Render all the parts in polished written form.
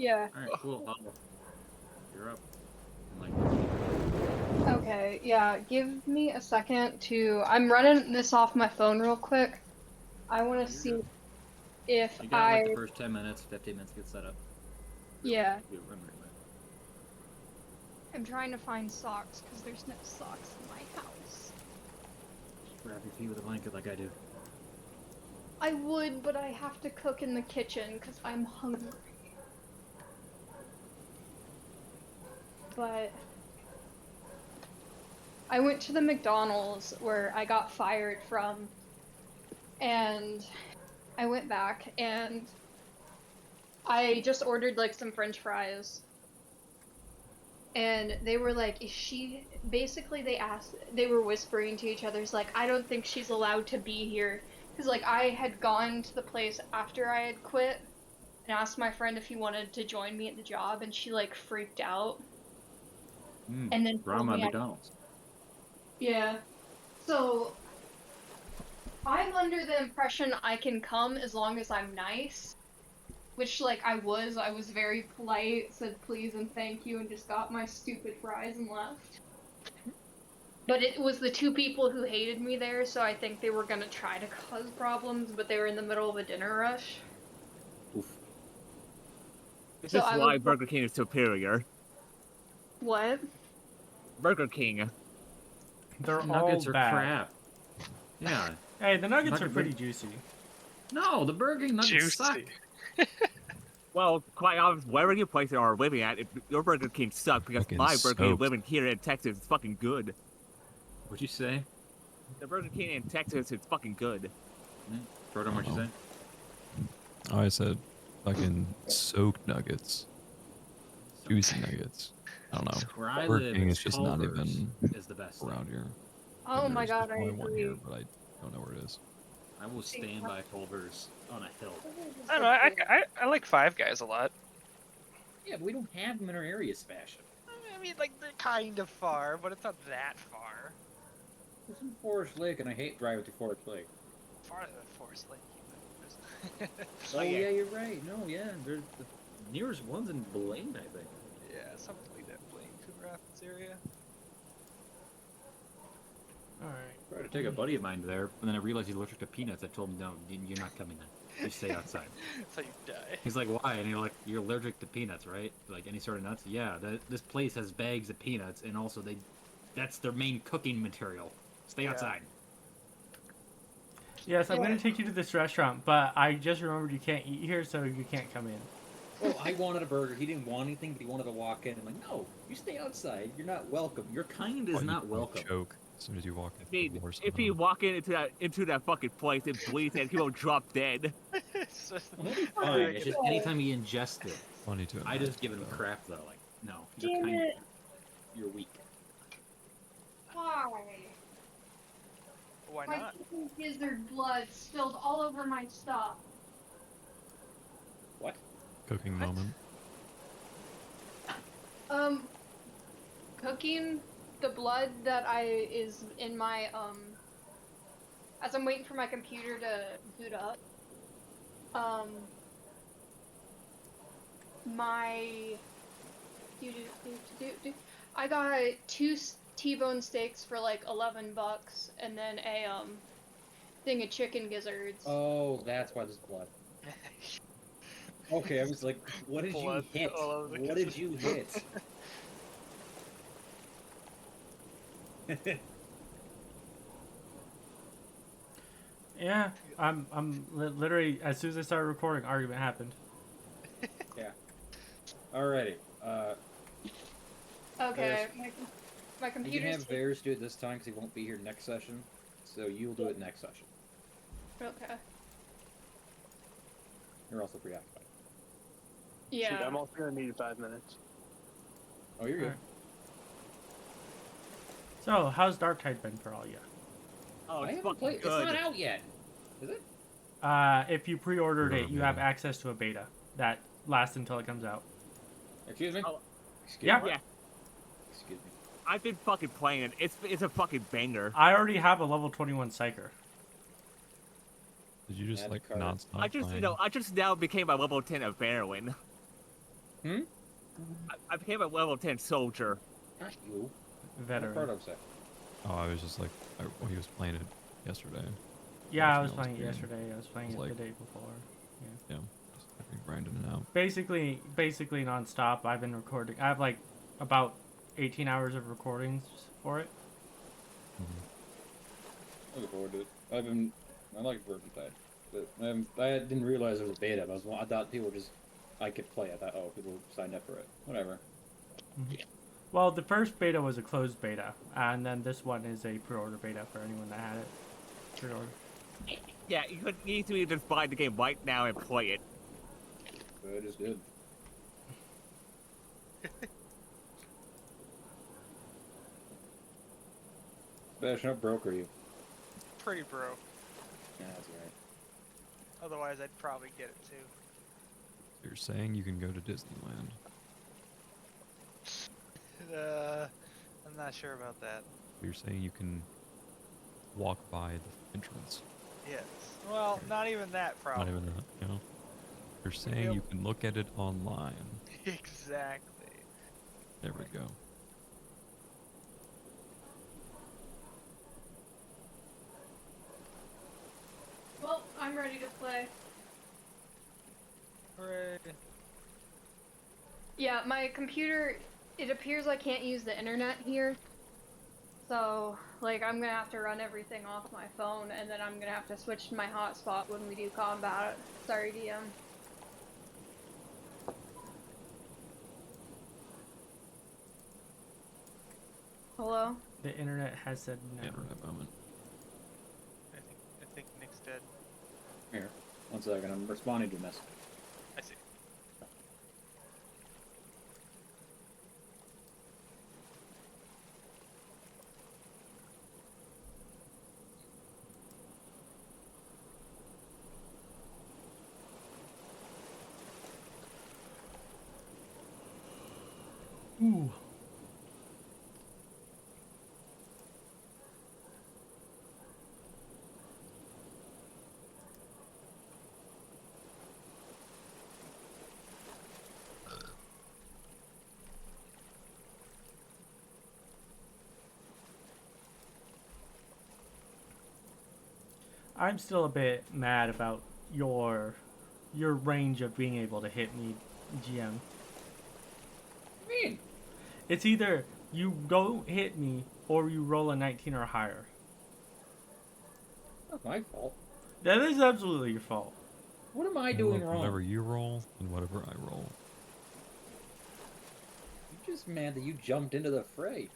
Yeah. Alright, cool. You're up. Okay, yeah, give me a second to... I'm running this off my phone real quick. I want to see good. if You got like the first 10 minutes, 15 minutes to get set up. Yeah. You remember it. I'm trying to find socks, because there's no socks in my house. Just wrap your feet with a blanket like I do. I would, but I have to cook in the kitchen, because I'm hungry. But... I went to the McDonald's where I got fired from, and I went back, and I just ordered, like, some french fries. And they were like, is she... Basically, they were whispering to each other, like, I don't think she's allowed to be here. Because, like, I had gone to the place after I had quit, and asked my friend if he wanted to join me at the job, and she, like, freaked out. And then told me McDonald's. Yeah. So, I'm under the impression I can come as long as I'm nice. Which, like, I was very polite, said please and thank you, and just got my stupid fries and left. But it was the two people who hated me there, so I think they were gonna try to cause problems, but they were in the middle of a dinner rush. Oof. This is why Burger King is superior. What? Burger King. They're Nuggets all are bad. crap. Yeah. Hey, the nuggets are pretty juicy. No, the Burger King nuggets suck. Well, quite honest, wherever you place it or living at, your Burger King sucks because Fucking my Burger King soaked. living here in Texas is fucking good. What'd you say? The Burger King in Texas is fucking good. Krodorm, what'd you say? Oh, I said fucking soaked nuggets. Juicy nuggets. I don't know. Where I Burger live, King is just not Culver's even is the best around here. Oh my There's god, I only one here, agree. but I don't know where it is. I will stand by Culver's on a hill. I don't know. I like Five Guys a lot. Yeah, but we don't have them in our area, Sebastian. I mean, like, they're kind of far, but it's not that far. It's in Forest Lake, and I hate driving through Forest Lake. Farther than Forest Lake. Oh, yeah, you're right. No, yeah, the nearest one's in Blaine, I think. Yeah, something like that. Blaine, Cooper Rapids area. Alright. I tried to take a buddy of mine there, and then I realized he's allergic to peanuts. I told him, no, you're not coming in. You stay outside. That's how you die. He's like, why? And you're like, you're allergic to peanuts, right? Like any sort of nuts? Yeah, this place has bags of peanuts, and also that's their main cooking material. Stay outside. Yes, I'm gonna take you to this restaurant, but I just remembered you can't eat here, so you can't come in. Well, I wanted a burger. He didn't want anything, but he wanted to walk in. I'm like, no, you stay outside. You're not welcome. Your kind is not welcome. Choke as soon as you walk in. If you walk into that fucking place and bleeds and he will drop dead. It's just, Well, he'll be fine. It's just anytime he ingests it. Funny to I just give him crap though. Like, no, Damn it. You're weak. Why? why My not? fucking gizzard blood spilled all over my stuff. What? Cooking moment. Cooking the blood that is in my, as I'm waiting for my computer to boot up, I got 2 T-bone steaks for like $11, and then a, thing of chicken gizzards. Oh, that's why there's blood. Okay, I was like, what did Blood you hit? all over the What did you hit? Yeah, I'm literally, as soon as I started recording, argument happened. Yeah. Alrighty. Okay, my You can computer's... have Varis do it this time because he won't be here next session. So you'll do it next session. Okay. You're also preoccupied. Yeah. Shoot, I'm also gonna need 5 minutes. Oh, you're good. Alright. So, how's Dark Tide been for all you? Oh, I it's haven't fucking played. good. It's not out yet. Is it? If you pre-ordered it, you have access to a beta that lasts until it comes out. Excuse me? Oh. Excuse Yeah. me? Yeah, Excuse me. I've been fucking playing it. It's a fucking banger. I already have a level 21 Psyker. Did you just Add like card. non-stop I just playing? I just now became a level 10 of Heroin. I became a level 10 soldier. Not you. Veteran. What say? Oh, I was just like, he was playing it yesterday. Yeah, I was watching on playing it stream. yesterday. I was playing It's it like- the day before. Yeah, just fucking grinding it out. Basically nonstop. I've been recording. I have like about 18 hours of recordings for it. Looking forward to it. I like Vermintide. But I didn't realize there was a beta. I thought I could play. I thought, oh, people signed up for it. Whatever. Well, the first beta was a closed beta, and then this one is a pre-order beta for anyone that had it. Pre-order. Yeah, you could easily just buy the game right now and play it. So I just did. Sebastian, how broke are you? Pretty broke. Yeah, that's right. Otherwise, I'd probably get it too. You're saying you can go to Disneyland. I'm not sure about that. You're saying you can walk by the entrance. Yes. Well, not even that, probably. Not even that, you know? You're saying you can look at it online. Exactly. There we go. Well, I'm ready to play. Hooray. Yeah, my computer, it appears I can't use the internet here. So, like, I'm gonna have to run everything off my phone, and then I'm gonna have to switch to my hotspot when we do combat. Sorry, DM. Hello? The internet has said no. Internet moment. I think Nick's dead. Here, 1 second. I'm responding to a message. I see. Ooh. I'm still a bit mad about your range of being able to hit me, GM. What do you mean? It's either you go hit me or you roll a 19 or higher. Not my fault. That is absolutely your fault. What am I You doing know, wrong? Whatever you roll and whatever I roll. I'm just mad that you jumped into the fray.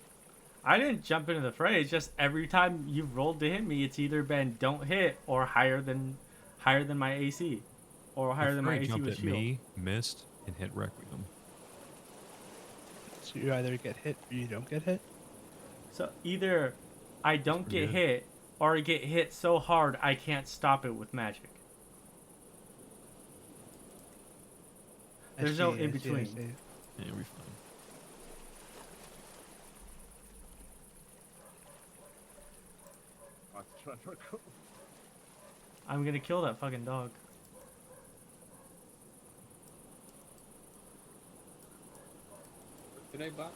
I didn't jump into the fray. It's just every time you've rolled to hit me, it's either been don't hit or higher than my AC, or higher than my Furry AC jumped with at shield. me, missed, and hit Requiem. So you either get hit or you don't get hit? So either I don't pretty get good. hit, or I get hit so hard I can't stop it with magic. There's no in between. Yeah, you'll be fine. I'm gonna kill that fucking dog. Today, Bob?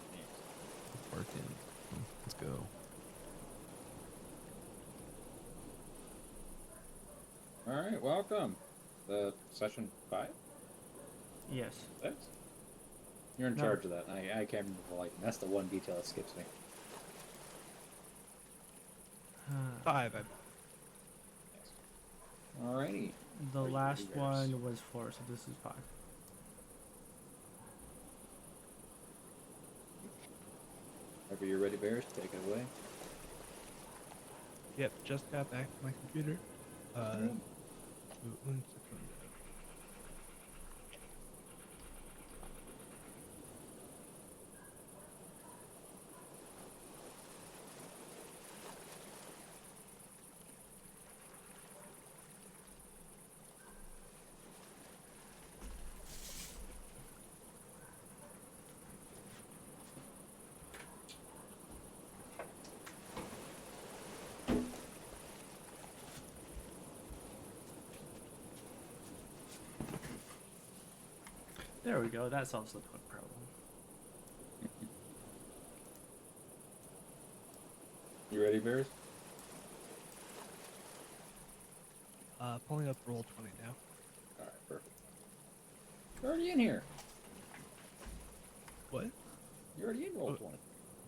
Working. Let's go. Alright, welcome. The session 5? Yes. 6? You're in No. charge of that. I can't remember, like, that's the one detail that skips me. 5, Alrighty. The Are you last ready, Varis? one was 4, so this is 5. Whenever you're ready, Bears, take it away. Yep, just got back to my computer. One second. There we go. That solves the quick problem. You ready, Varis? Pulling up roll 20 now. All right, perfect. You're already in here. What? You're already in roll Oh. 20.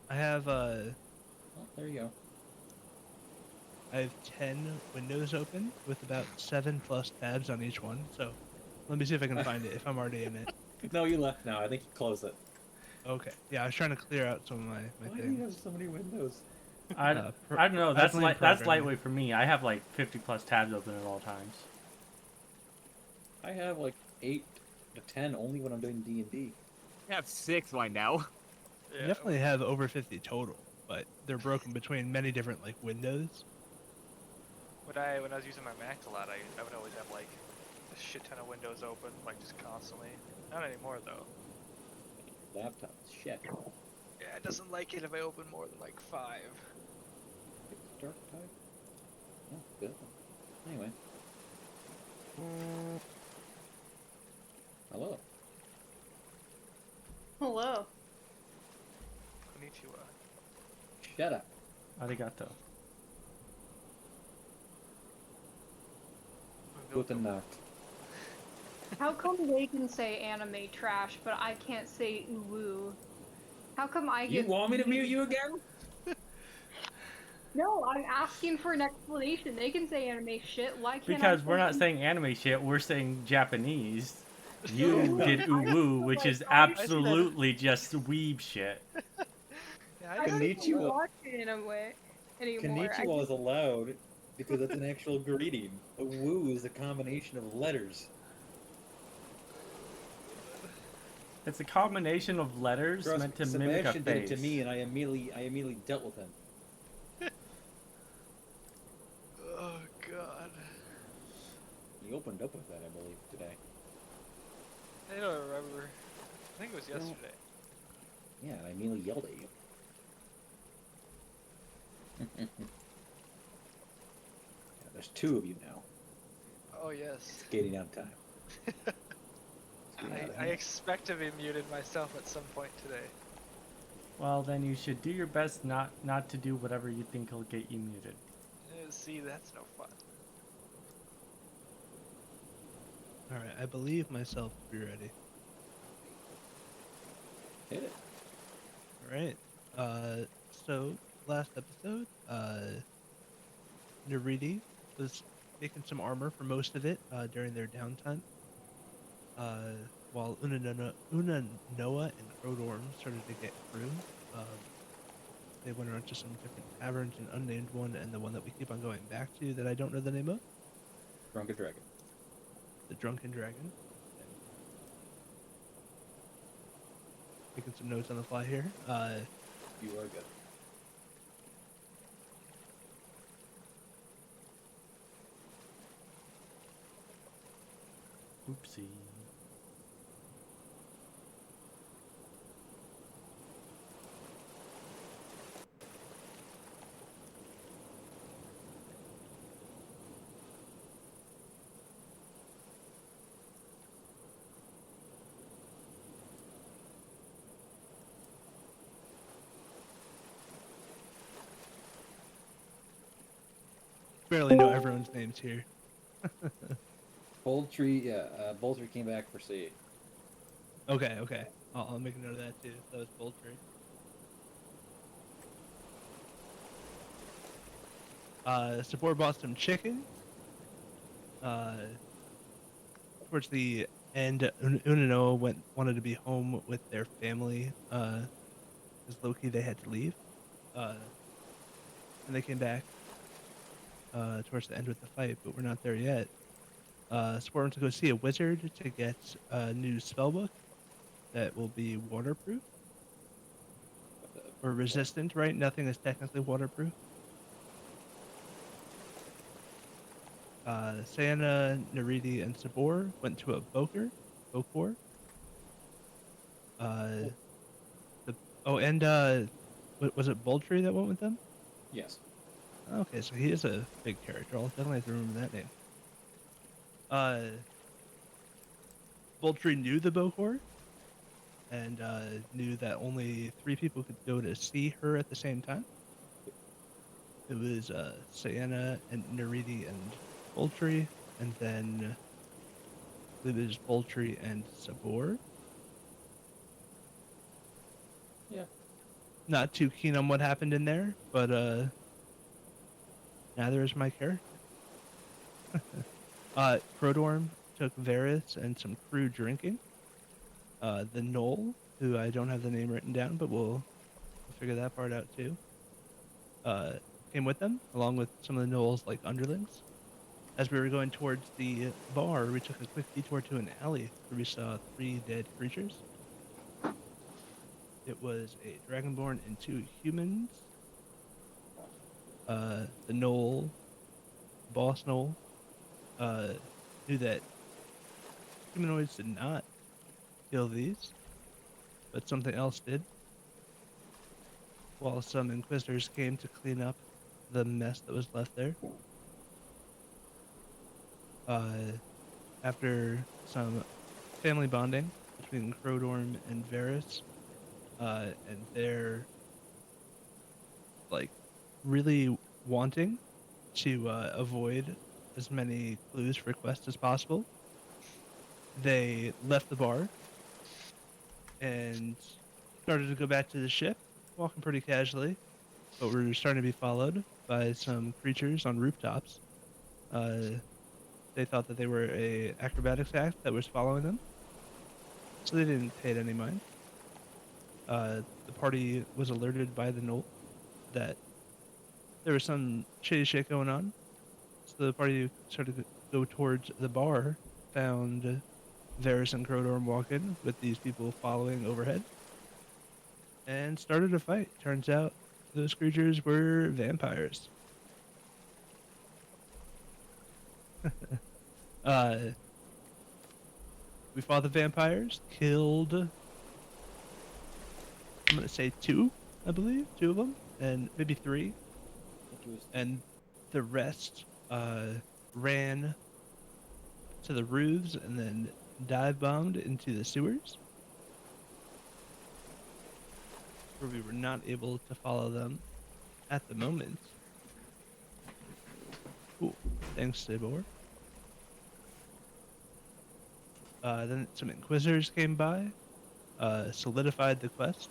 I have Oh, there you go. I have 10 windows open with about 7 plus tabs on each one. So let me see if I can find it if I'm already in it. No, you left now. I think you closed it. Okay. Yeah, I was trying to clear out some of my Why do you things. have so many windows? I don't know. I That's blame that's programming. lightweight for me. I have like 50 plus tabs open at all times. I have like 8 to 10 only when I'm doing D&D. I have 6 right now. I definitely have over 50 total, but they're broken between many different like windows. When I was using my Mac a lot, I would always have like a shit ton of windows open, like just constantly. Not anymore though. Laptop. Shit. Yeah, it doesn't like it if I open more than like 5. Dark type? Oh, good. Anyway. Hello. Hello. Konnichiwa. Shut up. Arigato. Guten Nacht. How come they can say anime trash, but I can't say uwu? How come I You get... want me to mute you again? No, I'm asking for an explanation. They can say anime shit. Why can't Because I we're not say... saying anime shit, we're saying Japanese. You did uwu, which is I said- absolutely just weeb shit. Yeah, I don't even Konnichiwa. watch anime anymore. Konnichiwa is allowed because it's an actual greeting. A woo is a combination of letters. It's a combination of letters Trust meant to me, mimic a Sebastian did face. it to me, and I immediately dealt with him. Oh god. He opened up with that, I believe, today. I don't remember. I think it was yesterday. Yeah, and I immediately yelled at you. Yeah, there's 2 of you now. Oh yes. Skating out of time. I expect to be muted myself at some point today. Well, then you should do your best not to do whatever you think will get you muted. See, that's no fun. Alright, I believe myself to be ready. Hit it. Alright. So last episode, Neridi was making some armor for most of it, during their downtime. While Unanoa and Krodorm started to get through, they went around to some different taverns, an unnamed one, and the one that we keep on going back to that I don't know the name of. Drunken Dragon. The Drunken Dragon. Making some notes on the fly here. You are good. Oopsie. Barely know everyone's names here. Boltree came back for C. Okay, okay. I'll make a note of that too. That was poultry. Sabor bought some chicken. Towards the end, Unanoa wanted to be home with their family. Because low-key they had to leave. And they came back towards the end with the fight, but we're not there yet. Sabor went to go see a wizard to get a new spellbook that will be waterproof. Or resistant, right? Nothing is technically waterproof. Saeynia, Neridi, and Sabor went to a Bokor. Was it Boltree that went with them? Yes. Okay, so he is a big character. I'll definitely have to remember that name. Boltree knew the Bokor and knew that only 3 people could go to see her at the same time. It was Saeynia and Neridi and Boltree, and then it was Boltree and Sabor. Yeah. Not too keen on what happened in there, but neither is my character. Krodorm took Varis and some crew drinking. The Knoll, who I don't have the name written down, but we'll figure that part out too, came with them, along with some of the Knoll's like underlings. As we were going towards the bar, we took a quick detour to an alley where we saw 3 dead creatures. It was a dragonborn and 2 humans. The Knoll, boss Knoll, knew that humanoids did not kill these, but something else did. While some inquisitors came to clean up the mess that was left there. After some family bonding between Krodorm and Varis, and their like really wanting to avoid as many clues for quests as possible, they left the bar and started to go back to the ship, walking pretty casually, but we're starting to be followed by some creatures on rooftops. They thought that they were a acrobatics act that was following them, so they didn't pay it any mind. The party was alerted by the Knoll that there was some shady shit going on, so the party started to go towards the bar, found Varis and Krodorm walking with these people following overhead, and started a fight. Turns out those creatures were vampires. We fought the vampires, killed, I'm gonna say 2, I believe, 2 of them, and maybe 3, and the rest ran to the roofs and then dive bombed into the sewers, where we were not able to follow them at the moment. Cool. Thanks, Sabor. Then some inquisitors came by, solidified the quest,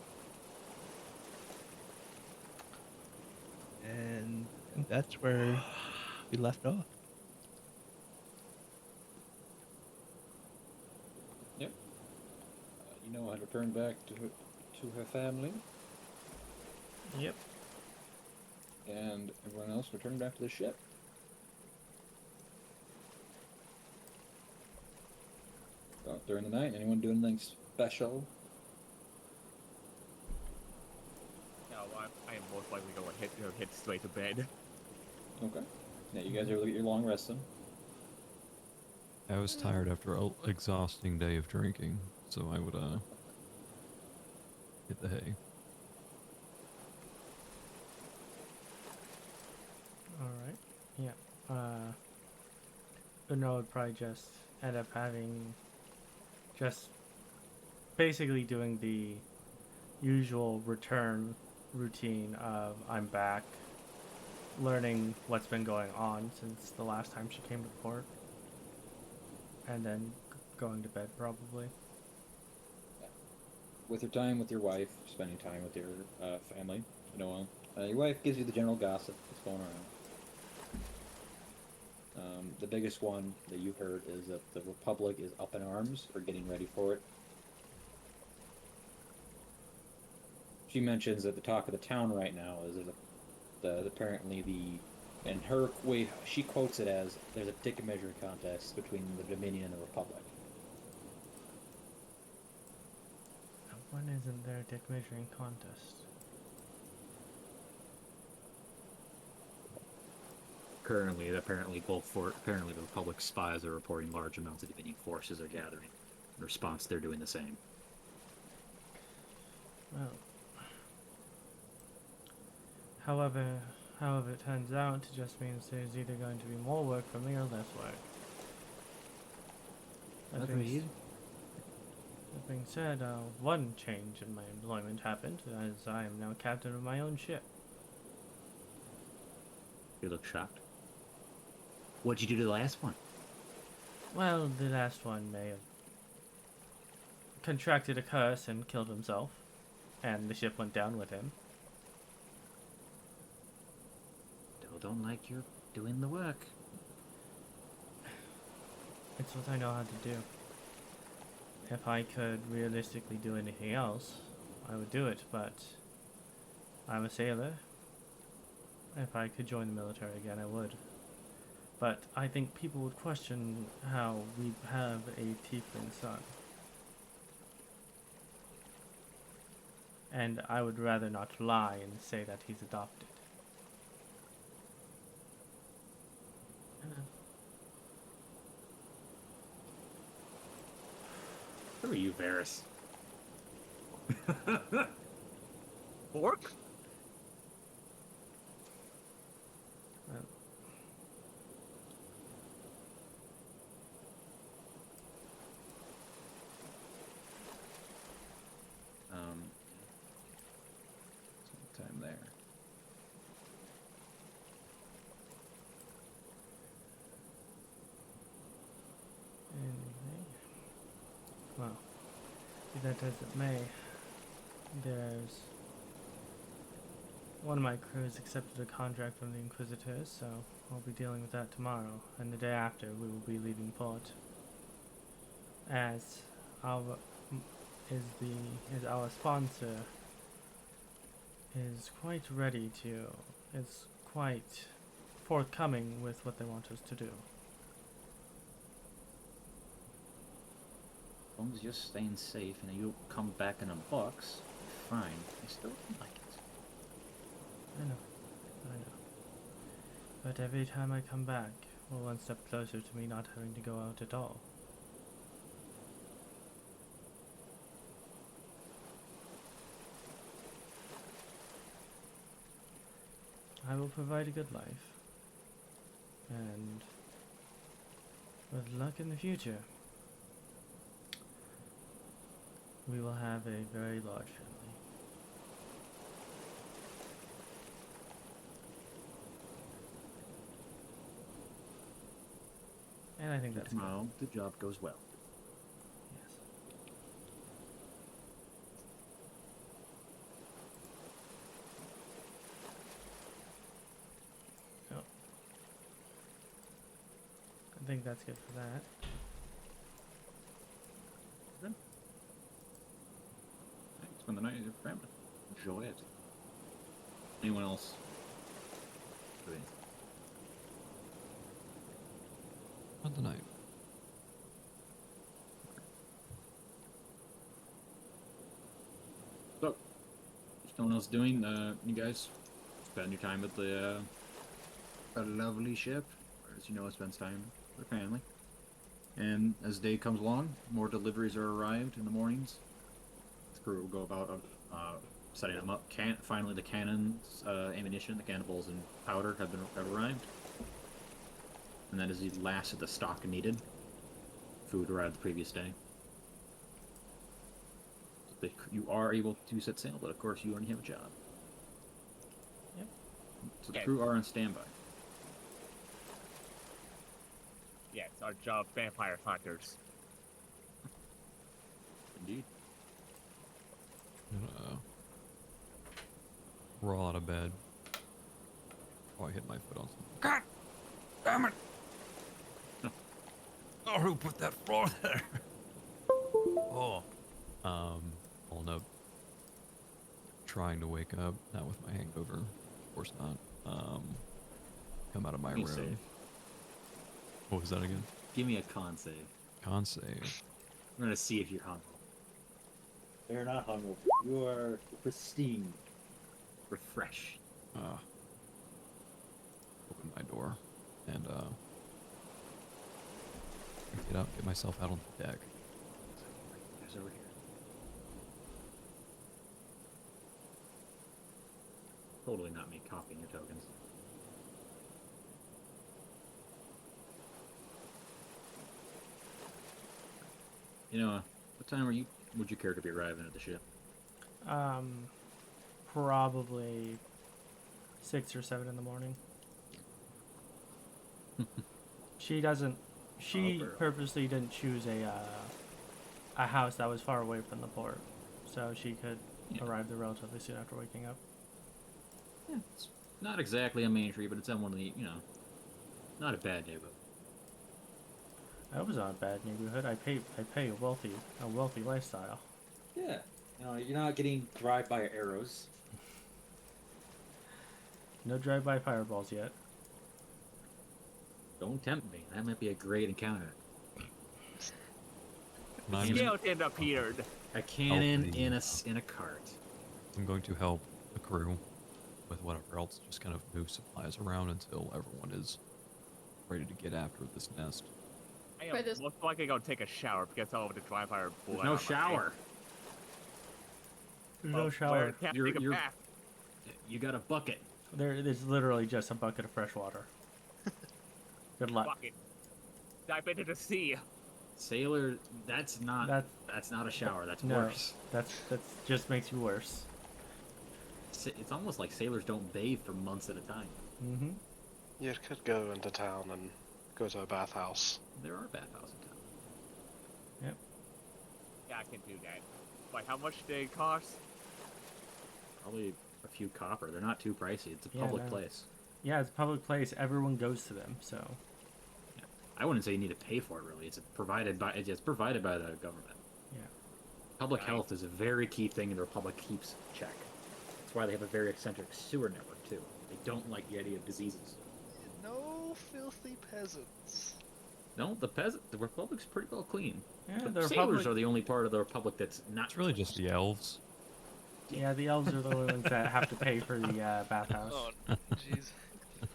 and I think that's where we left off. Yep. Unanoa had returned back to her family, Yep. and everyone else returned back to the ship. During the night, anyone do anything special? No, I am most likely going to hit straight to bed. Okay. Yeah, you guys are get your long rest then. I was tired after an exhausting day of drinking, so I would hit the hay. Alright. Yeah. Unanoa would probably just end up having just basically doing the usual return routine of I'm back, learning what's been going on since the last time she came to port, and then going to bed probably. With your time with your wife, spending time with your family, your wife gives you the general gossip that's going around. The biggest one that you've heard is that the Republic is up in arms or getting ready for it. She mentions that the talk of the town right now is apparently and her way she quotes it as there's a dick measuring contest between the Dominion and the Republic. When isn't there a dick measuring contest? Currently, apparently the Republic spies are reporting large amounts of Dominion forces are gathering. In response, they're doing the same. Well, however it turns out, it just means there's either going to be more work for me or less work. At least, That being said, one change in my employment happened, as I am now captain of my own ship. You look shocked. What'd you do to the last one? Well, the last one may have contracted a curse and killed himself, and the ship went down with him. Still don't like you're doing the work. It's what I know how to do. If I could realistically do anything else, I would do it, but I'm a sailor. If I could join the military again, I would. But I think people would question how we have a tiefling son. And I would rather not lie and say that he's adopted. Who are you, Varis? Orc? Sometime there. Anything? Well, be that as it may, there's one of my crews accepted a contract from the Inquisitors, so I'll be dealing with that tomorrow, and the day after we will be leaving port. As our our sponsor is quite ready to, is quite forthcoming with what they want us to do. As long as you're staying safe and you don't come back in a box, you're fine. I still don't like it. I know. But every time I come back, we're one step closer to me not having to go out at all. I will provide a good life. And with luck in the future, we will have a very large family. And I think that's good. Tomorrow, the job goes well. Yes. Oh. I think that's good for that. Spend the night with your family. Enjoy it. Anyone else? Doing? Not tonight. So, if no one else doing, you guys spend your time at the lovely ship, or as you know, it spends time with their family. And as day comes along, more deliveries are arrived in the mornings. The crew will go about setting them up. Finally, the cannons, ammunition, the cannonballs, and powder have arrived. And that is the last of the stock needed. Food arrived the previous day. You are able to set sail, but of course you only have a job. Yep. So the crew are on standby. Yeah, it's our job, vampire hunters. Indeed. I'm gonna roll out of bed. Oh, I hit my foot on something. God damn it! Oh, who put that floor there? Oh. Pulling up. Trying to wake up. Not with my hangover. Of course not. Come out of my Be room. safe. What was that again? Give me a con save. Con save. We're gonna see if you're hungover. You're not hungover. You are pristine. Refresh. Open my door and get myself out on the deck. Guys over here. Totally not me copying your tokens. You know, what time are you would you care to be arriving at the ship? Probably 6 or 7 in the morning. She doesn't. She girl. purposely didn't choose a house that was far away from the port, so she could arrive there relatively soon after waking up. Yeah, it's not exactly a main street, but it's in one of the, not a bad neighborhood. That was not a bad neighborhood. I pay a wealthy lifestyle. Yeah. You're not getting drive-by arrows. No drive-by fireballs yet. Don't tempt me. That might be a great encounter. I'm just- Skeleton appeared. A cannon the- in a cart. I'm going to help the crew with whatever else, just kind of move supplies around until everyone is ready to get after this nest. I For am this- most likely go take a shower because all of the dry fire blood. There's no shower. There's no shower. Can't You're- take a you're- bath. You got a bucket. There's literally just a bucket of fresh water. Good luck. Bucket. Dive into the sea. Sailor, that's not a shower. That's No, worse. that's just makes you worse. It's almost like sailors don't bathe for months at a time. Mm-hmm. You could go into town and go to a bathhouse. There are bathhouses in town. Yeah, I can do that. But how much do they cost? Probably a few copper. They're not too pricey. It's a Yeah, public no. place. Yeah, it's a public place. Everyone goes to them, so. I wouldn't say you need to pay for it really. It's provided by the government. Yeah. Public Right. health is a very key thing the Republic keeps in check. That's why they have a very eccentric sewer network too. They don't like the idea of diseases. No filthy peasants. No, the Republic's pretty well clean. Yeah, But the sailors Republic. are the only part of the Republic that's not. It's really just the elves. Yeah, the elves are the only ones that have to pay for the bathhouse. Oh, jeez.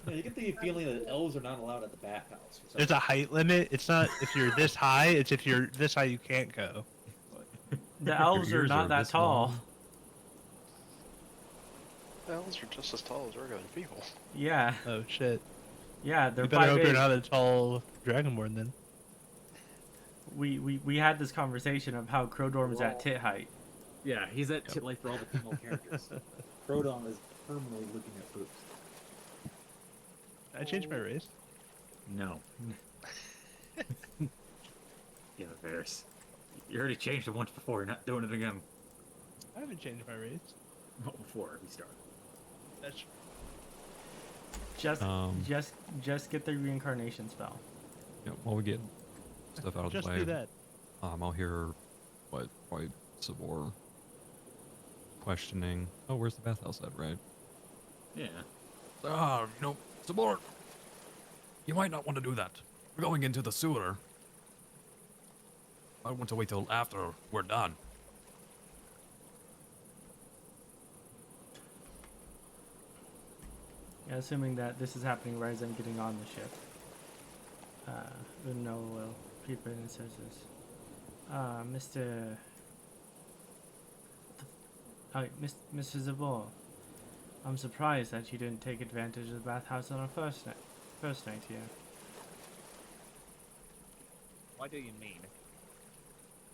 Yeah, you get the feeling that elves are not allowed at the bathhouse. For some There's a height limit. It's not if you're this high. It's if you're this high, you can't go. The elves are ears not are that this tall. long. Elves are just as tall as regular people. Yeah, Oh shit! yeah, they're You better hope 5'8". you're not a tall dragonborn then. We had this conversation of how Krodorm is at tit height. Yeah, he's at tit life for all the female characters. Krodorm is permanently looking at boobs. I changed my race. No. Yeah, Varis. You already changed it once before. You're not doing it again. I haven't changed my race. Not before he started. That's Just get the reincarnation spell. Yeah, while we get stuff out of just the way, do that. I'll hear what Sabor questioning. Oh, where's the bathhouse at, right? Yeah. Sabor, you might not want to do that. We're going into the sewer. I want to wait till after we're done. Yeah, assuming that this is happening right as I'm getting on the ship. Unanoa will peep in and says this. Mr. Zabor, I'm surprised that you didn't take advantage of the bathhouse on our first night here. What do you mean?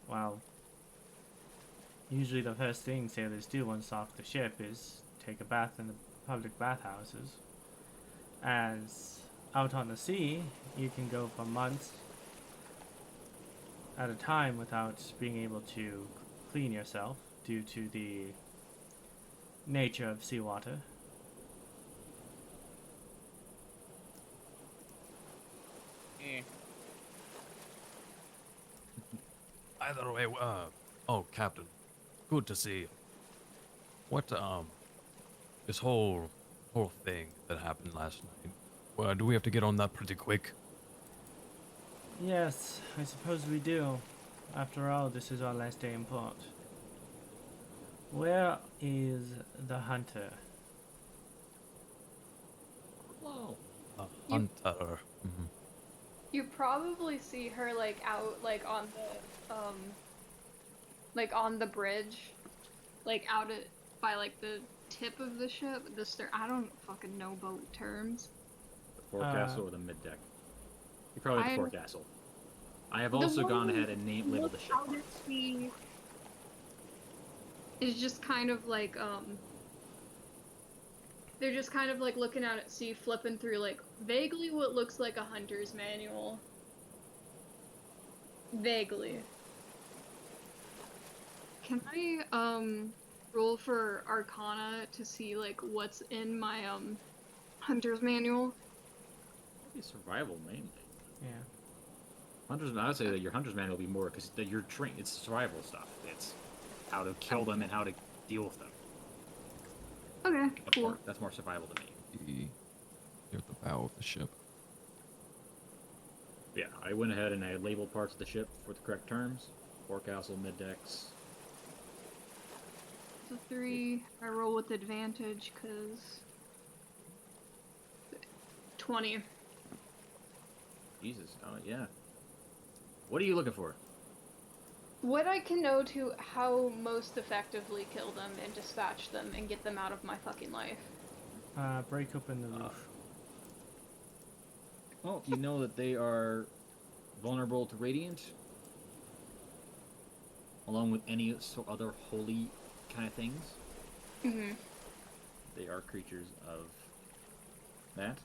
Well, usually the first thing sailors do once off the ship is take a bath in the public bathhouses. As out on the sea, you can go for months at a time without being able to clean yourself due to the nature of seawater. Either way, oh, Captain, good to see you. What, this whole thing that happened last night, do we have to get on that pretty quick? Yes, I suppose we do. After all, this is our last day in port. Where is the hunter? Hello. Hunter. Mhm. You probably see her like out like on the bridge, like out at by like the tip of the ship. I don't fucking know boat terms. The forecastle or the mid deck? You're probably the I'm- forecastle. I have The also gone one ahead and labeled the ship out parts. at sea is just kind of like they're just kind of like looking out at sea, flipping through like vaguely what looks like a hunter's manual. Vaguely. Can I roll for Arcana to see like what's in my hunter's manual? Maybe survival mainly. Yeah. Hunter's. I would say that your hunter's manual will be more because you're trained. It's survival stuff. It's how to kill them and how to deal with them. Okay, cool. That's more survival to me. Near the bow of the ship. Yeah, I went ahead and I labeled parts of the ship for the correct terms. Forecastle, mid-decks. So 3, I roll with advantage, cause 20. Jesus, oh yeah. What are you looking for? What I can know to how most effectively kill them and dispatch them and get them out of my fucking life. Break open the roof. Well, you know that they are vulnerable to radiant, along with any other holy kind of things. Mm-hmm. They are creatures of that.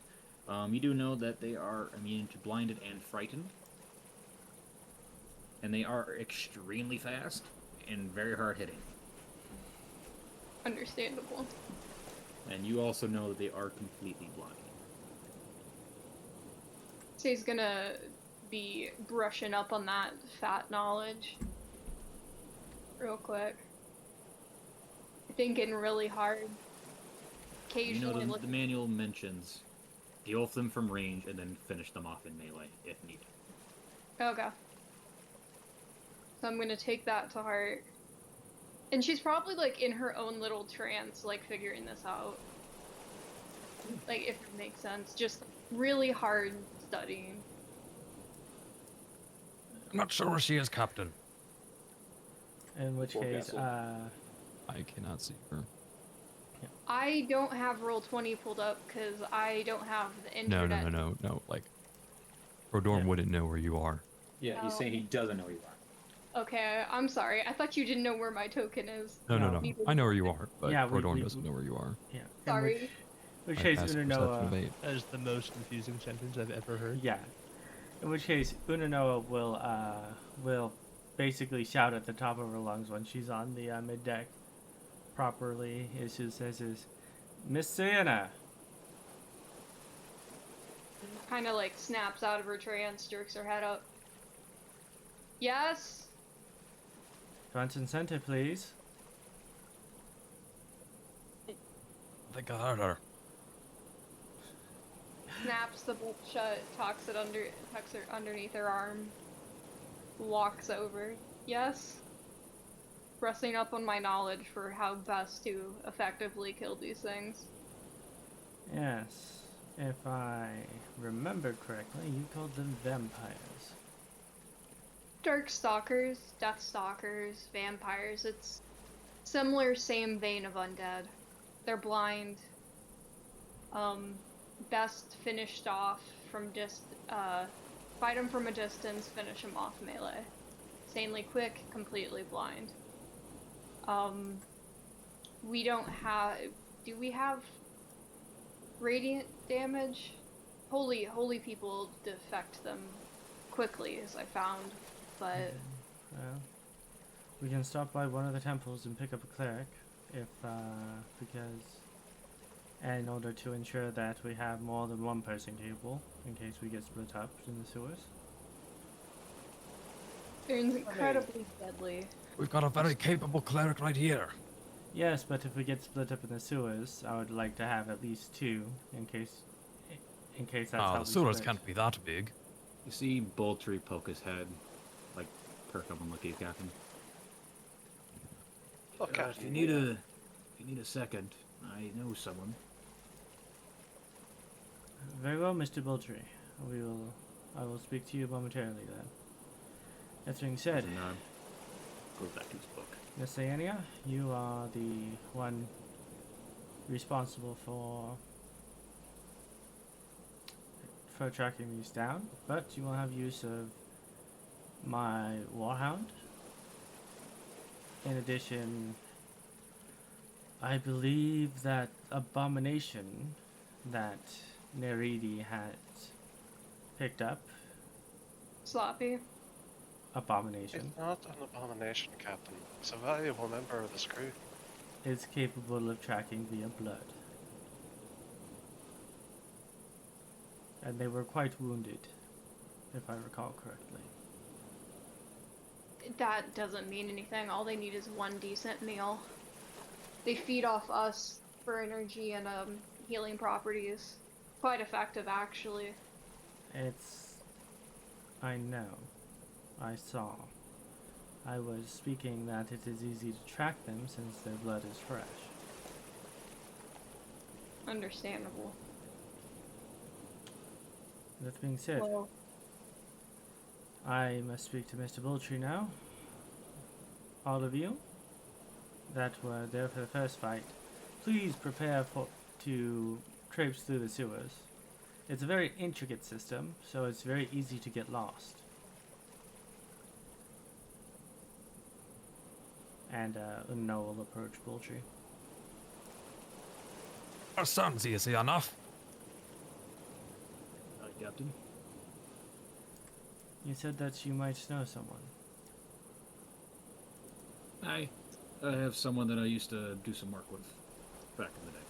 You do know that they are immune to blinded and frightened. And they are extremely fast and very hard hitting. Understandable. And you also know that they are completely blind. So he's gonna be brushing up on that fat knowledge real quick. Thinking really hard. You know, Occasionally the manual mentions deal with them from range and then finish them off in melee if needed. Okay. So I'm gonna take that to heart. And she's probably like in her own little trance, like figuring this out. Like, if it makes sense. Just really hard studying. I'm not sure where she is, Captain. In which case, Forecastle. I cannot see her. I don't have roll 20 pulled up because I don't have the internet. No. Like, Krodorm wouldn't know where you are. Yeah, he's saying he doesn't know who you are. Okay, I'm sorry. I thought you didn't know where my token is. No. You I know where you are, but Yeah, Krodorm doesn't know where you are. Yeah. Sorry. In which I case, passed a perception of Unanoa. 8. That is the most confusing sentence I've ever heard. Yeah. In which case, Unanoa will basically shout at the top of her lungs when she's on the mid deck. Properly, as she says, "Is Miss Saeynia." Kind of like snaps out of her trance, jerks her head up. Yes? Front and center, please. I think I heard her. Snaps the bolt shut, tucks her underneath her arm, walks over. Yes? Brushing up on my knowledge for how best to effectively kill these things. Yes. If I remember correctly, you called them vampires. Dark stalkers, death stalkers, vampires, it's similar, same vein of undead. They're blind. Best finished off from just, fight them from a distance, finish them off melee. Insanely quick, completely blind. We don't have, do we have radiant damage? Holy people defect them quickly, as I found, but... Well, we can stop by one of the temples and pick up a cleric, in order to ensure that we have more than one person capable, in case we get split up in the sewers. They're incredibly deadly. We've got a very capable cleric right here. Yes, but if we get split up in the sewers, I would like to have at least 2, in case that's how we The sewers split. can't be that big. You see Boltree poke his head, like, perk up and look at you, Captain. Okay. If you need a second, I know someone. Very well, Mr. Boltree. I will speak to you momentarily then. That being said, And goes back to his book. Miss Saeynia, you are the one responsible for tracking these down, but you will have use of my Warhound. In addition, I believe that abomination that Neridi had picked up. Sloppy. Abomination It's not an abomination, Captain. It's a valuable member of this crew. is capable of tracking via blood. And they were quite wounded, if I recall correctly. That doesn't mean anything. All they need is one decent meal. They feed off us for energy and healing properties. Quite effective, actually. I know. I saw. I was speaking that it is easy to track them since their blood is fresh. Understandable. That being said, Well, I must speak to Mr. Boltree now. All of you that were there for the first fight, please prepare to traipse through the sewers. It's a very intricate system, so it's very easy to get lost. And Unanoa will approach Boltree. Our son's easy enough. Captain. You said that you might know someone. I have someone that I used to do some work with back in the day.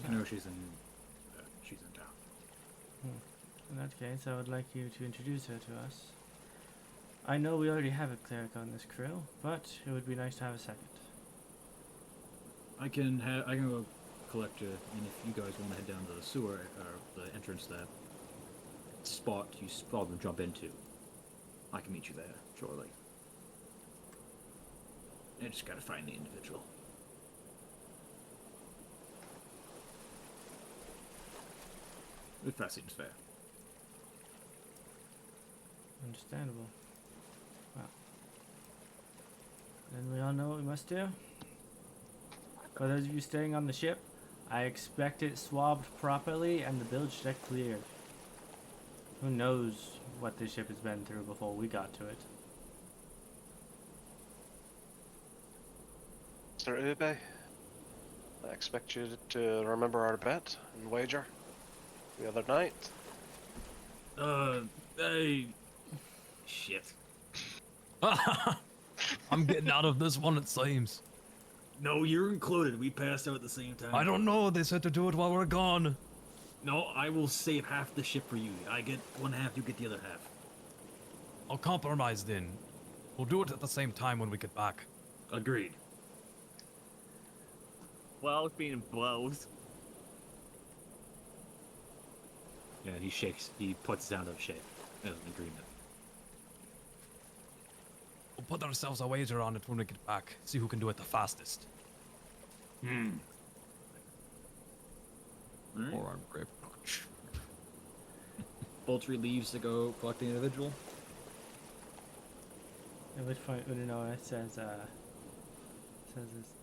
I know she's in town. In that case, I would like you to introduce her to us. I know we already have a clerical in this crew, but it would be nice to have a second. I can go collect you, and if you guys want to head down to the sewer or the entrance that spot you saw them jump into, I can meet you there shortly. I just gotta find the individual. If that seems fair. Understandable. Well, then we all know what we must do. For those of you staying on the ship, I expect it swabbed properly and the bilge deck cleared. Who knows what this ship has been through before we got to it. Mr. Ube, I expect you to remember our bet and wager the other night. Shit. I'm getting out of this one, it seems. No, you're included. We passed out at the same time. I don't know. They said to do it while we're gone. No, I will save half the ship for you. I get one half, you get the other half. I'll compromise then. We'll do it at the same time when we get back. Agreed. Well, being blows. Yeah, he shakes. He puts down a shake as an agreement. We'll put ourselves a wager on it when we get back. See who can do it the fastest. Hmm. Or our grip. Boltree leaves to go collect the individual. At which point Unanoa says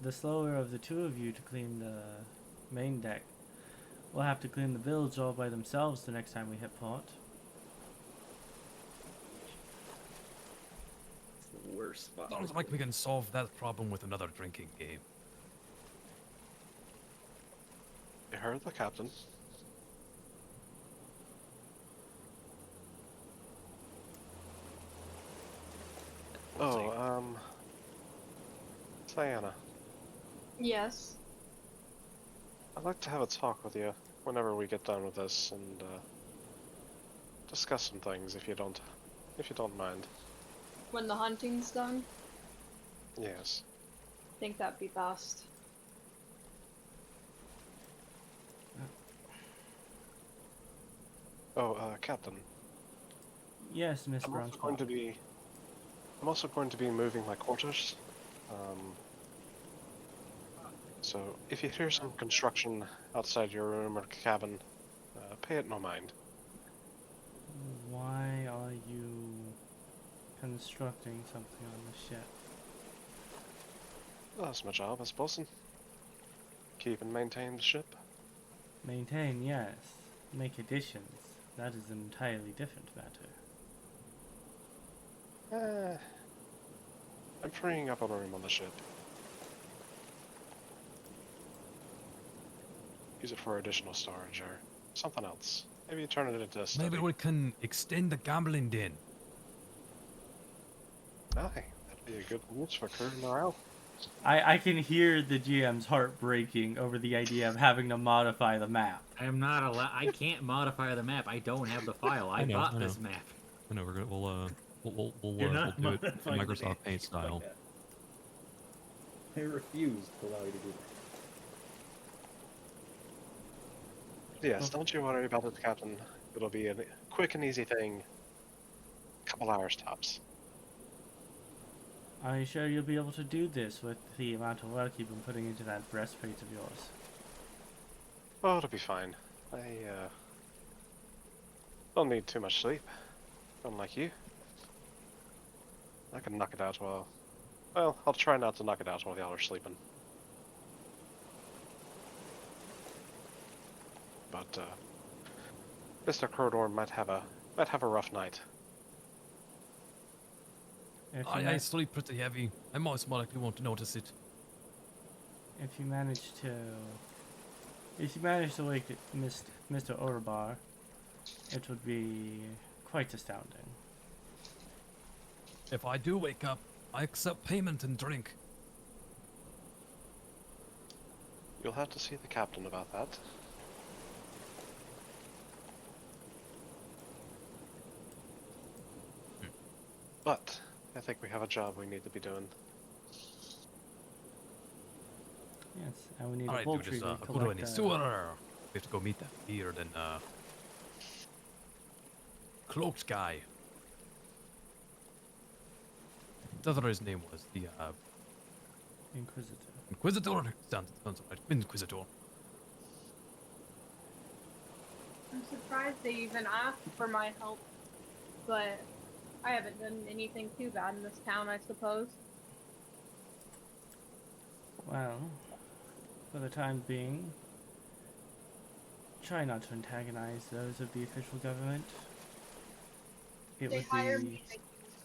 the slower of the two of you to clean the main deck will have to clean the bilge all by themselves the next time we hit port. It's the worst spot. Sounds like we can solve that problem with another drinking game. You heard the captain. Oh, Saeynia, yes. I'd like to have a talk with you whenever we get done with this and discuss some things if you don't mind. When the hunting's done, Yes. I think that'd be best. Oh, Captain. Yes, Miss I'm also Bronzepark. going to be moving my quarters. So if you hear some construction outside your room or cabin, pay it no mind. Why are you constructing something on the ship? Well, that's my job as bosun. Keep and maintain the ship. Maintain, yes. Make additions. That is an entirely different matter. I'm freeing up a room on the ship. use it for additional storage or something else. Maybe turn it into a study. Maybe we can extend the gambling den. Aye, that'd be a good use for current morale. I can hear the GM's heart breaking over the idea of having to modify the map. I am not allowed. I can't modify the map. I don't have the file. I know, bought I know. this map. I know we're gonna we'll You're do not it in modifying the Microsoft map. Paint style. I refuse to allow you to do that. Yes, don't you worry about it, Captain. It'll be a quick and easy thing. Couple hours tops. Are you sure you'll be able to do this with the amount of work you've been putting into that breastplate of yours? Oh, it'll be fine. I don't need too much sleep. Unlike you. I can knock it out while... Well, I'll try not to knock it out while y'all are sleeping. But, Mr. Krodorm might have a rough night. If you, I sleep pretty heavy. I most likely won't notice it. if you manage to wake Mr. Orabar, it would be quite astounding. If I do wake up, I accept payment and drink. You'll have to see the captain about that. But I think we have a job we need to be doing. Yes, and we need a Alright, poultry dude, to go to collect any sewer. We have to go meet that beard and cloaked guy. Whatever his name was, the Inquisitor. Inquisitor. Sounds right. Inquisitor. I'm surprised they even asked for my help, but I haven't done anything too bad in this town, I suppose. Well, for the time being, try not to antagonize those of the official government. It They would hire be me to make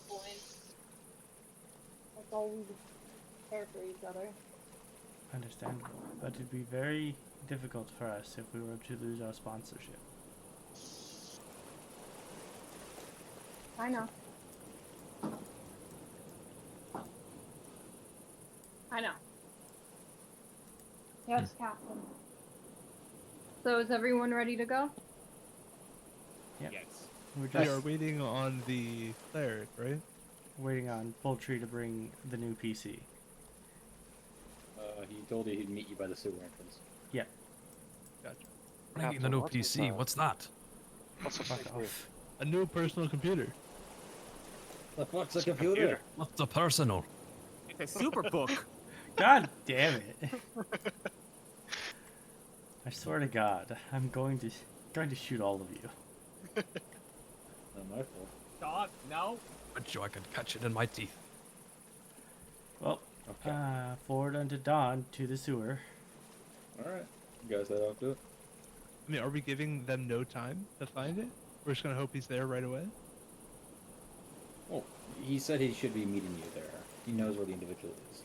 influence. That's all we care for each other. understandable, but it'd be very difficult for us if we were to lose our sponsorship. I know. I know. Yes, Captain. So is everyone ready to go? Yep. Yes. We're We just are waiting on the cleric, right? waiting on Poultry to bring the new PC. He told you he'd meet you by the sewer entrance. Yep. Gotcha. Bringing the Captain, new what is, PC. What's that? What's a Fuck big off. A new personal computer. Look, what's a It's a computer? computer. What's the personal? It's a super book. God damn it! I swear to God, I'm going to shoot all of you. Not my fault. Dog, no. Bet you I can catch it in my teeth. Well, Okay. forward unto dawn to the sewer. Alright. You guys head off to it. I mean, are we giving them no time to find it? We're just gonna hope he's there right away? Oh, he said he should be meeting you there. He knows where the individual is.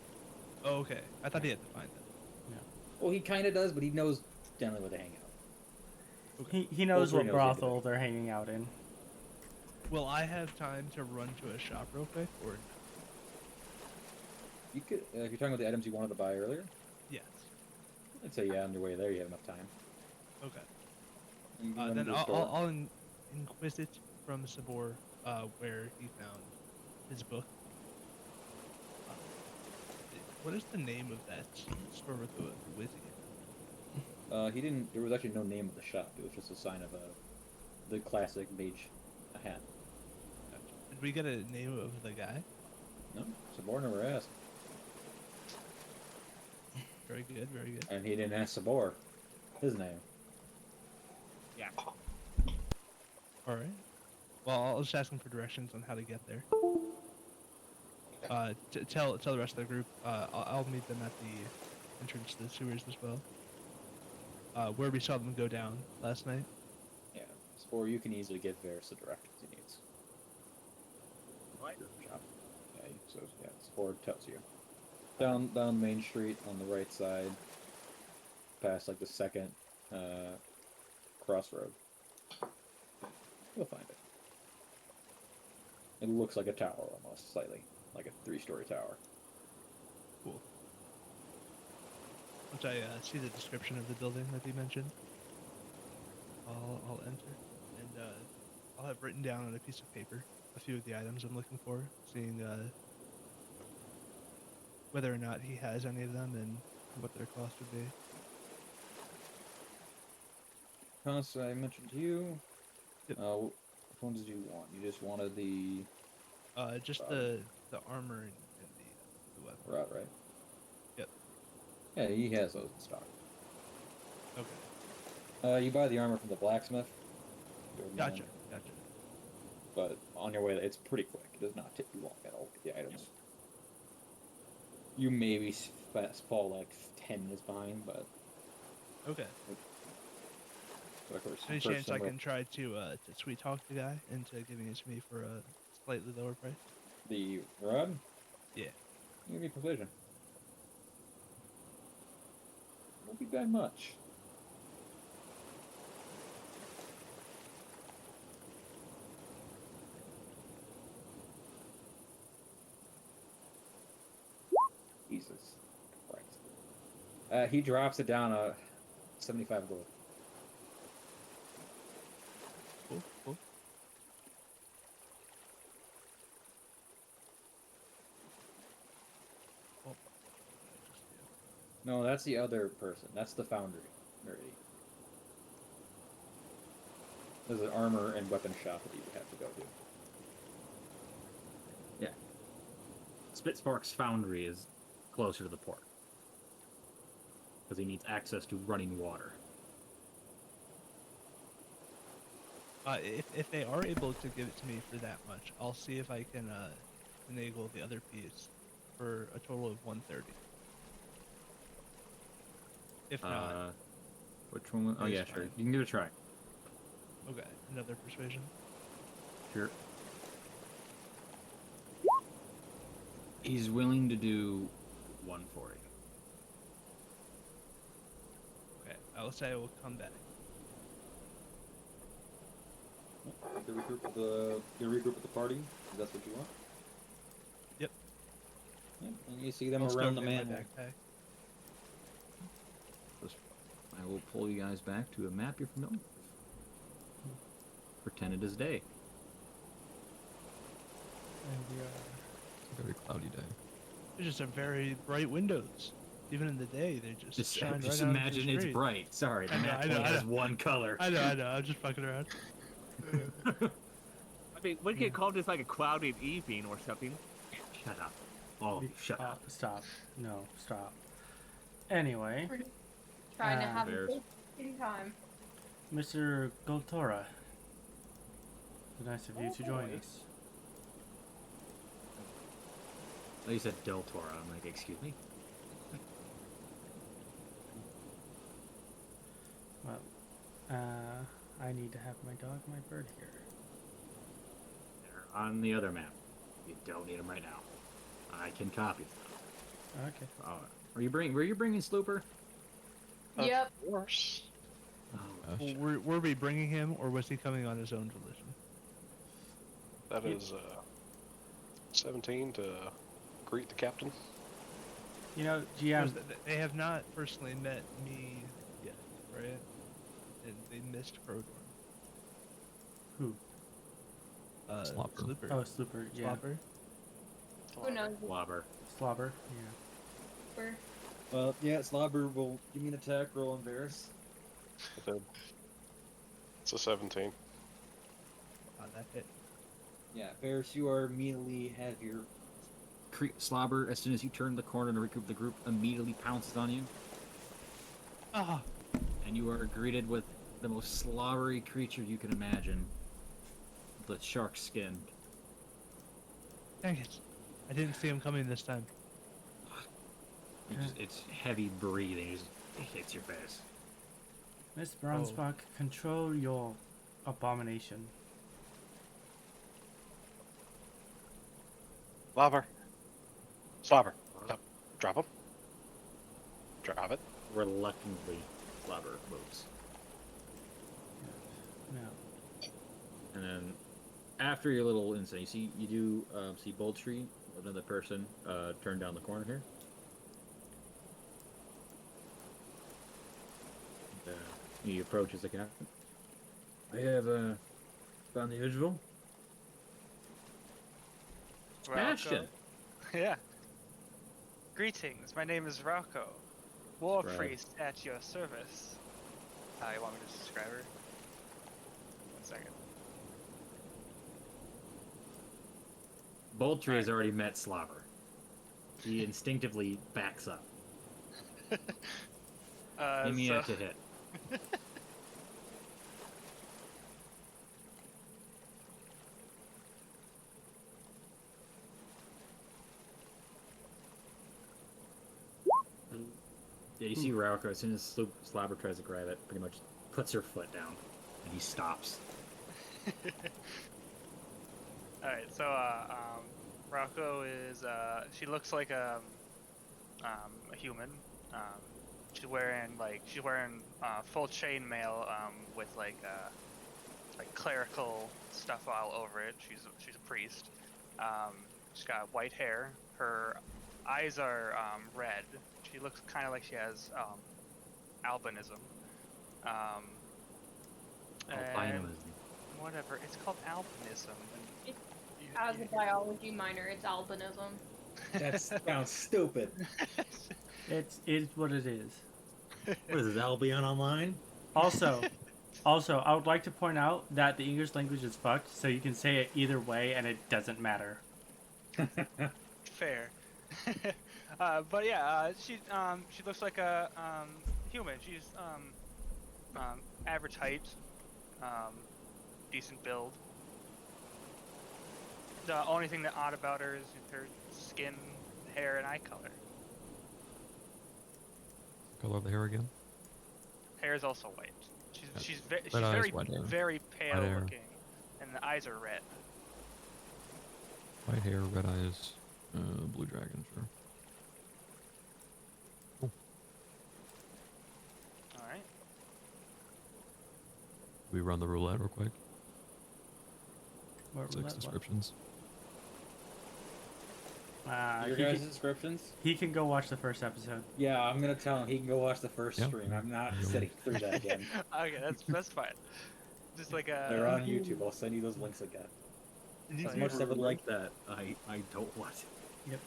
Oh, okay. I thought he had to find it. Well, he kind of does, but he knows generally where they hang out. He knows Poultry what knows brothel they're hanging out in. Will I have time to run to a shop real quick, or You could, if you're talking about the items you wanted to buy earlier, yes? I'd say yeah, on your way there you have enough time. Okay. You can run Then to the I'll, store. I'll inquisit from Sabor where he found his book. What is the name of that store with the wizzy? He didn't. There was actually no name of the shop. It was just a sign of the classic mage hat. Did we get a name of the guy? No, Sabor never asked, Very good, very good. and he didn't ask Sabor his name. Yeah. All right. Well, I'll just ask him for directions on how to get there. Tell the rest of the group. I'll meet them at the entrance to the sewers as well. Where we saw them go down last night. Yeah, Sabor, you can easily give Varis the directions he needs. What? Shop. Yeah, so yeah, Sabor tells you. Down Main Street on the right side, past like the second crossroad. You'll find it. It looks like a tower almost, slightly. Like a 3-story tower. Cool. Once I see the description of the building that you mentioned, I'll enter, and I'll have written down on a piece of paper a few of the items I'm looking for, seeing whether or not he has any of them and what their cost would be. Costs I mentioned to you. Yep. Which ones did you want? You just wanted the Just Rod. the armor and the weapon. rod, right? Yep. Yeah, he has those in stock. Okay. You buy the armor from the blacksmith. Gotcha. But on your way, it's pretty quick. It does not take you long at all to get the items. You maybe fall like 10 minutes behind, but Okay. of course, Any first chance I somewhere- can try to sweet talk the guy into giving it to me for a slightly lower price? The rod? Yeah. Give me precision. Won't be that much. Jesus Christ. He drops it down 75 gold. Cool. Oh. No, that's the other person. That's the foundry. Neridi. There's an armor and weapon shop that you would have to go to. Yeah. Spitspark's foundry is closer to the port. Because he needs access to running water. If they are able to give it to me for that much, I'll see if I can finagle the other piece for a total of 130. If not, Which one? Oh, That's yeah, sure. fine. You can give it a try. okay, another persuasion. Sure. He's willing to do 140. Okay, I will say I will come back. You regroup with the party. If that's what you want. Yep. Yeah, and you see them I'll around the start in my manhole. backpack. I will pull you guys back to a map you're familiar with. Pretend it is day. And we are It's a very cloudy day. There's just a very bright windows. Even in the day, they just shine right Just out into the imagine it's street. bright. Sorry, the I know, map I know, only I has know. one color. I know. I'm just fucking around. I mean, we could call this like a clouded evening or something. Shut up. All of you, shut up. Stop. No, stop. Anyway, Trying to Ah, have a bears. good time. Mr. Goltorah, it's nice of you to join us. Oh, you said Del Toro. I'm like, excuse me? Well, I need to have my dog, my bird here. They're on the other map. You don't need them right now. I can copy them. Okay. Were you bringing Slooper? Yep. Of course. Oh, Well, were we bringing him, or was he coming on his own volition? That is 17 to greet the captain. You know, Because GM, they have not personally met me yet, right? And they missed Krodorm. who? Slopper. Slipper. Oh, Slooper, yeah. Slopper. Who knows? Slobber. Slobber, yeah. Where? Well, yeah, Slobber will give me an attack roll on Varis. It's a 17. That hit. Yeah, Varis, you are immediately have your Slobber, as soon as you turn the corner to recoup the group, immediately pounces on you, Ah, and you are greeted with the most slobbery creature you can imagine. The shark skin. dang it! I didn't see him coming this time. It's heavy breathing. It hits your face. Miss Bronzepark, control your abomination. Slobber. No, drop him. Drop it. Reluctantly, Slobber moves. Yeah. And then after your little insight, you do see Bold Tree, another person, turn down the corner here. And, he approaches the captain. I have found the usual. Smashed Rauko. it. Yeah. Greetings, my name is Rauko. War Right. priest at your service. You want me to describe her? 1 second. Bold Tree has already met Slobber. He instinctively backs up. Give me so, a to hit. Yeah, you see Rauko, as soon as Slobber tries to grab it, pretty much puts her foot down, and he stops. Alright, so, Rauko is, she looks like a human. She's wearing full chainmail, with like clerical stuff all over it. She's a priest. She's got white hair. Her eyes are, red. She looks kind of like she has, albinism. And Albinism. whatever, it's called albinism. And As a biology minor, it's albinism. That sounds stupid. It is what it is. What is this, Albion Online? Also, I would like to point out that the English language is fucked, so you can say it either way and it doesn't matter. Fair. But yeah, she looks like a human. She's average height, decent build. The only thing that odd about her is her skin, hair, and eye color. Color of the hair again? Hair is also white. She's eyes, very white hair. very pale White hair. looking, and the eyes are red. White hair, red eyes, blue dragon, sure. Cool. All right. We run the roulette real quick. What 6 roulette, what? descriptions. Your He guys' can, descriptions? he can go watch the first episode. Yeah, I'm gonna tell him he can go watch the first Yeah. stream. I'm not Yeah. sitting through that again. Okay, that's fine. Just like They're on YouTube. I'll send you those links again. As much as I would like that, I don't want to. Yep.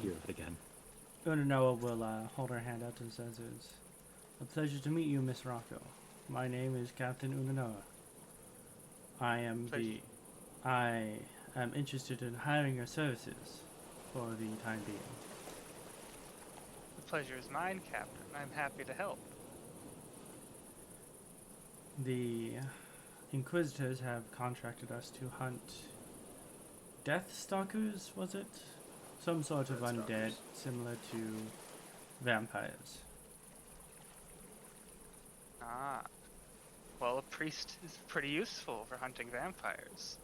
Hear it again. Unanoa will hold her hand out and says, "It's a pleasure to meet you, Miss Rauko. My name is Captain Unanoa. I am interested in hiring your services for the time being." The pleasure is mine, Captain. I'm happy to help. The Inquisitors have contracted us to hunt Death Stalkers, was it? Some sort of undead, Deathstalkers. similar to vampires. Ah. Well, a priest is pretty useful for hunting vampires.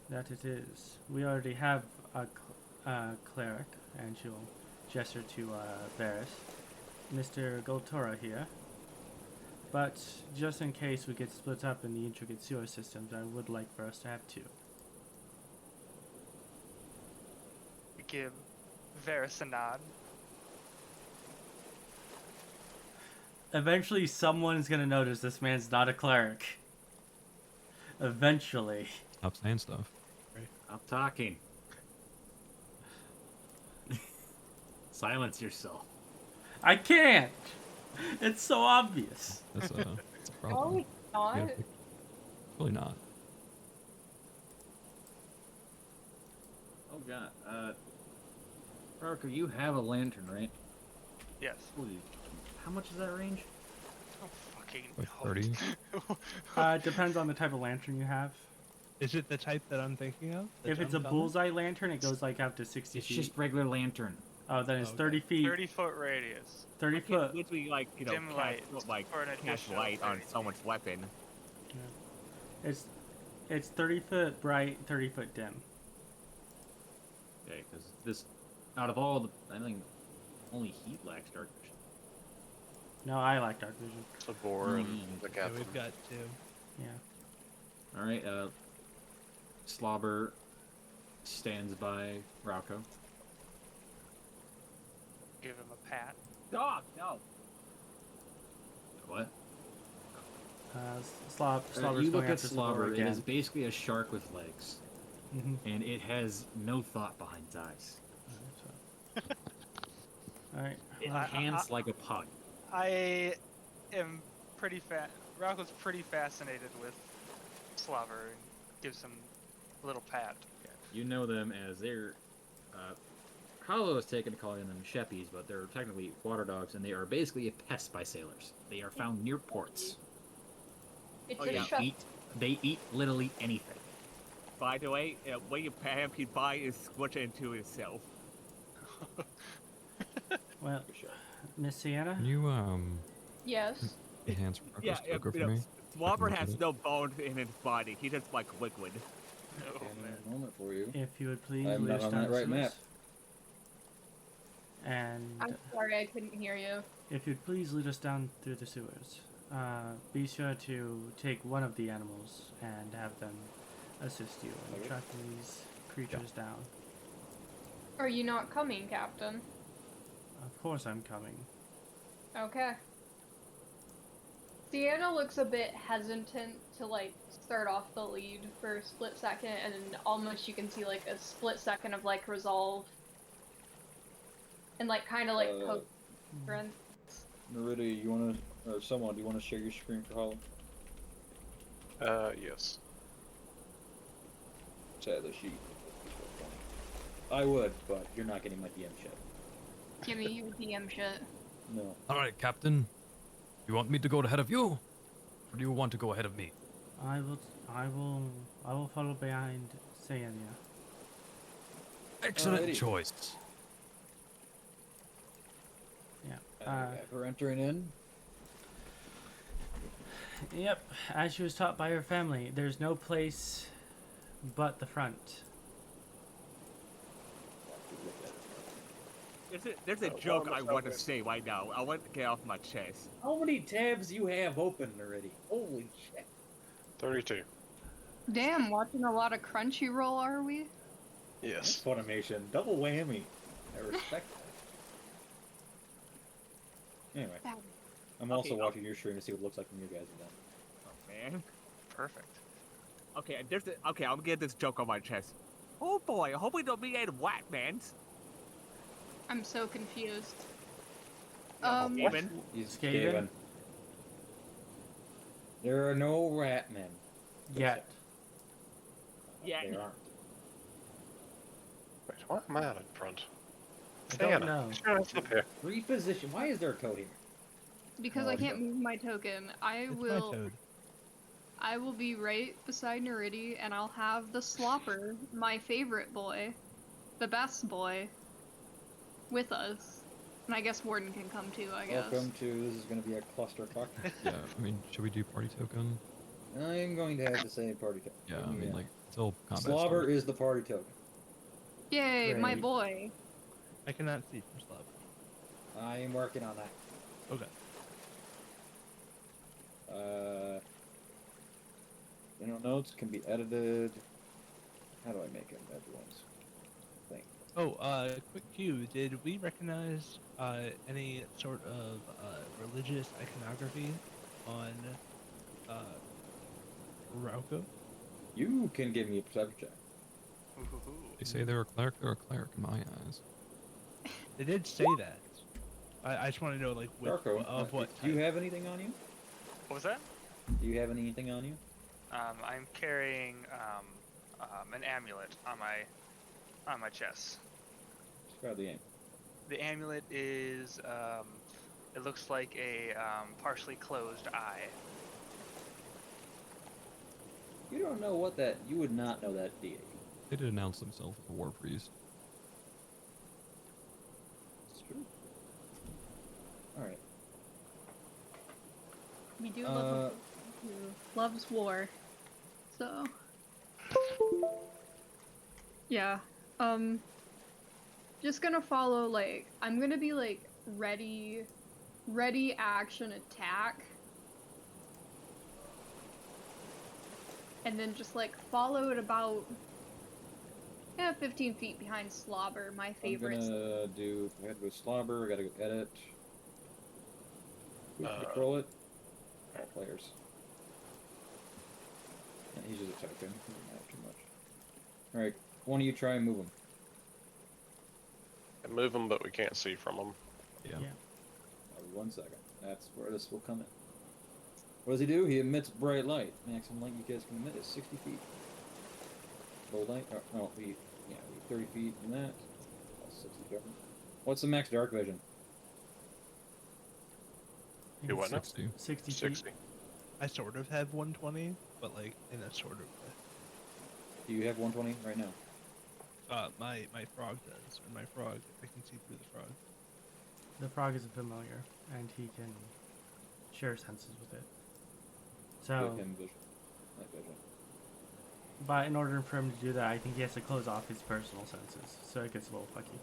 That it is. We already have a cleric, and she'll gesture to Varis, Mr. Goltorah here. But just in case we get split up in the intricate sewer systems, I would like for us to have two. We give Varis a nod. Eventually, someone's gonna notice this man's not a cleric. Eventually. Stop saying stuff. Stop talking. Silence yourself. I can't! It's so obvious. That's a No, problem. it's not. Yeah, really not. Oh god. Rauko, you have a lantern, right? Yes. Holy, how much is that range? Oh, fucking Like no. 30. It depends on the type of lantern you have. Is it the type that I'm thinking of? the If it's a jump common? bullseye lantern, it goes like up to 60 It's feet. just regular lantern. Oh, then it's Okay. 30 feet. 30-foot radius. 30 foot. Literally, like, Dim cast, light like, for an cast additional light on 30 someone's weapon. It's 30 foot bright, 30 foot dim. Okay, because this, out of all the, I think, only Heat lacks dark vision. No, I like dark vision. Sabor and Mm. the Yeah, captain. we've got two. Yeah. All right. Slobber stands by Rauko. Give him a pat. Dog, no. What? Slobber's You look going at after Sabor Slobber. It again. is basically a shark with legs, Mhm. and it has no thought behind its eyes. Alright. Hands like a pug. I am pretty Rauko's pretty fascinated with Slobber and gives him a little pat. Yeah, you know them as they're. Hollow has taken to calling them sheppies, but they're technically water dogs, and they are basically a pest by sailors. They are found near ports. It's Oh, a yeah. shop. They eat literally anything. By the way, when you pat him, he probably is squishing into himself. Well, For sure. Miss Sienna? Can you Yes. enhance Yeah, Rocco's Toga for me? Slobber look at has it. no bones in his body. He just like liquid. Oh, Okay, man. a moment for you. If you would please I'm lead not us on down that the right map. sewers. And I'm sorry I couldn't hear you. if you'd please lead us down through the sewers, be sure to take one of the animals and have them assist you in Okay. tracking these creatures down. Are you not coming, Captain? Of course I'm coming. Okay. Sienna looks a bit hesitant to like start off the lead for a split second, and then almost you can see like a split second of like resolve, and like kind of like poke strength. Neridi, you wanna, or someone, do you wanna share your screen for Hollow? Yes. Sadly, she. I would, but you're not getting my DM shit. Give me your DM shit. No. All right, Captain. You want me to go ahead of you, or do you want to go ahead of me? I will follow behind Saeynia. Excellent Alrighty. choice. Yeah. For entering in. Yep. As she was taught by her family, there's no place but the front. There's a joke I want to say right now. I want to get off my chest. How many tabs you have open already? Holy shit. 32. Damn, watching a lot of Crunchyroll, are we? Yes. Funimation, double whammy. I respect that. Anyway, That- I'm also Okay, watching your stream to see what it looks like when you guys are done. Oh, man. Perfect. Okay, okay, I'm gonna get this joke on my chest. Oh boy, I hope we don't meet any white man. I'm so confused. Even. He's Skaven? Skaven. There are no rat men. Yet. Yeah. There aren't. Wait, why am I out in front? I don't Sienna, know. Sienna, it's up here. Reposition. Why is there a code here? Because Oh, I can't move my token. It's my toad. I will be right beside Neridi, and I'll have the Slopper, my favorite boy, the best boy, with us. And I guess Warden can come too, I guess. Welcome to. This is going to be a clusterfuck. Yeah, I mean, should we do party token? I'm going to have to say party token. Yeah, I mean, like, until combat Slobber starts. is the party token. Yay, my Great. boy. I cannot see from Slav. I am working on that. Okay. Notes can be edited. How do I make them everyone's thing? Oh, quick cue. Did we recognize any sort of religious iconography on Rauko? You can give me a perception check. Ooh. They say they're a cleric in my eyes. They did say that. I just want to know, like, Rauko, of what do you type. have anything on you? What was that? Do you have anything on you? I'm carrying an amulet on my chest. Describe the aim. The amulet is it looks like a partially closed eye. You don't know what that. You would not know that deity. They did announce themselves as a war priest. It's true. All right. We do love who loves war. So yeah. Just gonna follow, like, I'm gonna be like ready action attack. and then just like follow it about 15 feet behind Slobber, my favorite. I'm gonna do. I gotta go slobber. I gotta go edit. Control it. All players. Yeah, he's just attacking. He doesn't have too much. All right, one of you try and move him. And move them, but we can't see from them. Yeah. 1 second. That's where this will come in. What does he do? He emits bright light. Maximum light you guys can emit is 60 feet. Low light? Oh, we 30 feet from that. That's 60 feet. What's the max dark vision? Do what now? 60. 60 feet. 60. I sort of have 120, but like in a sort of way. Do you have 120 right now? My frog does, or my frog. I can see through the frog. The frog is a familiar, and he can share senses with it. So, Give him vision. Night vision. but in order for him to do that, I think he has to close off his personal senses, so it gets a little fucky.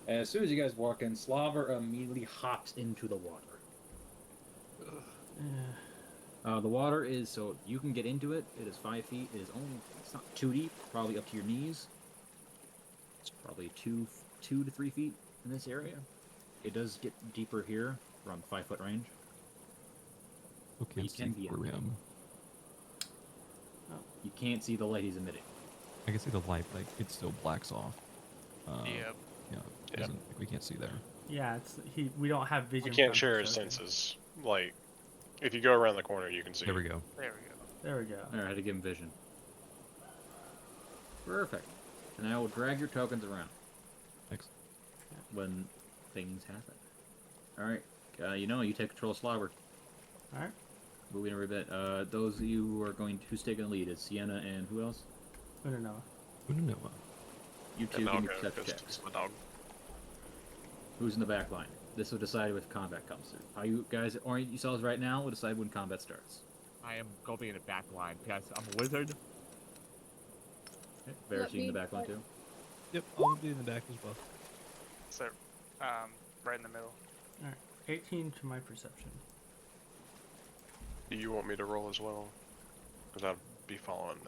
As soon as you guys walk in, Slaver immediately hops into the water. The water is, so you can get into it. It is 5 feet. It is only, it's not too deep, probably up to your knees. It's probably 2 to 3 feet in this area. It does get deeper here, around 5 foot range. Who You can't see can be through in. him? You can't see the light he's emitting. I can see the light, but it still blacks off. Yep. Yeah. Yep. Like, we can't see there. Yeah, we don't have vision. We can't from share this his open. senses. Like, if you go around the corner, you can see. There we go. There we go. There we go. Alright, I had to give him vision. Perfect. And I will drag your tokens around Thanks. when things happen. Alright, you take control of Slobber. Alright. Moving every bit. Those of you who are who's taking the lead is Sienna and who else? Unanoa. Unanoa. You two And give I'll me go perception because checks. it's my dog. Who's in the back line? This will decide if combat comes through. How you guys orient yourselves right now will decide when combat starts. I am going to be in the back line because I'm a wizard. Okay. Varys, you in the back line too? Yep, I'll be in the back as well. So, right in the middle. Alright. 18 to my perception. Do you want me to roll as well? Because I'd be following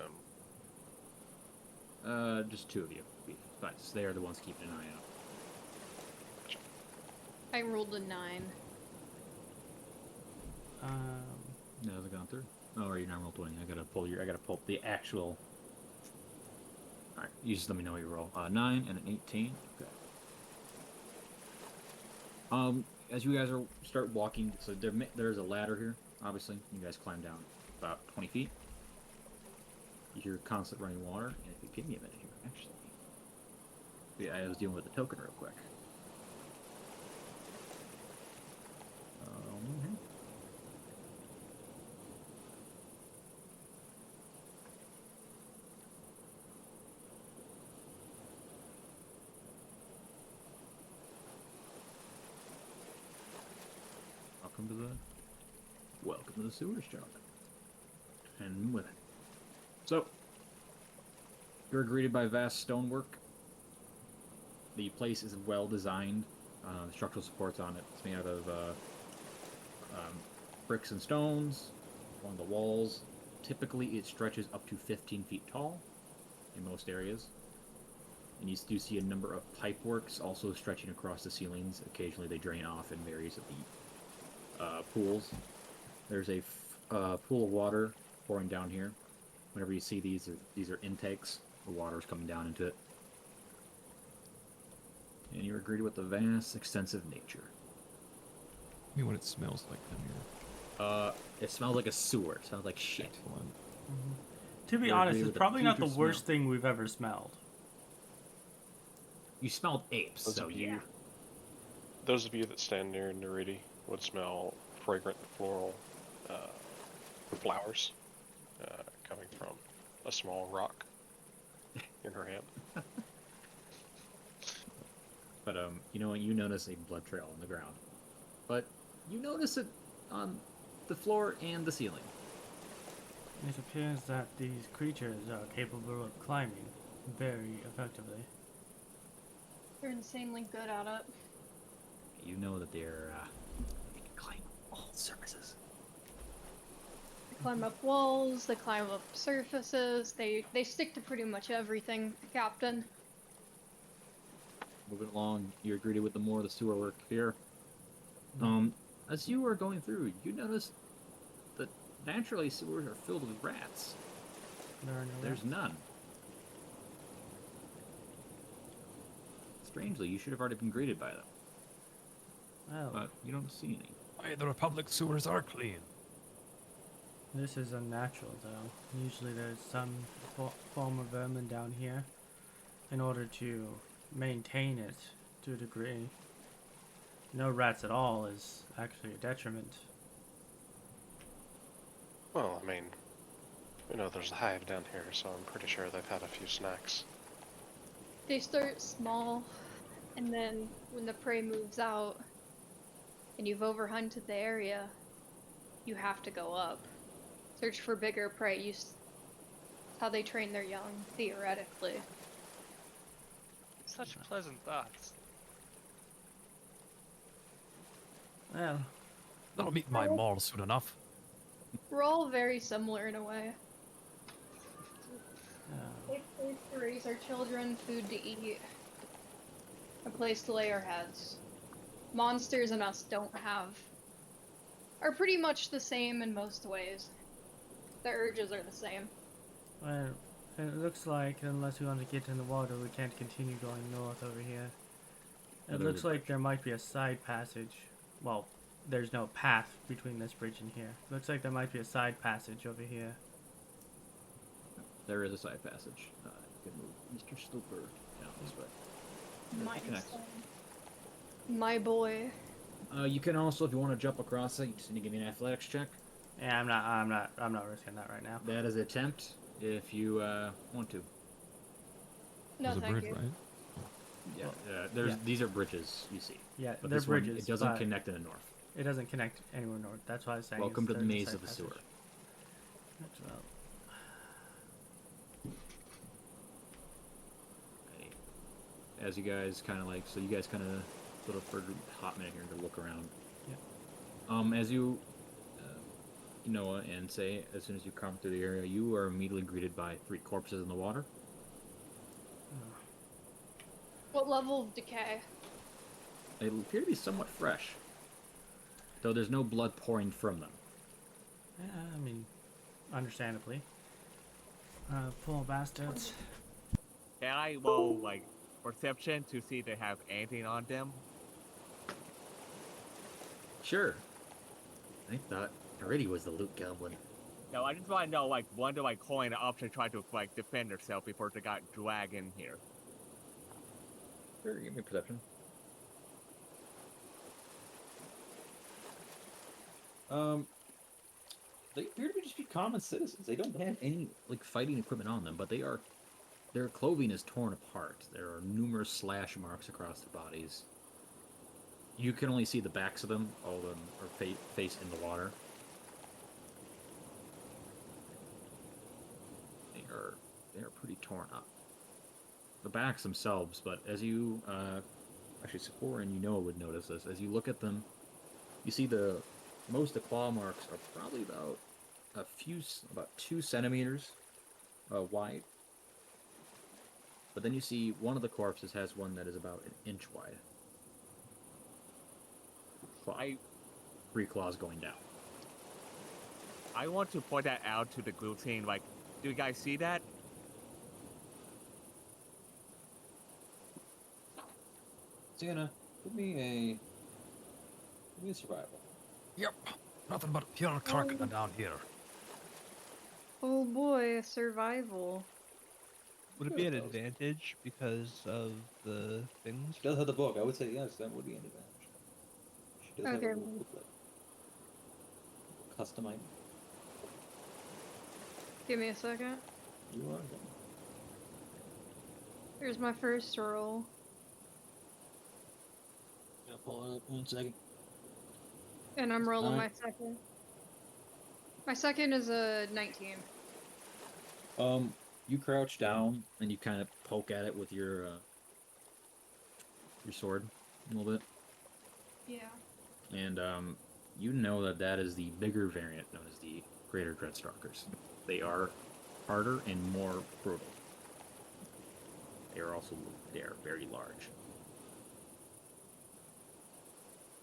them. Just two of you. But they are the ones keeping an eye out. I rolled a 9. No, has it gone through? Oh, or you're not roll 20. I gotta pull the actual. Alright, you just let me know what you roll. 9 and an 18. Okay. As you guys start walking, so there's a ladder here, obviously. You guys climb down about 20 feet. You hear constant running water, and if you give me a minute here, actually. Yeah, I was dealing with the token real quick. Welcome to the sewers, gentlemen and women. So, you're greeted by vast stonework. The place is well designed. The structural supports on it. It's made out of bricks and stones along the walls. Typically, it stretches up to 15 feet tall in most areas. And you do see a number of pipeworks also stretching across the ceilings. Occasionally, they drain off in various of the pools. There's a pool of water pouring down here. Whenever you see these are intakes. The water is coming down into it. And you're greeted with the vast, extensive nature. Tell me what it smells like down here. It smells like a sewer. It smells like shit. Excellent. To be You're honest, agree it's with the probably not the putrid worst smell. thing we've ever smelled. You smelled apes, Those so of you- yeah. Those of you that stand near Neridi would smell fragrant floral flowers coming from a small rock in her hand. But you know what? You notice a blood trail on the ground, but you notice it on the floor and the ceiling. It appears that these creatures are capable of climbing very effectively. They're insanely good at it. You know that they can climb all surfaces. climb up walls, they climb up surfaces, they stick to pretty much everything, Captain. Moving along, you're greeted with the more of the sewer work here. As you are going through, you notice that naturally sewers are filled with rats. There are no There's rats. none. Strangely, you should have already been greeted by them, Well, but you don't see any. Why, the Republic sewers are clean. this is unnatural, though. Usually there's some form of vermin down here in order to maintain it to a degree. No rats at all is actually a detriment. Well, I mean, we know there's a hive down here, so I'm pretty sure they've had a few snacks. They start small, and then when the prey moves out, and you've overhunted the area, you have to go up. Search for bigger prey. That's how they train their young, theoretically. Such pleasant thoughts. Well, That'll meet my morals soon enough. We're all very similar in a way. uh, Place to raise our children, food to eat, a place to lay our heads. Monsters and us are pretty much the same in most ways. The urges are the same. well, it looks like unless we want to get in the water, we can't continue going north over here. Yeah, It there's looks a like there might be a side passage. Well, there's no path between this bridge and here. Looks like there might be a side passage over here. There is a side passage. You can move Mr. Stooper down this way. My Connects. son. My boy. You can also, if you want to jump across it, you just need to give me an athletics check. Yeah, I'm not risking that right now. That is an attempt if you want to. No, There's a thank bridge, you. right? Yeah, these are bridges you see, Yeah, but they're this one, bridges. it doesn't but connect in the north. It doesn't connect anywhere north. That's why I was saying. Welcome to the there's a maze side of the passage. sewer. Well, As you guys kind of like, so you guys kind of little for a hot minute here to look around. Yeah. As you, Noah and say, as soon as you come through the area, you are immediately greeted by 3 corpses in the water. What level of decay? They appear to be somewhat fresh, though there's no blood pouring from them. yeah, I mean, understandably. Poor bastards. Can I roll, like, perception to see if they have anything on them? Sure. I thought Neridi was the loot goblin. No, I just want to know, like, when do I call in an option to try to, like, defend herself before they got dragged in here? Sure, give me perception. They appear to just be common citizens. They don't have any like fighting equipment on them, but their clothing is torn apart. There are numerous slash marks across their bodies. You can only see the backs of them. All of them are face in the water. They are pretty torn up. The backs themselves, but as you actually Sabor and Unanoa would notice this. As you look at them, you see most of the claw marks are probably about 2 centimeters wide. But then you see one of the corpses has one that is about an inch wide. Claw. 3 claws going down. I want to point that out to the group saying, like, do you guys see that? Sienna, give me a survival. Yep. Nothing but pure carcana down here. Oh boy, survival. Would it be an advantage because of the things? She does have the book. I would say yes, that would be an advantage. She does have Okay. a little booklet. Custom item. Give me a second. You are done. Here's my first roll. I'll pull it up 1 second. And I'm rolling my Alright. second. My second is a 19. You crouch down and you kind of poke at it with your sword a little bit, Yeah. and you know that is the bigger variant known as the greater Dreadstalkers. They are harder and more brutal. They are very large.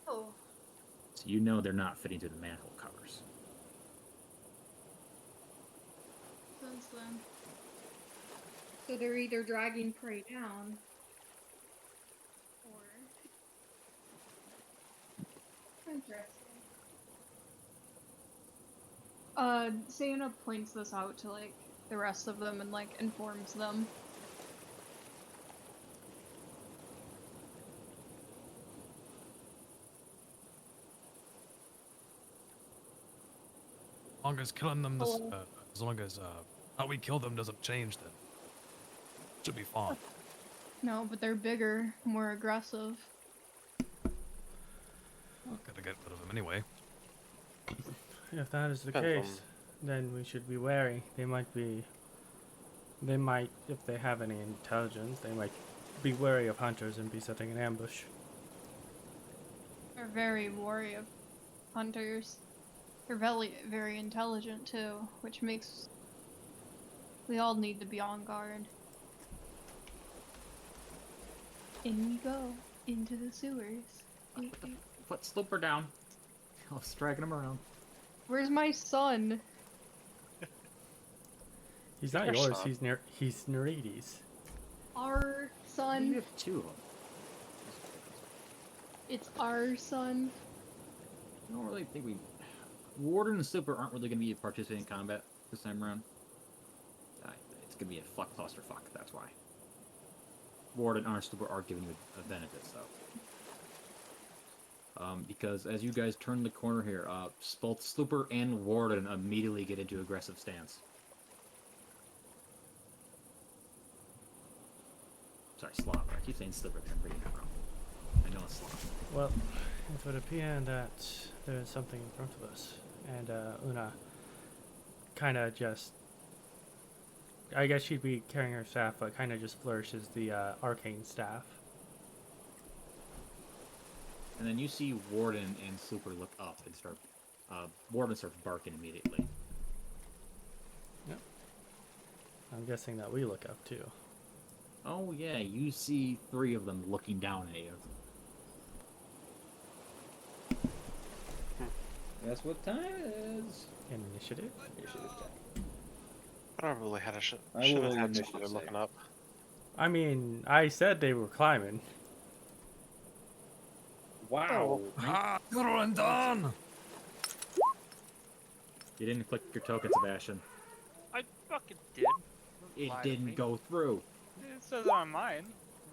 Oh. So you know they're not fitting through the manhole covers. Since then. So they're either dragging prey down, or... Interesting. Saeynia points this out to, like, the rest of them and, like, informs them. As long as killing them, Hello. as long as how we kill them doesn't change, then should be fine. No, but they're bigger, more aggressive. Gotta get rid of them anyway. If that is the Depends case, then we should be wary. They might, if they have any intelligence, they might be wary of hunters and be setting an ambush. They're very wary of hunters. They're very intelligent too, which makes we all need to be on guard. In we go into the sewers. Put Slipper down. I was dragging him around. Where's my son? He's not Your yours. son. He's Neridi's. Our You son. have two of them. It's our son. I don't really think we... Warden and Slipper aren't really going to be participating in combat this time around. It's going to be a clusterfuck, that's why. Warden and Slipper are giving you a benefit, though. Because as you guys turn the corner here, both Slipper and Warden immediately get into aggressive stance. Sorry, Slop. I keep saying Slipper because I'm reading it wrong. I know it's Slop. Well, it would appear that there is something in front of us, and Una kind of just, I guess she'd be carrying her staff, but kind of just flourishes the arcane staff. And then you see Warden and Slipper look up and start... Warden starts barking immediately. Yep. I'm guessing that we look up too. Oh yeah, you see three of them looking down at you. Guess what time it is? Initiative? Initiative time. Probably had a I should will have had initiative somebody save. looking up. I mean, I said they were climbing. Wow. Ah, good one done. You didn't click your token, Sebastian. I fucking did. It Lie to me. didn't go through. It says it on mine.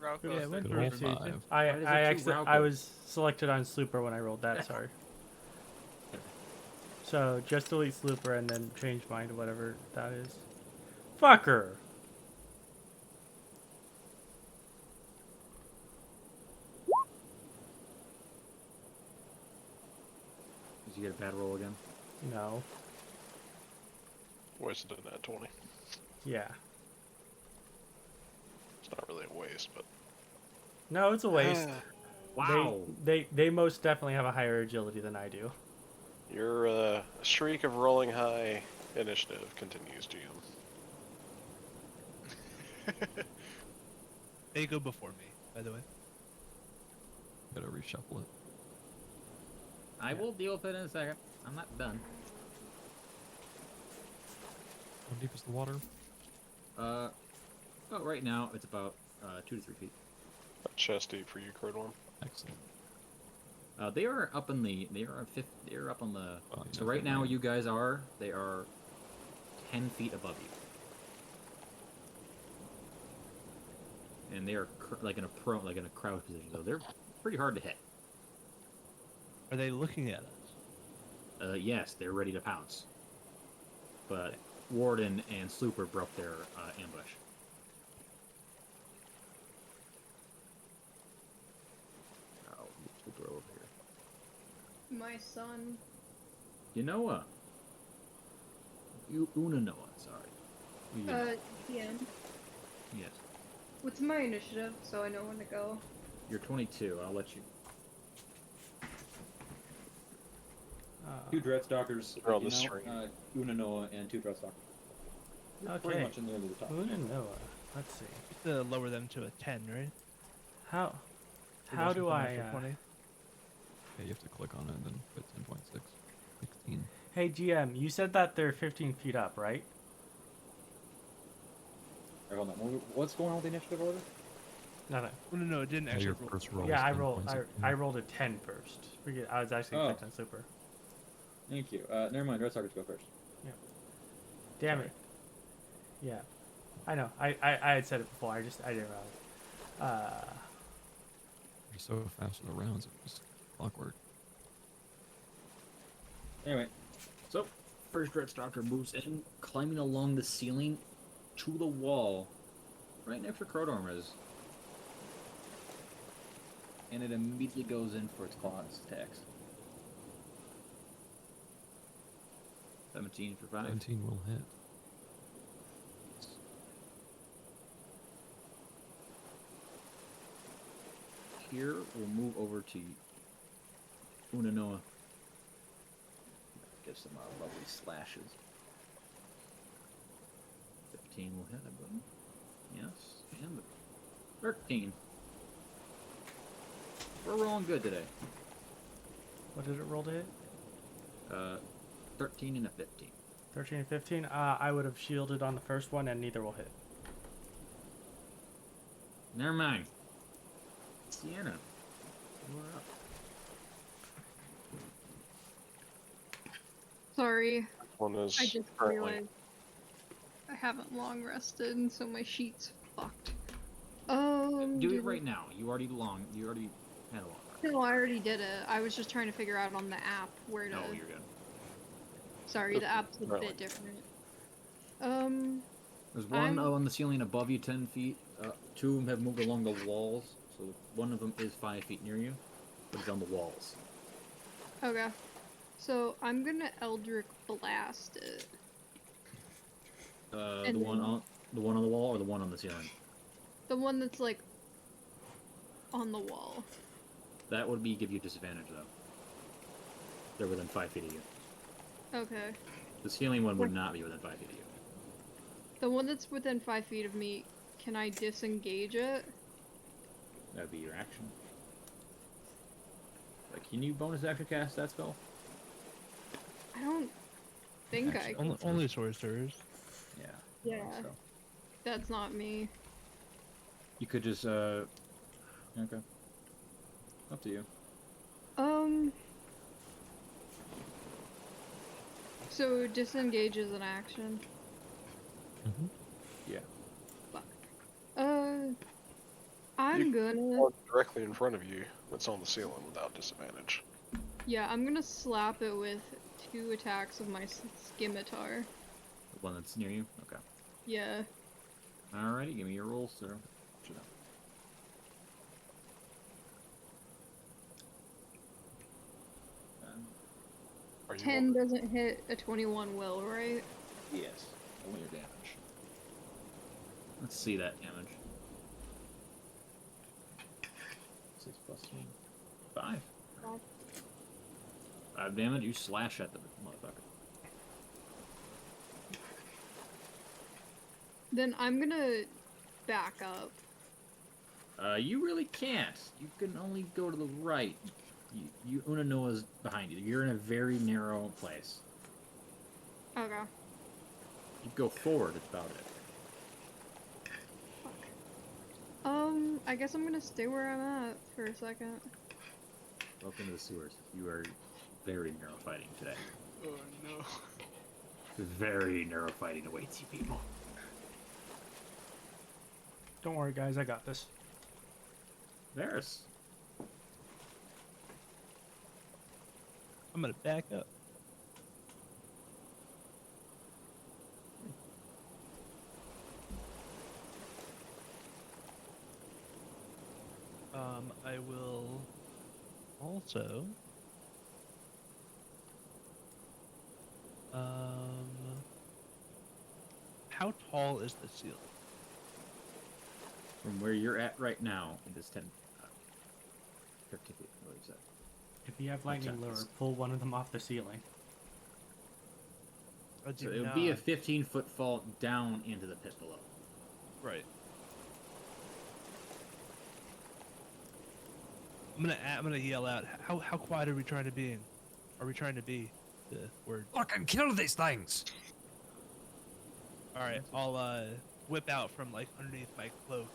Rauko Yeah, it said went it. Good old through. five. I Why does it I choose I Rauko? was selected on Slooper when I rolled that. Sorry. So just delete Slooper and then change mine to whatever that is. Fucker. Did you get a bad roll again? No. Wasted in that 20. Yeah. It's not really a waste, but No, it's a waste. Wow. They most definitely have a higher agility than I do. your streak of rolling high initiative continues, GM. They go before me, by the way. Gotta reshuffle it. I will deal with it in a second. I'm not done. How deep is the water? About right now, it's about 2 to 3 feet. Chest deep for you, Krodorm. Excellent. They are up in the. They are up on the. Well, So right now, you guys are. They are 10 feet above you, and they are like in a crouch position. So they're pretty hard to hit. Are they looking at us? Yes, they're ready to pounce. But Warden and Slooper broke their ambush. Oh, Slooper over here. My son. Unanoa. Unanoa, sorry. Yeah. Yes. What's my initiative, so I know when to go? You're 22. I'll let you. 2 Dreadstalkers, They're on you the know, string. Unanoa and 2 Dreadstalkers. You're pretty Okay. much in the middle of the top. Unanoa. Let's see. You have to lower them to a 10, right? How Or how does it do come I? after 20? Yeah, you have to click on it and then put 10.6, 16. Hey GM, you said that they're 15 feet up, right? Alright, hold on. What's going on with the initiative order? No. Oh, no, it didn't Yeah, actually your roll. first roll. Yeah, is I rolled. 10.6, I rolled a 10 first. I was actually Oh. picked on super. Thank you. Never mind. Dreadstalkers go first. Damn Sorry. it. Yeah, I know. I had said it before. I didn't realize. You're so fast with the rounds, it was clockwork. Anyway, so first Dreadstalker moves in, climbing along the ceiling to the wall, right next to Krodorm is. And it immediately goes in for its claws attacks. 17 for 5. 17 will hit. Here, we'll move over to Unanoa. Give some lovely slashes. 15 will hit, I believe. Yes, and 13. We're rolling good today. What did it roll to hit? 13 and a 15. 13 and 15. I would have shielded on the first one, and neither will hit. Never mind. Sienna, you're up. Sorry, One is I just currently. realized I haven't long rested, and so my sheet's fucked. Do it right now. You already had a long rest. No, I already did it. I was just trying to figure out on the app where to. No, you're good. Sorry, the app's a Really? bit different. There's one I'm- on the ceiling above you 10 feet. 2 of them have moved along the walls, so one of them is 5 feet near you, but it's on the walls. Okay. So I'm gonna Eldritch Blast it. The And one then- on the wall or the one on the ceiling? The one that's like on the wall. That would give you disadvantage though. They're within 5 feet of you. Okay. The ceiling one would not be within 5 feet of you. The one that's within 5 feet of me, can I disengage it? That would be your action. Can you bonus action cast that spell? I don't think I Actually, can. Only sorcerers. Yeah. Yeah. So That's not me. you could just okay. Up to you. So disengage is an action. Mm-hmm. Yeah. Fuck. I'm gonna. One directly in front of you that's on the ceiling without disadvantage. Yeah, I'm gonna slap it with 2 attacks of my scimitar. The one that's near you? Okay. Yeah. Alrighty, give me your rolls, sir. Are you 10 doesn't hit, a 21 will, right? Yes. Only your damage. Let's see that damage. 6 plus 3. 5. 5 damage, you slash at the motherfucker. Then I'm gonna back up. You really can't. You can only go to the right. Unanoa's behind you. You're in a very narrow place. Okay. You go forward, it's about it. I guess I'm gonna stay where I'm at for a second. Welcome to the sewers. You are very narrow fighting today. Oh no. Very narrow fighting awaits you people. Don't worry, guys. I got this. Varis. I'm gonna back up. I will also how tall is the ceiling? From where you're at right now, it is 10, 15 feet. What is that? If you have lightning lure, Fantastic. pull one of them off the ceiling. I So do it would not. be a 15-foot fall down into the pit below. Right. I'm gonna yell out. How quiet are we trying to be? Are we trying to be? The word. Fucking kill these things! All right. I'll whip out from like underneath my cloak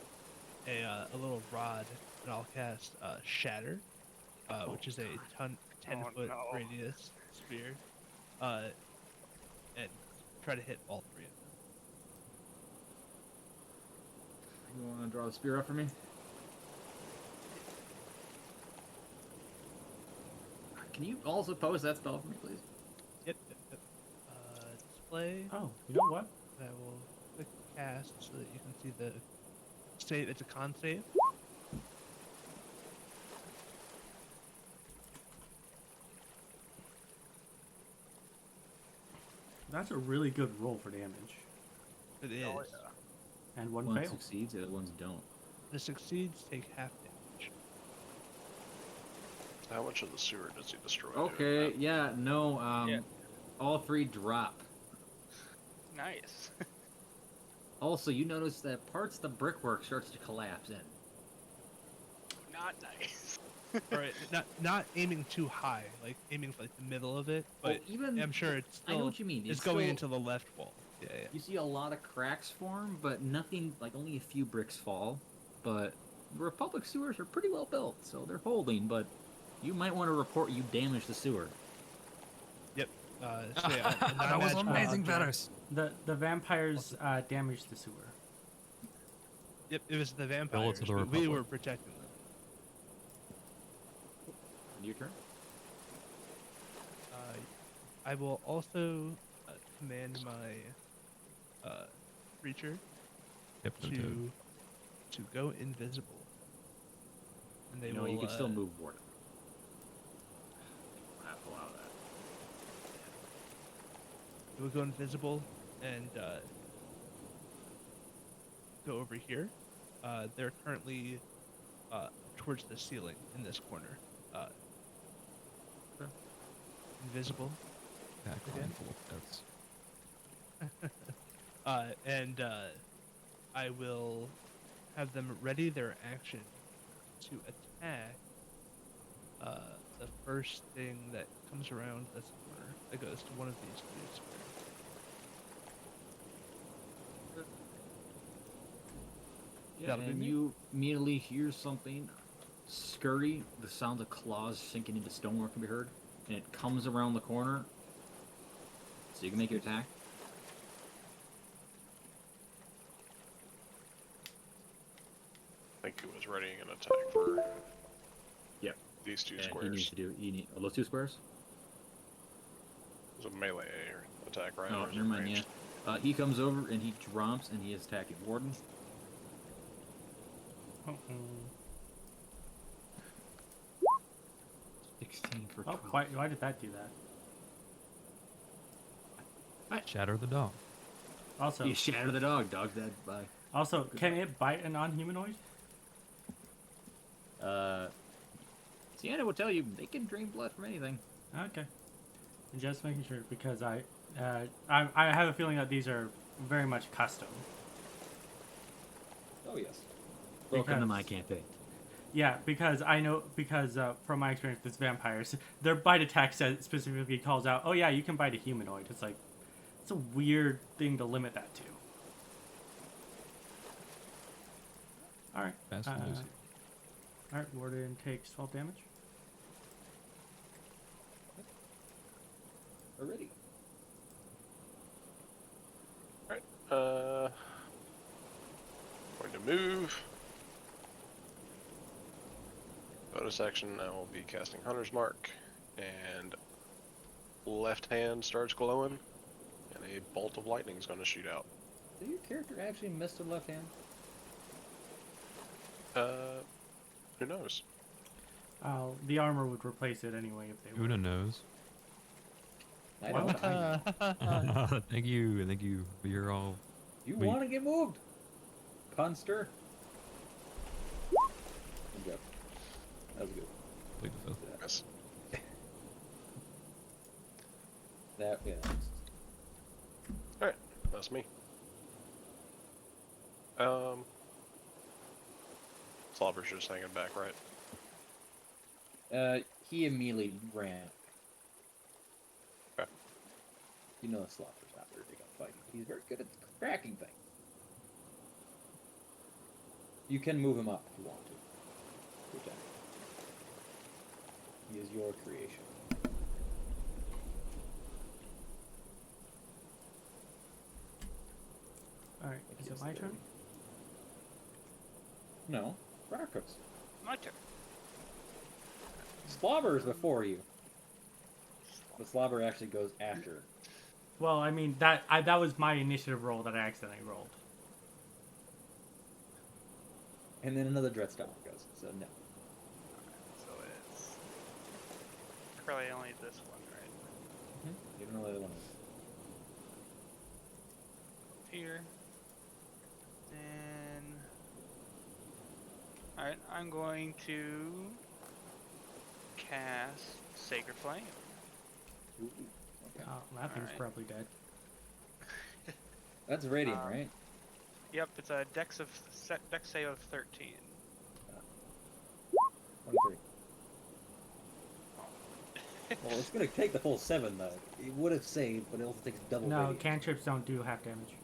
a little rod, and I'll cast Shatter, which is a 10-foot no. radius spear, and try to hit all three of them. You want to draw the spear up for me? Can you also pose that spell for me, please? Yep. Display. Oh, you know what? I will click cast so that you can see the save. It's a con save. That's a really good roll for damage. It is. Oh, yeah. And one One fails. succeeds, the other ones don't. The succeeds take half damage. How much of the sewer does he destroy? Okay, yeah, no, Yeah. all three drop. Nice. Also, you notice that parts of the brickwork starts to collapse in. Not nice. All right, not aiming too high, like aiming for like the middle of it, but even I'm sure it's I know still what you mean. it's going still- into the left wall. Yeah, yeah. You see a lot of cracks form, but nothing, like only a few bricks fall. But the Republic sewers are pretty well built, so they're holding, but you might want to report you damaged the sewer. Yep. So yeah, and That was non-magical amazing, object- Varis. The vampires damaged the sewer. Yep, it was the Bill vampires. to the We Republic. were protecting them. Your turn? I will also command my creature Hypno Toad. to go invisible, and they No, will. you can still move toward it. I have to allow that. They will go invisible and go over here. They're currently towards the ceiling in this corner. Invisible. Backline full of pets. And I will have them ready their action to attack the first thing that comes around this corner that goes to one of these two squares. Yeah, That'll be and me. you immediately hear something scurry. The sound of claws sinking into stonework can be heard, and it comes around the corner. So you can make your attack. I think he was readying an attack for Yep. these two And he squares. needs to do. Those two squares. It was a melee attack, right? Oh, Or is it never mind. Yeah. ranged? He comes over and he drops and he is attacking Warden. Uh-oh. 16 for Oh, 12. why did that do that? Shatter the dog. Also, You shatter the dog. Dog's dead. Bye. can it bite a non-humanoid? Sienna will tell you they can drain blood from anything. Okay. Just making sure because I have a feeling that these are very much custom. Oh yes. Welcome to Because- my campaign. Yeah, because I know from my experience with vampires, their bite attack specifically calls out, "Oh yeah, you can bite a humanoid." It's like it's a weird thing to limit that to. All right. Fast and loose. All right. Warden takes 12 damage. Already. Going to move. Bonus action, I will be casting Hunter's Mark, and left hand starts glowing, and a bolt of lightning is going to shoot out. Did your character actually miss the left hand? Who knows? The armor would replace it anyway if they were. Una knows. I Well, don't. Thank you. You're all. You Wait. want to get moved, punster? Good job. That was good. Plead the fifth. Yes. That, yeah. Alright, that's me. Slobber's just hanging back, right? He immediately ran. Okay. You know Slobber's not very big on fighting. He's very good at cracking things. You can move him up if you want to. Good job. He is your creation. Alright, is it my turn? No, Rauko's. My turn. Slobber is before you. But Slobber actually goes after. Well, I mean, that was my initiative roll that I accidentally rolled. And then another Dreadstone goes, so no. So it's probably only this one, right? You don't know the other one is. Here. Then. Alright, I'm going to cast Sacred Flame. Ooh, okay. Oh, that thing's Alright. probably dead. That's Radiant, right? Yep, it's a dex save of 13. 23. Well, it's gonna take the full 7 though. It would have saved, but it also takes double. No, Radiant. cantrips don't do half damage.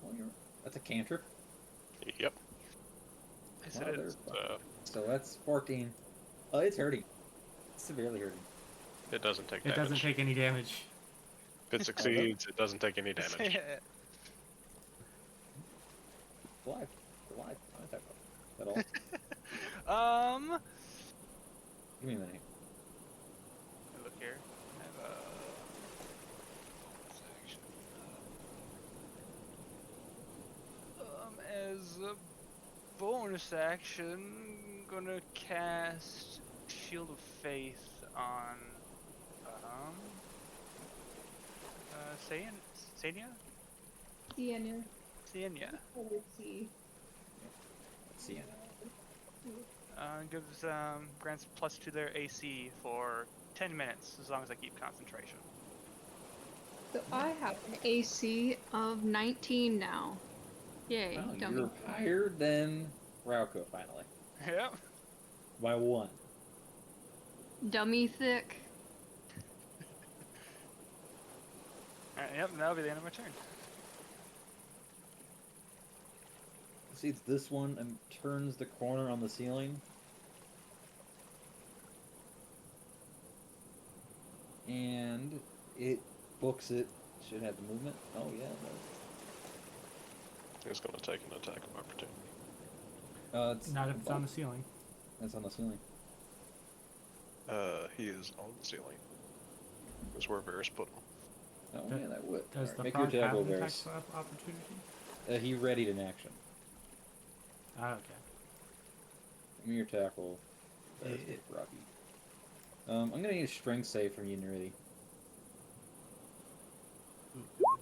Well, that's a cantrip. Yep. Yes, Well, it they're is. fucked. So that's 14. Oh, it's hurting. It's severely hurting. It doesn't take It damage. doesn't take any damage. If it succeeds, it doesn't take any damage. Alive. Alive. I don't talk about that all. Give me a minute. Look here. I have as a bonus action, gonna cast Shield of Faith on Saeynia? Saeynia. Saeynia. Let's see. Let's see. Gives grants plus to their AC for 10 minutes as long as I keep concentration. So I have an AC of 19 now. Yay, Wow, dummy. you're higher than Rauko finally. Yep. By 1. Dummy thick. Alright, yep, that'll be the end of my turn. See, it's this one and turns the corner on the ceiling. And it books it. Should have the movement. Oh, yeah, it It's going to take an attack of opportunity. does. It's Not if it's on the ceiling. It's on the ceiling. He is on the ceiling. That's where Varis put him. Oh, Does- yeah, that would. Does Alright, the make your frog have attack roll, an attack Varys. opportunity? He readied an action. Ah, okay. Give me your tackle. Robbie. I'm gonna need a strength save from you, Neridi.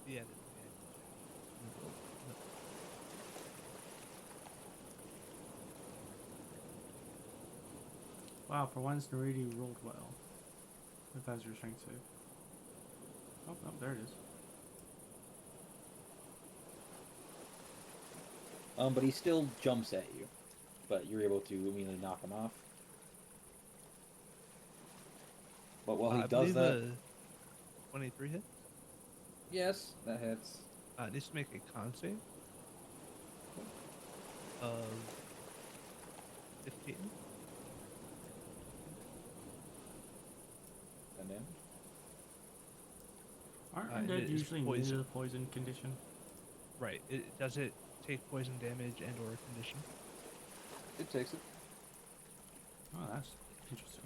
Yeah. Wow, for once, Neridi rolled well. If that's your strength save. Oh, no, there it is. But he still jumps at you. But you're able to immediately knock him off. But while he I does believe that... 23 hit. Yes, that hits. Needs to make a con save. Of 15. 10 damage. Aren't and undead it is usually immune to poison. the poison condition? Right. Does it take poison damage and or condition? It takes it. Oh, that's interesting.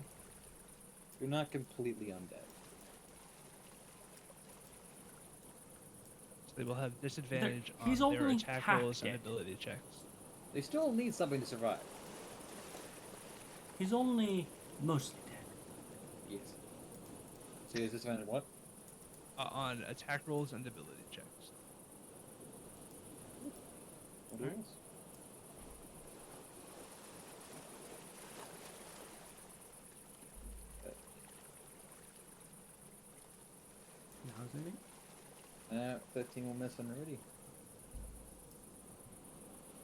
You're not completely undead. So they will have disadvantage he's on their only attack half rolls and dead. ability checks. They still need something to survive. He's only mostly dead. Yes. So he has disadvantage on what? On attack rolls and ability checks. What do else? Anything? 15 will miss on Neridi.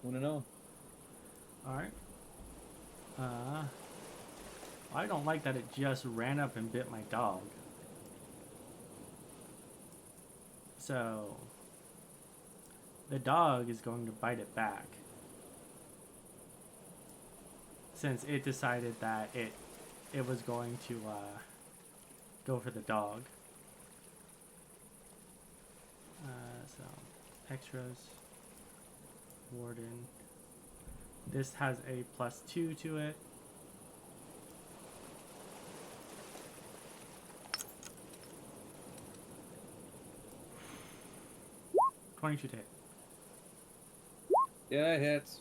Unanoa. Alright. I don't like that it just ran up and bit my dog. So, the dog is going to bite it back. Since it decided that it was going to go for the dog. So, extras. Warden. This has a +2 to it. $22 to hit. Yeah, it hits.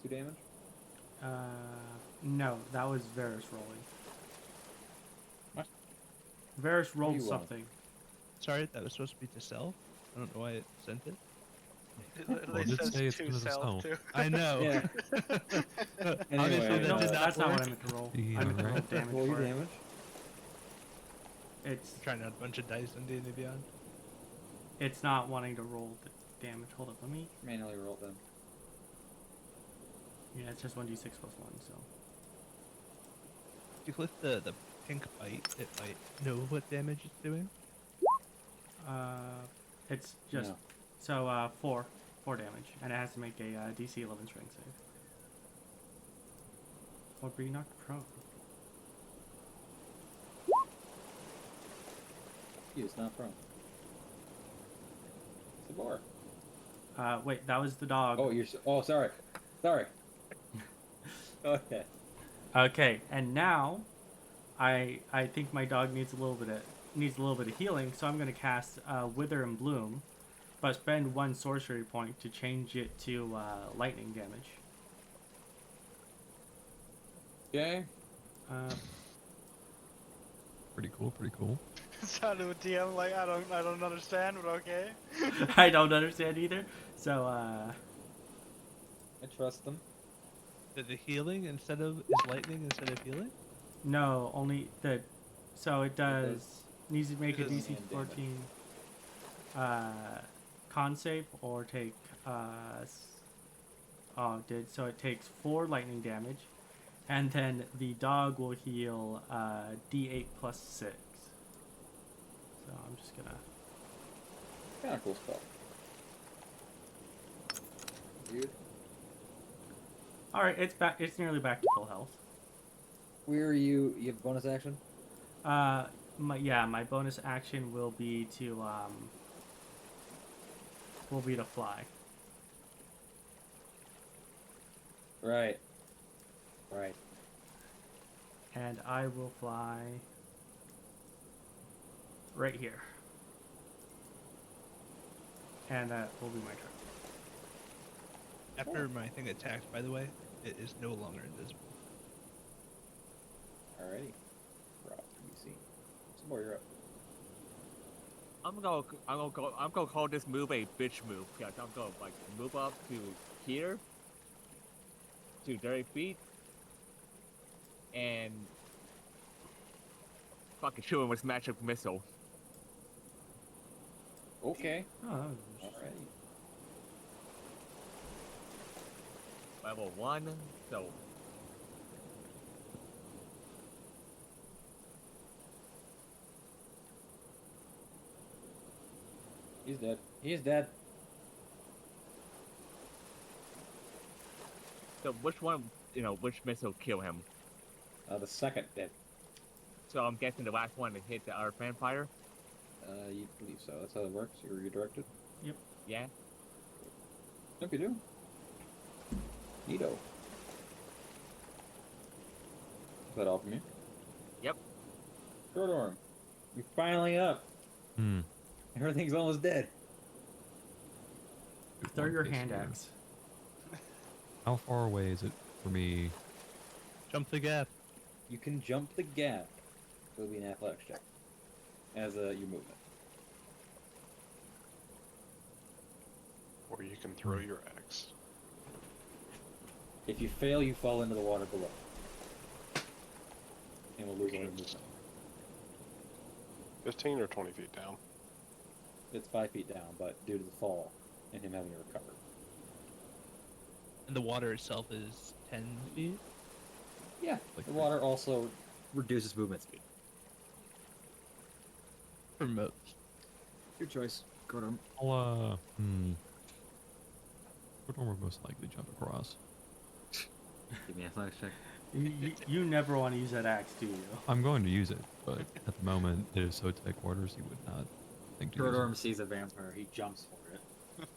2 damage. No, that was Varis rolling. What? Varis rolled You roll. something. Sorry, that was supposed to be to sell. I don't know why it sent it. It literally Well, it did says say it's to gonna sell sell. too. I know. Yeah. Obviously, Anyway, that No, did that's not work. what I meant to roll. Yeah, I meant to roll right. damage Roll your for it. damage. Trying out a bunch of dice on D&D Beyond. It's not wanting to roll the damage. Hold up, let me. Manually roll them. Yeah, it's just 1d6 +1, so. If you click the pink bite, it might know what damage it's doing. It's just. No. So, 4 damage. And it has to make a DC 11 strength save. Or be knocked prone. He is not prone. Sabor. Wait, that was the dog. Oh, oh, sorry. Sorry. Okay. Okay, and now, I think my dog needs a little bit of healing, so I'm gonna cast Wither and Bloom, but spend 1 sorcery point to change it to lightning damage. Okay. Pretty cool, pretty cool. Sounded with DM like I don't understand, but okay. I don't understand either. So I trust them. The healing is lightning instead of healing? no, only the. So it does needs to make It a doesn't DC end 14 con save or take oh it did, so it takes 4 lightning damage, and then the dog will heal D8 +6. So I'm just gonna. Kind of cool spell. Weird. All right, it's back. It's nearly back to full health. Where are you? You have bonus action? My bonus action will be to fly. Right. Right. And I will fly right here. And that will be my turn. After my thing attacked, by the way, it is no longer invisible. Alrighty. We're off to be seen. Sabor, you're up. I'm gonna call this move a bitch move. Yeah, I'm gonna like move up to here, to 30 feet, and fucking shoot him with magic missile. Okay. Oh, Alrighty. Level 1, so He's dead. He's dead. so which one, which missile kill him? The second dead. So I'm guessing the last one to hit the our vampire. You believe so. That's how it works. You're redirected. Yeah. Hope you do. Neato. Is that all from you? Yep. Krodorm, you're finally up. Hmm. Everything's almost dead. Good throw one, your case hand here. axe. How far away is it for me? Jump the gap. You can jump the gap. It'll be an athletics check. As your movement. Or you can throw your axe. If you fail, you fall into the water below. And we'll lose all your movement. 15 or 20 feet down. It's 5 feet down, but due to the fall and him having to recover. And the water itself is 10 feet. Yeah, the water also reduces movement speed. For most. Your choice. Krodorm. I'll, Krodorm would most likely jump across. Give me an athletics check. You never want to use that axe, do you? I'm going to use it, but at the moment it is so tight quarters he would not think to use Krodorm it. sees a vampire. He jumps for it.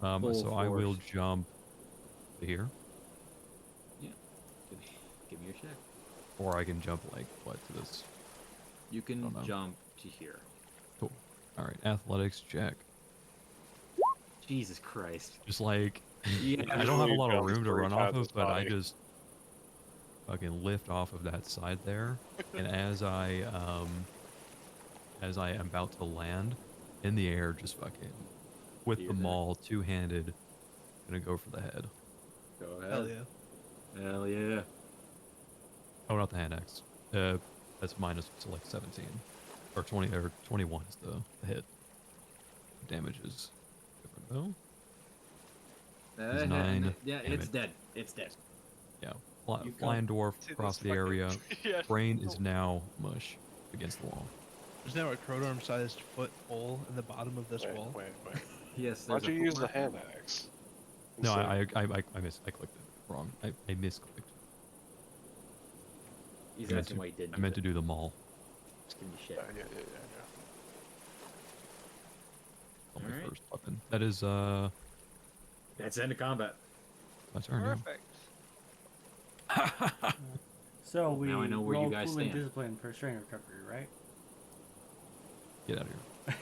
So Full I will force. jump to here, Give me your check. or I can jump like what to this. You can Don't know. jump to here. Cool. All right, athletics check. Jesus Christ. Just like Yeah, I don't have a lot of Usually room to three run off times of, but I body. just fucking lift off of that side there, and as I am about to land in the air, just fucking with the You're there. maul two-handed, gonna go for the head. Go ahead. Hell yeah. Hell yeah. Oh, not the hand axe. That's minus so like 17 or 20 or 21 is the hit. Damage is different though. It's 9 Yeah, it's damage. dead. It's dead. Yeah, You flying dwarf See across this the fucking- area. Yeah. Brain is now mush against the wall. There's now a Krodorm-sized foot hole in the bottom of this wall. Wait. Yes, Why'd there's you a use the footmark. hand axe? No, Instead- I clicked it wrong. I misclicked. He's I meant asking to- why he didn't. I meant to do the maul. Just give me shit. Yeah. On my Alright. first weapon. That is That's the end of combat. my turn. Yeah. Perfect. So we now I know where you roll guys cool and stand. discipline for strain recovery, right? Get out of here.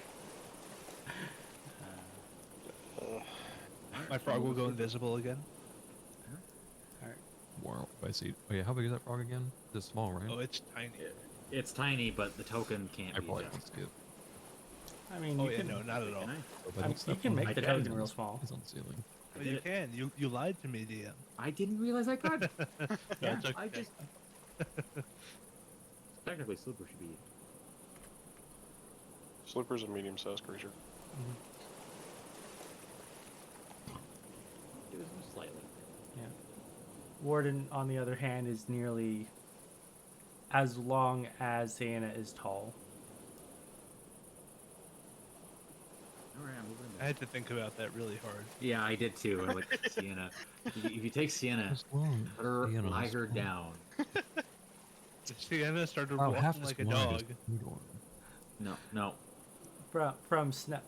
My frog will go invisible again. Wow, I see. Oh yeah, how big is that frog again? It's small, right? Oh, it's tiny. It's tiny, but the token can't I be probably adjusted. won't see it. I mean, Oh you yeah, can, no, not at all. Can I? If I I don't mean, step you can on it, make the I token can. real small. it's on the ceiling. Oh, did you it. can. You lied to me, DM. I didn't realize I could. yeah, That's I okay. just. Technically, Slipper should be. Slipper's a medium-sized creature. It was slightly. Warden, on the other hand, is nearly as long as Saeynia is tall. Alright, I'm moving I back. had to think about that really hard. Yeah, I did too. I like Sienna. If you take Sienna, As long. put her, Sienna lie is her long. down. Sienna started Wow, half walking as like a wide dog. as Krodorm. No.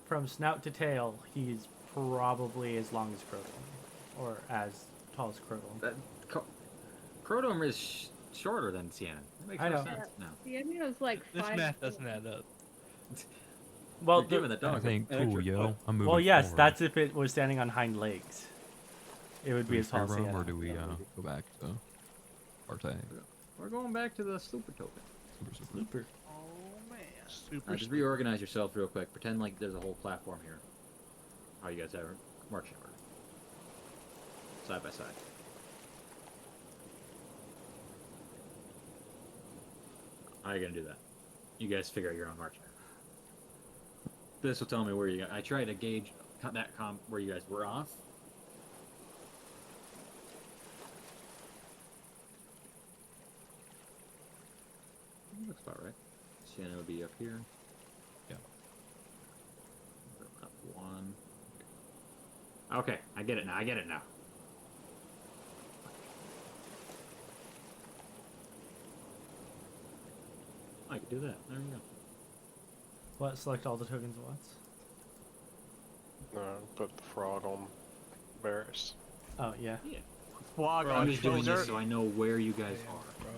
From snout to tail, he's probably as long as Krodorm, or as tall as Krodorm. Krodorm is shorter than Sienna. That makes I no know. sense. No. Sienna was like This 5 math doesn't add up. Well, You're giving the dog I think an cool, extra yo. foot. I'm moving well, yes, forward. that's if it was standing on hind legs. It would Do be we as tall as free roam, Sienna. or do we go back to Partay? We're going back to the super token. Super. Super. Oh man. Super. Just reorganize yourself real quick. Pretend like there's a whole platform here. How you guys are marching order. Side by side. How are you gonna do that? You guys figure out your own marching order. This will tell me where you got. I tried to gauge that where you guys were off. Looks about right. Sienna would be up here. Yeah. Up one. Okay, I get it now. I could do that. There you go. What? Select all the tokens at once? Put the frog on Varis. Oh yeah. Frog I'm on just doing shoulder. this so I know where you guys Yeah, are. frog.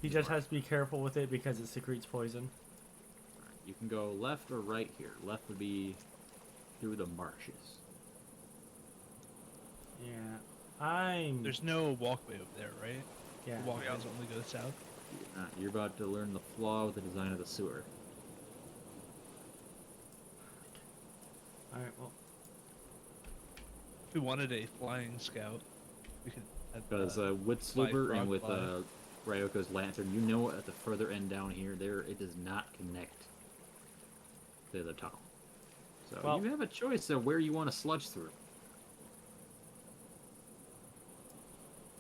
He just has to be careful with it because it secretes poison. You can go left or right here. Left would be through the marshes. Yeah. I'm. There's no walkway over there, right? Yeah. The walkways only go south. You're about to learn the flaw with the design of the sewer. All right. Well. If we wanted a flying scout, we could. Because with fly Slipper and frog with fly. Ryoko's lantern, you know at the further end down here, it does not connect to the tunnel. So Well- you have a choice of where you want to sludge through.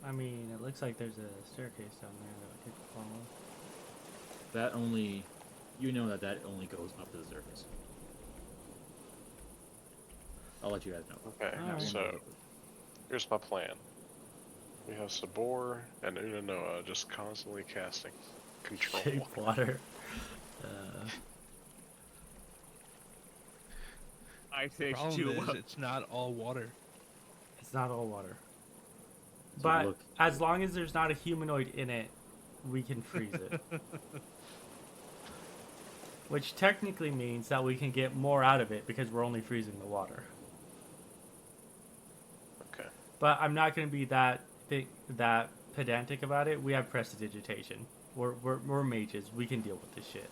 I mean, it looks like there's a staircase down there that we could follow. That only, you know that only goes up to the surface. I'll let you guys know. Okay, Alright. so here's my plan. We have Sabor and Unanoa just constantly casting control. Shape water. I say Problem two. is, it's not all water. It's not all water. So But look- as long as there's not a humanoid in it, we can freeze it. Which technically means that we can get more out of it because we're only freezing the water. Okay. But I'm not going to be that pedantic about it. We have prestidigitation. We're mages. We can deal with this shit.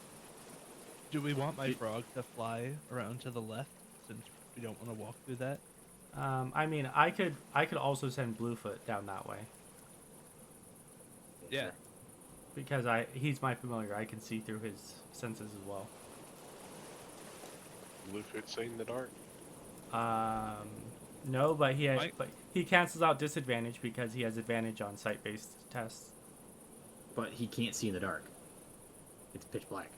Do we want my frog to fly around to the left since we don't want to walk through that? I mean, I could also send Bluefoot down that way Yeah. because he's my familiar. I can see through his senses as well. Bluefoot seeing in the dark. No, but Mike? he cancels out disadvantage because he has advantage on sight-based tests. But he can't see in the dark. It's pitch black.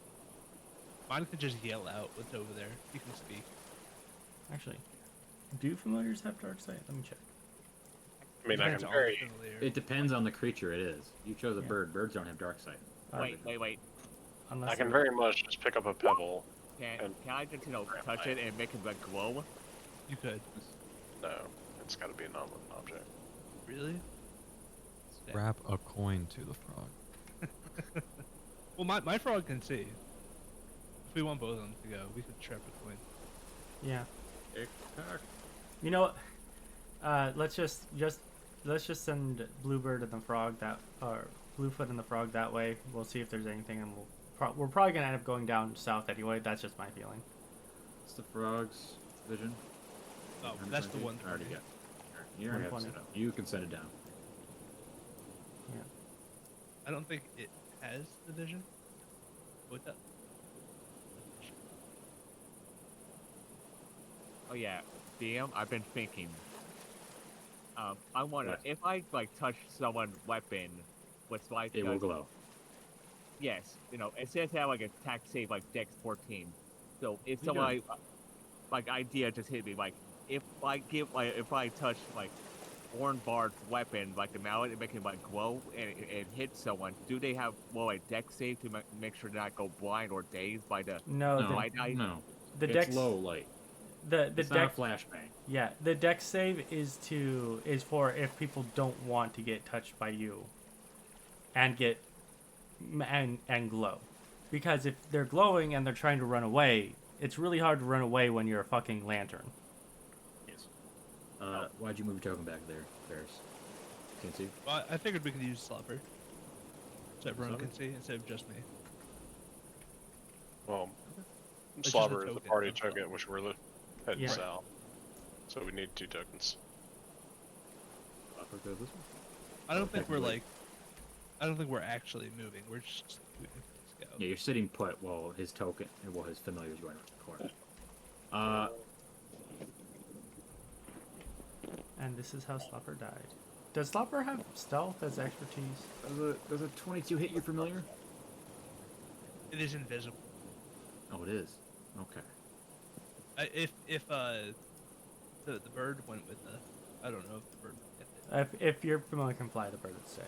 Mine could just yell out what's over there. He can speak. Actually, do familiars have dark sight? Let me check. I mean, I Depends can on very. familiar. It depends on the creature it is. You chose a Yeah. bird. Birds don't have dark sight. Wait. Unless I can they're- very much just pick up a pebble. Can I just touch it and make it like glow? You could. No, it's got to be a non-living object. Really? Snap. Wrap a coin to the frog. Well, my frog can see. If we want both of them to go, we could trap a coin. Yeah. You know what? Let's just send Bluebird and the frog or Bluefoot and the frog that way. We'll see if there's anything, and we're probably gonna end up going down south anyway. That's just my feeling. It's the frog's vision. Oh, that's the one. I already got. You already have it 120. set up. You can send it down. I don't think it has the vision. What the? Oh yeah, DM. I've been thinking. I wonder What? if I touch someone's weapon with like It will glow. yes, it says to have attack save Dex 14. So if You someone idea just hit me if I touch Ornbard's weapon the mallet and make it glow and hit someone, do they have a Dex save to make sure to not go blind or dazed by the No, No, light eyes? no. the It's dex low light. the It's dex not a flashbang. yeah the dex save is for if people don't want to get touched by you, and get and glow, because if they're glowing and they're trying to run away, it's really hard to run away when you're a fucking lantern. Yes. Why'd you move your token back there, Varis? Can't see. Well, I figured we could use Slopper. So everyone Slobber? can see instead of just me. Well, just a Slobber is the token, party that's token, which we're heading Yeah. south. So we need 2 tokens. Upper goes this way. I don't think we're Technically. I don't think we're actually moving. We're just moving. Let's go. Yeah, you're sitting put while his token, while his familiar is going around the corner. And this is how Slopper died. Does Slopper have stealth as expertise? Does a 22 hit your familiar? It is invisible. Oh, it is. Okay. If the bird went with the, I don't know if the bird would get it. If your familiar can fly, the bird would stay.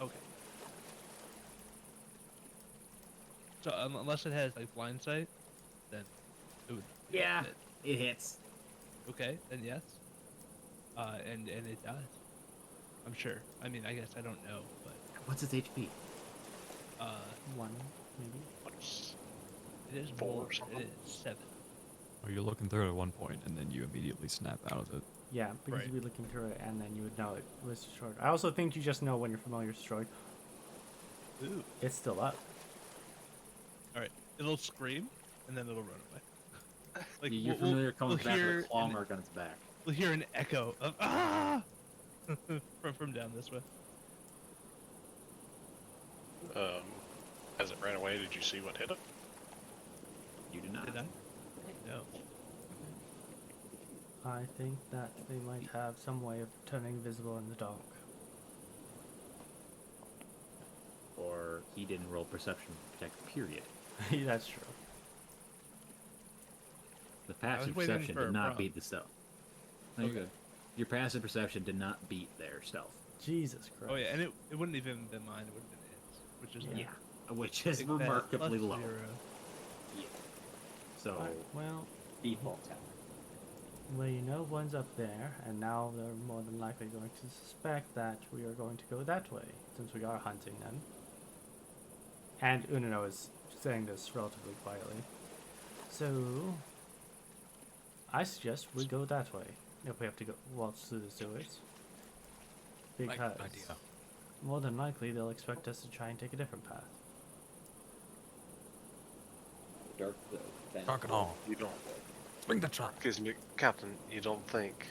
Okay. So unless it has blind sight, then it would. Yeah, hit. it hits. Okay, then yes. And it does. I'm sure. I mean, I guess I don't know, but What's its HP? One, maybe. it is 4 or more. something. It is 7. Oh, you're looking through it at one point, and then you immediately snap out of it. Yeah, because Right. you'd be looking through it, and then you would know it was destroyed. I also think you just know when your familiar is destroyed. Ooh. It's still up. All right. It'll scream, and then it'll run away. Your we'll- familiar comes we'll back hear with a claw an- mark on its back. We'll hear an echo of ah from down this way. As it ran away, did you see what hit it? You do not. Did I? No. I think that they might have some way of turning visible in the dark. Or he didn't roll perception protect, period. That's true. The passive waiting perception for did a not prompt. beat the stealth. No, you're good. Your passive perception did not beat their stealth. Jesus Christ. Oh yeah, and it wouldn't even been mine. It would have been his, which is Yeah. Which is Take that remarkably plus low. 0. Yeah. So, Alright, well, Default tower. well, you know one's up there, and now they're more than likely going to suspect that we are going to go that way, since we are hunting them. And Unanoa is saying this relatively quietly. So, I suggest we go that way, if we have to go waltz through the sewers. Because idea. more than likely they'll expect us to try and take a different path. Dark though. Dark it all. You don't. Bring the truck. Excuse me, Captain. You don't think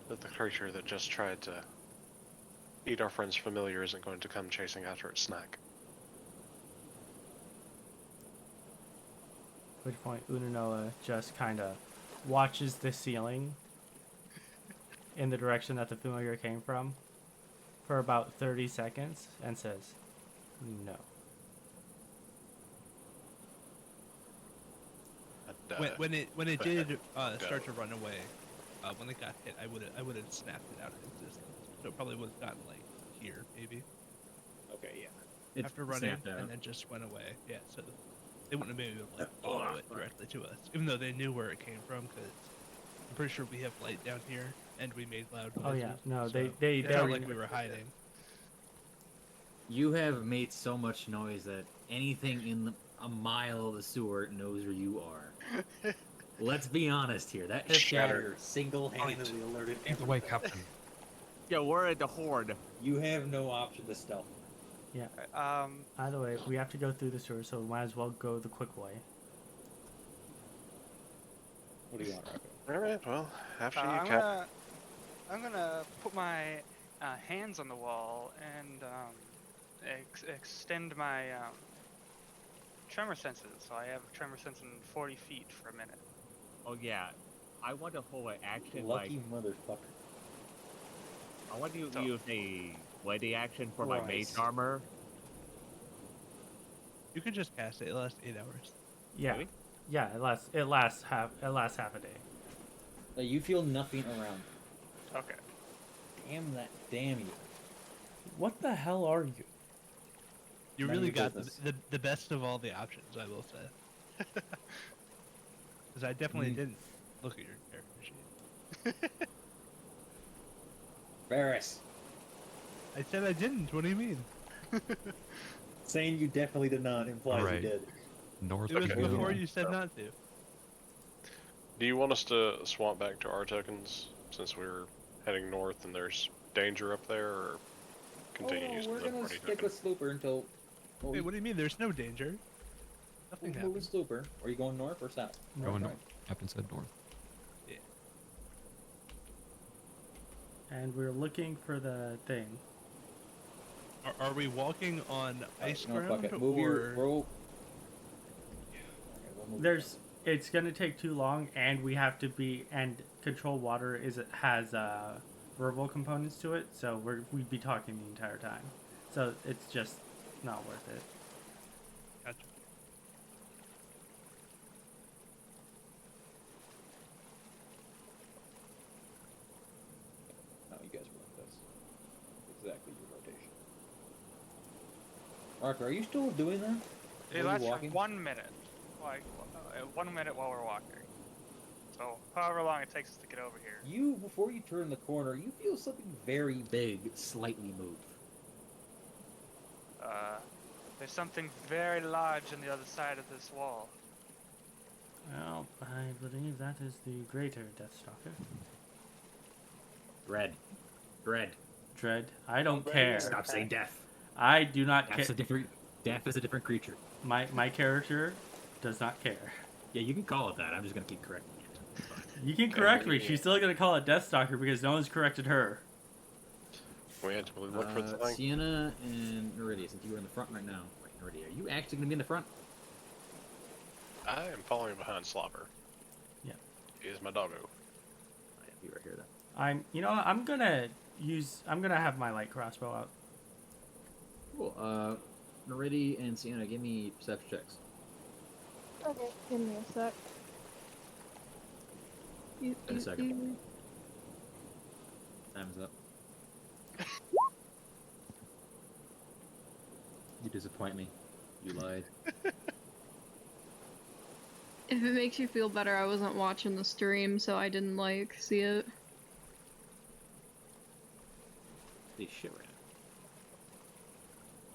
that the creature that just tried to eat our friend's familiar isn't going to come chasing after its snack? At which point Unanoa just kind of watches the ceiling in the direction that the familiar came from for about 30 seconds and says, no. When it did start go. to run away, when it got hit, I would have snapped it out of existence. So it probably would have gotten like here maybe okay, yeah. It's after running snapped out. and then just went away. Yeah, so they wouldn't have been able to like follow it directly to us, even though they knew where it came from. Because I'm pretty sure we have light down here, and we made loud noises. Oh yeah, no, so they it's not already like we were hiding. You have made so much noise that anything in a mile of the sewer knows where you are. Let's be honest here. That shatter single-handedly alerted Either everyone. way, Captain. Yo, we're at the horde. You have no option to stealth. Either way, we have to go through the sewer, so we might as well go the quick way. What do you want, Rauko? All right. Well, after you, I'm gonna put my hands on the wall and extend my tremor senses. So I have tremor sense in 40 feet for a minute. Oh yeah, I want to hold an action Lucky like motherfucker. I want to So- use a ready action for my mage Christ. armor. You could just cast it. It lasts 8 hours. Yeah, Really? yeah, it lasts half a day. You feel nothing around. Okay. Damn you. What the hell are you? You None of really your got business. the best of all the options, I will say. Because I definitely didn't look at your character sheet. Varis. I said I didn't. What do you mean? Saying you definitely did not implies Alright. you did. North It was we Okay. go. before you said not to. Do you want us to swap back to our tokens since we're heading north and there's danger up there, or continue using we're the gonna party stick token? with Slooper until. Well, Wait, what do you mean? There's no danger. Nothing we'll move happens. with Slooper. Are you going north or south? Going right? north. Captain said north. And we're looking for the thing. Are we walking on ice No, fuck ground it. Move your or? roll. Okay, we'll move It's gonna take too long, and we have to be and control water has verbal components to it, so we'd be talking the entire time. So it's just not worth it. Gotcha. No, you guys were like this. Exactly your rotation. Arthur, are you still doing that? It While lasts you're for walking? 1 minute. Like 1 minute while we're walking. So however long it takes us to get over here. You, before you turn the corner, you feel something very Big, slightly move. There's something very large on the other side of this wall. Well, I believe that is the greater Deathstalker. Dread. Dread. Dread. I don't care. Stop saying death. I do not Death's care. a different. Death is a different creature. My character does not care. Yeah, you can call it that. I'm just gonna keep correcting it. You can correct me. She's still gonna call it Deathstalker because no one's corrected her. We had to look for the thing. Sienna and Neridi, since you are in the front right now. Wait, Neridi, are you actually gonna be in the front? I am following behind Slobber. Yeah. He is my doggo. I have you right here then. You know what, I'm gonna have my light crossbow out. Cool. Neridi and Sienna, give me perception checks. Okay, give me a sec. In a second. Time's up. You disappoint me. You lied. If it makes you feel better, I wasn't watching the stream, so I didn't see it. These shit right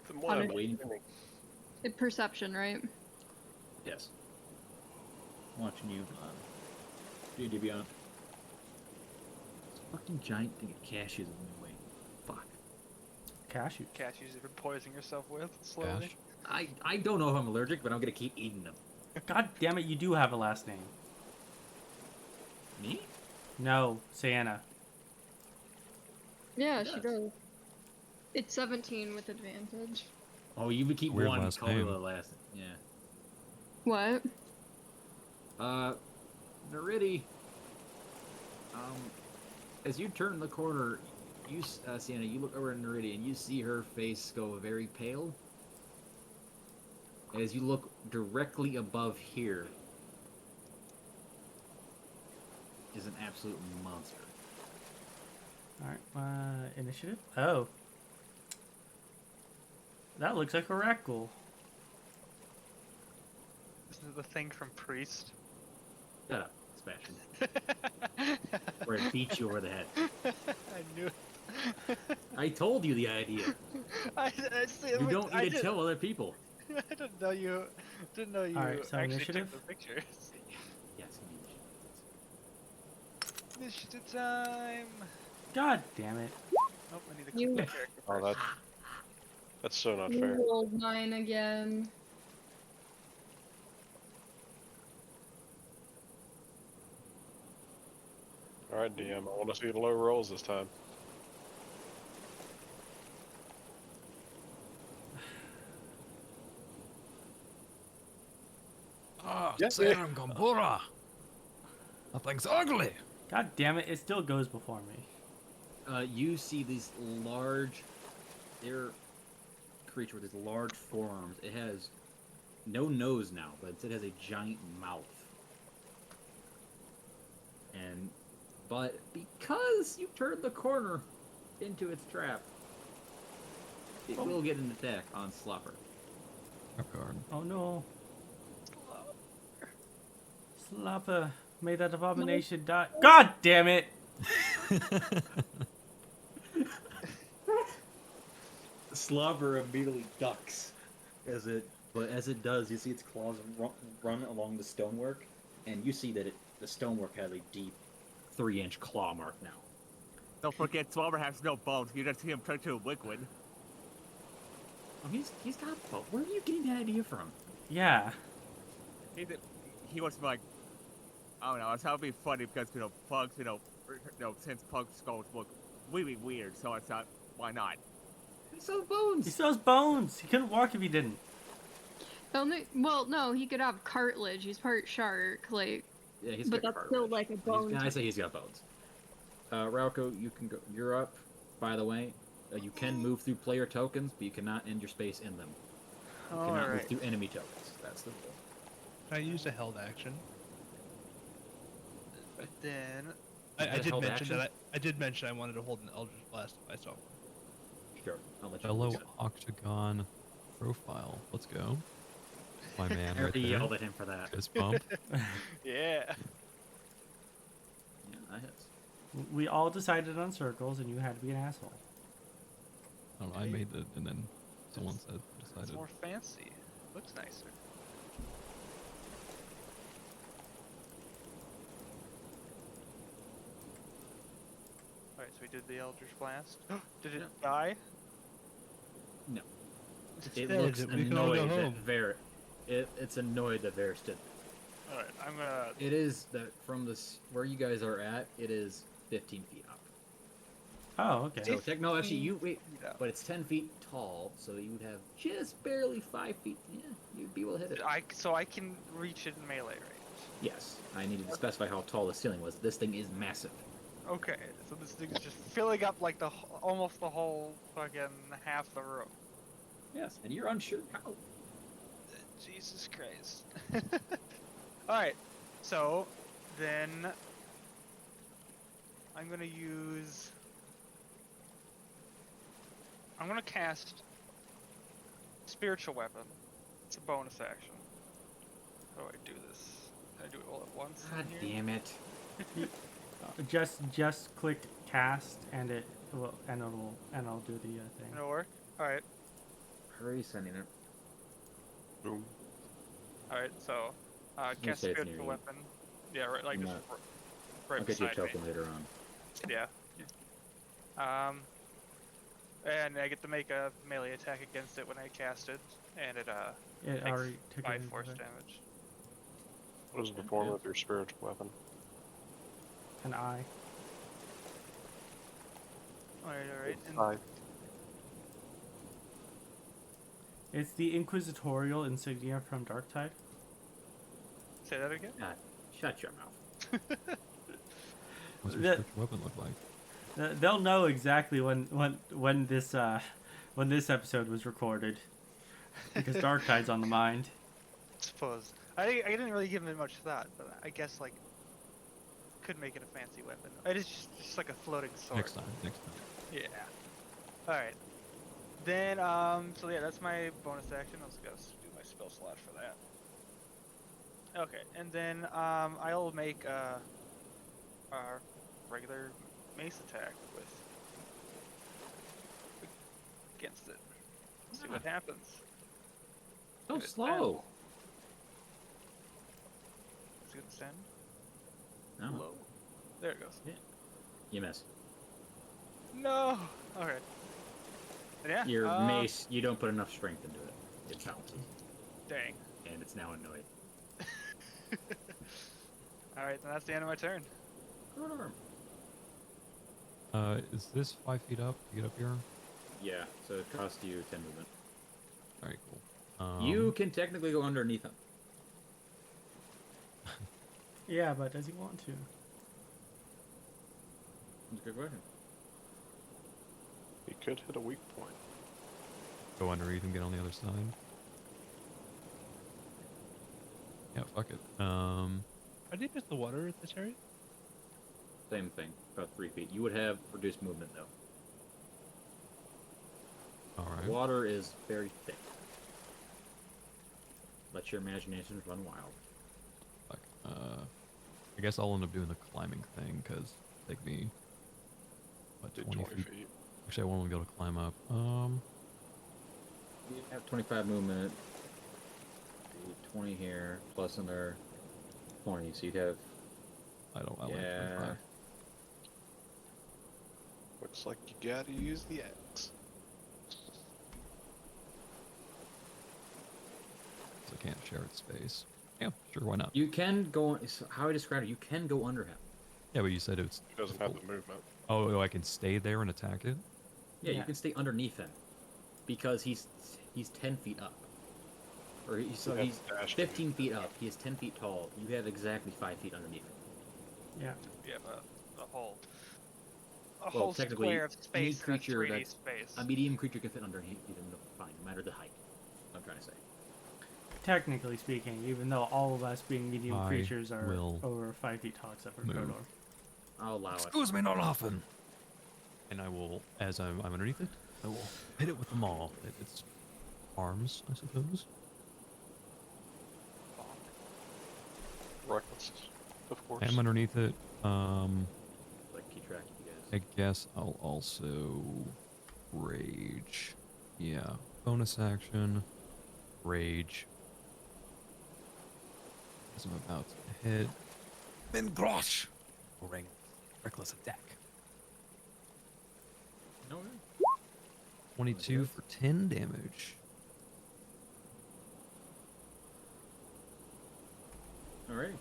The more On I'm it. waiting. Perception, right? Yes. I'm watching you. Dude, beyond. This fucking giant thing of cashews in my way. Fuck. Cashew. Cashews you've been poisoning yourself with slowly. Cash. I don't know if I'm allergic, but I'm gonna keep eating them. God damn it, you do have a last name. Me? No, Saeynia. Yeah, She she does. does. It's 17 with advantage. Oh, you would keep Weird one last color name. the last. Yeah. What? Neridi. As you turn the corner, you, Sienna, you look over at Neridi and you see her face go very pale. As you look directly above here is an absolute monster. Alright, initiative? Oh. That looks like a Rackle. This is the thing from Priest. Shut up, Sebastian. Where it beats you over the head. I knew. I told you the idea. You don't need to tell other people. I didn't know you. Didn't know you Alright, so actually initiative? took the pictures. Yes, Initiative time. God damn it. Nope, I need to You- click the character Oh, first. that's so not You fair. rolled 9 again. Alright, DM, I want to see the low rolls this time. Ah, Yes, Serum Gombura. That thing's ugly. God damn it, it still goes before me. You see these large, they're creature with these large forearms. It has no nose now, but it has a giant mouth. But because you turned the corner into its trap, it will get an attack on Slopper. Trap card. Oh no. Slapper, may that abomination die. God damn it! Slobber immediately ducks as it does, you see its claws run along the stonework, and you see that the stonework has a deep 3-inch claw mark now. Don't forget, Swabber has no bones. You just see him turn to a liquid. Oh, he's got both. Where are you getting that idea from? Yeah. He was like, I don't know. I thought it'd be funny because pugs, since pug skulls look really weird, so I thought, why not? He sells bones. He sells bones. He couldn't walk if he didn't. Well, no, he could have cartilage. He's part shark, Yeah, he's but got that's still cartilage. like a bone. I say he's got bones. Rauko, you can go. You're up. By the way, you can move through player tokens, but you cannot end your space in them. You cannot move Alright. through enemy tokens. That's the rule. Can I use a held action? But then I Is that did held mention action? that I did mention I wanted to hold an Eldritch Blast if I saw one. Sure, I'll let you Fellow use it. octagon profile. Let's go. My man I right already there. yelled at him for that. Fist bump. yeah. Yeah, that hits. We all decided on circles, and you had to be an asshole. I don't know, I made it, and then someone said It's decided. more fancy. Looks nicer. Alright, so we did the Eldritch Blast. Did it Yeah. die? No. It's It dead. looks We can all go annoyed that home. it's annoyed that Varys did. Alright, I'm gonna. It is that from this where you guys are at. It is 15 feet up. Oh, okay. So no, actually, you wait, Yeah. but it's 10 feet tall, so you would have just barely 5 feet. Yeah, you'd be able to hit it. So I can reach it in melee range. Yes, I needed to specify how tall the ceiling was. This thing is massive. Okay, so this thing is just filling up like almost the whole fucking half the room. Yes, and you're unsure how. Jesus Christ. Alright, so then I'm gonna cast Spiritual Weapon. It's a bonus action. How do I do this? Can I do it all at once? God in here? damn it. Just click cast and I'll do the thing. It'll work? Alright. Hurry sending it. Boom. Alright, so cast say it's near Spiritual you. Weapon. Yeah, right, like I'm just not- right I'll get you a beside me. token later on. Yeah. And I get to make a melee attack against it when I cast it, and it It takes already took 5 it into force effect. damage. What is the form of your spiritual weapon? An eye. Alright, and Five. It's the Inquisitorial insignia from Darktide. say that again? God, shut your mouth. What's your That- spiritual weapon look like? They'll know exactly when this episode was recorded, because Darktide's on the mind. Suppose. I didn't really give it much thought, but I guess like could make it a fancy weapon. It is just like a floating sword. Next time. Yeah. All right. Then so yeah, that's my bonus action. Let's go do my spell slot for that. Okay, and then I'll make a regular mace attack against it. See what happens. So If it slow. Is it gonna send? No, Low. There it goes. you miss. No. Okay. And yeah. Your mace, you don't put enough strength into it. It bounces, Dang. and it's now annoyed. All right, then that's the end of my turn. Krodorm. Is this 5 feet up to get up here? Yeah, so it costs you 10 movement. Alright, cool. You can technically go underneath him. Yeah, but does he want to? That's a good question. He could hit a weak point. go underneath and get on the other side. Yeah, fuck it. How deep is the water at this area? Same thing, about 3 feet. You would have reduced movement though. Alright. Water is very thick. Let your imagination run wild. Fuck. I guess I'll end up doing the climbing thing, because take me, what, Did 20 20 feet? feet. Actually, I won't be able to climb up. You have 25 movement. 20 here, plus another 20, so you'd have... I like Yeah. 25. Looks like you gotta use the axe. So I can't share its space. Yeah, sure, why not? You can go... so how I described it, you can go under him. Yeah, but you said it's... He doesn't have the movement. Oh, I can stay there and attack it? Yeah, Yeah. you can stay underneath him. Because he's 10 feet up. Or so He he's has dash 15 feet up. He is 10 feet tall. You have exactly 5 feet underneath him. Yeah. Yeah, but a whole Well, technically, square of any space, creature that's 3D that's- space. A medium creature can fit underneath even fine, no matter the height. I'm trying to say. Technically speaking, even though all of us being medium I creatures are will over 5 feet tall except for move. Krodorm. I'll allow it. Excuse me, not often. And I will, as I'm underneath it, I will hit it with the maul. Its arms, I suppose. Reckless, of course. I'm underneath it. Like, keep track of you I guys. guess I'll also rage. Yeah, bonus action, rage. As I'm about to hit. Then Grosh! Ring. Reckless attack. No, 22 for 10 damage. Alrighty.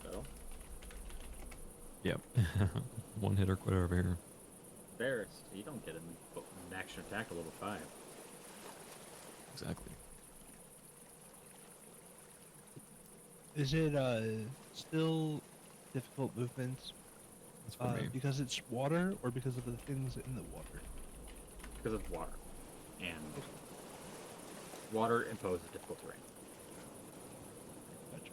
So, Yep. One hit or quit over here. Varis, you don't get an action attack to level 5. Exactly. Is it still difficult movements That's for me. because it's water or because of the things in the water? Because of water. And water imposes difficult terrain. Gotcha.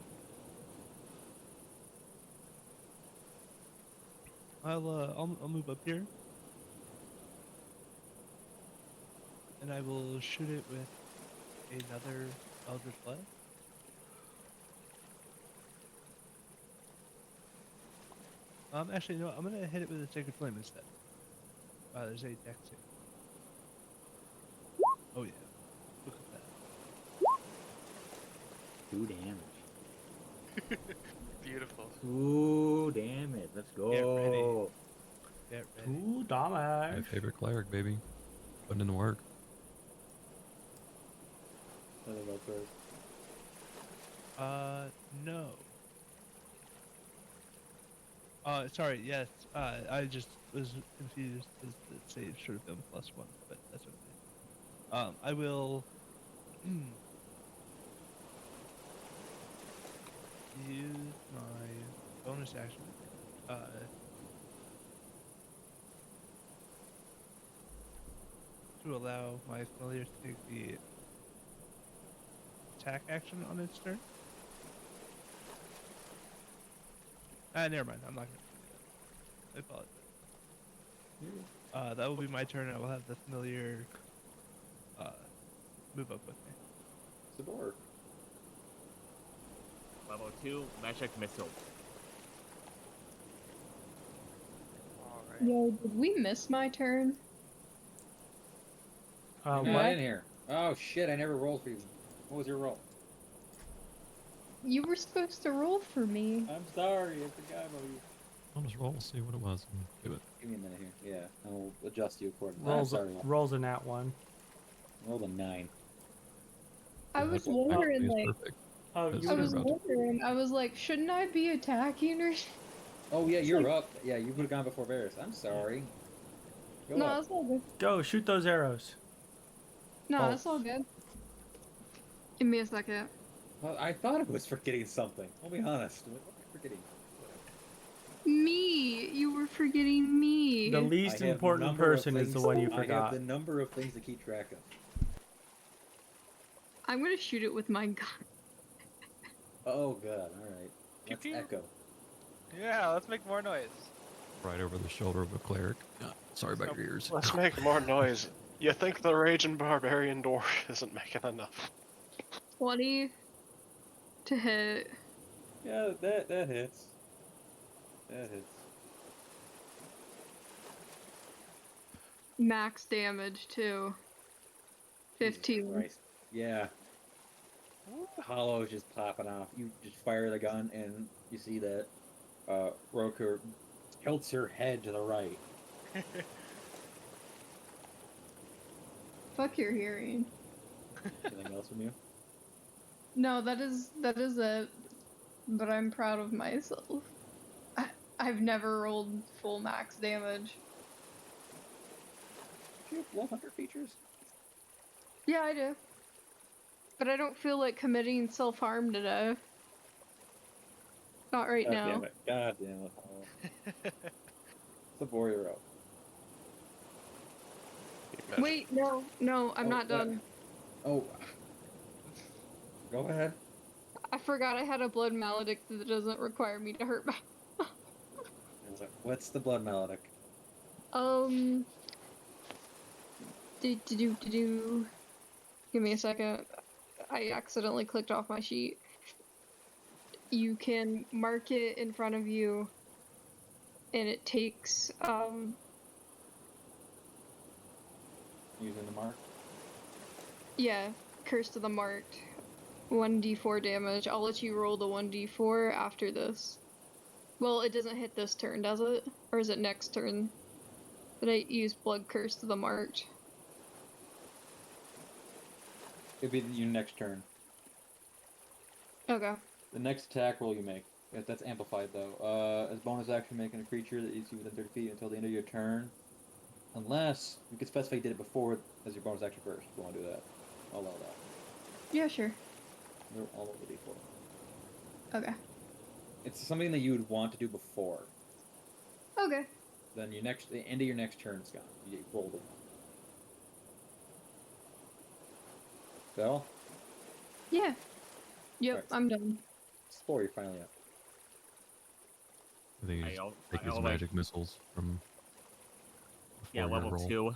I'll move up here, and I will shoot it with another Eldritch Blast. Actually, no, I'm gonna hit it with a Sacred Flame instead. There's a dex save. Oh yeah, look at that. 2 damage. Beautiful. 2 damage. Let's go. Get ready. Get ready. Ooh, My damage. favorite cleric, baby. Putting in the work. Nothing about first. No. Sorry, yes. I just was confused as the save should have been +1, but that's okay. I will use my bonus action. To allow my familiar to take the attack action on its turn. Never mind. I'm not gonna do that. I apologize. That will be my turn. I will have the familiar move up with me. Sabor. Level 2 magic missile. Alright. Yo, did we miss my turn? Come What? on in here. Oh shit! I never rolled for you. What was your roll? You were supposed to roll for me. I'm sorry. I forgot about you. I'll just roll, see what it was, and do it. Give me a minute here. Yeah, I'll adjust you accordingly. Rolls, I'm sorry. rolls a nat 1. Rolled a 9. I Yeah, was that wondering, is like, perfect. Oh, That's you I what was about it. wondering, I was like, shouldn't I be attacking or? Oh yeah, It's you're like- up. Yeah, you would have gone before Varis. I'm sorry. Go No, up. it's all good. go shoot those arrows. No, Oh. it's all good. Give me a second. Well, I thought I was forgetting something. I'll be honest. What am I forgetting? Me, you were forgetting me. The least I have important number of person is the things- one you I have forgot. the number of things to keep track of. I'm gonna shoot it with my gun. Oh god. All right. Pew Let's pew. echo. Yeah, let's make more noise. Right over the shoulder of a cleric. Sorry about your ears. Let's make more noise. You think the raging barbarian dwarf isn't making enough? 20 to hit. Yeah, that hits. That hits. Max damage too. Jesus 15. Christ. Yeah. The hollow is just popping off. You just fire the gun, and you see that Rauko tilts her head to the right. Fuck your hearing. Anything else from you? No, that is it. But I'm proud of myself. I've never rolled full max damage. Do you have blood hunter features? Yeah, I do. But I don't feel like committing self-harm today. Not right God now. damn it. God damn it. Sabor, you're up. Wait, no, I'm Oh, not what? done. Oh. Go ahead. I forgot I had a blood maledict that doesn't require me to hurt my. What's the blood maledict? Do. Give me a second. I accidentally clicked off my sheet. You can mark it in front of you, and it takes Using the mark? yeah, Curse to the Marked. 1d4 damage. I'll let you roll the 1d4 after this. Well, it doesn't hit this turn, does it? Or is it next turn? That I use Blood Curse to the Marked. It'd be your next turn. Okay. The next attack roll you make. Yeah, that's amplified though. As bonus action, making a creature that eats you within 30 feet until the end of your turn. Unless you could specify you did it before as your bonus action first. If you want to do that, I'll allow that. Yeah, sure. They're all over D4. Okay. It's something that you would want to do before. Okay. Then the end of your next turn is gone. You rolled it. Bell? Yeah. Yep, Right. I'm done. Spore, you're finally up. I think I he's al- take I his al- magic missiles from Yeah, before your level roll. 2.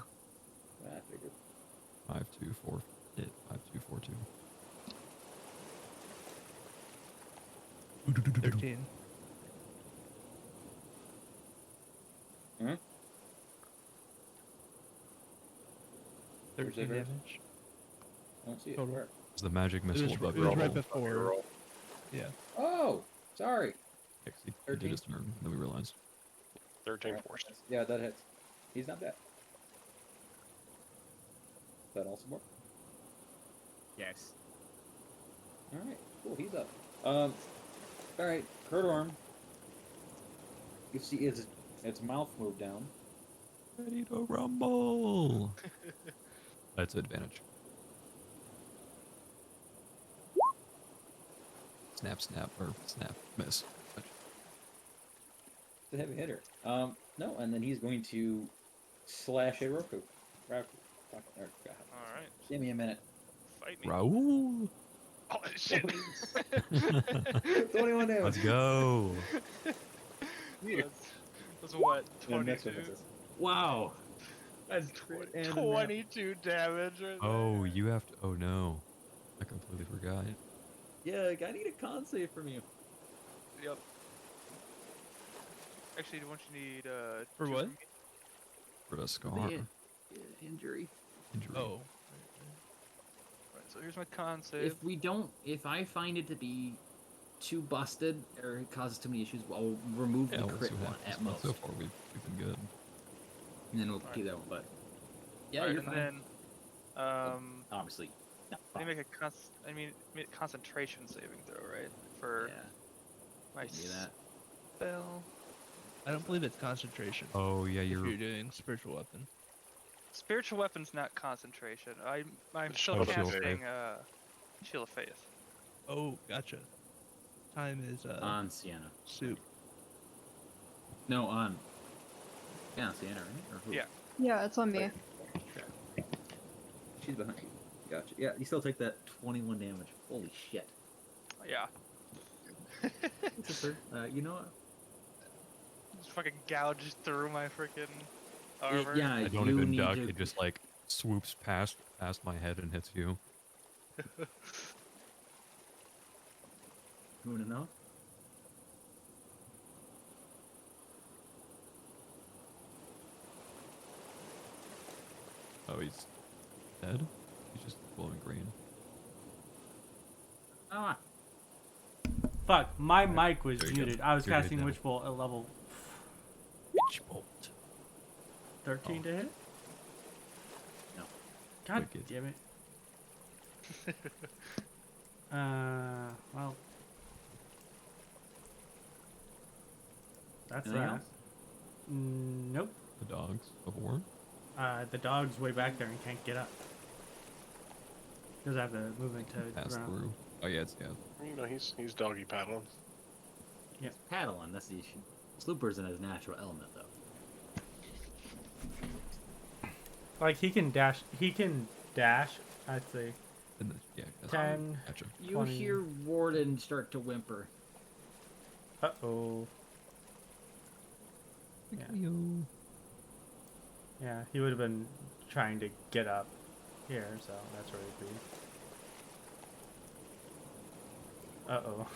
I figured. 5, 2, 4, 5, 2, 4, 2. 13. Hmm? 13 Where's it? damage. I don't see it. Total. Where? It's the magic It missile was, above it your was right roll. before. Yeah. Oh! Sorry. Yeah, 'cause he did 13? his turn, then we realized. 13 Alright, force. yeah, that hits. He's not dead. Is that also more? Yes. Alright, cool, he's up. Alright, Krodorm. You see its mouth move down. Ready to rumble! That's advantage. Snap, snap, or snap, miss. It's a heavy hitter. No, and then he's going to slash at Rauko. Rauko. Alright, Give me a minute. fight me. Raoul! Oh, shit! 21 damage. Let's go! That's what, And the next 22? one misses. Wow. That's crit and a 22 damage right Oh, there. you have to. Oh no. I completely forgot. Yeah, I need a con save from you. Yep. Actually, don't you need, For 2 what? from me? For the scar. Injury. Injury. Oh. Right, so here's my con save. If I find it to be too busted or it causes too many issues, I'll remove Yeah, the we'll crit see what one happens. at most. So far, we've been good. And then we'll Alright. keep that one. But yeah, Alright, you're and fine. then, Obviously. No, I make a concentration saving throw, right? For yeah. my Do that. spell. I don't believe it's concentration. Oh yeah, If you're. you're doing spiritual weapon. Spiritual weapon's not concentration. I'm Shield of Faith. casting Shield of Faith. Oh, gotcha. Time is On Sienna. soup. No, on. Yeah, on Sienna, right? Or who? Yeah. Yeah, it's on me. She's behind you. Gotcha. Yeah, you still take that 21 damage. Holy shit. Yeah. You know what? Just fucking gouged through my freaking armor. Yeah, I don't you even need duck. to- It just like swoops past my head and hits you. You wanna know? Oh, he's dead. He's just glowing green. Ah, Fuck, my mic was There you go. muted. I was You're good casting now. Witch Bolt at level Witch bolt. 13 Oh. to hit? No. God Wicked. damn it. Well. That's Anything that. else? Nope. The dogs of war. The dog's way back there and can't get up. Does have the movement to Pass ground. through. Oh yeah, it's yeah. You know, he's doggy paddling. paddling, that's the issue. Slooper's in his natural element, though. Like he can dash. I'd say. And the, yeah. that's- 10. Gotcha. You 20. hear Warden start to whimper. Uh oh. Yeah. Yo. Yeah, he would have been trying to get up here, so that's where he'd be. Uh oh.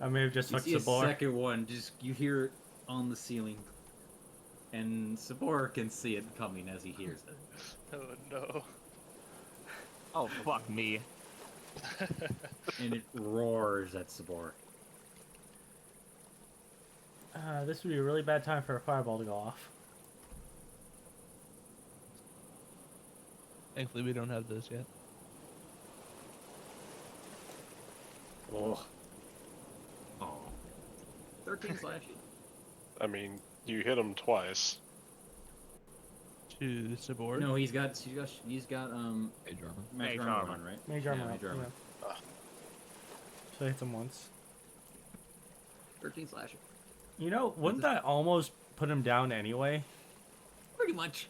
I may have just You fucked see a Sabor. second one, just you hear it on the ceiling. And Sabor can see it coming as he hears it. Oh no. Oh, fuck me. And it roars at Sabor. This would be a really bad time for a fireball to go off. Thankfully, we don't have those yet. Oh. Oh. 13 slashing. I mean, you hit him twice. To Sabor. No, he's got Mage armor. magic Mage armor armor. on, right? Mage Yeah, armor. mage armor. Yeah. Ah. So it hits him once. 13 slashing. You know, wouldn't that almost put him down anyway? Pretty much.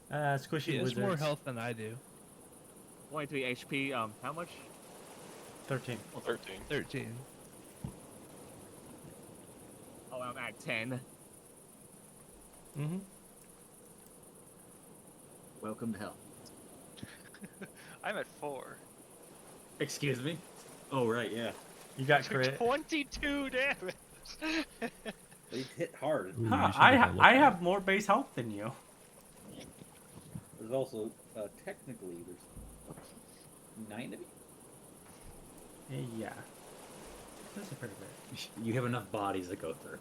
Squishy He has wizards. more health than I do. 23 HP. How much? 13. 13. 13. Oh, I'm at 10. Mm-hmm. Welcome to hell. I'm at 4. Excuse me? Oh, right, yeah. You got crit. 22 damage. They hit hard. Ooh, Huh, you should have looked I at it. have more base health than you. There's also, technically, there's 9 of you? Yeah. That's a pretty bit. You have enough bodies to go through.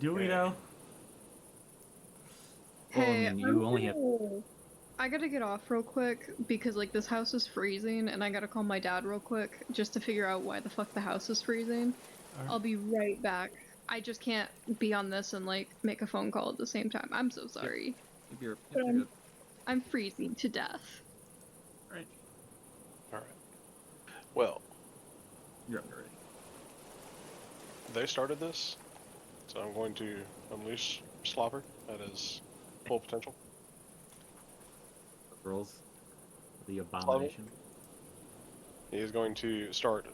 Do we though? Well, I Hey, mean, you only have. I gotta get off real quick because like this house is freezing and I gotta call my dad real quick just to figure out why the fuck the house is freezing. Alright. I'll be right back. I just can't be on this and like make a phone call at the same time. I'm so sorry. If you're But good. I'm freezing to death. Right. Alright. Well, You're up already. they started this, so I'm going to unleash Slobber at his full potential. Rolls. The abomination. He is going to start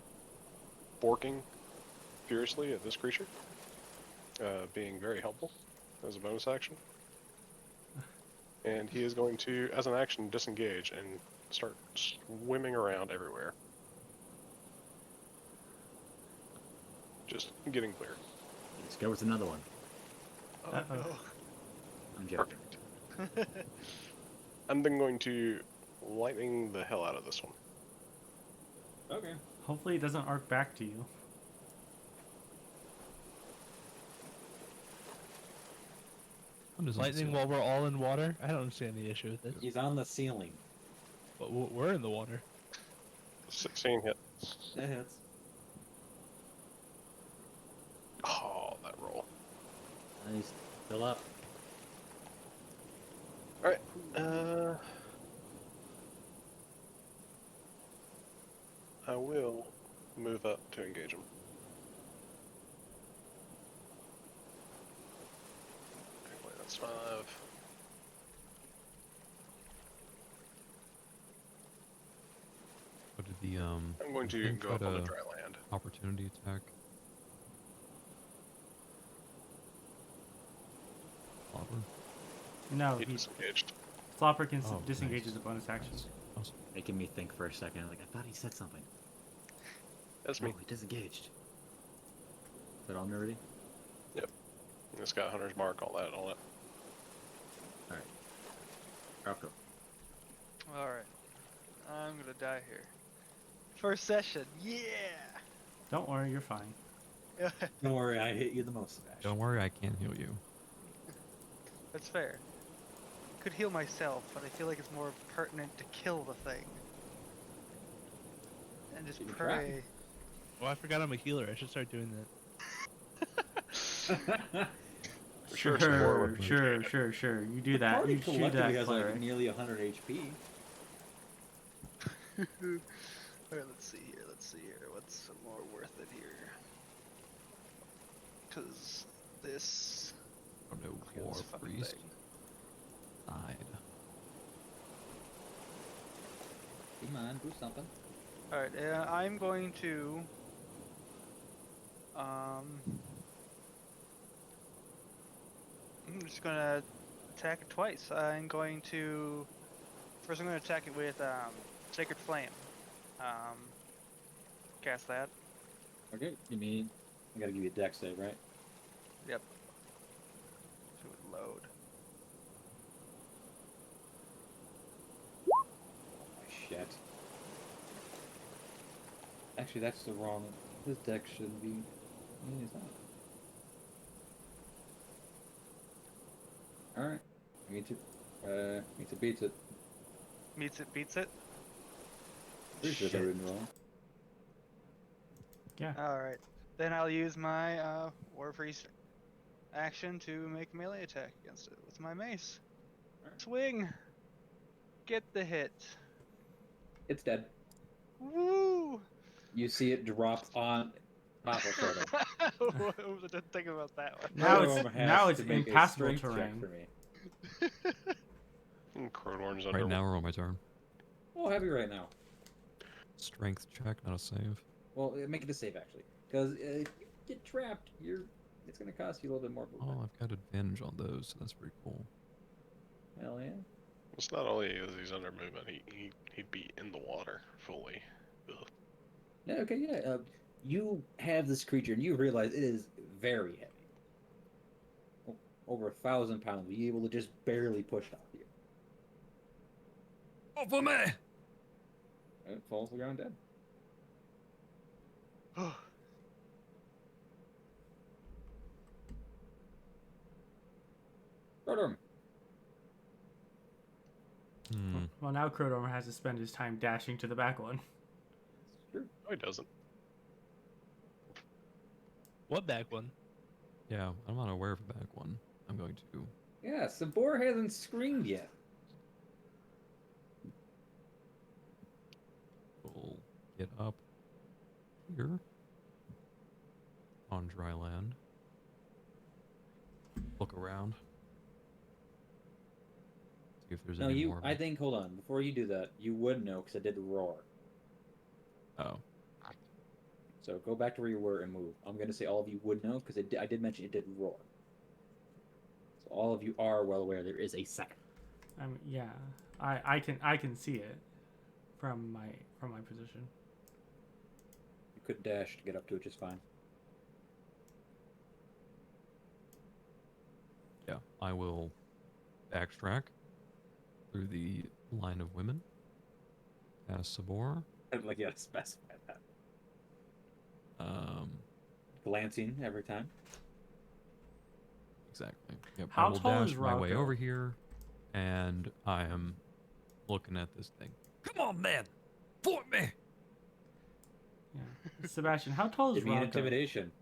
borking furiously at this creature, being very helpful as a bonus action. And he is going to, as an action, disengage and start swimming around everywhere. Just getting clear. Let's go with another one. Oh, Uh-oh. no. I'm joking. Perfect. I'm then going to lightning the hell out of this one. Okay. Hopefully it doesn't arc back to you. What does it Lightning say? while we're all in water? I don't understand the issue with this. He's on the ceiling. But we're in the water. 16 hit. That hits. Oh, that roll. He's still up. Alright. I will move up to engage him. Wait, that's 5. What did the I'm going to thing go try up on the to dry land. opportunity attack? Flopper? No, He he disengaged. Flopper can Oh, disengage nice. as a bonus action. Nice. Awesome. Making me think for a second. Like, I thought he said something. That's No, me. he disengaged. Is that all nerdy? It's got Hunter's Mark, all that. Alright. Rauko. Alright. I'm gonna die here. First session, yeah! Don't worry, you're fine. Don't worry, I hit you the most, Sebastian. Don't worry, I can heal you. That's fair. Could heal myself, but I feel like it's more pertinent to kill the thing. And just You can pray. Oh, I forgot I'm a healer. I should start doing that. For sure, some more Sure, weapons. sure. You do The that. party You shoot collectively that has like cleric. nearly 100 HP. Alright, let's see here. What's some more worth it here? Because this. Oh no, Look at war this fucking priest thing. died. Come on, do something. Alright, I'm going to. I'm just gonna attack it twice. I'm going to. First, I'm going to attack it with Sacred Flame. Cast that. Okay, give me. I gotta give you a dex save, right? Yep. So it would load. Shit. Actually, that's the wrong. This dex shouldn't be. It's not. Alright. Meets it beats it. Meets it, beats it. Pretty sure they're written wrong. Yeah. Alright. Then I'll use my War Freeze action to make a melee attack against it with my mace. Swing! Get the hit. It's dead. Woo! You see it drop on top of Frodo. I didn't think about that one. Now Krodorm it's has now to it's make a impassable strength check terrain. for me. Krodorm's Right under. now we're on my turn. Oh, heavy right now. Strength check, not a save. Well, make it a save actually, because if you get trapped, it's gonna cost you a little bit more movement. Oh, I've got advantage on those, so that's pretty cool. Hell yeah. It's not only is he's under movement, he'd be in the water fully. Ugh. Yeah, okay, yeah. You have this creature, and you realize it is very heavy. Over 1,000 pounds. Be able to just barely push off you. Oh, for me! It falls to the ground dead. Krodorm. Hmm. Well, now Krodorm has to spend his time dashing to the back one. Sure. No, he doesn't. What back one? Yeah, I'm not aware of a back one. I'm going to. Yeah, Sabor hasn't screamed yet. We'll get up here on dry land. Look around. See if there's No, any more. I think, hold on. Before you do that, you would know, because I did roar. Oh. So go back to where you were and move. I'm going to say all of you would know, because I did mention it did roar. So all of you are well aware there is a second. I mean, yeah, I can see it from my position. You could dash to get up to it just fine. Yeah, I will backtrack through the line of women. Past Sabor. Like, you gotta specify that. Glancing every time. Exactly. Yep. How I will tall dash is my way Rauko? over here, and I am looking at this thing. Come on, man! Fight me! Yeah, Sebastian, how tall is Give me an Rauko? intimidation.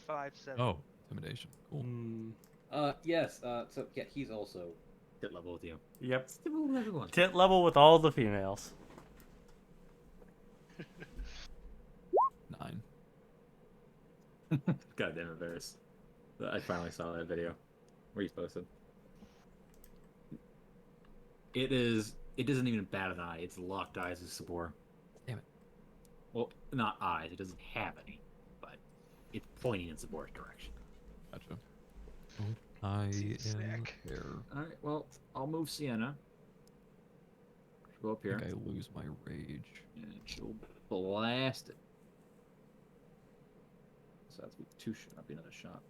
5'7". Oh, intimidation. Cool. Yes, so, yeah, he's also tit level with you. Yep. Tit level with everyone. Tit level with all the females. 9. God damn it, Varis. I finally saw that video where he's posted. It doesn't even bat an eye. It's locked eyes with Sabor. Damn it. Well, not eyes. It doesn't have any, but it's pointing in Sabor's direction. Gotcha. Oh, I am Snack. there. Alright, well, I'll move Sienna. She'll go up I here. think I lose my rage. And she'll blast it. So that's be 2 shot. That'll be another shot.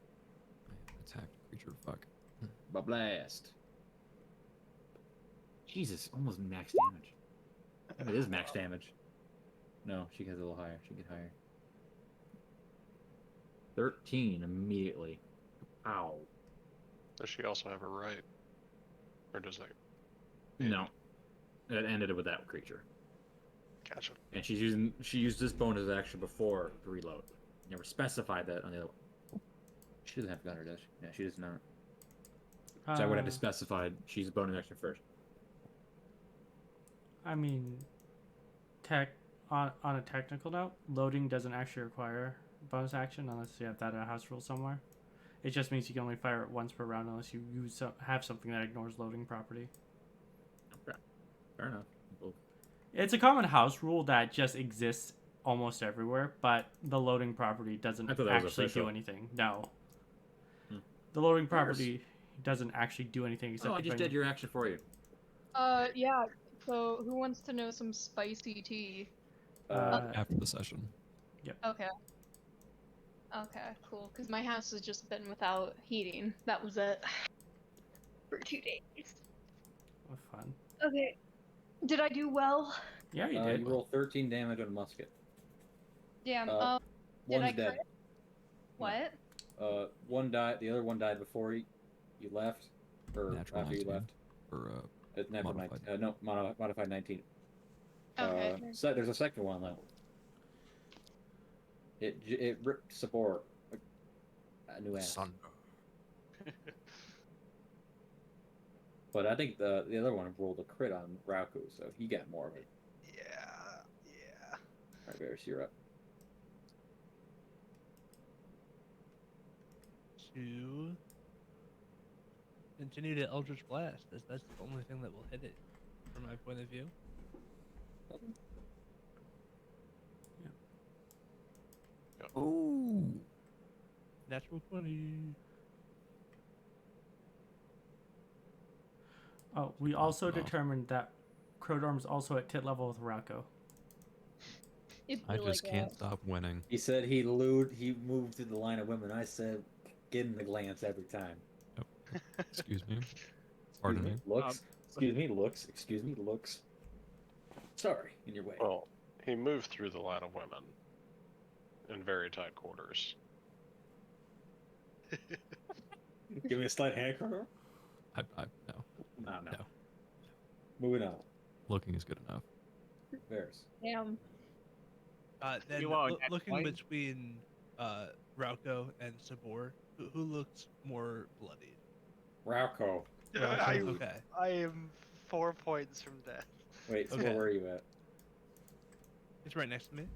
I attacked a creature. Fuck. But blast. Jesus, almost max damage. It is max damage. No, she gets a little higher. She get higher. 13 immediately. Ow. Does she also have a right? Or does that? No. It ended with that creature. Gotcha. And she used this bonus action before to reload. Never specified that on the other one. She doesn't have gunner, does she? Yeah, she does not. So I would have to specify she's a bonus action first. I mean, on a technical note, loading doesn't actually require bonus action unless you have that in a house rule somewhere. It just means you can only fire it once per round unless you have something that ignores loading property. Okay. Fair enough. Well, It's a common house rule that just exists almost everywhere, but the loading property doesn't I thought that was actually do official. anything. No. Hmm. The loading property doesn't actually do anything except oh, I just did your action for you. Yeah. So who wants to know some spicy tea? After the session. Okay. Okay, cool. Because my house has just been without heating. That was it. For 2 days. Fun. Okay. Did I do well? Yeah, you did. You roll 13 damage on a musket. Damn. Did One's I dead. crit? What? One died. The other one died before you left, or Natural after you 19. left. Or, Natural modified. 19. No, modified 19. Okay. There's a second one though. It ripped Sabor a new ass. Thunder. But I think the other one rolled a crit on Rauko, so he got more of it. Yeah. Alright, Varis, you're up. To continue to Eldritch Blast, as that's the only thing that will hit it, from my point of view. Ooh. Natural 20. Oh, we also Oh. determined that Krodorm's also at tit level with Rauko. I just can't stop winning. He said he moved through the line of women. I said, getting the glance every time. Excuse me. Pardon me. Looks. Excuse me, looks. Excuse me, looks. Sorry, in your way. Well, he moved through the line of women in very tight quarters. Give me a slight hand, Krodorm? No. No. No. Moving on. Looking is good enough. Varis. Damn. Then You are at looking point? between Rauko and Sabor, who looks more bloodied? Rauko. Okay. I am 4 points from death. Wait, so Okay. where are you at? It's right next to me.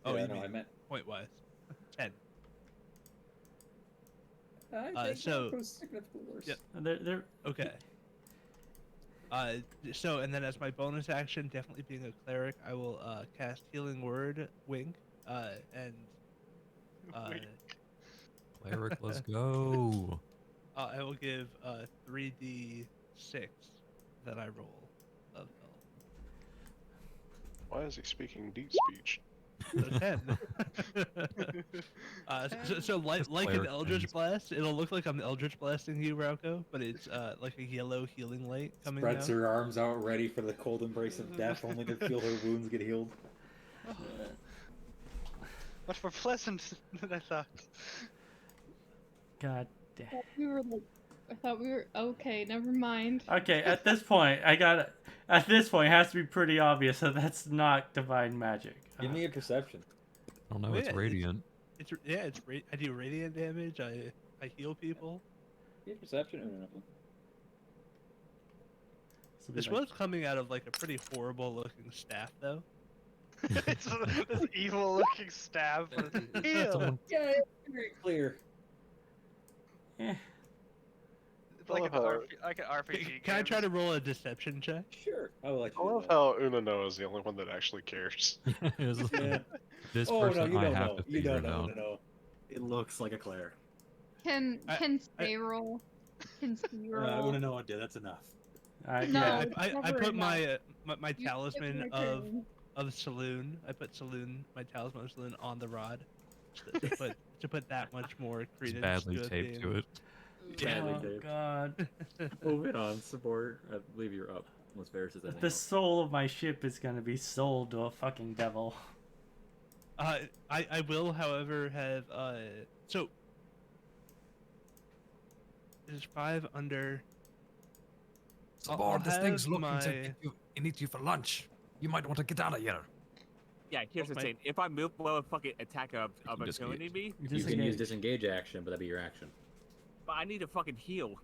Oh, you yeah, no, mean I meant. point wise. 10. I think so- Rauko's significantly worse. Yep. They're Okay. So, and then as my bonus action, definitely being a cleric, I will cast Healing Word, Wink, and Cleric, let's go. I will give 3d6 that I roll of Why is he speaking deep speech? health. So 10. So like an cleric Eldritch things. Blast, it'll look like I'm Eldritch Blasting you, Rauko, but it's like a yellow healing light coming Spreads down. her arms out, ready for the cold embrace of death, only to feel her wounds get healed. Much more pleasant than I thought. God damn. I thought we were okay. Never mind. Okay, at this point, At this point, it has to be pretty obvious that that's not divine magic. Give me a perception. I don't know. Oh, It's yeah, radiant. I do radiant damage. I heal people. Give me a perception. No. This was coming out of like a pretty horrible looking staff, though. It's this evil looking stab. Heal. Someone- Yeah, it's very clear. Eh. It's like an, love how- like an RPG. Can I game. try to roll a deception check? Sure. I will let I you do love that. how Unanoa is the only one that actually cares. Yeah. This Oh, person no, you I don't have know. to You figure don't it know. out. No. It looks like a Claire. Can I- Stay roll? Can Stay roll? Unanoa did. That's enough. Alright, No. yeah. I never put enough. my You skip talisman my of turn. Saloon. I put Saloon, my talisman of Saloon, on the rod to put that much more It's credence badly to it taped being- to it. Badly Oh, taped. God. Moving on, Sabor. I believe you're up. Unless Varis is anything The else. soul of my ship is gonna be sold to a fucking devil. I will, however, have so is 5 under. Sabor, this have thing's looking my- to eat you for lunch. You might want to get out of here. Yeah, here's the my- thing. If I move below a fucking attack of can disengage. opportunity me, You can use Disengage. disengage action, but that'd be your action. but I need to fucking heal.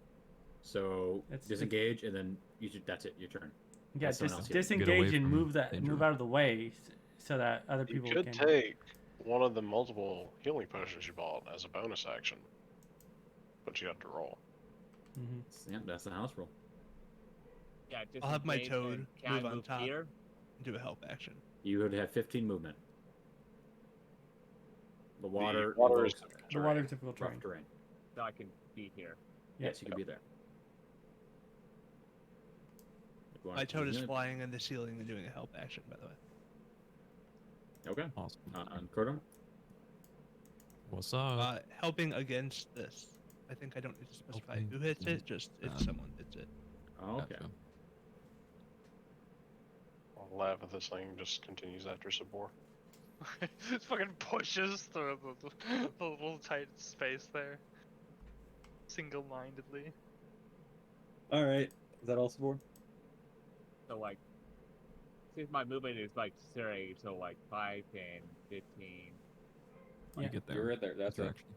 So It's- disengage, and then that's it. Your turn. Yeah, That's someone else here. Get disengage away and from move danger. out of the way so that other You people could can. take one of the multiple healing potions you bought as a bonus action, but you have to roll. Mhm. Yeah, that's the house rule. Yeah, just I'll have my engage, toad and can I move on move top. here? Do a help action. You would have 15 movement. The water, The water is evokes The water is difficult rough terrain. terrain. So I can be here. Yes, you can be there. If you want My to toad is use it. flying in the ceiling and doing a help action, by the way. Okay. Awesome. On Krodorm? What's up? Helping against this. I think I don't need to specify Helping who hits it, against just if that. someone hits it. Oh, okay. Gotcha. I'll laugh if this thing just continues after Sabor. Just fucking pushes through the little tight space there. Single-mindedly. All right. Is that all, Sabor? So like, since my movement is like 30, so like 5, 10, 15, you Yeah. get there. You're right there. That's It's it. actually-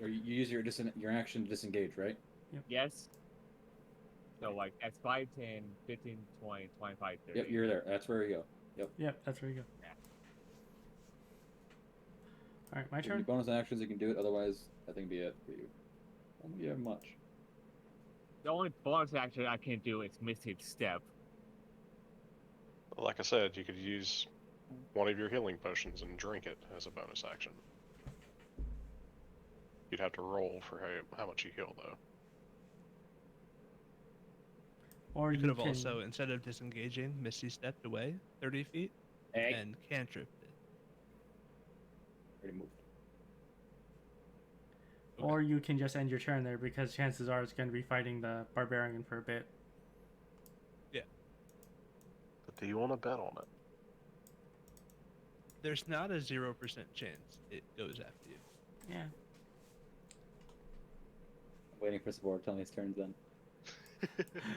Or you use your action to disengage, right? Yes. So like that's 5, 10, 15, 20, 25, 30. Yep, you're there. That's where you go. Yep, that's where you go. All right, my If you turn. bonus actions, you can do it. Otherwise, I think be it for you. I don't think you have much. The only bonus action I can do is Mystic Step. Like I said, you could use one of your healing potions and drink it as a bonus action. You'd have to roll for how much you heal, though. Or You you could have can also, instead of disengaging, Misty stepped away 30 feet Hey, and cantripped it. already moved. Or you can just end your turn there because chances are it's going to be fighting the barbarian for a bit. But do you want to bet on it? There's not a 0% chance it goes after you. Yeah. I'm waiting for Sabor. Tell me his turns then.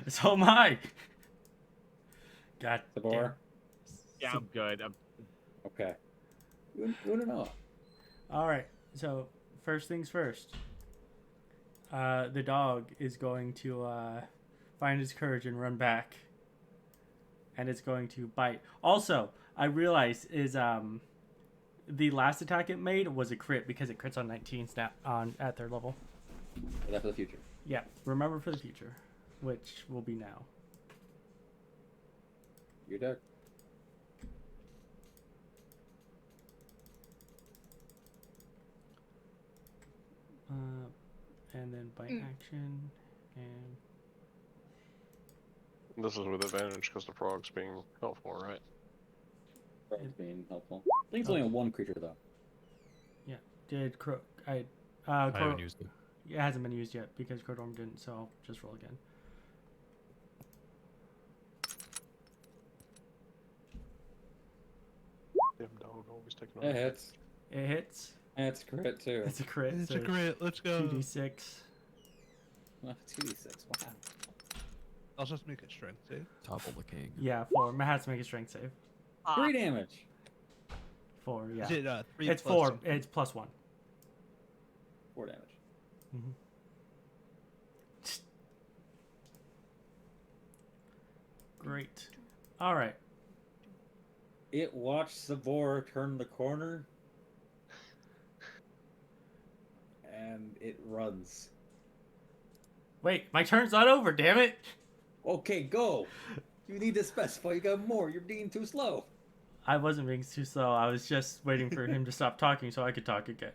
So am I. God damn. Sabor? Yeah, I'm good. Okay. Unanoa. All right. So first things first. The dog is going to find his courage and run back, and it's going to bite. Also, I realized is the last attack it made was a crit because it crits on 19 snap on at their level. That's for the future. Yeah, remember for the future, which will be now. Your deck. And then by action, and This is with advantage because the frog's being helpful, right? Frog's being helpful. I think it's only on one creature though. did I haven't used it. it hasn't been used yet because Krodorm didn't, so I'll just roll again. Damn dog always taking It hits. It hits. That's crit too. It's a crit. It's so a crit. Let's go. 2d6. Well, 2d6. Wow. I'll just make a strength save. Topple the king. Yeah, 4. Matt has to make a strength save. 3 damage. 4, yeah. Is it 3 It's plus 4. something? It's plus 1. 4 damage. Great. All right. It watched Sabor turn the corner. And it runs. Wait, my turn's not over, damn it! Okay, go! You need to specify. You got more. You're being too slow. I wasn't being too slow. I was just waiting for him to stop talking so I could talk again.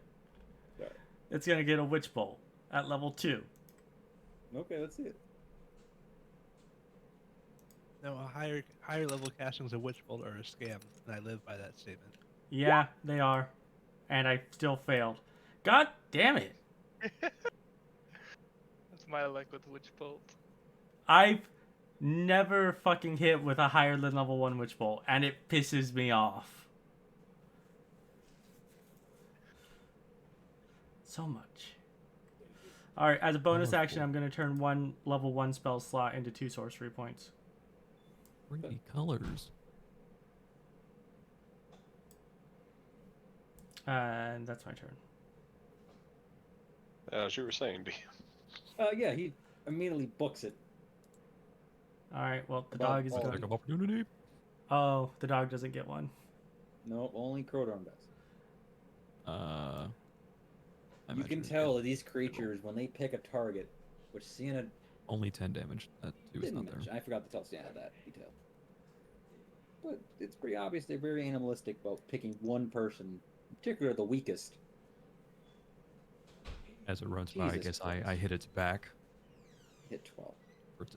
Sorry. It's gonna get a Witch Bolt at level 2. Okay, let's see it. No, higher level castings of Witch Bolt are a scam, and I live by that statement. Yeah, they are. And I still failed. God damn it! That's my luck with Witch Bolt. I've never fucking hit with a higher than level 1 Witch Bolt, and it pisses me off. So much. Alright, as a bonus action, I'm going to turn 1 level 1 spell slot into 2 sorcery points. Pretty colors. And that's my turn. As you were saying, D. Yeah, he immediately books it. Alright, well, the Above dog is all. going... Attack of opportunity. Oh, the dog doesn't get one. No, only Krodorm does. I You can imagine tell that these creatures, when they pick a target, which Sienna only 10 damage. That too is didn't not there. mention. I forgot to tell Sienna that detail. But it's pretty obvious they're very animalistic about picking one person, particularly the weakest. As it runs by, I Jesus guess Christ. I hit its back. Hit 12.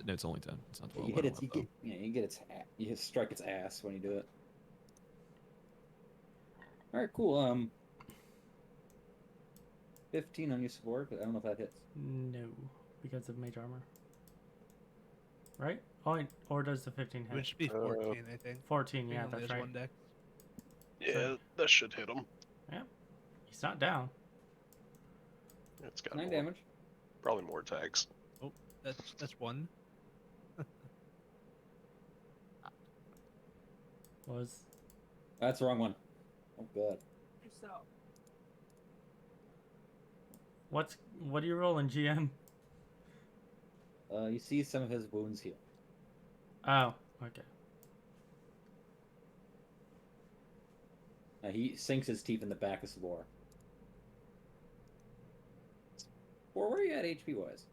No, it's only 10. It's not 12. You I hit don't its. know, though. You get its. You just strike its ass when you do it. All right, cool. 15 on you, Sabor, but I don't know if that hits. No, because of mage armor. Right? Oh, or does the 15 It hit? should be 14, I think. 14, yeah, He only that's has right. one deck. Yeah, that should hit him. He's not down. It's got 9 more, damage. probably more attacks. That's one. Was That's the wrong one. Oh god. What are you rolling, GM? You see some of his wounds heal. Oh, okay. He sinks his teeth in the back of Sabor. Or where are you at HP wise?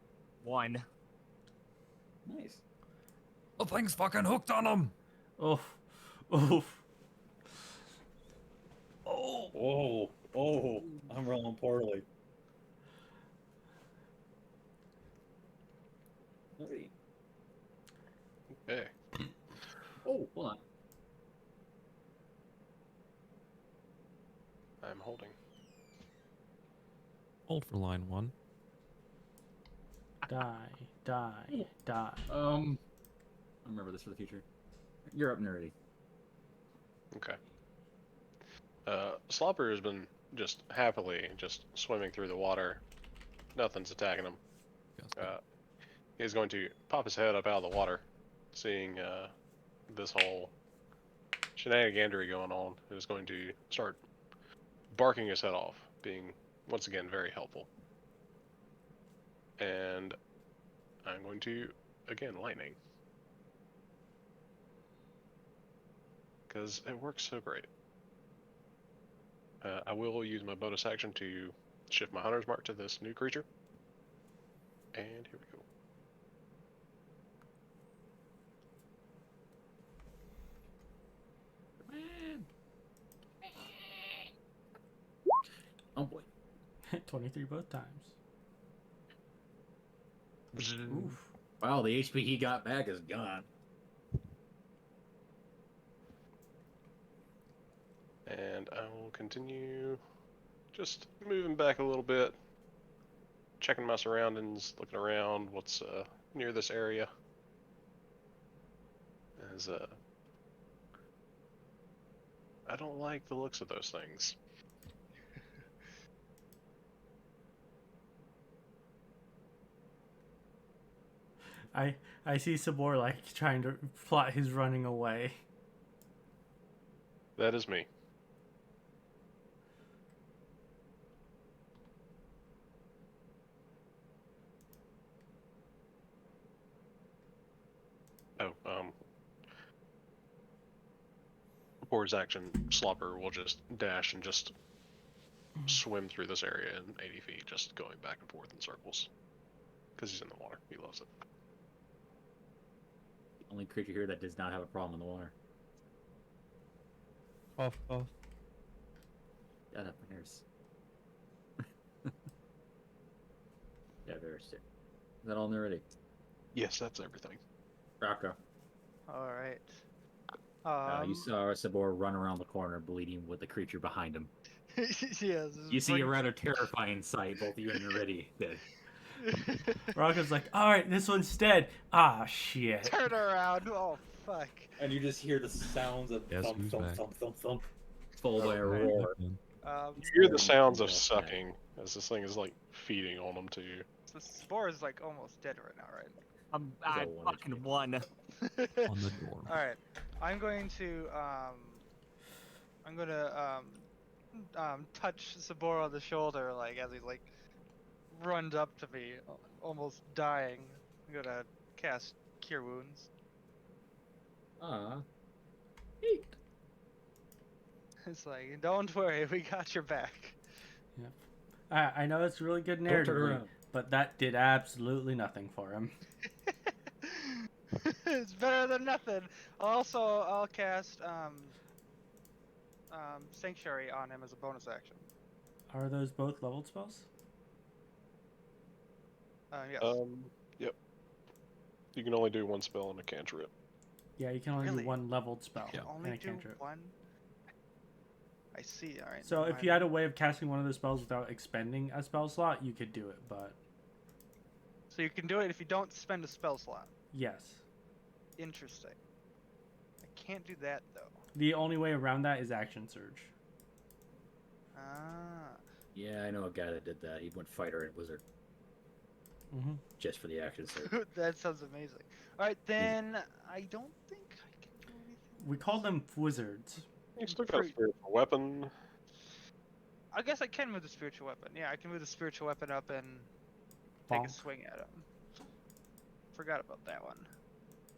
1. Nice. The thing's fucking hooked on him. Oof. Oof. Oh, I'm rolling poorly. Alright. Okay. Oh, hold on. I'm holding. Hold for line 1. Die. I'll remember this for the future. You're up, Neridi. Okay. Slopper has been just happily just swimming through the water. Nothing's attacking him. He's going to pop his head up out of the water, seeing this whole shenanigandery going on. He's going to start barking his head off, being once again very helpful. And I'm going to again lightning, because it works so great. I will use my bonus action to shift my hunter's mark to this new creature. And here we go. Oh boy. 23 both times. Oof. Wow, the HP he got back is gone. And I will continue just moving back a little bit, checking my surroundings, looking around what's near this area. As I don't like the looks of those things. I see Sabor like trying to plot his running away. That is me. Oh, before his action, Slopper will just dash and just swim through this area in 80 feet, just going back and forth in circles. Because he's in the water. He loves it. The only creature here that does not have a problem in the water. Off. Shut up, Varis. Yeah, Varis too. Is that all Neridi? Yes, that's everything. Rauko. All right. You saw Sabor run around the corner bleeding with the creature behind him. Yes. You see a rather terrifying sight, both you and Neridi did. Rocco's like, alright, this one's dead. Ah, shit. Turn around. Oh, fuck. And you just hear the sounds of Guess thump, who's thump, back? thump, thump, thump, followed by a right. roar. You hear the sounds of sucking as this thing is like feeding on him to you. So Spore is like almost dead right now, right? I'm a one fucking HP. 1. On the door. All right. I'm going to touch Sabor on the shoulder, like as he like runs up to me, almost dying. I'm gonna cast Cure Wounds. It's like, don't worry, we got your back. I know it's really good Don't turn narratively, around. but that did absolutely nothing for him. It's better than nothing. I'll cast Sanctuary on him as a bonus action. Are those both leveled spells? Yes. Yep. You can only do one spell in a cantrip. Yeah, you can only Really? do one leveled spell You in only a do cantrip. one. I see. All right. So never if mind. you had a way of casting one of those spells without expending a spell slot, you could do it, but So you can do it if you don't spend a spell slot. yes. Interesting. I can't do that though. The only way around that is action surge. Ah. Yeah, I know a guy that did that. He went fighter and wizard Mm-hmm. just for the action surge. That sounds amazing. All right, then I don't think I can do anything. We call them wizards. You still got a spiritual weapon. I guess I can move the spiritual weapon. Yeah, I can move the spiritual weapon up and take a Bonk. swing at him. Forgot about that one.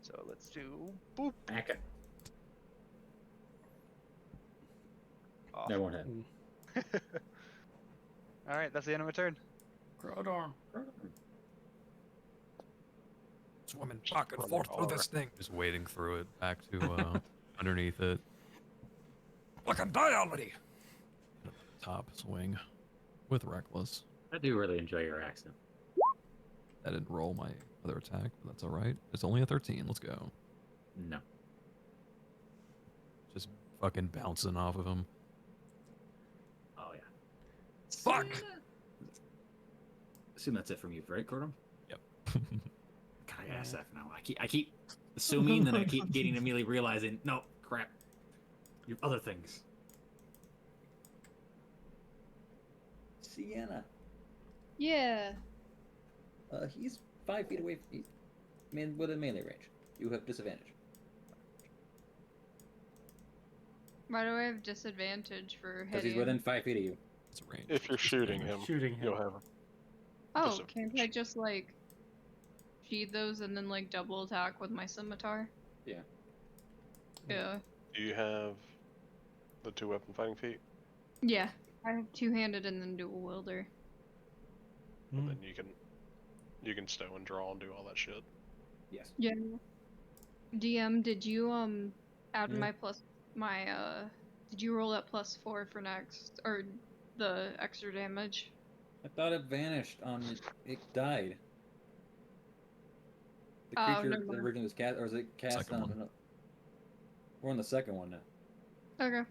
So let's do boop. Back it. Off. That won't hit. All right, that's the end of my turn. Krodorm. Swimming back and forth through this thing. Just wading through it back to underneath it. Fucking die already! Top swing with Reckless. I do really enjoy your accent. I didn't roll my other attack, but that's alright. It's only a 13. Let's go. No. Just fucking bouncing off of him. Oh yeah. Fuck! Assume that's it from you, right, Krodorm? Yep. God, I asked that for now. I keep assuming, then I keep getting immediately realizing, no, crap. You have other things. Sienna. Yeah. He's 5 feet away from you. Within melee range. You have disadvantage. Why do I have disadvantage for Because hitting? he's within 5 feet of you. It's a range. If you're shooting him, Shooting him. you'll have Oh, disadvantage. can't I just like sheathe those and then like double attack with my scimitar? Yeah. Yeah. Do you have the 2-weapon fighting feat? Yeah. I have two-handed and then dual wielder. Mm. Then you can stow and draw and do all that shit. Yes. Yeah. DM, did you add Yeah. did you roll that +4 for next or the extra damage? I thought it vanished on it died. The Oh, creature never that mind. originally was cast, or was it cast Second on? one. We're on the second one now. Okay.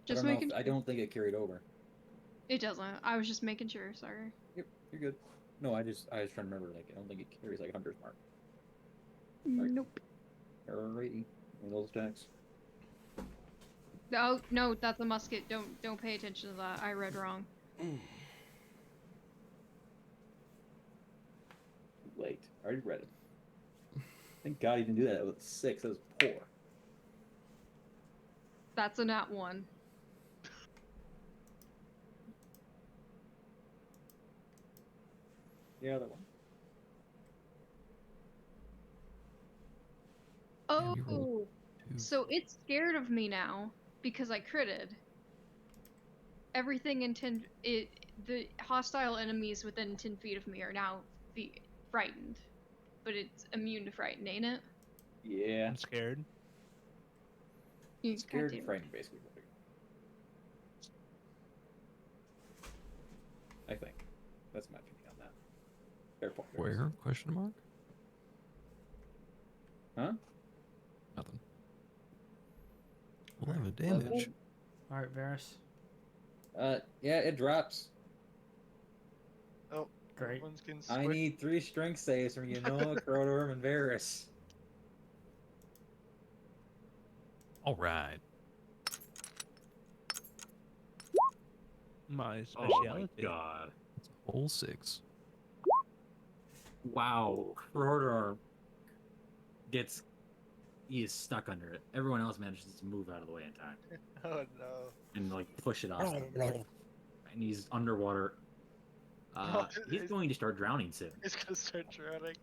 Just I don't know making if- I don't think it carried over. It doesn't. I was just making sure, sorry. Yep, you're good. No, I was trying to remember. Like, I don't think it carries like Hunter's Mark. Nope. Alrighty, one of those attacks. Oh no, that's a musket. Don't pay attention to that. I read wrong. Late. I already read it. Thank God he didn't do that. It was 6. That was poor. That's a nat 1. The other one. Oh, you rolled 2. so it's scared of me now because I critted. Everything the hostile enemies within 10 feet of me are now frightened, but it's immune to frighten, ain't it? Yeah. I'm scared. Scared goddamn. and frightened, basically. I think. That's my opinion on that. Fair point. Varys. Where? Question mark? Huh? Nothing. 11 damage. Alright, Varis. Yeah, it drops. Oh, Great. everyone's getting I squished. need 3 strength saves from Unanoa, Krodorm, and Varis. Alright. My Oh speciality. my god. It's a whole 6. Wow. Krodorm he is stuck under it. Everyone else manages to move out of the way in time. Oh no. And like push it off. And he's underwater. He's going to start drowning soon. He's gonna start drowning.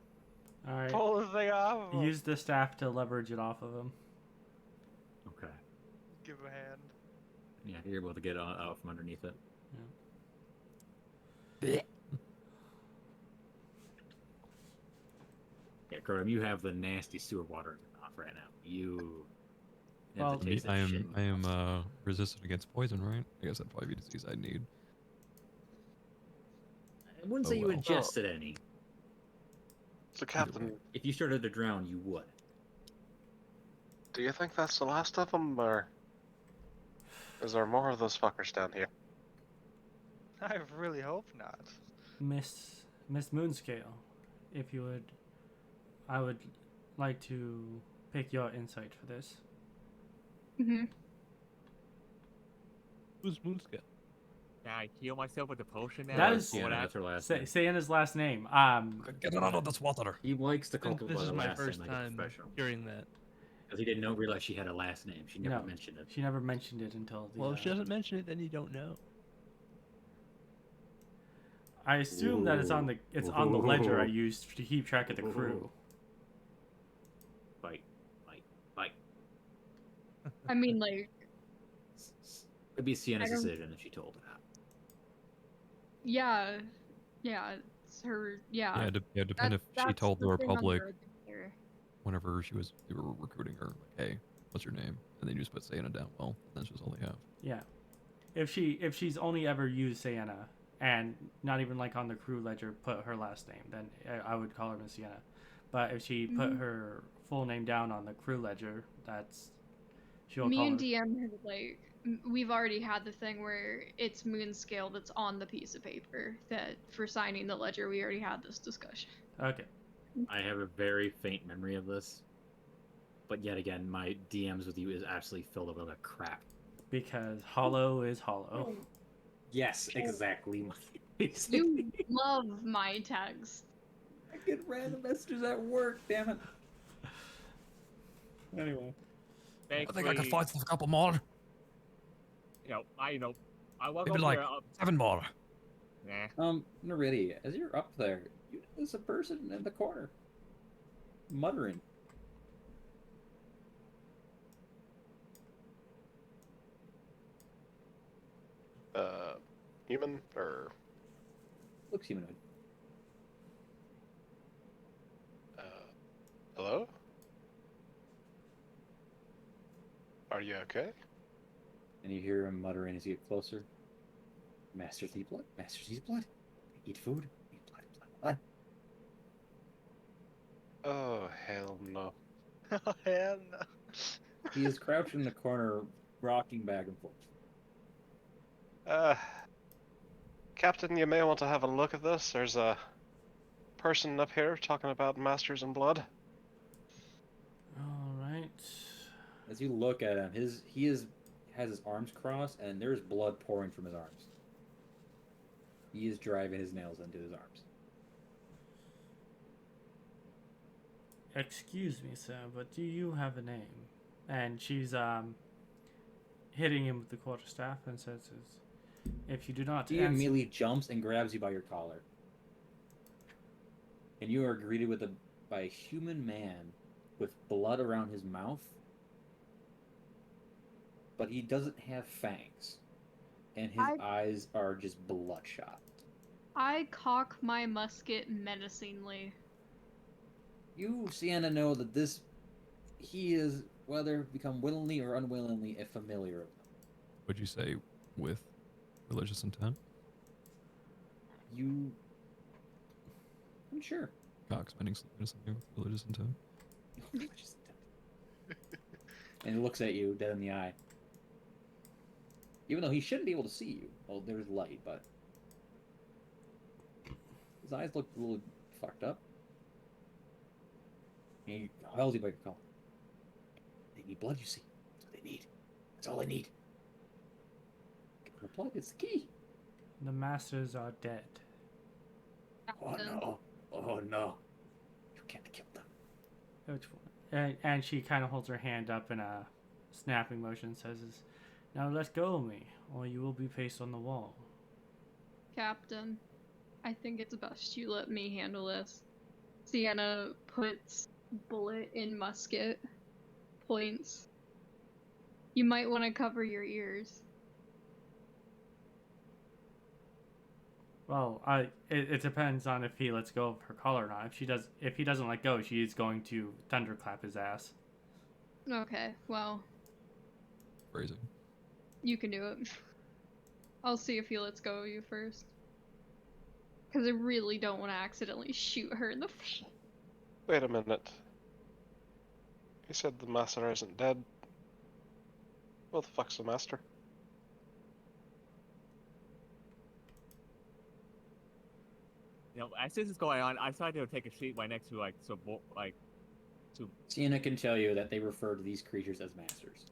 Alright. Pull the thing off of him. Use the staff to leverage it off of him. Okay. Give him a hand. Yeah, you're able to get out from underneath it. Yeah, Krodorm, you have the nasty sewer water in your mouth right now. You have Well, the taste of I shit. am resistant against poison, right? I guess that'd probably be a disease I'd need. I wouldn't Oh, say you well. ingested any. So, Captain, If you started to drown, you would. do you think that's the last of them, or is there more of those fuckers down here? I really hope not. Miss Moonscale, if you would, I would like to pick your insight for this. Mm-hmm. Who's Moonscale? Can I heal myself with the potion now? That or is- what Yeah, hap- that's her last Say name. Siena's last name. Get it out of this water! He likes to call people This by is their my last first name like it's time professional. hearing that. Because he didn't realize she had a last name. She never No. mentioned it. She never mentioned it until the. Well, if she doesn't mention it, then you don't know. I assume that it's on the ledger I used to keep track of the crew. Bite. Bite. I mean, like, It'd be Sienna's I don't- decision if she told her that. yeah, it's her. Yeah, Depend if she that's told the the thing on Republic register. whenever you were recruiting her, like, hey, what's your name? And then you just put Saeynia down. Well, that's just all they have. Yeah. If she's only ever used Saeynia and not even like on the crew ledger put her last name, then I would call her Miss Sienna. But if she put her full name down on the crew ledger, she'll Me call and her. DM have like we've already had the thing where it's moon scale that's on the piece of paper that for signing the ledger we already had this discussion. Okay. I have a very faint memory of this. But yet again, my DMs with you is absolutely filled up with crap. Because hollow is hollow. Yes, exactly. You love my text. I get random messages at work, damn it. Anyway. I think I could find a couple more. I walk Maybe over like here. 7 more. Nah. Neridi, as you're up there, you notice a person in the corner. Muttering. Human or Looks humanoid. hello? Are you okay? And you hear him muttering as you get closer. Masters eat blood. Masters eat blood. Eat food. Eat blood. Oh hell no. Oh, hell no. He is crouched in the corner, rocking back and forth. Captain, you may want to have a look at this. There's a person up here talking about masters and blood. All right. As you look at him, he has his arms crossed, and there's blood pouring from his arms. He is driving his nails into his arms. Excuse me, sir, but do you have a name? And she's hitting him with the quarterstaff and says, "If you do not He answer." immediately jumps and grabs you by your collar. And you are greeted by a human man with blood around his mouth. But he doesn't have fangs. And his eyes are just bloodshot. I cock my musket menacingly. You, Sienna, know that he is, whether become willingly or unwillingly, a familiar of them. Would you say with religious intent? I'm sure. Cox spending religious intent. And he looks at you dead in the eye. Even though he shouldn't be able to see you. Well, there's light, but his eyes look a little fucked up. And he holds you by your collar. They need blood, you see. That's what they need. That's all they need. Give them the blood, it's the key. The masters are dead. Oh no. Oh no. You can't kill them. Which one? And she kind of holds her hand up in a snapping motion and says, "Now let go of me, or you will be placed on the wall." Captain, I think it's best you let me handle this. Sienna puts bullet in musket, points. You might want to cover your ears. Well, it depends on if he lets go of her collar or not. If he doesn't let go, she is going to thunderclap his ass. Okay, well, Phrasing. you can do it. I'll see if he lets go of you first. Because I really don't want to accidentally shoot her in the face. Wait a minute. You said the master isn't dead. What the fuck's the master? As this is going on, I decided to take a seat right next to Sienna can tell you that they refer to these creatures as masters.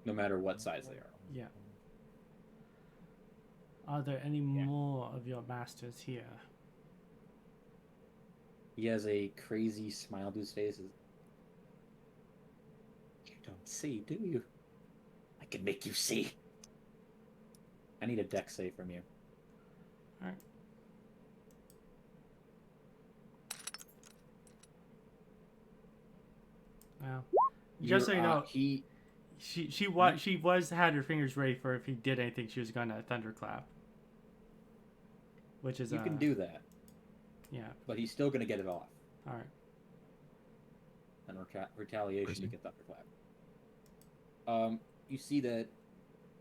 No matter what size they are. Yeah. Are there any more of your masters here? He has a crazy smile to his face. You don't see, do you? I can make you see. I need a dex save from you. Alright. Well, just so you know, she was had her fingers ready for if he did anything, she was gonna thunderclap. Which is You can do that, yeah. but he's still gonna get it off. All right. And retaliation Crazy. to get thunderclap. You see that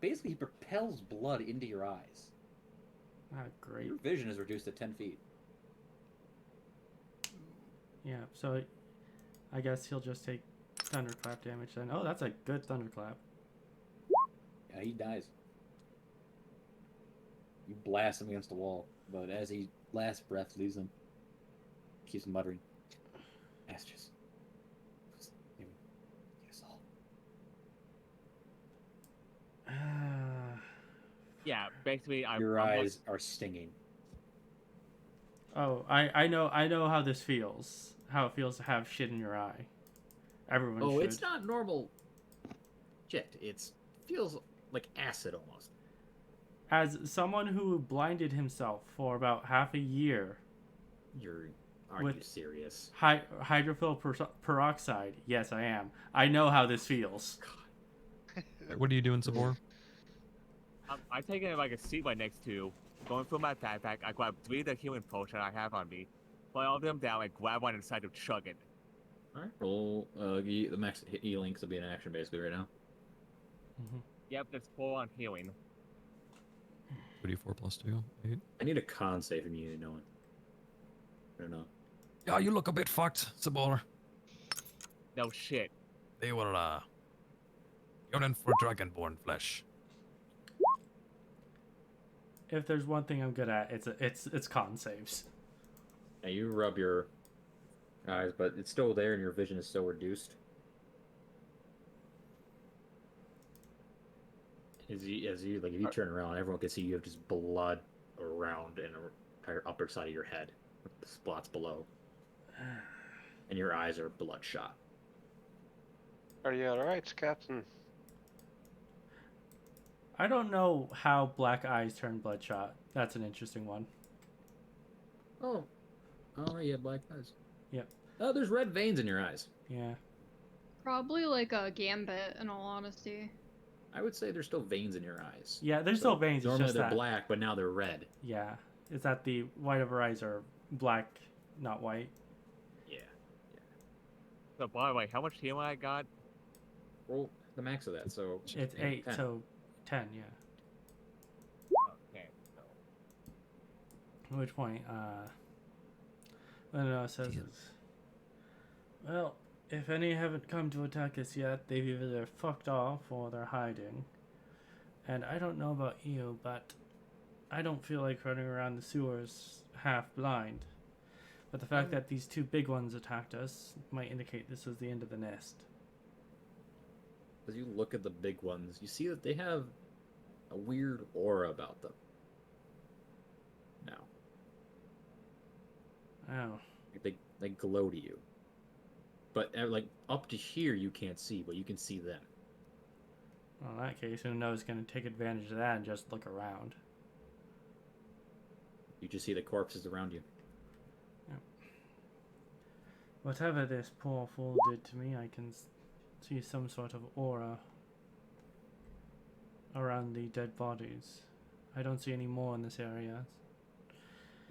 basically he propels blood into your eyes. Ah, great. Your vision is reduced to 10 feet. Yeah. So, I guess he'll just take thunderclap damage then. Oh, that's a good thunderclap. Yeah, he dies. You blast him against the wall, but as he last breath leaves him, keeps muttering, "Ashes, get us all." Yeah, basically, Your eyes are stinging. Oh, I know how this feels. How it feels to have shit in your eye. Everyone Oh, should. it's not normal shit. It feels like acid almost. As someone who blinded himself for about half a year Are you With- serious? hydrophil peroxide. Yes, I am. I know how this feels. What are you doing, Sabor? I take it like a seat right next to, going through my backpack. I grab 3 of the healing potions I have on me, put all of them down, and grab one and decide to chug it. Alright, roll the max healing, because it'll be an action basically right now. Yep, that's 4 on healing. 2d4 plus 2, 8. I need a con save from you, no one. I don't know. Yeah, you look a bit fucked, Sabor. No shit. They were, yearning for dragonborn flesh. If there's one thing I'm good at, it's con saves. Yeah, you rub your eyes, but it's still there and your vision is still reduced. As you like, if you turn around, everyone can see you have just blood around and the entire upper side of your head, with the spots below, and your eyes are bloodshot. Are you alright, Captain? I don't know how black eyes turn bloodshot. That's an interesting one. Oh, yeah, black eyes. Yep. Oh, there's red veins in your eyes. Yeah. Probably like a gambit, in all honesty. I would say there's still veins in your eyes. Yeah, there's still veins. It's Normally just they're that. black, but now they're red. Yeah. It's that the white of her eyes are black, not white. Yeah. So, by the way, how much healing I got? Roll the max of that. So It's 8, 10. so 10, yeah. Okay, so. At which point, Unanoa says, well, if any haven't come to attack us yet, they've either fucked off or they're hiding. And I don't know about you, but I don't feel like running around the sewers half blind. But the fact that these 2 big ones attacked us might indicate this is the end of the nest. As you look at the big ones, you see that they have a weird aura about them. Now, Oh. they glow to you. But like up to here, you can't see, but you can see them. Well, in that case, Unanoa's going to take advantage of that and just look around. You just see the corpses around you. Whatever this poor fool did to me, I can see some sort of aura around the dead bodies. I don't see any more in this area.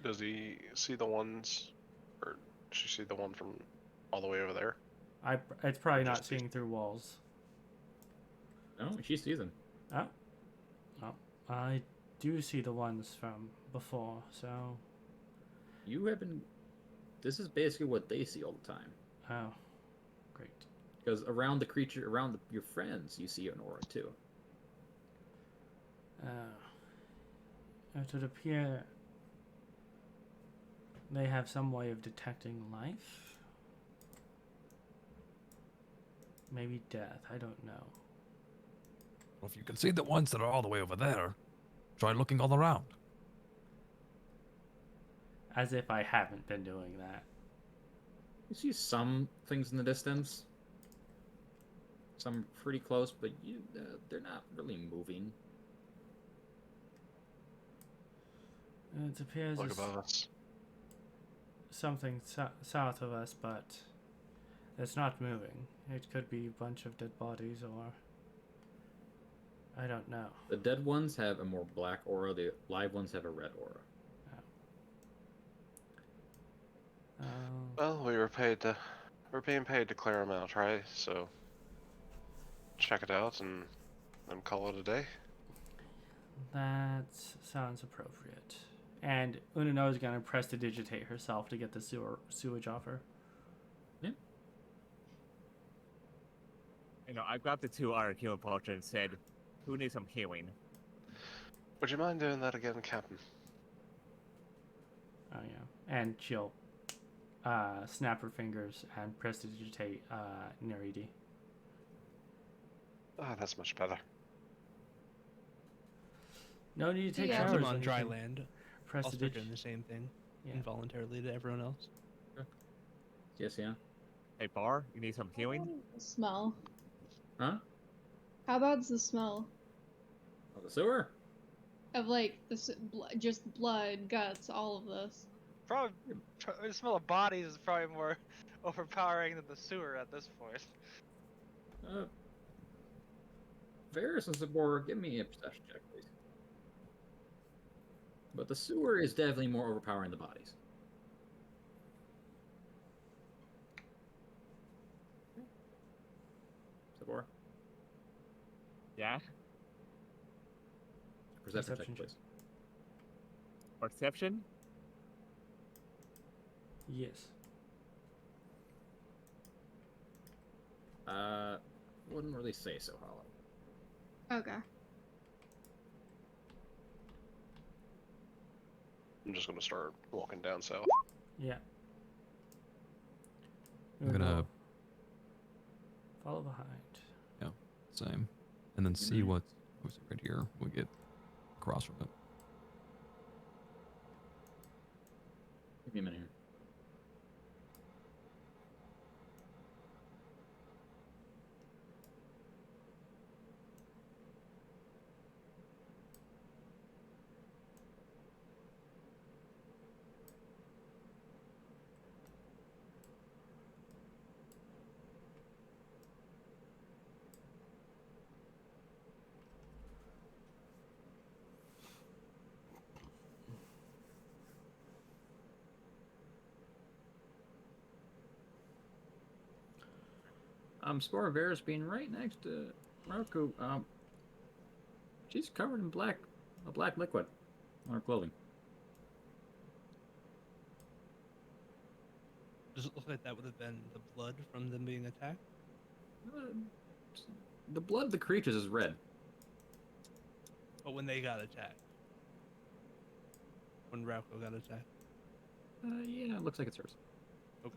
Does he see the ones, or does she see the one from all the way over there? It's probably not Just- seeing through walls. No, she sees them. Oh. Well, I do see the ones from before, so... You have been. This is basically what they see all the time. Oh. Great. Because around the creature, around your friends, you see an aura too. It would appear they have some way of detecting life. Maybe death, I don't know. Well, if you can see the ones that are all the way over there, try looking all around. As if I haven't been doing that. You see some things in the distance. Some pretty close, but they're not really moving. It appears Look it's above us. something south of us, but it's not moving. It could be a bunch of dead bodies, or I don't know. The dead ones have a more black aura. The live ones have a red aura. Well, we're being paid to clear them out, right? So check it out and call it a day. That sounds appropriate. And Unanoa is gonna prestidigitate herself to get the sewage off her. You know, I grabbed the 2 iron healing potions and said, "Who needs some healing?" Would you mind doing that again, Captain? Oh yeah, and she'll snap her fingers and prestidigitate Neridi. Ah, that's much better. No need to take Yeah. showers. I'm or on dry anything. land. I'll start Prestidig. doing the same thing Yeah. involuntarily to everyone else. Yes, yeah. Hey, Bar, you need some healing? The smell. Huh? How about the smell Oh, the sewer? of like just blood, guts, all of this? Probably the smell of bodies is probably more overpowering than the sewer at this point. Varis and Sabor, give me a perception check, please. But the sewer is definitely more overpowering the bodies. Sabor? Yeah? Perception Perception check, please. Perception? Yes. Wouldn't really say so, Hollow. Okay. I'm just gonna start walking down south. Yeah. I'm gonna follow behind. same, and then see what's right here. We'll get across from it. Give me a minute here. Spore Varis being right next to Rauko. She's covered in a black liquid on her clothing. Does it look like that would have been the blood from them being attacked? The blood of the creatures is red. But when they got attacked? When Rauko got attacked? Yeah, it looks like it's hers. Okay.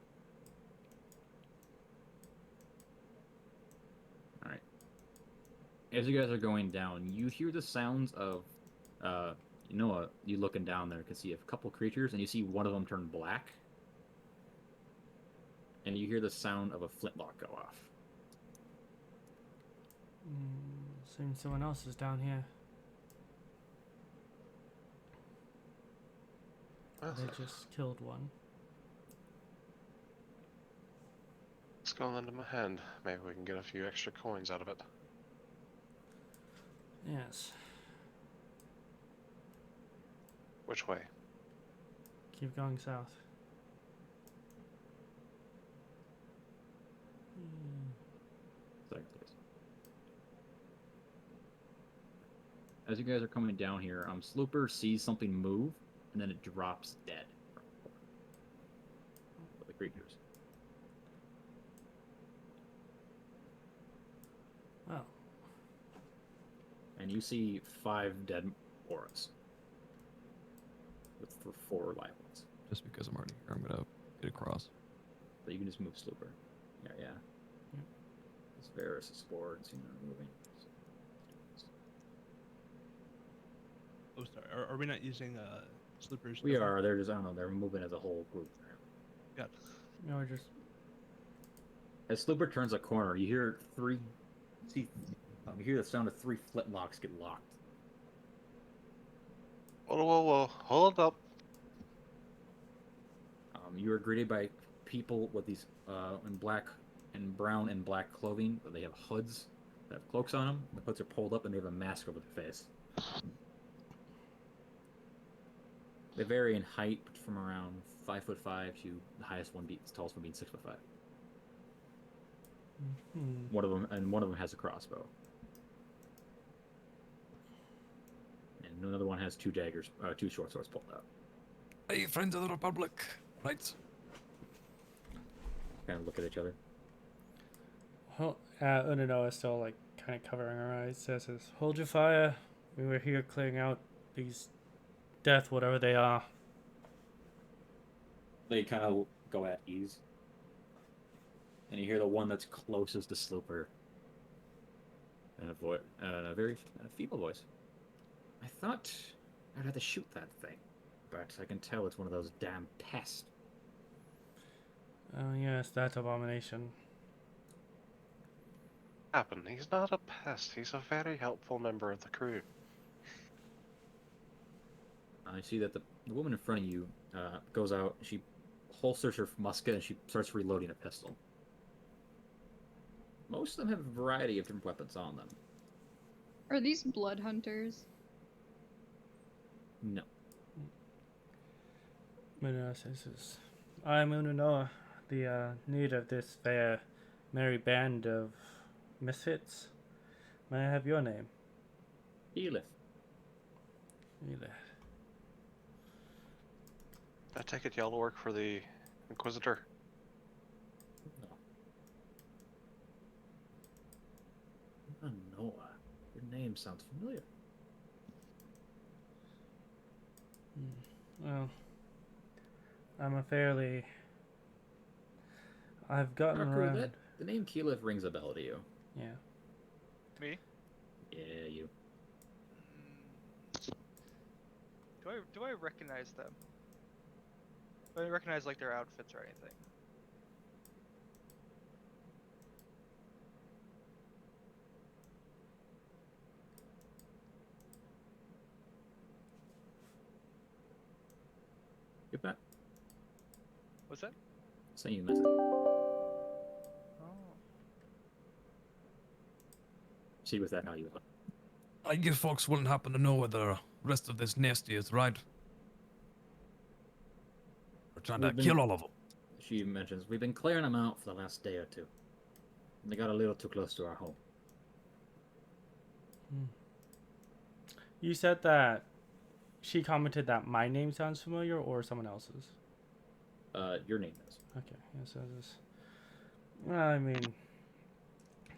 Alright. As you guys are going down, you hear the sounds of, you looking down there can see a couple creatures, and you see one of them turn black. And you hear the sound of a flintlock go off. Seems someone else is down here. Well, They just killed one. let's go lend him a hand. Maybe we can get a few extra coins out of it. Yes. Which way? Keep going south. Second place. As you guys are coming down here, Slooper sees something move, and then it drops dead. The creatures. Well, And you see 5 dead auras. With 4 live ones. Just because I'm already here, I'm gonna get across. But you can just move Slooper. Yeah. Yeah. It's Varis, Spore, and see them moving. Oh, sorry. Are we not using slippers? We are. They're just, I don't know, they're moving as a whole group. Got no, we're just As Slooper turns a corner, you hear 3. You hear the sound of 3 flintlocks get locked. Whoa, hold up. You are greeted by people with these in black and brown and black clothing. They have hoods that have cloaks on them. The hoods are pulled up and they have a mask over their face. They vary in height from around 5'5" to the highest one, the tallest one being 6'5". One of them has a crossbow, and another one has two daggers, two short swords pulled out. Hey, friends of the Republic, right? Kind of look at each other. Well, Unanoa is still like kind of covering her eyes. Says, "Hold your fire. We were here clearing out these death, whatever they are." They kind of go at ease, and you hear the one that's closest to Slooper, and a very feeble voice. I thought I'd have to shoot that thing, but I can tell it's one of those damn pests. Oh yes, that abomination. Happen. He's not a pest. He's a very helpful member of the crew. I see that the woman in front of you goes out. She holsters her musket and she starts reloading a pistol. Most of them have a variety of different weapons on them. Are these blood hunters? No. Unanoa says, "I'm Unanoa, the need of this fair, merry band of misfits. May I have your name?" Elif. Elif. I take it y'all work for the Inquisitor. No. Unanoa. Your name sounds familiar. Well, I've gotten Rauko, around. the name Keyleth rings a bell to you. Yeah. Me? Yeah, you. Do I recognize them? Do I recognize like their outfits or anything? Get back. What's that? Send you a message. Oh. See with that how you look. I guess folks wouldn't happen to know where the rest of this nasty is, right? We're trying to kill all of them. She mentions, we've been clearing them out for the last day or two. And they got a little too close to our home. You said that she commented that my name sounds familiar or someone else's? Your name is. Okay, yeah, so this. Well, I mean,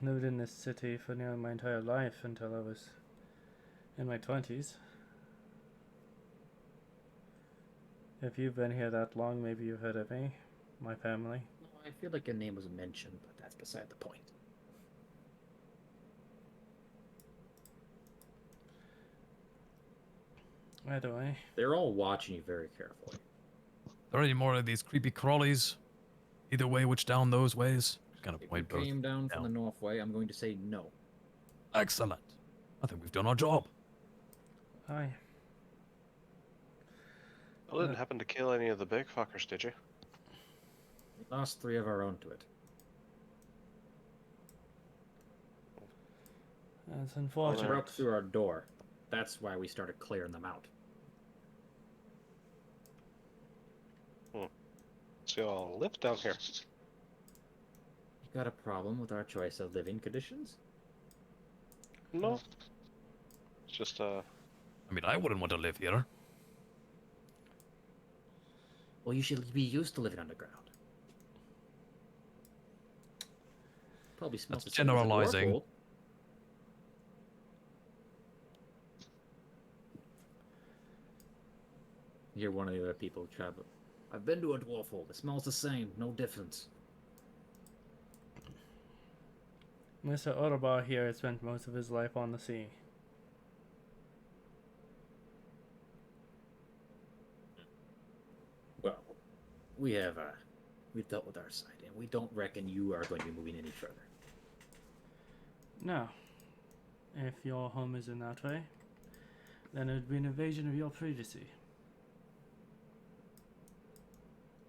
lived in this city for nearly my entire life until I was in my 20s. If you've been here that long, maybe you've heard of me, my family. No, I feel like your name was mentioned, but that's beside the point. Either way. They're all watching you very carefully. Are there any more of these creepy crawlies? Either way, which down those ways? Kind of If you point both. came down from the north way, I'm going to say no. Excellent. I think we've done our job. Hi. You didn't happen to kill any of the big fuckers, did you? We lost 3 of our own to it. That's They unfortunate. were up through our door. That's why we started clearing them out. So y'all live down here. You got a problem with our choice of living conditions? No. It's just I mean, I wouldn't want to live here. Well, you should be used to living underground. Probably smells That's the same as a generalizing. dwarf. You hear one of the other people travel. I've been to a dwarf hole. It smells the same. No difference. Mr. Orabar here has spent most of his life on the sea. Well, we've dealt with our side, and we don't reckon you are going to be moving any further. No. If your home is in that way, Then it would be an invasion of your privacy.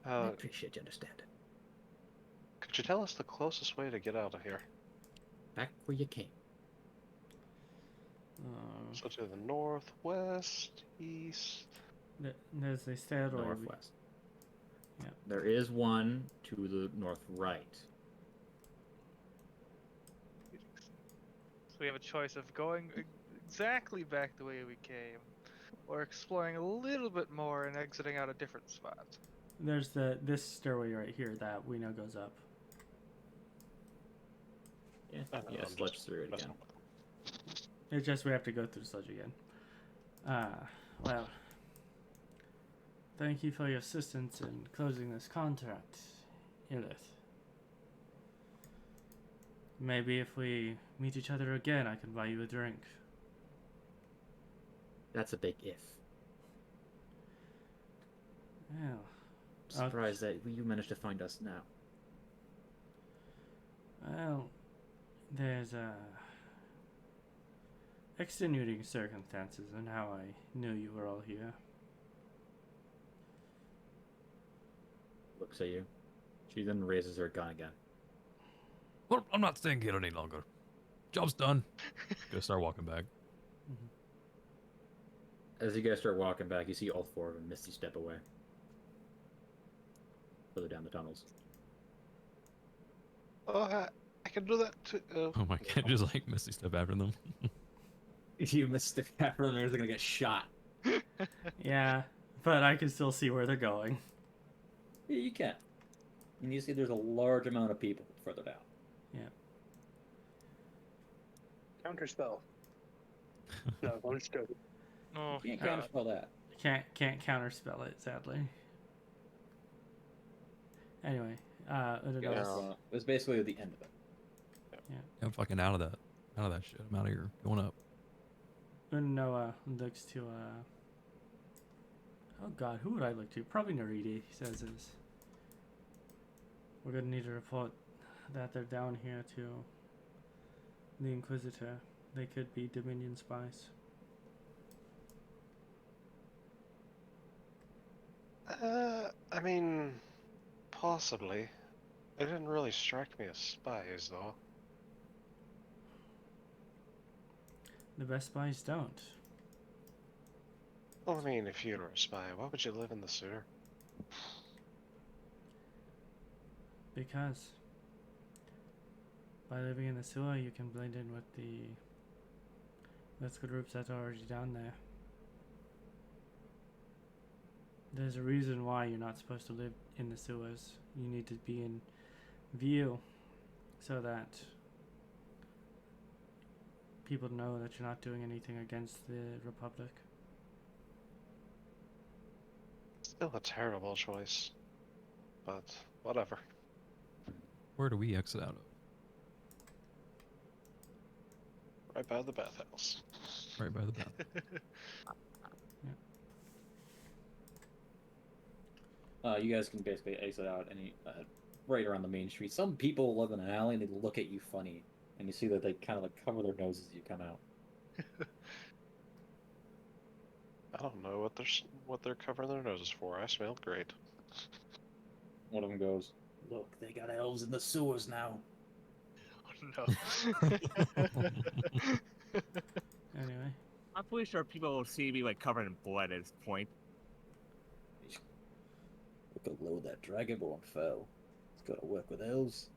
I appreciate you understanding. Could you tell us the closest way to get out of here? Back where you came. So to the northwest, east. There's a stairway. Northwest. Yeah. There is one to the north right. So we have a choice of going exactly back the way we came, or exploring a little bit more and exiting out a different spot. There's this stairway right here that we know goes up. Yeah, I don't know, yeah, I'm sludge just through it messing again. with it. It's just we have to go through sludge again. Well, thank you for your assistance in closing this contract, Ilith. Maybe if we meet each other again, I can buy you a drink. That's a big if. Well, I'm surprised that you managed to find us now. well, there's extenuating circumstances in how I knew you were all here. Looks at you. She then raises her gun again. Well, I'm not staying here any longer. Job's done. Gonna start walking back. As you guys start walking back, you see all four of them misty step away. Further down the tunnels. Oh, I can do that too. Oh my god, just like Misty step after them. If you miss the after them, they're gonna get shot. Yeah, but I can still see where they're going. Yeah, you can. And you see there's a large amount of people further down. Yeah. Counterspell. No, understood. Oh, You can't God. counterspell that. Can't counterspell it, sadly. Anyway, Unanoa. It was basically the end of it. I'm fucking out of that shit. I'm out of here. Going up. Unanoa looks to oh god, who would I look to? Probably Neridi, he says is. We're gonna need to report that they're down here to the Inquisitor. They could be Dominion spies. I mean, possibly. They didn't really strike me as spies, though. The best spies don't. Well, I mean, if you were a spy, why would you live in the sewer? Because by living in the sewer you can blend in with the groups that are already down there. There's a reason why you're not supposed to live in the sewers. You need to be in view so that people know that you're not doing anything against the Republic. Still a terrible choice. But, whatever. Where do we exit out of? Right by the bathhouse. Right by the bath. You guys can basically exit out any right around the main street. Some people live in an alley and they look at you funny, and you see that they kind of like cover their noses as you come out. I don't know what they're covering their noses for. I smell great. One of them goes, "Look, they got elves in the sewers now." Oh, no. Anyway, I'm pretty sure people will see me like covered in blood at this point. Look how low that dragonborn fell. It's got to work with elves.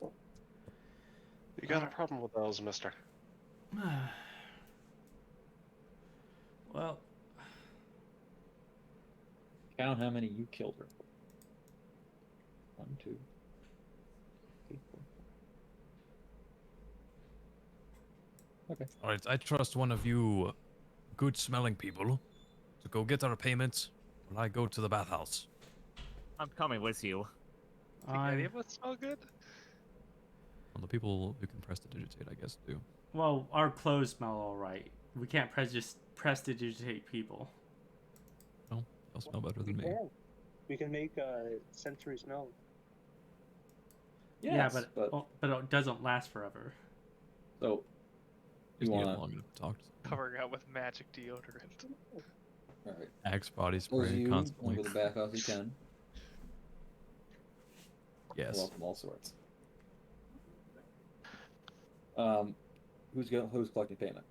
You got a problem with those, mister? well, Count how many you killed her. 1, 2, 3, 4. Okay. Alright, I trust one of you good smelling people to go get our payments when I go to the bathhouse. I'm coming with you. Think any of us smell good? Well, the people who can prestidigitate, I guess, do. well, our clothes smell all right. We can't prestidigitate people. No, they'll smell better than me. Yeah. We can make sensory smell. Yes, but it doesn't last forever. so Just you need want long enough to talk to covering up with magic deodorant. All right. Axe body Those spray you constantly. over the bathhouse you can. Yes. Welcome all sorts. Who's collecting payment?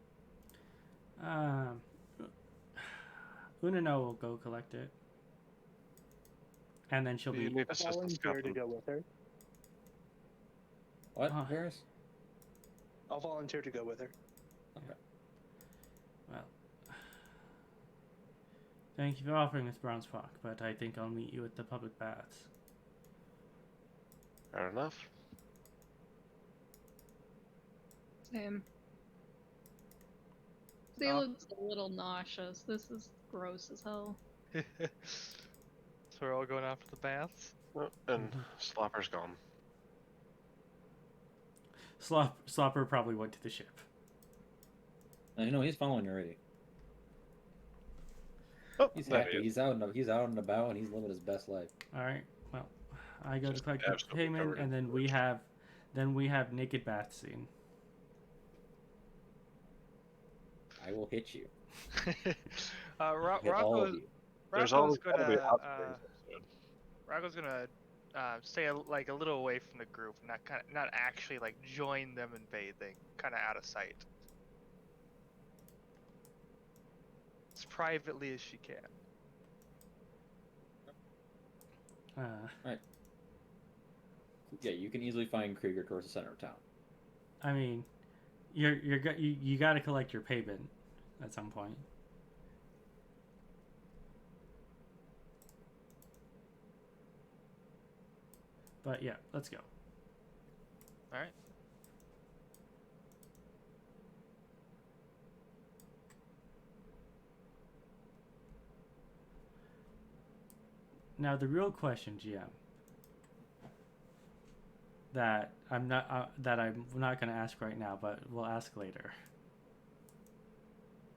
Unanoa will go collect it, and then she'll You be. need I'll assistance, volunteer to Captain. go with her. What, Oh. Varis? I'll volunteer to go with her. Okay. Well, thank you for offering this Bronzepark, but I think I'll meet you at the public baths. Fair enough. Same. They look a little nauseous. This is gross as hell. So we're all going after the baths? Oh, and Slopper's gone. Slopper probably went to the ship. You know he's following Neridi. Oh, He's there happy. he is. He's out and about, and he's living his best life. All right. Well, I go to Just collect the absolutely payment, covered in and then we have naked bath scene. I will hit you. Hit all of Rauko's you. There's Rauko's always gotta be gonna hot springs episode. Rauko's gonna stay a little away from the group, not actually like join them in bathing, kind of out of sight, as privately as she can. Right. Yeah, you can easily find Krieger towards the center of town. I mean, you got to collect your payment at some point. But yeah, let's go. All right. Now the real question, GM, that I'm not going to ask right now, but we'll ask later.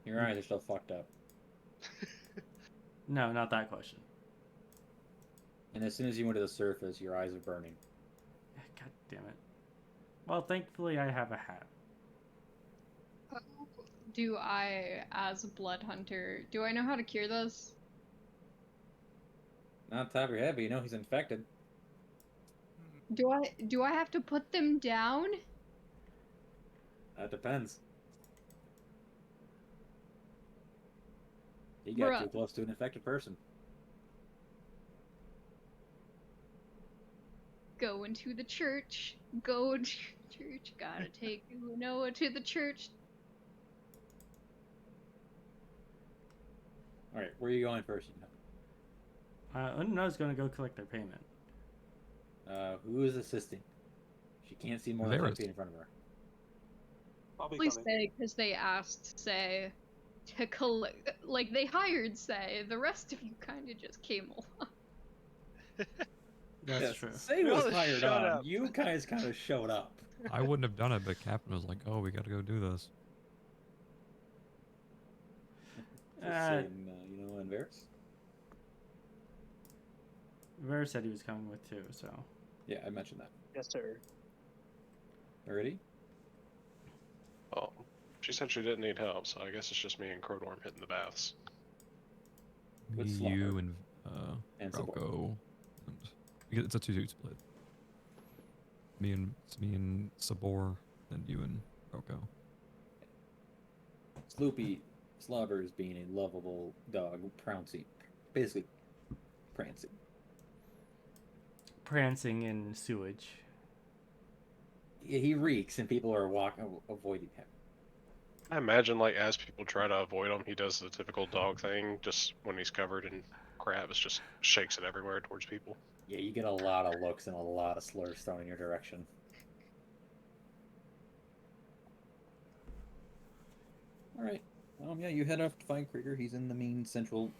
Your eyes are still fucked up. No, not that question. And as soon as you went to the surface, your eyes are burning. God damn it. Well, thankfully I have a hat. Do I, as a blood hunter, do I know how to cure this? Not on top of your head, but you know he's infected. Do I have to put them down? That depends. He got too close to an infected person. Go into the church. Go to church. Gotta take Unanoa to the church. Alright, where are you going first? Unanoa's going to go collect their payment. Who is assisting? She can't see more than 5 feet in front of her. I'll be Please coming. say, because they asked Say to collect, like they hired Say. The rest of you kind of just came along. That's Yes, true. Say was Shut hired up. on. You guys kind of showed up. I wouldn't have done it, but Captain was like, "Oh, we got to go do this." Saying, and Varis? Varis said he was coming with too, so. Yeah, I mentioned that. Yes, sir. Already? Oh, she said she didn't need help, so I guess it's just me and Krodorm hitting the baths. Me, With you, Slumber. and Sabor. Rauko. It's a 2-2 split. It's me and Sabor, and you and Rauko. Sloopy Slobbers being a lovable dog, prancing. Basically, prancing. Prancing in sewage. Yeah, he reeks, and people are avoiding him. I imagine, like, as people try to avoid him, he does the typical dog thing, just when he's covered in crap, it just shakes it everywhere towards people. Yeah, you get a lot of looks and a lot of slurs thrown in your direction. Alright. Yeah, you head off to find Krieger. He's in the main central,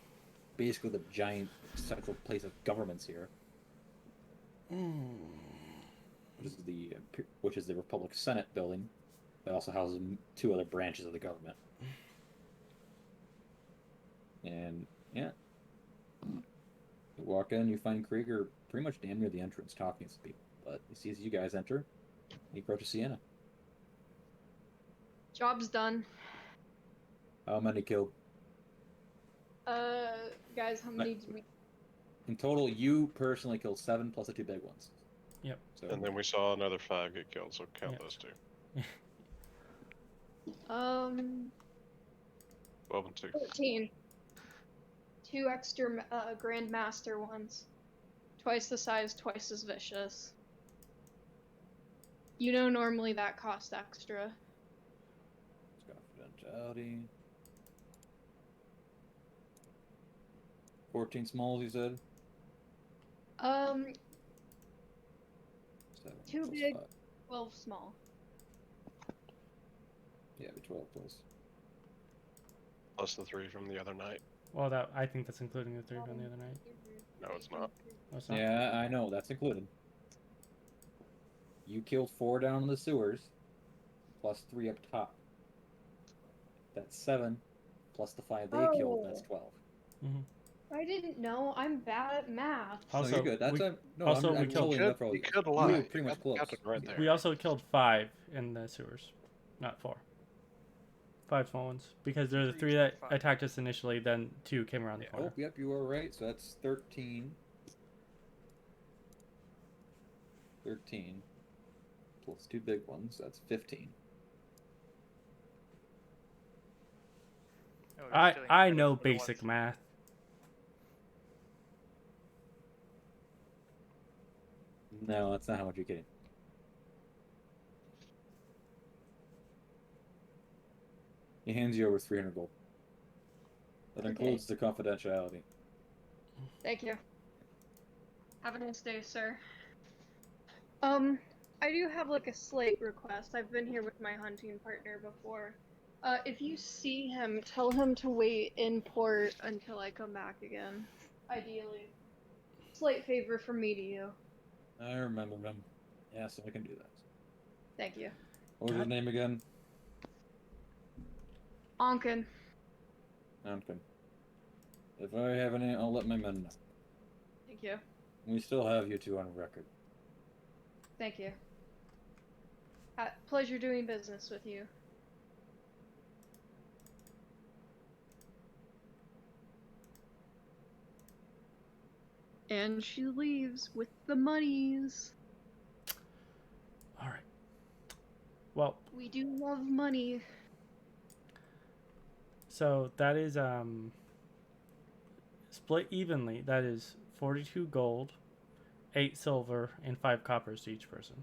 basically the giant central place of governments here. Which is the Republic Senate building. That also houses 2 other branches of the government. And, yeah. You walk in, you find Krieger pretty much damn near the entrance talking to people. But he sees you guys enter. He approaches Saeynia. Job's done. How many killed? Guys, how many did we? In total, you personally killed 7 plus the 2 big ones. Yep. So And then we saw another 5 get killed, so count Yep. those 2. 12 and 2. 14. 2 extra Grandmaster ones. Twice the size, twice as vicious. You know, normally that costs extra. confidentiality. 14 smalls, you said? 7 2 plus big, 5. 12 small. Yeah, be 12 plus. Plus the 3 from the other night. Well, that I think that's including the 3 from the other night. No, it's not. Oh, it's not? Yeah, I know, that's included. You killed 4 down in the sewers, plus 3 up top. That's 7, plus the 5 they killed, that's 12. I didn't know. I'm bad at math. Also, so you're good. That's we, no, also I'm we killed. totally enough for You could you lie. were pretty much close. Got it right there. We also killed 5 in the sewers, not 4. 5 small ones, because there are the 3 that attacked us initially, then 2 came around the corner. Oh, yep, you were right. So that's 13. 13 plus 2 big ones. That's 15. Oh, I know basic math. No, that's not how much you're getting. He hands you over 300 gold. That includes the confidentiality. Thank you. Have a nice day, sir. I do have like a slight request. I've been here with my hunting partner before. If you see him, tell him to wait in port until I come back again. Ideally. Slight favor from me to you. I remember him. Yeah, so I can do that. Thank you. What was his name again? Onken. Ankin. If I have any, I'll let my men know. Thank you. We still have you 2 on record. Thank you. Pleasure doing business with you. And she leaves with the monies. Alright. Well, we do love money. So that is split evenly. That is 42 gold, 8 silver, and 5 coppers to each person.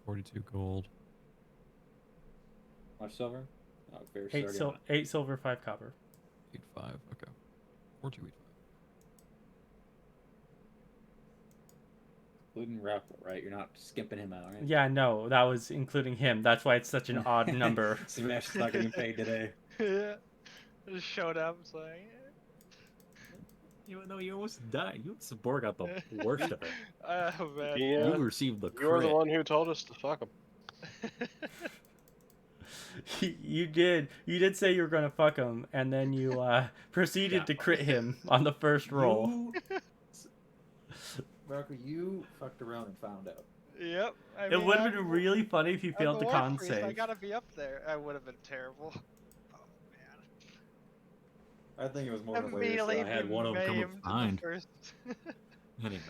$42 gold. Much silver? Oh, fair 8 silver, 5 copper. 8 5. Okay. 42 8 5. Including Rauko, right? You're not skimping him out, right? Yeah, no, that was including him. That's why it's such an odd number. Smash's not getting paid today. Yeah. Just showed up, it's like... Even though you almost died, you and Sabor got the worst of it. Oh, man. Yeah. You received the crit. You're the one who told us to fuck him. You did say you were gonna fuck him, and then you proceeded to crit him on the first roll. Rauko, you fucked around and found out. Yep. It would have been really funny if you failed the con save. I gotta be up there. I would have been terrible. Oh man. I think it was more hilarious that I had one of them come up behind. Anyway.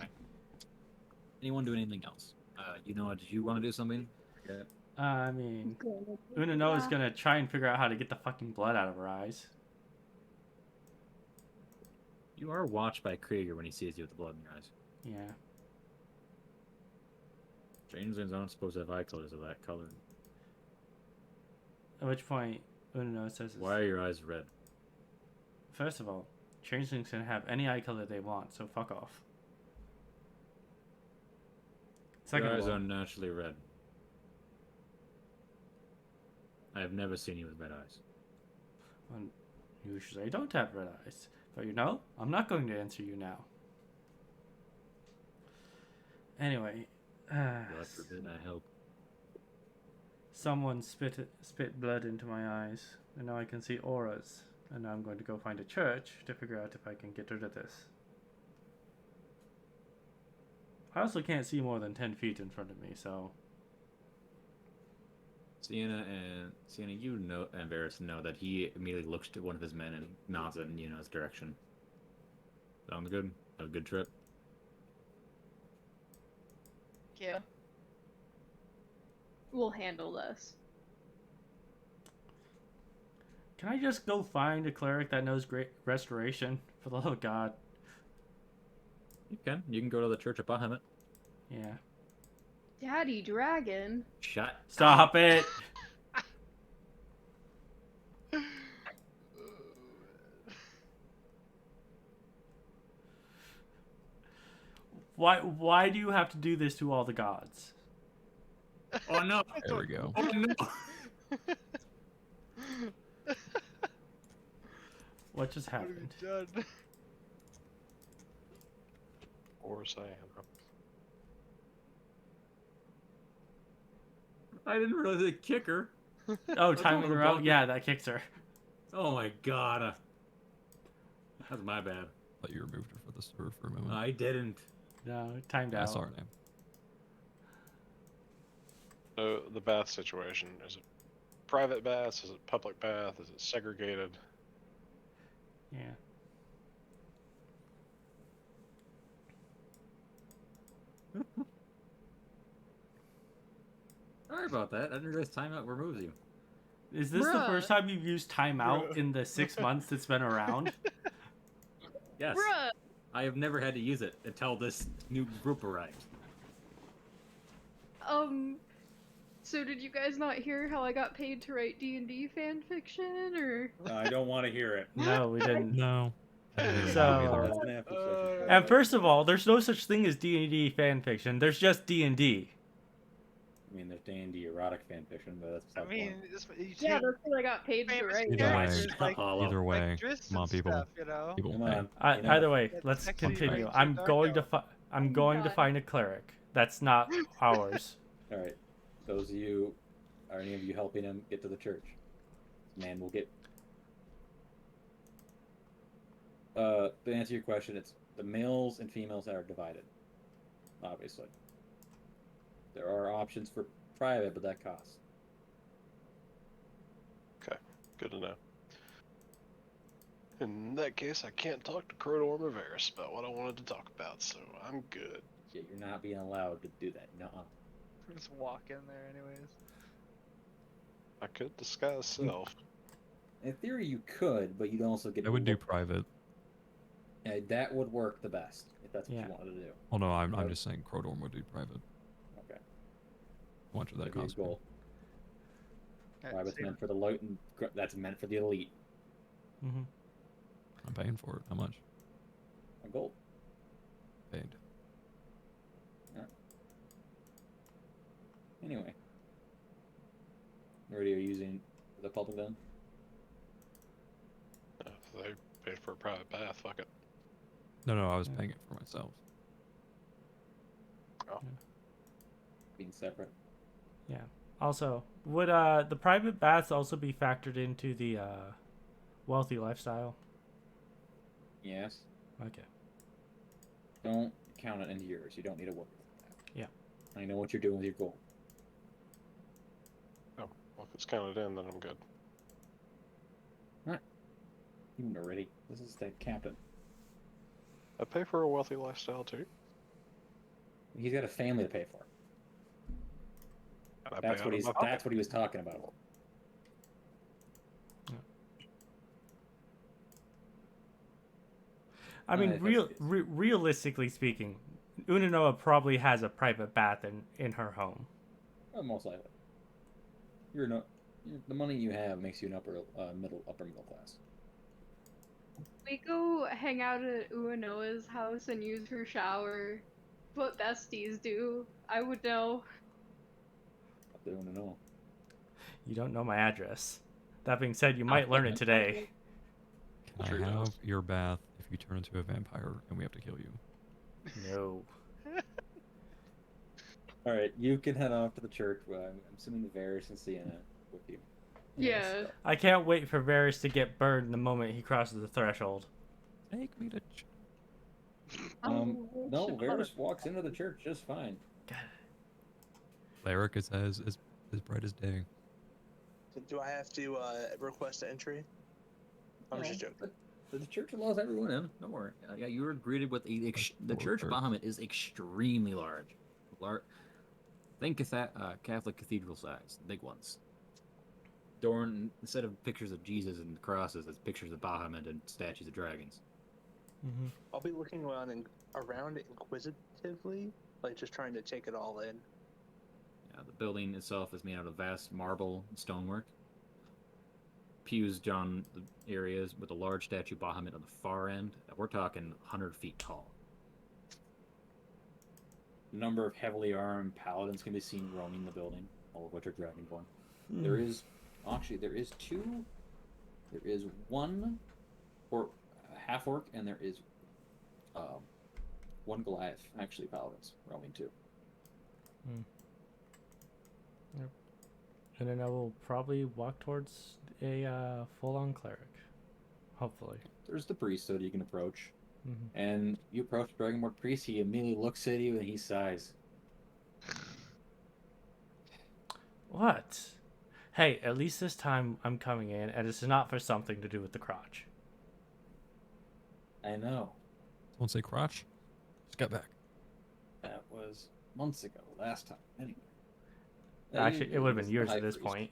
Anyone do anything else? Unanoa, did you want to do something? Yeah. I mean, Unanoa is gonna try and figure out how to get the fucking blood out of her eyes. You are watched by Krieger when he sees you with the blood in your eyes. Yeah. Changelings aren't supposed to have eye colors of that color. At which point, Unanoa says, Why are your eyes red? First of all, changelings can have any eye color they want, so fuck off. Second Your eyes of all, are naturally red. I have never seen you with red eyes. well, usually I don't have red eyes. But you know, I'm not going to answer you now. Anyway, God forbid I help. someone spit blood into my eyes, and now I can see auras. And now I'm going to go find a church to figure out if I can get rid of this. I also can't see more than 10 feet in front of me, so Sienna, you know, and Varis know that he immediately looks to one of his men and nods in Yuno's direction. Sounds good. Have a good trip. Yeah. We'll handle this. Can I just go find a cleric that knows great restoration? For the love of God. You can. You can go to the Church of Bahamut. Yeah. Daddy Dragon. Shut. Stop it! Why do you have to do this to all the gods? Oh no! There we go. Oh no! What just happened? Done. Or Sandra. I didn't realize it kick her. Oh, That's timing one of the her out? buttons. Yeah, that kicks her. Oh my god. That's my bad. Thought you removed her for the server for a moment. I didn't. No, timed I out. saw her name. So the bath situation, is it private baths? Is it public bath? Is it segregated? Yeah. Sorry about that. I didn't realize timeout removes you. Is this the Bruh. first time you've used timeout in the 6 months it's been around? Yes. Bruh. I have never had to use it until this new group arrived. So did you guys not hear how I got paid to write D&D fan fiction, or? I don't want to hear it. No, we didn't. No. So- That's an after session. And first of all, there's no such thing as D&D fanfiction. There's just D&D. I mean, there's D&D erotic fanfiction, but that's I beside the mean, point. you Yeah, take that's what I got paid to famous write. Either way, characters like, Hollow. either way, like Driss come on, and people. stuff, you know? People Come pay. on. You know, Either way, Yeah, let's sexy continue. writing I'm dark going to elf. I'm going to God. find a cleric. That's not ours. All right. Those of you, are any of you helping him get to the church? This man will get. To answer your question, it's the males and females that are divided. Obviously, there are options for private, but that costs. Good to know. In that case, I can't talk to Krodorm or Varis about what I wanted to talk about, so I'm good. Yeah, you're not being allowed to do that. Nuh-uh. Just walk in there, anyways. I could disguise self. In theory, you could, but you'd also get. I would do looked at. private. Yeah, that would work the best if that's what Yeah. you wanted to do. Oh no, I'm Private. just saying Krodorm would do private. Okay. How much would that That'd be a cost me? goal. Yeah, Private's same. meant for the light, and that's meant for the elite. Hmm. I'm paying for it. How much? A gold. Paid. Anyway. Neridi, are you using the public then? If they paid for a private bath, fuck it. No, I was Yeah. paying it for myself. Being separate. Yeah. Also, would the private baths also be factored into the wealthy lifestyle? Yes. Okay. Don't count it into yours. You don't need to worry about that. Yeah. I know what you're doing with your gold. Oh, well, if it's counted in, then I'm good. You Neridi. This is the captain. I pay for a wealthy lifestyle too. He's got a family to pay for. And I pay That's out what of he's. my pocket. That's what he was talking about. I mean, that's- realistically speaking, Unanoa probably has a private bath in her home. Most likely. You're no. The money you have makes you an upper middle class. We go hang out at Uanoa's house and use her shower. What besties do. I would know. Up there to know. You don't know my address. That being said, you might learn it today. Can Sure I have does. your bath if you turn into a vampire and we have to kill you? No. All right, you can head off to the church. Well, I'm assuming the Varis and Sienna with you. Yeah. I can't wait for Varys to get burned the moment he crosses the threshold. Take me to. No, Varis walks into the church just fine. Cleric is as bright as day. Do I have to request entry? I'm just joking. But the church allows everyone in. Don't worry. Yeah, you were greeted with the church of Bahamut is extremely large. Think Catholic cathedral size, big ones. Dorn, instead of pictures of Jesus and crosses, it's pictures of Bahamut and statues of dragons. Mm-hmm. I'll be looking around inquisitively, like just trying to take it all in. Yeah, the building itself is made out of vast marble and stonework. Pews down the areas with a large statue of Bahamut on the far end. We're talking 100 feet tall. A number of heavily armed paladins can be seen roaming the building, all of which are dragonborn. There is one half orc, and there is one Goliath, actually paladins roaming too. Yep. And then I will probably walk towards a full-on cleric, hopefully. There's the priesthood you can approach. Mm-hmm. And you approach the Dragonborn priest, he immediately looks at you and he sighs. What? Hey, at least this time I'm coming in, and it's not for something to do with the crotch. I know. Don't say crotch. Just got back. That was months ago, last time, anyway. Actually, it would have been years High at this priest. point.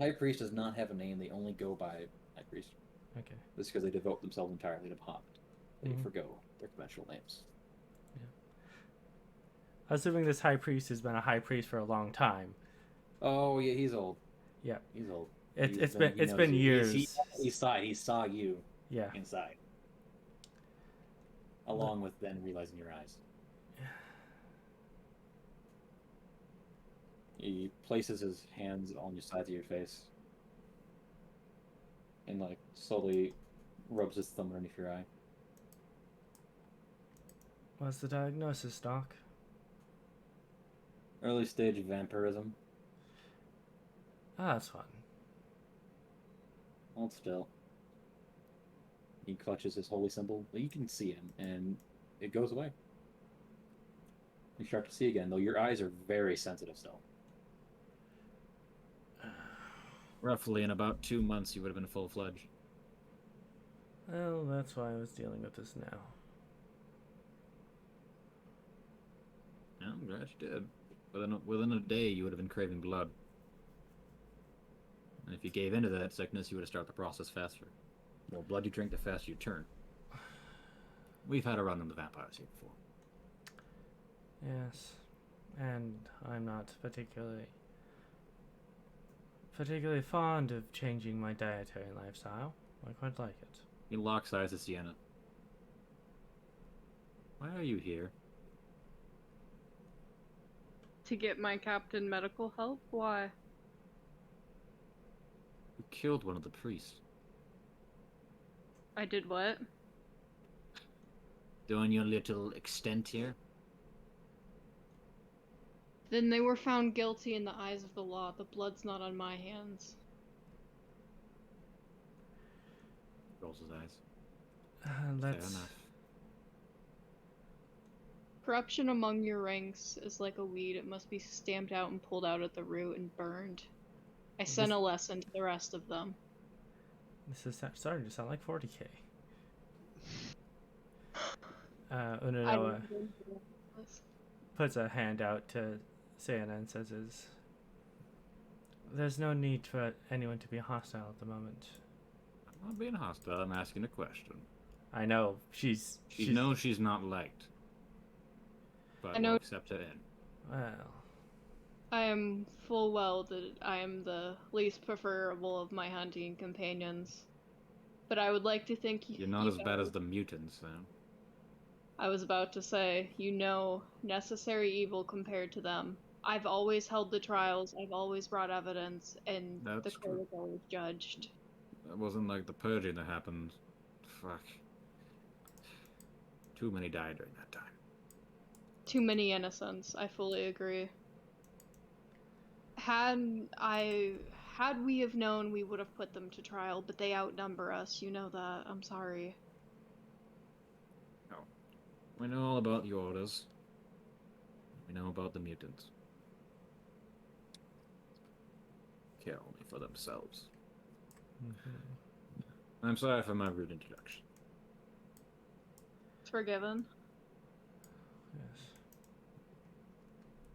High priest does not have a name, they only go by high priest. Okay. This is because they devote themselves entirely to Bahamut. They Mhm. forgo their conventional names. Assuming this high priest has been a high priest for a long time. Oh yeah, he's old. Yeah. He's old. It's He been knows you. years. He saw you Yeah. inside. Along with then realizing your eyes. He places his hands on your sides of your face. And like slowly rubs his thumb underneath your eye. What's the diagnosis, Doc? Early stage of vampirism. Ah, that's fun. Hold still. He clutches his holy symbol. You can see him, and it goes away. You start to see again, though your eyes are very sensitive still. Roughly in about 2 months, you would have been full-fledged. Well, that's why I was dealing with this now. Yeah, I'm glad you did. Within a day, you would have been craving blood. And if you gave into that sickness, you would have started the process faster. The more blood you drink, the faster you turn. We've had a run on the vampires here before. Yes. And I'm not particularly fond of changing my dietary lifestyle. I quite like it. He locks eyes at Sienna. Why are you here? To get my captain medical help? Why? You killed one of the priests. I did what? Doing your little extent here? Then they were found guilty in the eyes of the law. The blood's not on my hands. Rolls his eyes. Let's... Fair enough. Corruption among your ranks is like a weed. It must be stamped out and pulled out at the root and burned. I sent a lesson to the rest of them. This is starting to sound like 40k. Unanoa puts a hand out to Saeynia and says, "There's no need for anyone to be hostile at the moment." I'm not being hostile, I'm asking a question. I know, She knows she's not liked. But I know. we'll accept it in. Well, I am full well that I am the least preferable of my hunting companions. But I would like to think You're not as bad as the mutants, then. I was about to say, you know, necessary evil compared to them. I've always held the trials, I've always brought evidence, and the That's true. Clerical is judged. That wasn't like the purging that happened. Fuck. Too many died during that time. Too many innocents, I fully agree. Had we have known, we would have put them to trial, but they outnumber us, you know that. I'm sorry. No. We know all about the orders. We know about the mutants. care only for themselves. Mm-hmm. I'm sorry for my rude introduction. It's forgiven. Yes.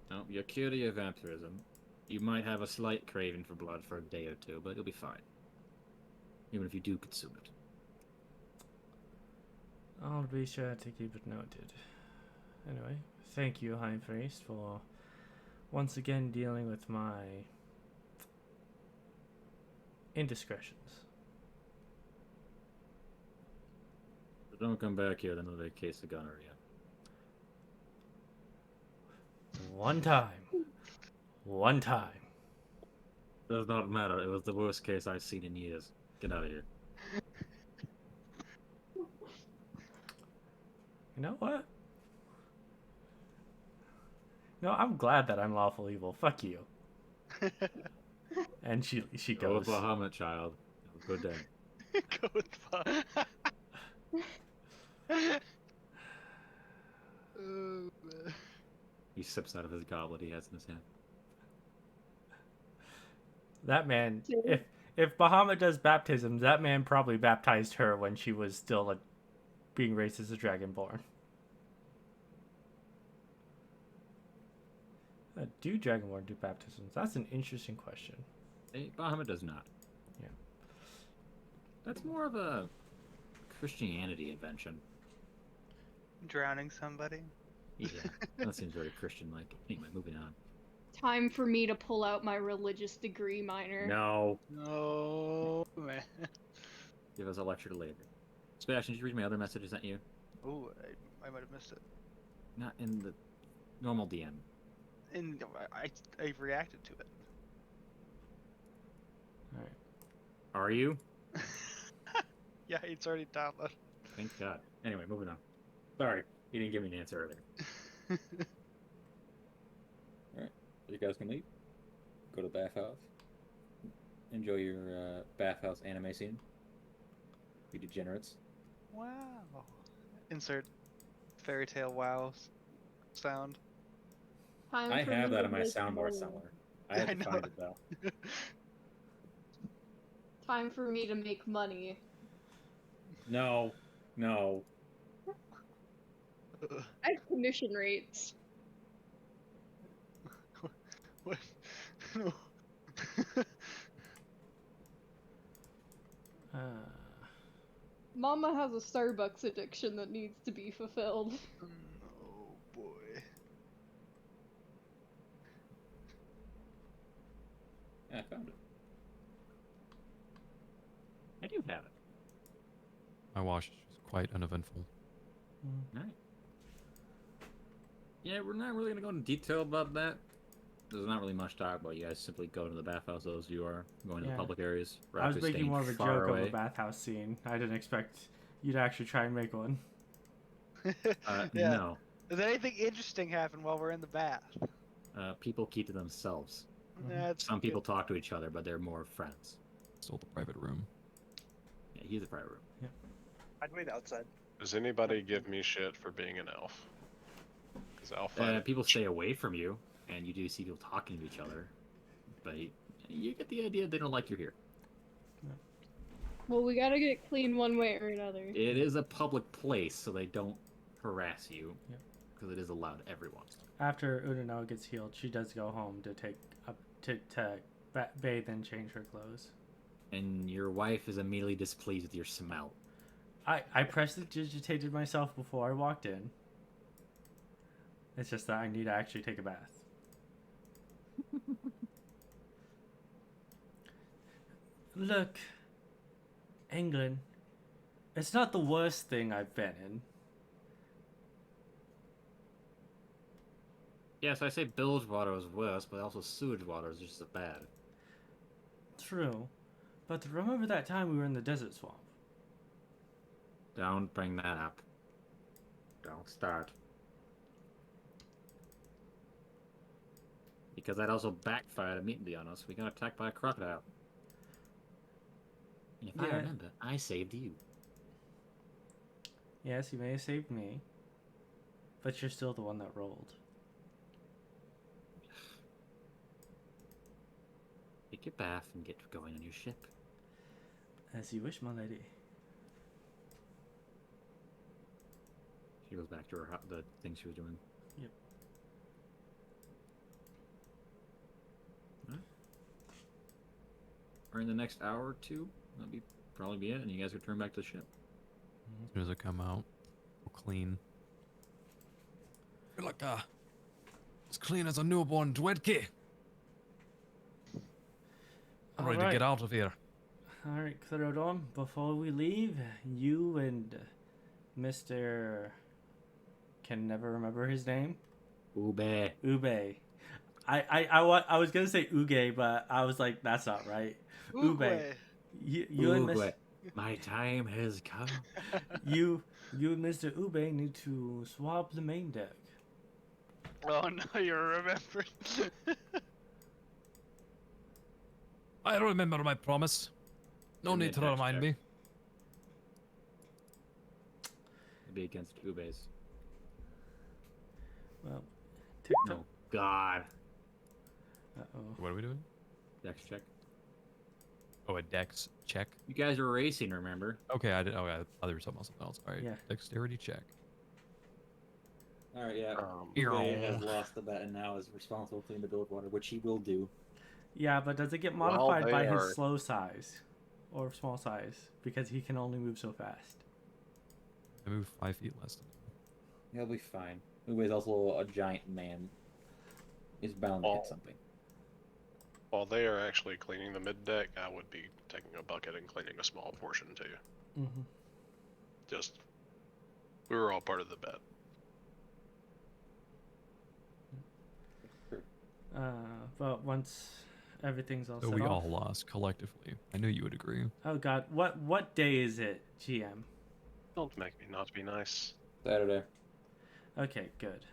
No, you're cured of your vampirism. You might have a slight craving for blood for a day or two, but you'll be fine. Even if you do consume it. I'll be sure to keep it noted. Anyway, thank you, High Priest, for once again dealing with my indiscretions. But don't come back here with another case of gonorrhea. One time. Does not matter. It was the worst case I've seen in years. Get out of here. You know what? No, I'm glad that I'm lawful evil. Fuck you. And she Go with goes. Bahamut, child. Have a good day. Go with He sips out of his goblet he has in his hand. That man, if Bahamut does baptisms, that man probably baptized her when she was still being raised as a dragonborn. Do dragonborn do baptisms? That's an interesting question. Bahamut does not. Yeah. That's more of a Christianity invention. Drowning somebody. Yeah, that seems very Christian-like. Anyway, moving on. Time for me to pull out my religious degree minor. No. No, man. Give us a lecture later. Sebastian, did you read my other message I sent you? Oh, I might have missed it. Not in the normal DM. And I reacted to it. Alright. Are you? Yeah, it's already downloaded. Thank God. Anyway, moving on. Sorry, you didn't give me an answer earlier. Alright, you guys can leave. Go to the bathhouse. Enjoy your bathhouse anime scene. You degenerates. Wow. Insert fairy tale wow sound. Time I for have me that to on my make soundboard money. somewhere. I have I to know. find it though. Time for me to make money. No. No. I have commission rates. What? No. Mama has a Starbucks addiction that needs to be fulfilled. Oh boy. Yeah, I found it. I do have it. My wash is quite uneventful. Alright. Yeah, we're not really going to go into detail about that. There's not really much to talk about. You guys simply go to the bathhouse, those of you are going to the public areas. I was Rauko's making staying more of a far joke away. of a bathhouse scene. I didn't expect you to actually try and make one. Yeah. No. Does anything interesting happen while we're in the bath? People keep to themselves. That's Some people good. talk to each other, but they're more friends. Still the private room. Yeah, he's a private room. I'd wait outside. Does anybody give me shit for being an elf? Because I'll find it. People stay away from you, and you do see people talking to each other. But you get the idea they don't like you here. Well, we gotta get clean one way or another. It is a public place, so they don't harass you. Yep. Because it is allowed everyone. After Unanoa gets healed, she does go home to bathe and change her clothes. And your wife is immediately displeased with your smell. I prestidigitated myself before I walked in. It's just that I need to actually take a bath. Look, England, it's not the worst thing I've been in. Yes, I say bilge water is worse, but also sewage water is just as bad. True, but remember that time we were in the desert swamp? Don't bring that up. Don't start. Because that also backfired immediately on us. We got attacked by a crocodile. And if I Yeah. remember, I saved you. Yes, you may have saved me, but you're still the one that rolled. take your bath and get going on your ship. As you wish, my lady. She goes back to the thing she was doing. Yep. Or in the next hour or two, that'll probably be it, and you guys return back to the ship. As soon as I come out, we'll clean. Feel like as clean as a newborn Dwedke. I'm ready to get out of here. Alright, Krodorm, before we leave, you and Mr. Can never remember his name? Ube. Ube. I was gonna say Uge, but I was like, that's not right. Ube. You and Mr. My time has come. you and Mr. Ube need to swap the main deck. Oh no, you're remembering. I remember my promise. No Give me need a to dex remind check. me. It'd be against Ube's. Well, TikTok. Oh, God. Uh-oh. What are we doing? Dex check. Oh, a dex check. You guys were racing, remember? Okay, I did. Oh, yeah, there was something else. All right, Yeah. dexterity check. Alright, yeah. Earl. Ube has lost the bet and now is responsible for cleaning the Bilgewater, which he will do. Yeah, but does it get Well, modified they by are- his slow size? Or small size? Because he can only move so fast. I move 5 feet less than He'll be fine. Ube is also a giant man. He's bound to hit something. While they are actually cleaning the mid deck, I would be taking a bucket and cleaning a small portion too. Mm-hmm. Just, we were all part of the bet. But once everything's all So set we off. all lost collectively. I knew you would agree. Oh God, what day is it, GM? Don't make me not be nice. Saturday. Okay, good.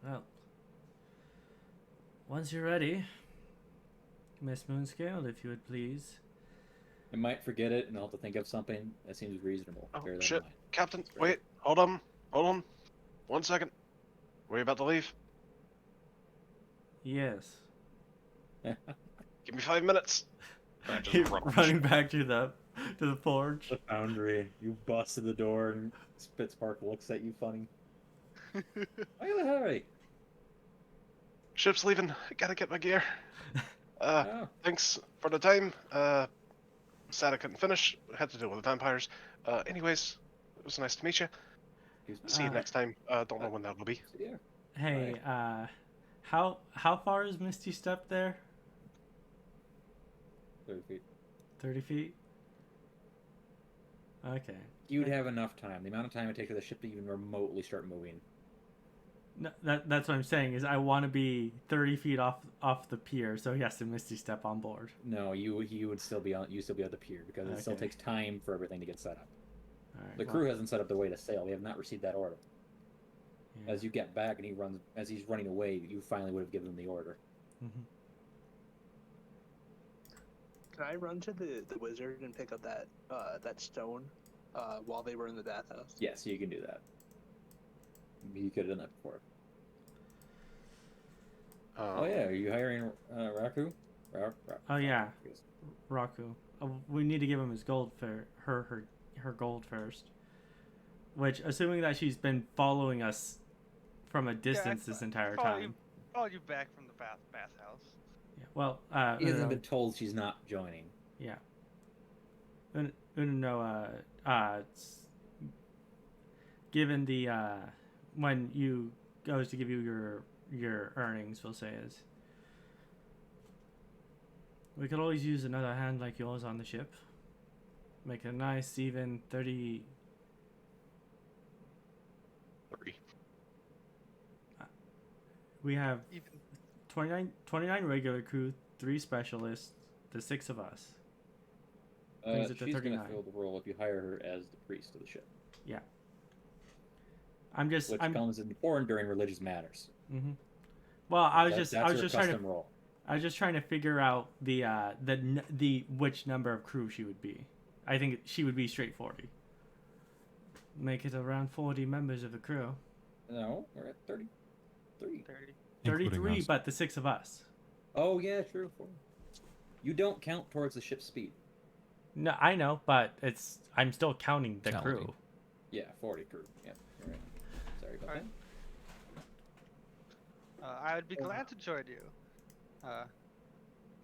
Well, once you're ready, Miss Moonscale, if you would please. I might forget it and I'll have to think of something that seems reasonable. Oh, Bear that in shit. mind. Captain, wait, hold on. 1 second. Were you about to leave? Yes. Give me 5 minutes. I just Keep run. running back to the forge. The foundry. You bust in the door and Spitzpark looks at you funny. Why in a hurry? Ship's leaving. Gotta get my gear. Oh. Thanks for the time. Sad I couldn't finish. Had to deal with the vampires. Anyways, it was nice to meet you. See you next time. Don't know when that will be. Yeah. Hey, how far is Misty Step there? 30 feet. 30 feet? Okay. You'd have enough time. The amount of time it takes for the ship to even remotely start moving. No, that's what I'm saying is I want to be 30 feet off the pier, so he has to Misty Step on board. No, you would still be on the pier because it still Okay. takes time for everything to get set up. All right, The crew hasn't set up the way to sail. We have not received that order. yeah. As you get back and as he's running away, you finally would have given him the order. Mhm. Can I run to the wizard and pick up that stone while they were in the bathhouse? Yes, you can do that. You could have done that before. Oh yeah, are you hiring Rauko? Oh yeah, Rauko. We need to give him his gold for her gold first. Which, assuming that she's been following us from a distance this entire time. Followed you back from the bathhouse. Yeah. Well, He hasn't been told she's not joining. Yeah. Unanoa, given the when you goes to give you your earnings, we'll say is we could always use another hand like yours on the ship. Make a nice even 30. 3. We have Even 29 regular crew, 3 specialists, the 6 of us. Brings it to She's going to 39. fill the role if you hire her as the priest of the ship, which comes important during religious matters. Mm-hmm. Well, I was That's just her trying to custom role. I was just trying to figure out the which number of crew she would be. I think she would be straight 40. Make it around 40 members of the crew. No, we're at 33. 30. Including 33, us. but the 6 of us. Oh yeah, true. You don't count towards the ship's speed. No, I know, but I'm still counting the Counting. crew. Yeah, 40 crew. Yep, you're right. Sorry about Alright. that. I would be glad to join you.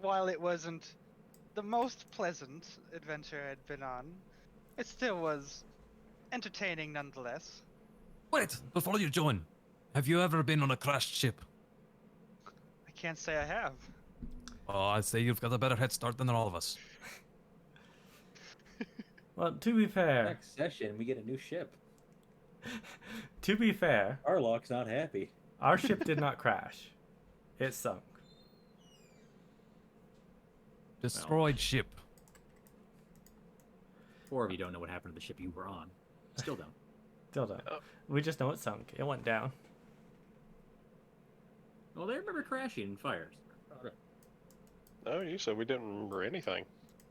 While it wasn't the most pleasant adventure I'd been on, it still was entertaining nonetheless. Wait, before you join, have you ever been on a crashed ship? I can't say I have. Oh, I'd say you've got a better head start than all of us. Well, to be fair, Next session, we get a new ship. Arlock's not happy. our ship did not crash. It sunk. Destroyed ship. 4 of you don't know what happened to the ship you were on. Still don't. Still don't. We just know it sunk. It went down. Well, they remember crashing in fires. No, you said we didn't remember anything.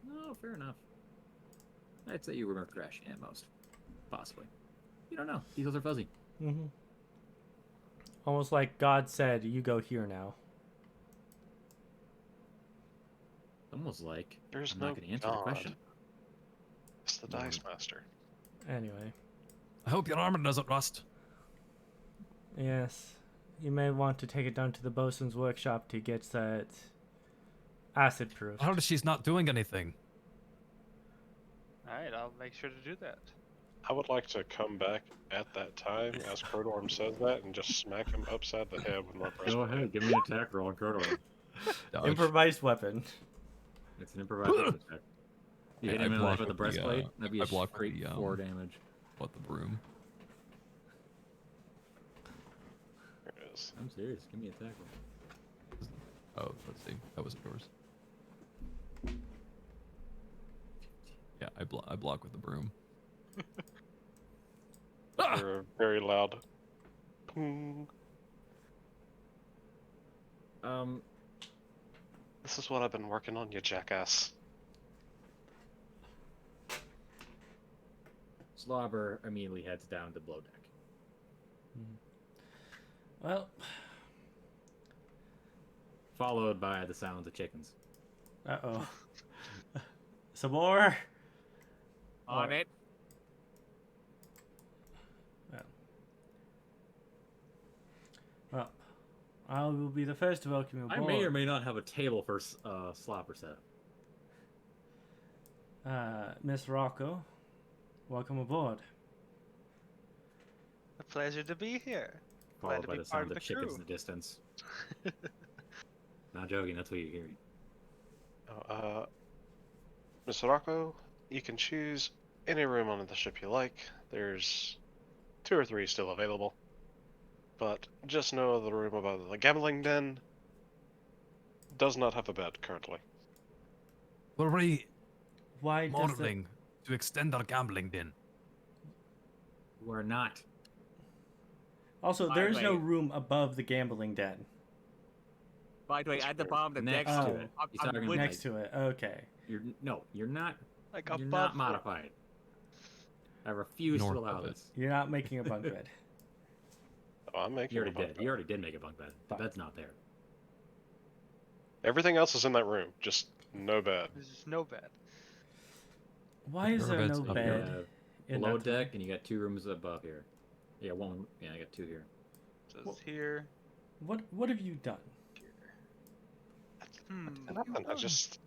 No, fair enough. I'd say you remember crashing at most. Possibly. You don't know. Details are fuzzy. Mm-hmm. Almost like God said, you go here now. Almost like There's I'm no not going to answer the God. question. It's the Dice Master. Anyway. I hope your armor doesn't rust. Yes. You may want to take it down to the Bosun's workshop to get that acid proof. I heard she's not doing anything. Alright, I'll make sure to do that. I would like to come back at that time as Krodorm says that and just smack him upside the head with my breastplate. Go ahead, give me an attack roll on Krodorm. Dodge. Improvised weapon. It's an improvised weapon attack. You hit I him in the block with the with the, breastplate, that'd be I a block with straight the, 4 damage. What, the broom? There it is. I'm serious, give me an attack roll. Oh, let's see. That wasn't yours. Yeah, I block with the broom. Ah! You're a very loud. Ping. This is what I've been working on, you jackass. Slobber immediately heads down to below deck. Well, Followed by the sounds of chickens. uh-oh. Sabor! On it. Well, I will be the first to welcome you I aboard. may or may not have a table for Slobber set up. Miss Rauko, welcome aboard. A pleasure to be here. Glad Followed to by be the part sound of of the chickens crew. in the distance. Not joking, that's what you're hearing. Miss Rauko, you can choose any room on the ship you like. There's 2 or 3 still available. But just know the room above the gambling den does not have a bed currently. Were we Why does it... modeling to extend our gambling den? We're not. Also, By there the is no way- room above the gambling den. By the way, That's at the weird. bottom of the Next deck, to Oh. it. I'm- He's I'm talking with- Next to it, okay. You're not. Like You're above not the- modified. I refuse North to allow of it. this. You're not making a bunk bed. Oh, I'm making You already a bunk did. bed. You already did make a bunk bed. The bed's not there. Everything else is in that room, just no bed. There's just no bed. Why is There there are no beds up You here. bed have in below that deck, and you got 2 rooms above here. Yeah, one. Yeah, I got 2 here. So Well- it's here. What have you done? Nothing. I just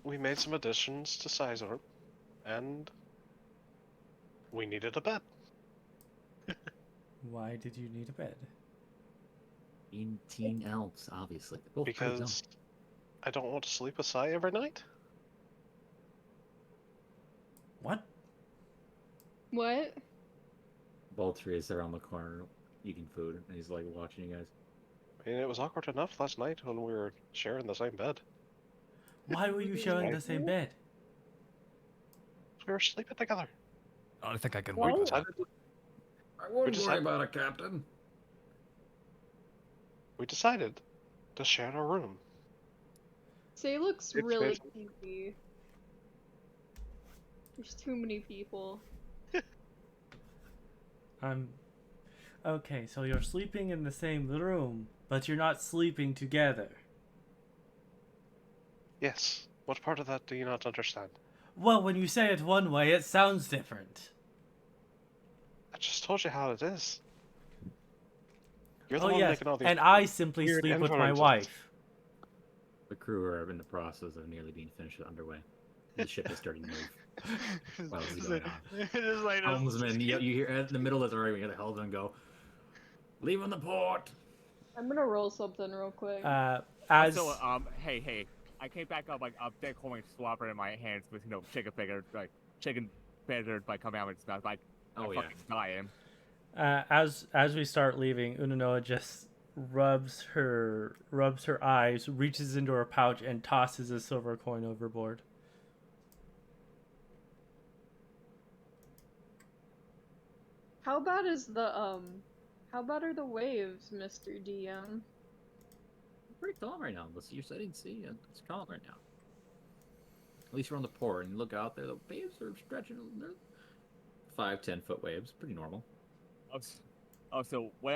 we made some additions to Sizorb, and we needed a bed. Why did you need a bed? Teen elves, obviously. Oh, pretty dumb. Because I don't want to sleep with Sai every night. What? What? Boltry is around the corner eating food, and he's like watching you guys. I mean, it was awkward enough last night when we were sharing the same bed. Why were you sharing the same bed? We were sleeping together. I think I can Well, work with that. I wouldn't just worry had- about it, Captain. We decided to share a room. Say looks It's really good. creepy. There's too many people. Okay, so you're sleeping in the same room, but you're not sleeping together. Yes. What part of that do you not understand? Well, when you say it one way, it sounds different. I just told you how it is. You're the Oh one yes, making all these and I simply weird sleep with my inferences. wife. The crew are in the process of nearly being finished with underway. The ship is starting to move. While this is going on. Just like Helmsman, you hear in the middle of this argument, the helmsman go, "Leaving the port." I'm gonna roll something real quick. As So, hey, I came back up like up deck holding slobber in my hands with chicken finger chicken feathered by coming out of its mouth like Oh, I'm yeah. fucking dying. as we start leaving, Unanoa just rubs her eyes, reaches into her pouch, and tosses a silver coin overboard. How bad is the how bad are the waves, Mr. DM? Pretty calm right now. Let's you're setting sea. It's calm right now. At least you're on the port and you look out there. The waves are stretching. They're 5-10 foot waves. Pretty normal. So when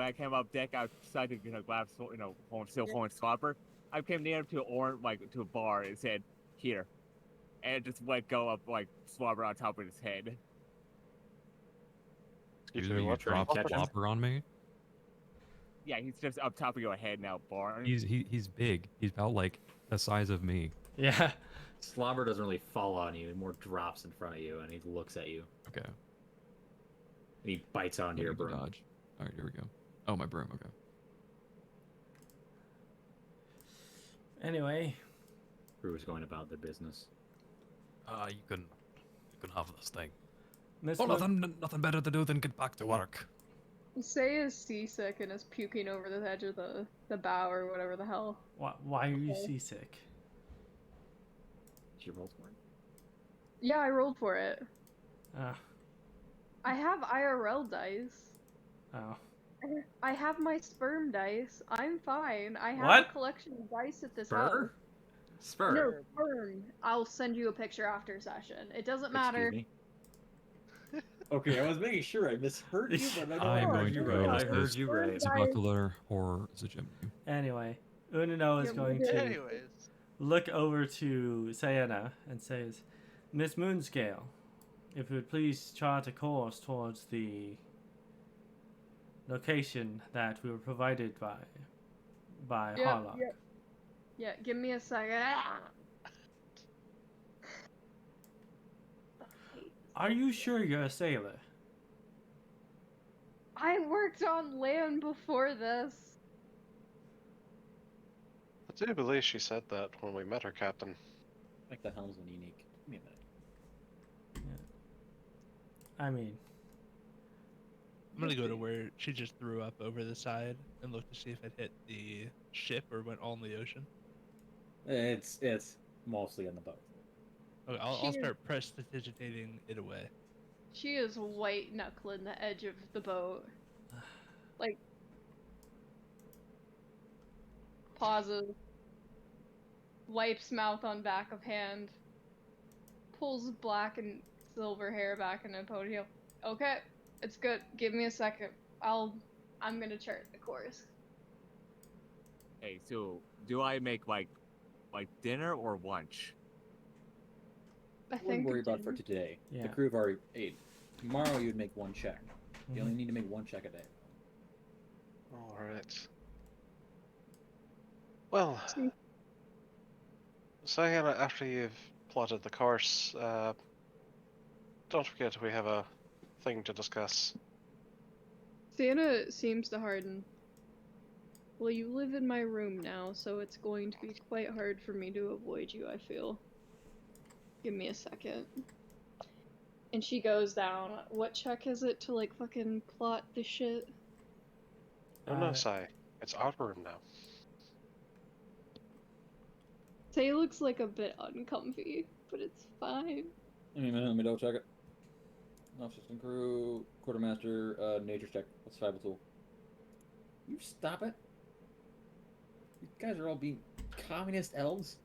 I came up deck, I decided to grab holding slobber. I came near to to a bar and said, "Here," and it just let go of slobber on top of his head. Excuse me, you what? dropped Catch him. flopper on me? Yeah, he's just up top of your head now, bar. He's big. He's about like the size of me. Yeah. Slobber doesn't really fall on you. He more drops in front of you and he looks at you. Okay. And he bites onto your broom. Dodge. All right, here we go. Oh, my broom. Okay. Anyway, Crew is going about their business. You can have this thing. Miss Oh, Moon- nothing better to do than get back to work. Say is seasick and is puking over the edge of the bow or whatever the hell. why are you Okay. seasick? Did you roll for it? Yeah, I rolled for it. Oh. I have IRL dice. Oh. I have my sperm dice. I'm fine. I have What? a collection of dice at this Spur? house. Spur. No, sperm. I'll send you a picture after session. It doesn't matter. Excuse me. Okay, I was making sure I misheard you, but I know I am I going heard to you go right. I with heard this. you right. Is it Buckler or is it Jimmy? Anyway, Unanoa is Yeah, going but- to Anyways. look over to Saeynia and says, "Miss Moonscale, if you would please chart a course towards the location that we were provided by Harlock." Yeah, give me a second. Are you sure you're a sailor? I worked on land before this. I do believe she said that when we met her, Captain. Make the helmsman unique. Give me a minute. I mean, I'm gonna go to where she just threw up over the side and look to see if it hit the ship or went all in the ocean. It's mostly on the boat. Okay, I'll She- start prestidigitating it away. She is white knuckling the edge of the boat. Like, pauses, wipes mouth on back of hand, pulls black and silver hair back in a ponytail. Okay, it's good. Give me a second. I'm gonna chart the course. Hey, so do I make like dinner or lunch? I I wouldn't think worry about for today. Yeah. The crew have already ate. Tomorrow you'd make one check. You Mhm. only need to make one check a day. Alright. Well, See. Saeynia, after you've plotted the course, don't forget we have a thing to discuss. Santa seems to harden. Well, you live in my room now, so it's going to be quite hard for me to avoid you, I feel. Give me a second. And she goes down. What check is it to, like, fucking plot the shit? No, Sai. It's our room now. Say looks like a bit uncomfy, but it's fine. Give me a minute, let me double check it. Officers and crew, quartermaster, nature check. That's survival tool. You stop it. You guys are all being communist elves.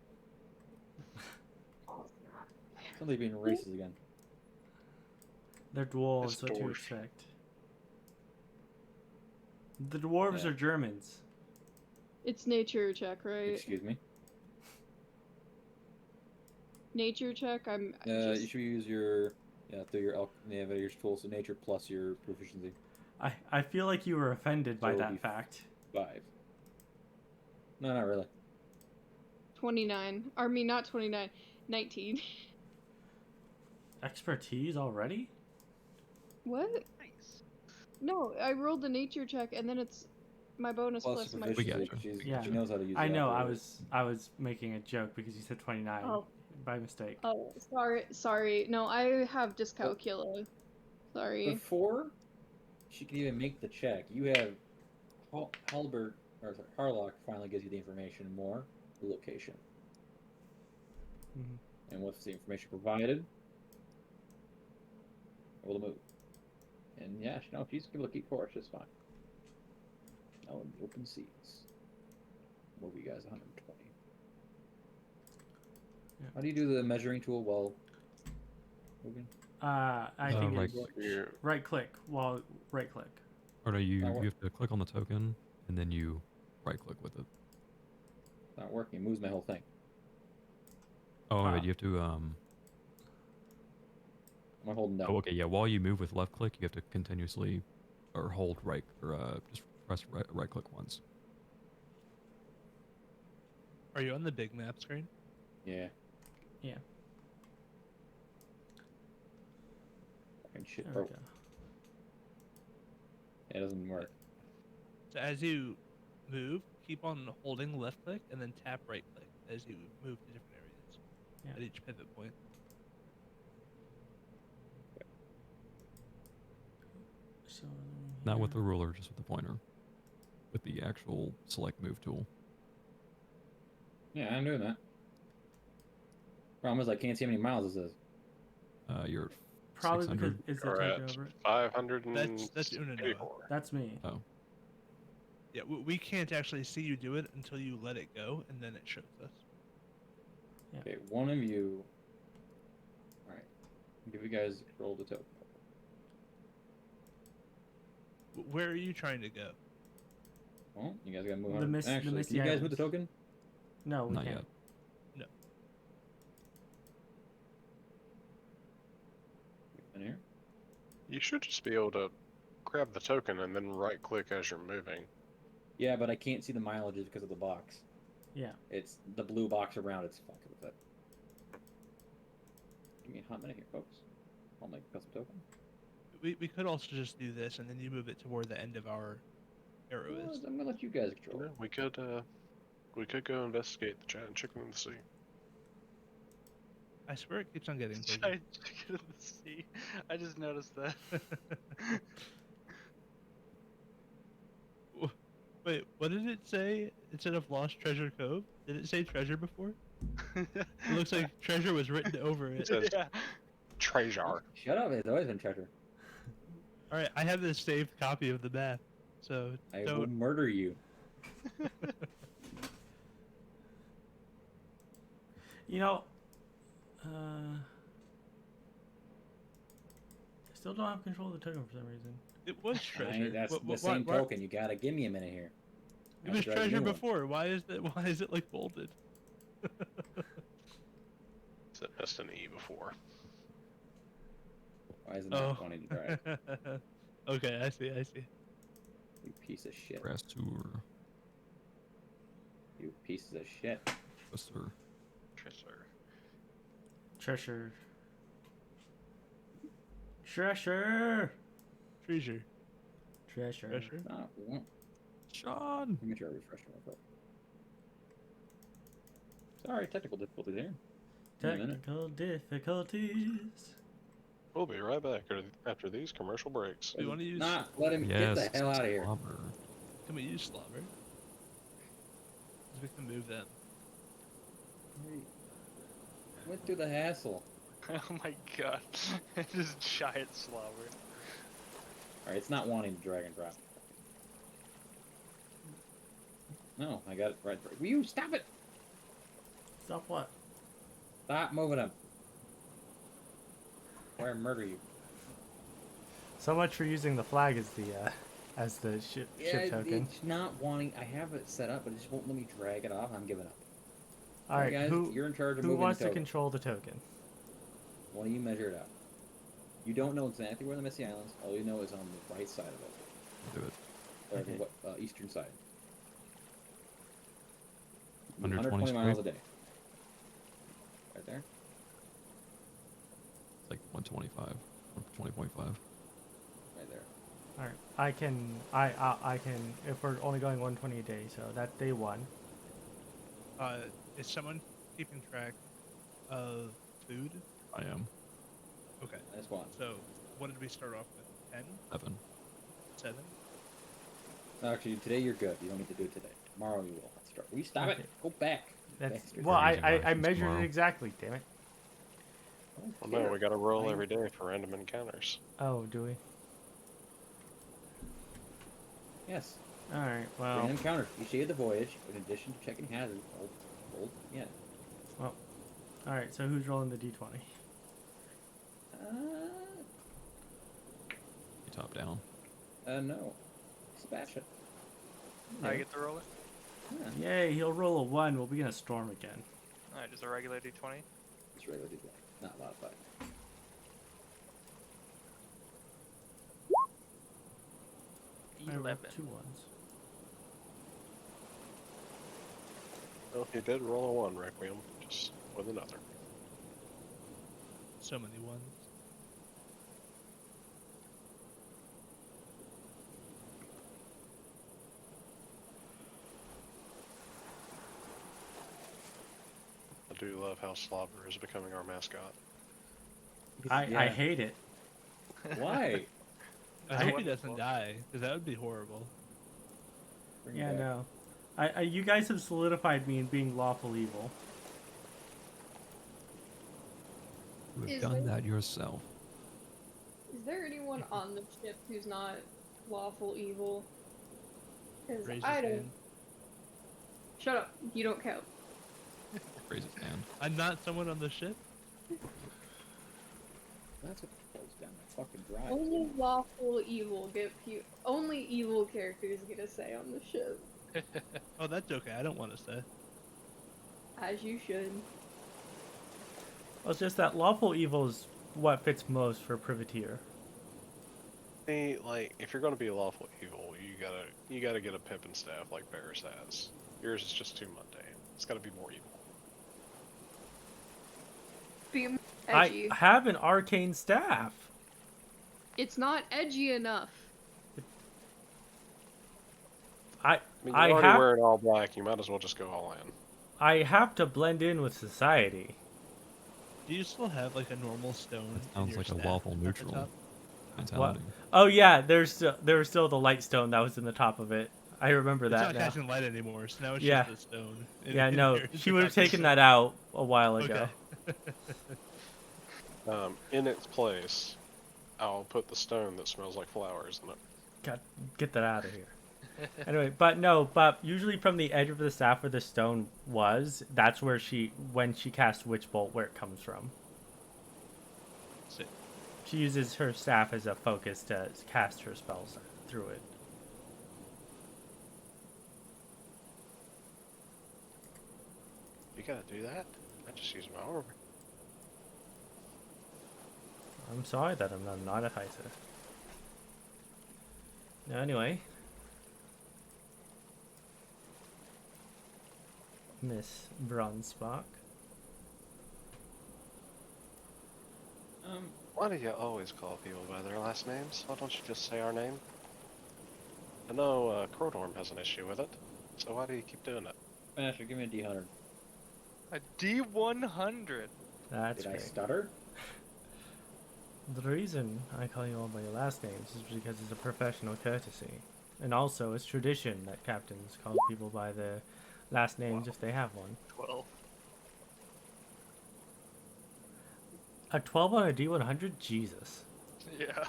Somebody being racist again. They're dwarves, It's what do you dwarf. expect? The dwarves Yeah. are Germans. It's nature check, right? Excuse me. nature check. I'm You just should use your through your navigator's tool, so nature plus your proficiency. I feel like you were offended by So it'll that be fact. 5. No, not really. 29. I mean, not 29. 19. Expertise already? What? Nice. No, I rolled the nature check, and then it's my bonus Plus plus the my. proficiency. gotcha. Yeah. She knows how to use. I the know. operator. I was making a joke because you said 29 Oh. by mistake. Oh, sorry. No, I have dyscalculia. Sorry. Before she can even make the check, you have Halbert or sorry, Harlock finally gives you the information more, the location. Mhm. And with the information provided, able to move. And yeah, she's able to keep course just fine. Now in the open seas. Move you guys 120. Yeah. How do you do the measuring tool while moving? I think right it's You, right click while right click. Or no, you Not work. have to click on the token and then you right click with it. It's not working. It moves my whole thing. Oh, Wow. wait, you have to Am I holding down? Oh, okay, yeah. While you move with left click, you have to continuously or hold right or just press right click once. Are you on the big map screen? Yeah. Yeah. Fucking shit There we broke. go. It doesn't work. So as you move, keep on holding left click and then tap right click as you move to different areas Yeah. at each pivot point. So Not with the here- ruler, just with the pointer. With the actual select move tool. Yeah, I'm doing that. Problem is I can't see how many miles this is. You're at Probably because 600. it's the are at takeover. 500 That's Unanoa. That's me. Oh, Yeah, we can't actually see you do it until you let it go, and then it shows us. Okay, one of you. Alright. Give you guys roll the token. Where are you trying to go? Well, you guys gotta move The on. Miss- the Actually, Misty can you guys move the Islands. token? No, we not can't. yet. In here? You should just be able to grab the token and then right click as you're moving. Yeah, but I can't see the mileages because of the box. Yeah. It's the blue box around it's fucking with it. Give me a hot minute here, folks. I'll make a custom token. We could also just do this, and then you move it to where the end of our arrow Well, is. I'm gonna let you guys control You it. know, we could go investigate the giant chicken in the sea. I swear it keeps on getting bigger. Giant chicken in the sea. I just noticed that. Wait, what did it say instead of Lost Treasure Cove? Did it say treasure before? It looks like treasure was written over it. says- Yeah. Treasure. Shut up, it's always been treasure. Alright, I have this saved copy of the map, so I will don't. murder you. You know, I still don't have control of the token for some reason. It was treasure. That's What- the what- same why- token. You gotta give me a minute here. It was That's right, treasure new one. before. Why is it like folded? It missed an E before. Why is it not funny to drive? Okay, I see. You piece of shit. Press tour. You pieces of shit. Twister. Treasure. Treasure. Treasure. Treasure. Treasure. Treasure. Not one. Sean! Let me try refreshing real quick. Sorry, technical difficulty there. In a minute. Technical difficulties. We'll be right back after these commercial breaks. We want to use. Nah, let him Yes. get the hell out of here. slobber. Can we use slobber? 'Cause we can move them. Went through the hassle. Oh my god. Just giant slobber. Alright, it's not wanting to drag and drop. No, I got it right. Will you stop it? Stop what? Stop moving him. Or I murder you. So much for using the flag as the ship token. It's not wanting. I have it set up, but it just won't let me drag it off. I'm giving up. All right, guys, who you're in charge of who moving wants the to token. control the token? One of you measure it out. You don't know exactly where the Misty Islands. All you know is on the right side of it. Do it. Or Okay. the eastern side. 120 miles a straight? day. Right there. It's like 125, 20.5. Right there. All right, I can if we're only going 120 a day, so that's day 1. Is someone keeping track of food? I am. Okay. That's one. So, what did we start off with? 10? 7. 7? Actually, today you're good. You don't need to do it today. Tomorrow you will. Start. Will you stop Okay. it? Go back. That's Bastard. well, using I rations measured tomorrow. it exactly. Damn it. Well, no, we gotta roll every day for random encounters. Oh, do we? Yes. All right. Well, Random encounter. You shade the voyage in addition to checking hazard. Yeah. all right. So who's rolling the d20? You top down. No. Sebastian. I get to roll it. Yeah. Yay! He'll roll a 1. We'll be in a storm again. Alright, just a regular d20. It's regular D20. Not modified. I rolled 11. 2 ones. Well, he did roll a 1, Requiem, just with another. So many ones. I do love how Slobber is becoming our mascot. I Yeah. hate it. Why? I hope he wonderful. doesn't die, because that would be horrible. Bring it Yeah, back. no. You guys have solidified me in being lawful evil. You have Is done there- that yourself. Is there anyone on the ship who's not lawful evil? Because Raise his I don't. hand. Shut up. You don't count. Raise his hand. I'm not someone on the ship? That's what pulls down my fucking drive. Only lawful evil only evil characters get a say on the ship. Oh, that's okay. I don't want to say. As you should. Well, it's just that lawful evil is what fits most for privateer. See, like, if you're gonna be lawful evil, you gotta get a pimp and staff like Varis has. Yours is just too mundane. It's gotta be more evil. Be more edgy. I have an arcane staff. It's not edgy enough. I I mean, I you're already have wearing all black. You might as well just go all in. I have to blend in with society. Do you still have like a normal stone? That sounds in your like a staff lawful at the neutral top? mentality. Oh yeah, there was still the light stone that was in the top of it. I remember It's that not now. casting light anymore, so now it's Yeah. just a stone. Yeah, no, It's she a would have darkness taken stone. that out a while ago. Okay. In its place, I'll put the stone that smells like flowers in it. God, get that out of here. Anyway, but usually from the edge of the staff where the stone was, that's where when she casts Witch Bolt, where it comes from. Sick. She uses her staff as a focus to cast her spells through it. You gotta do that? I just use my armor. I'm sorry that I'm not an artificer. Now, anyway. Miss Bronzepark. Why do you always call people by their last names? Why don't you just say our name? I know Krodorm has an issue with it, so why do you keep doing it? Master, give me a D100. A D100. That's Did I great. stutter? The reason I call you all by your last names is because it's a professional courtesy. And also, it's tradition that captains call people by their last names if they have one. 12. A 12 on a D100? Jesus. Yeah.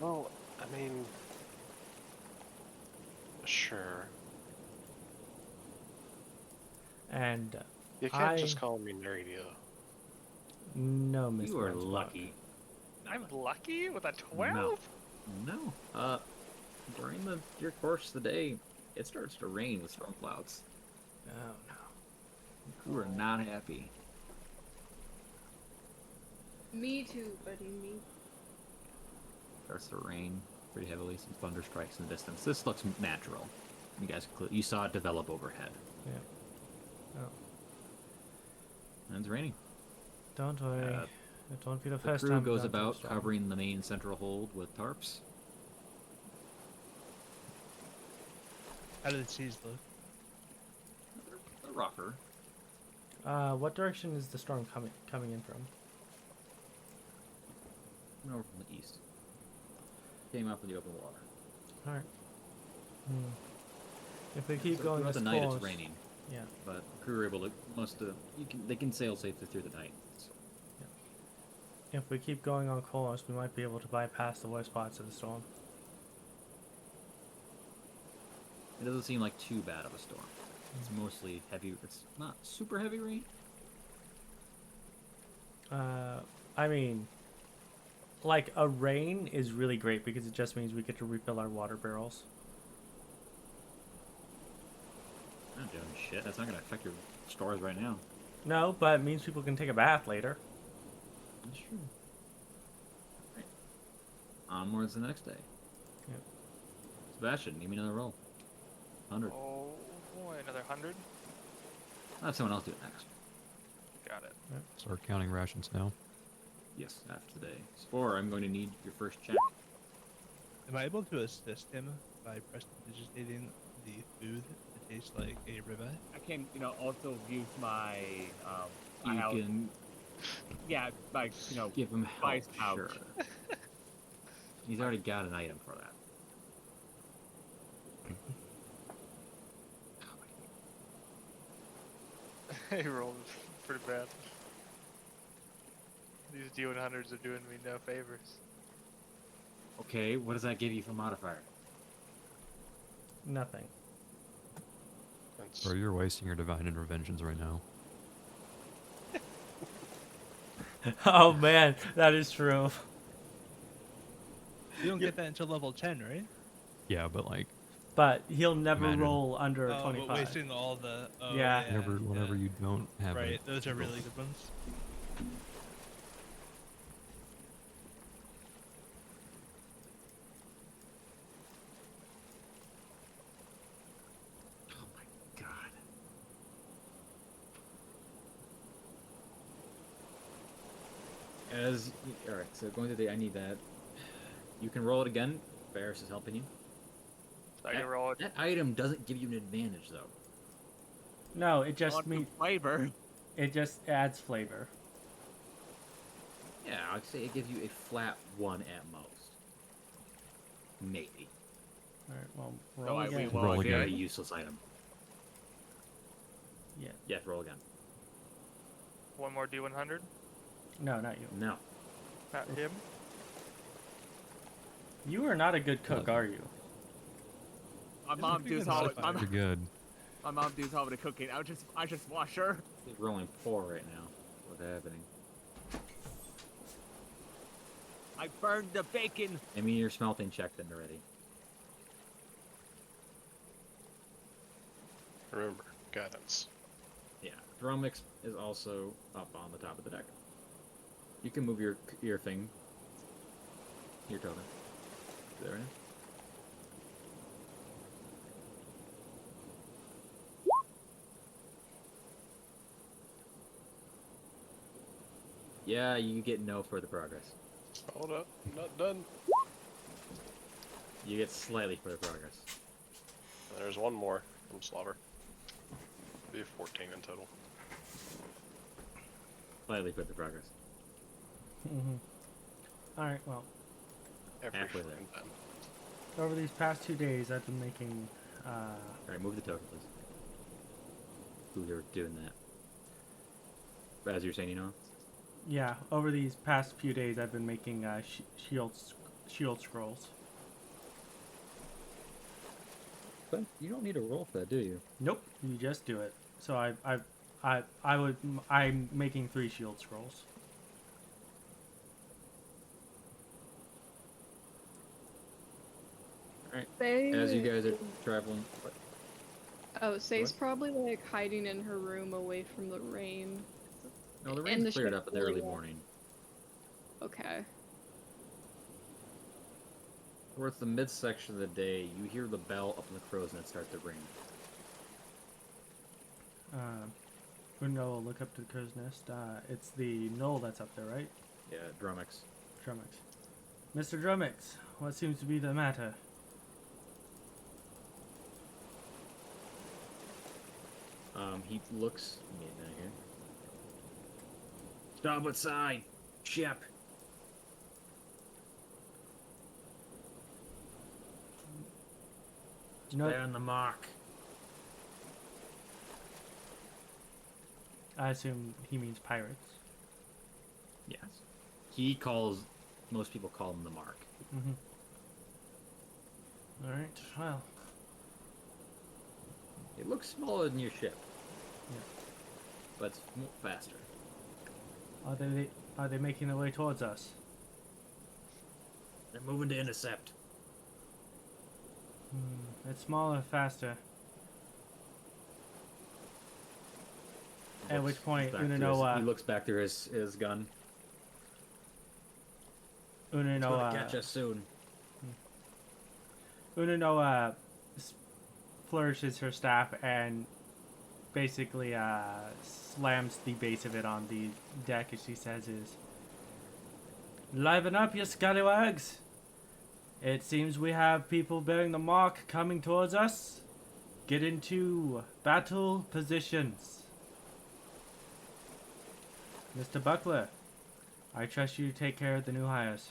Well, I mean... Sure. And You can't just call me Neridi. no, Miss You are Bronzepark. lucky. I'm lucky with a 12? No. During your course of the day, it starts to rain with storm clouds. Oh, no. You are not happy. Me too, buddy. Me. Starts to rain pretty heavily. Some thunder strikes in the distance. This looks natural. You guys, you saw it develop overhead. Yeah. Oh, And it's raining. don't worry. It won't be the The first crew time. goes we've gone through a about storm. covering the main central hold with tarps. How do the seas look? A rocker. What direction is the storm coming in from? Over from the east. Came up in the open water. All right. If we keep So going throughout this the night, close, it's raining. Yeah. But the crew are able to they can sail safely through the night. So If we keep going on course, we might be able to bypass the worst parts of the storm. it doesn't seem like too bad of a storm. It's mostly heavy. It's not super heavy rain. I mean, like a rain is really great because it just means we get to refill our water barrels. Not doing shit. That's not gonna affect your stores right now. No, but it means people can take a bath later. That's true. Right. Onwards the next day. Yep. Sebastian, give me another roll. 100. Oh, boy, another 100. I'll have someone else do it next. Got it. Start counting rations now. Yes, after today. Spore, I'm going to need your first check. Am I able to assist him by prestidigitating the food that tastes like a ribeye? I can, also use my, You I have, can yeah, like, give him help, spice pouch. sure. He's already got an item for that. He rolled pretty bad. These D100s are doing me no favors. Okay, what does that give you for modifier? Nothing. That's, Bro, you're wasting your divine interventions right now. Oh man, that is true. You don't get that until level 10, right? Yeah, but like, But he'll never Imagine. roll under Oh, 25. but wasting all the... Oh, Yeah. whenever you don't have Right, it. those are really good ones. Oh my god. Alright, so going through I need that. You can roll it again. Varis is helping you. So I can roll it. That item doesn't give you an advantage, though. No, it just Want some means flavor. it just adds flavor. Yeah, I'd say it gives you a flat 1 at most. Maybe. All right, well, So roll I again. re-roll Roll Very again. useless item. Yeah. Yeah, roll again. One more D100. No, not you. No. Not him. You are not a good cook, are you? My mom pretty does good all modifier. Pretty good. my mom does all the cooking. I just wash her. He's rolling 4 right now. What's happening? I burned the bacon. Give me your smelting check then already. remember, guidance. Yeah, Thromix is also up on the top of the deck. You can move your thing. Your totem. There it is. Yeah, you get no further progress. Hold up, I'm not done. You get slightly further progress. There's one more from Slobber. Be 14 in total. Slightly further progress. All right. Well, Every Halfway there. freaking time. over these past 2 days, I've been making. Alright, move the token, please. Ooh, you're doing that. As you're saying, you know? Yeah, over these past few days, I've been making shield scrolls. But you don't need a roll for that, do you? Nope, you just do it. So I'm making 3 shield scrolls. Alright, They as you guys are traveling... What? Oh, Say's probably like hiding in her room away from the rain. No, the And rain's cleared ship's up in the really early well. morning. Okay. Towards the midsection of the day, you hear the bell up in the crow's nest start to ring. Uno will look up to the crow's nest. It's the knoll that's up there, right? Yeah, Drummix. Drummix. Mr. Drummix, what seems to be the matter? He looks. Here. Starboard side, ship. You know, There on the mark. I assume he means pirates. Yes. He calls. Most people call him the mark. Mm-hmm. All right. Well, It looks smaller than your ship. Yeah. But it's faster. are they making their way towards us? They're moving to intercept. It's smaller, faster. At which point, He looks back through his gun. It's gonna catch us soon. Unanoa flourishes her staff and basically slams the base of it on the deck, as she says is, "Liven up, you scallywags! It seems we have people bearing the mark coming towards us. Get into battle positions. Mr. Buckler, I trust you to take care of the new hires."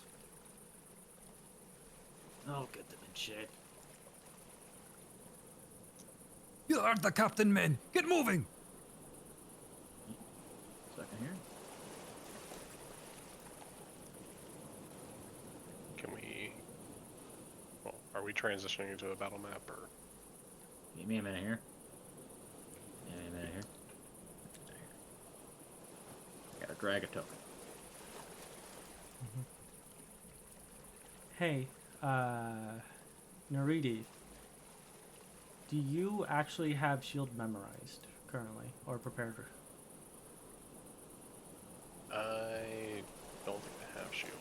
I'll get them in shape. You heard the captain, men. Get moving. Second here. Can we? Well, are we transitioning into a battle map or? Give me a minute here. Give me a minute here. Gotta drag a token. Hey, Neridi, do you actually have shield memorized currently, or prepared? I don't think I have shield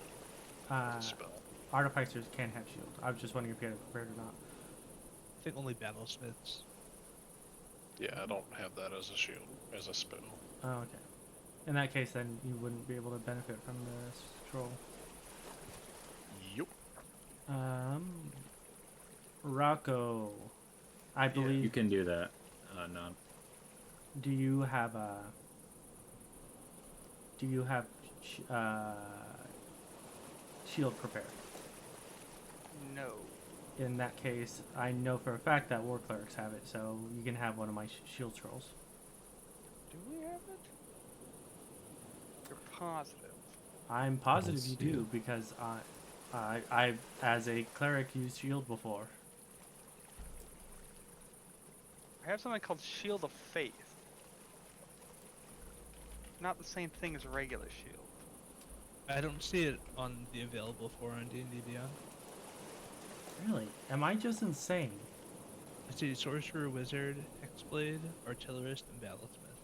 as a spell. Artificers can have shield. I was just wondering if you had it prepared or not. I think only battlesmiths. Yeah, I don't have that as a shield, as a spell. Oh, okay. In that case, then you wouldn't be able to benefit from the scroll. Yup. Rauko, I believe. You can do that. No. Do you have shield prepared? No. In that case, I know for a fact that war clerics have it, so you can have one of my shield scrolls. Do we have it? You're positive. I'm positive you see do it. because I, as a cleric, used shield before. I have something called Shield of Faith. Not the same thing as regular shield. I don't see it on the available for on D&D Beyond. Really? Am I just insane? I see sorcerer, wizard, hexblade, artillerist, and battlesmith.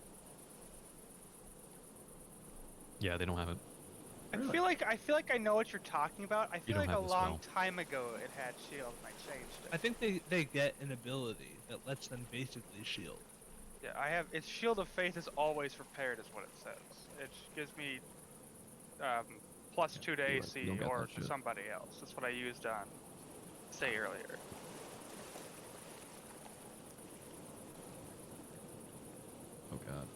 Yeah, they don't have it. I feel like I know what you're talking about. I feel don't like a have the long spell. time ago it had shield and I changed I it. think they get an ability that lets them basically shield. Yeah, I have. It's Shield of Faith is always prepared, is what it says. It gives me +2 to you don't AC get or that to shit. somebody else. That's what I used on Say earlier. Oh god.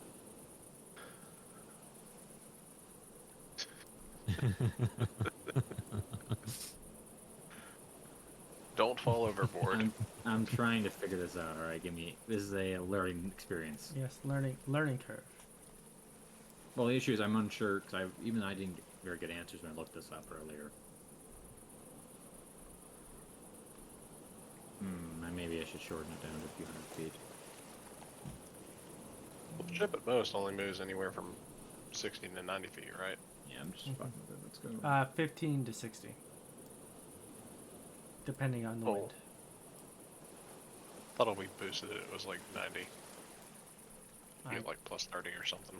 Don't fall overboard. I'm trying to figure this out. All right, this is a learning experience. Yes, learning curve. Well, the issue is I'm unsure because I didn't get very good answers when I looked this up earlier. Maybe I should shorten it down to a few hundred feet. Well, the ship at most only moves anywhere from 60 to 90 feet, right? Yeah, I'm just fucking with it. Let's go. 15 to 60. Depending on the Oh. wind. thought when we boosted it, it was like 90. You I- get like plus 30 or something.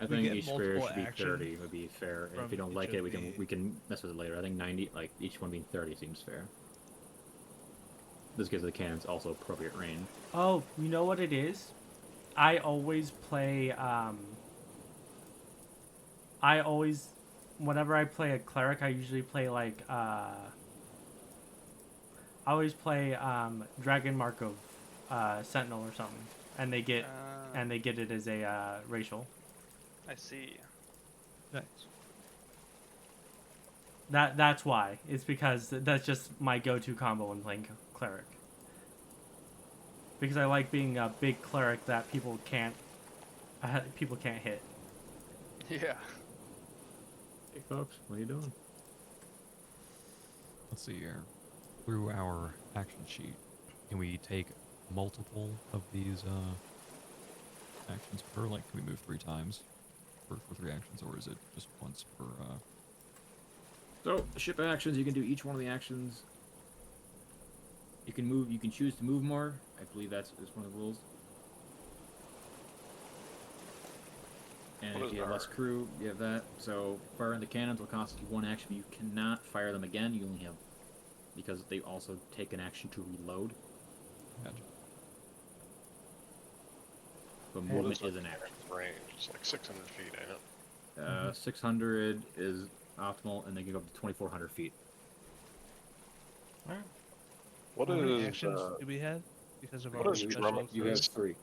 I We think get each square multiple should be action 30 would be fair. And if from you don't each like of it, the- we can mess with it later. I think 90, like each one being 30 seems fair. This gives the cannons also appropriate range. Oh, you know what it is? I always play, whenever I play a cleric, I usually play like, I always play, Dragon Mark of, Sentinel or something. And they get, it as a, racial. I see. Nice. That's why. It's because that's just my go-to combo when playing cleric. Because I like being a big cleric that people can't hit. Yeah. Hey folks, what are you doing? Let's see here. Through our action sheet, can we take multiple of these actions per? Like, can we move 3 times for 3 actions, or is it just once per? So, ship actions, you can do each one of the actions. You can move. You can choose to move more. I believe that's one of the rules. And What if is you have less our- crew, you have that. So, firing the cannons will cost you 1 action, but you cannot fire them again. You only have, because they also take an action to reload. Gotcha. But What movement is the is an action. cannon's range? It's like 600 feet, ain't it? 600 is optimal, and they can go up to 2,400 feet. Alright. What How many is actions do we have? Because of what our is special drum- You have abilities? 3.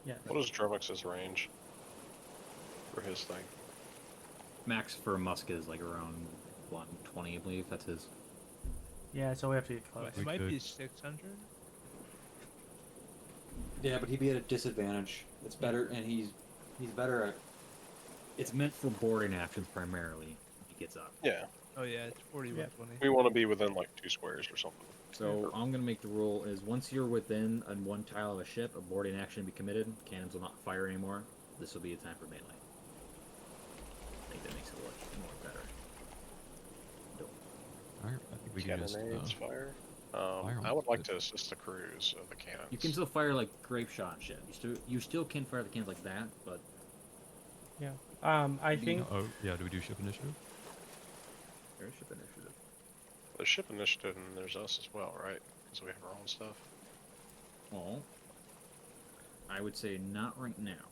Yeah. what is Drumix's range for his thing? Max for a musket is like around 120, I believe. That's his. Yeah, so we have to get close. It might could- be 600. Yeah, but he'd be at a disadvantage. It's better, and he's better at. It's meant for boarding actions primarily. He gets up. Yeah, Oh yeah, it's 40 Yeah. 120. we want to be within like 2 squares or something. So I'm gonna make the rule is once you're within one tile of a ship, a boarding action be committed. Cannons will not fire anymore. This will be a time for melee. I think that makes it look more better. Alright, I think we can just. Cannonades, fire. fire I on would it. like to assist the crews of the cannons. You can still fire like grape shot and shit. You still can fire the cannons like that, but I think Oh yeah, do we do ship initiative? there's ship initiative. There's ship initiative and there's us as well, right? Because we have our own stuff. Well, I would say not right now.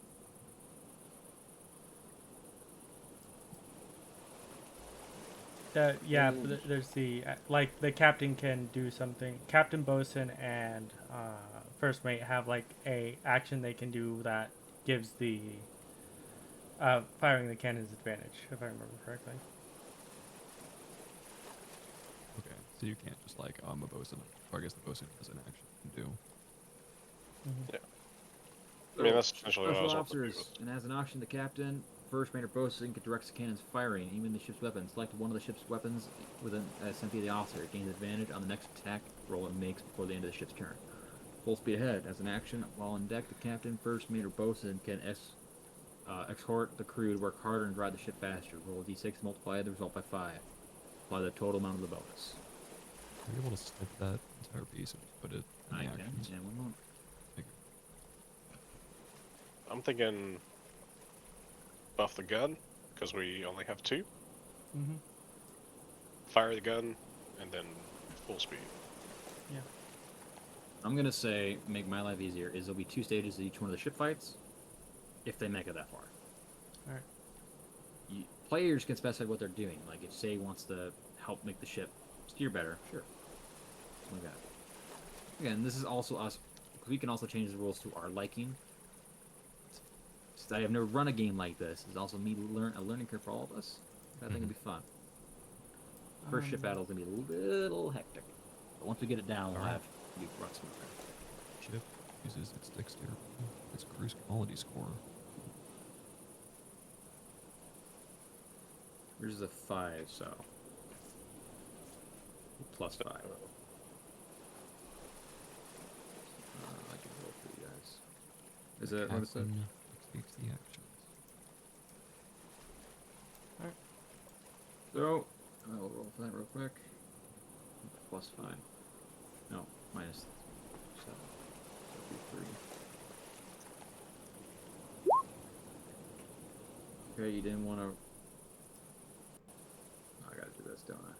there's the like the captain can do something. Captain, bosun, and first mate have like a action they can do that gives the firing the cannons advantage, if I remember correctly. Okay, so you can't just like, I'm a bosun. Or I guess the bosun has an action you can do. I mean, that's essentially what I Special was hoping to do officers, and as an option, the captain, first mate or bosun can direct the cannons firing, even the ship's weapons. Select one of the ship's weapons within sent via the officer. It gains advantage on the next attack roll it makes before the end of the ship's turn. Full speed ahead. As an action, while on deck, the captain, first mate, or bosun can exhort the crew to work harder and drive the ship faster. Roll a d6, multiply the result by 5. Apply the total amount of the bonus. Are you able to skip that entire piece and put it in I the can. actions? Yeah, one moment. I'm thinking buff the gun, because we only have 2. Mm-hmm. Fire the gun, and then full speed. I'm gonna say, make my life easier, is there'll be 2 stages of each one of the ship fights, if they make it that far. Alright. Players can specify what they're doing. Like, if Say wants to help make the ship steer better, sure. Something like that. Again, this is also us. We can also change the rules to our liking. Since I have never run a game like this, it's also me a learning curve for all of us. I think it'll be fun. First ship battle's gonna be a little hectic, but once we get it down, we'll have you run smoother. Ship uses its dexterity, its cruise quality score. Yours is a 5, so plus 5. I can roll for you guys. Is it what is it? Captain takes the actions. So I'll roll for that real quick. Plus 5. No, minus 7. So 3. Okay, you didn't want to. I gotta do this, don't I?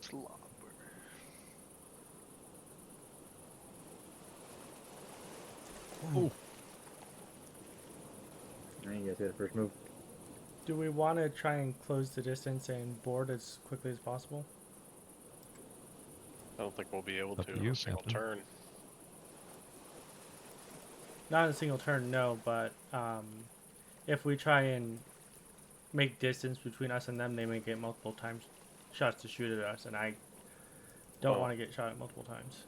Slobber. Oh. Alright, you guys got the first move. Do we want to try and close the distance and board as quickly as possible? I don't think we'll be able Up to to in you, a single Captain. turn. Not in a single turn, no, but if we try and make distance between us and them, they may get multiple times shots to shoot at us, and I don't Oh. want to get shot at multiple times.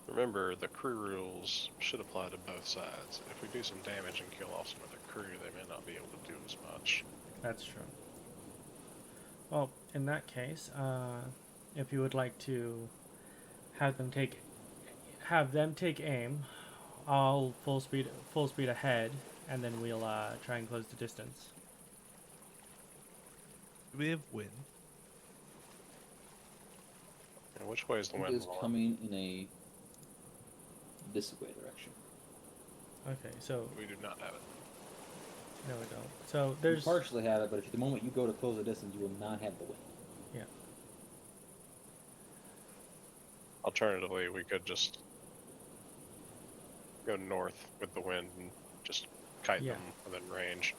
Remember, the crew rules should apply to both sides. If we do some damage and kill off some of the crew, they may not be able to do as much. That's true. Well, in that case, if you would like to have them take aim, I'll full speed ahead, and then we'll try and close the distance. Do we have wind? And which way is the It wind is blowing? coming in a this way direction. Okay, so We do not have it. no, we don't. So You there's partially have it, but at the moment you go to close the distance, you will not have the wind. Alternatively, we could just go north with the wind and just kite Yeah. them within range.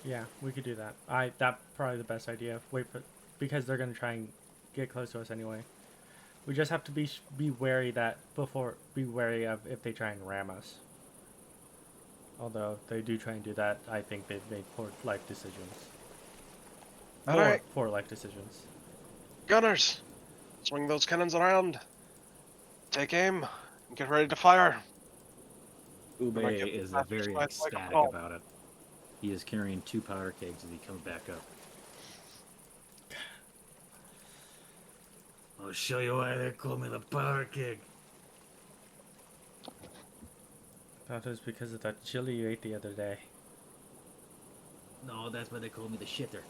Yeah, we could do that. That's probably the best idea. Wait for because they're gonna try and get close to us anyway. We just have to be wary of if they try and ram us. Although if they do try and do that, I think they've made poor life decisions. Alright. Poor life decisions. Gunners, swing those cannons around. Take aim and get ready to fire. Ube might get is faster very slides like a ecstatic ball. about it. He is carrying 2 powder kegs as he comes back up. I'll show you why they call me the powder keg. Thought it was because of that chili you ate the other day. No, that's why they call me the shitter.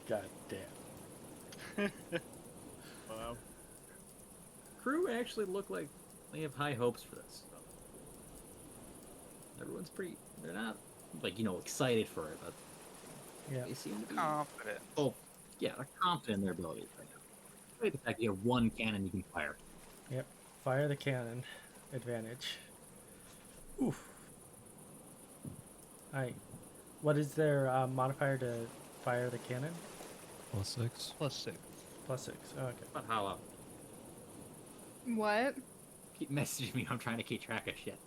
God damn. Well, Crew actually look like they have high hopes for this. Everyone's pretty. They're not like excited for it, but Yeah. they seem to be. Confident. Oh, yeah, they're confident in their abilities right now. Despite the fact you have 1 cannon you can fire. Yep. Fire the cannon. Advantage. Oof. Alright. What is their modifier to fire the cannon? +6. +6. +6. Okay. But how up? What? Keep messaging me. I'm trying to keep track of shit.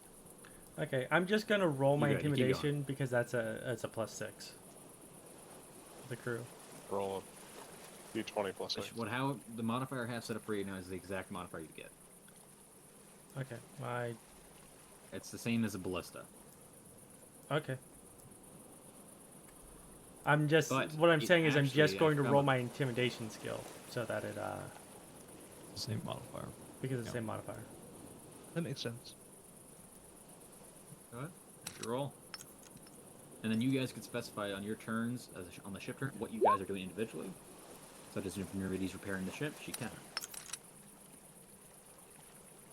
Okay, I'm just gonna roll my You're good, you keep intimidation because that's a +6. The crew. Roll a d20 plus 6. How the modifier I have set up for you now is the exact modifier you get. Okay. It's the same as a ballista. Okay. I'm just But what I'm it saying is I'm just actually, going to found roll it- my intimidation skill so that it Same modifier. because it's the Yeah. same modifier. That makes sense. Go ahead. Make your roll. And then you guys could specify on your turns, on the ship turn, what you guys are doing individually. Such as if Neridi's repairing the ship, she can.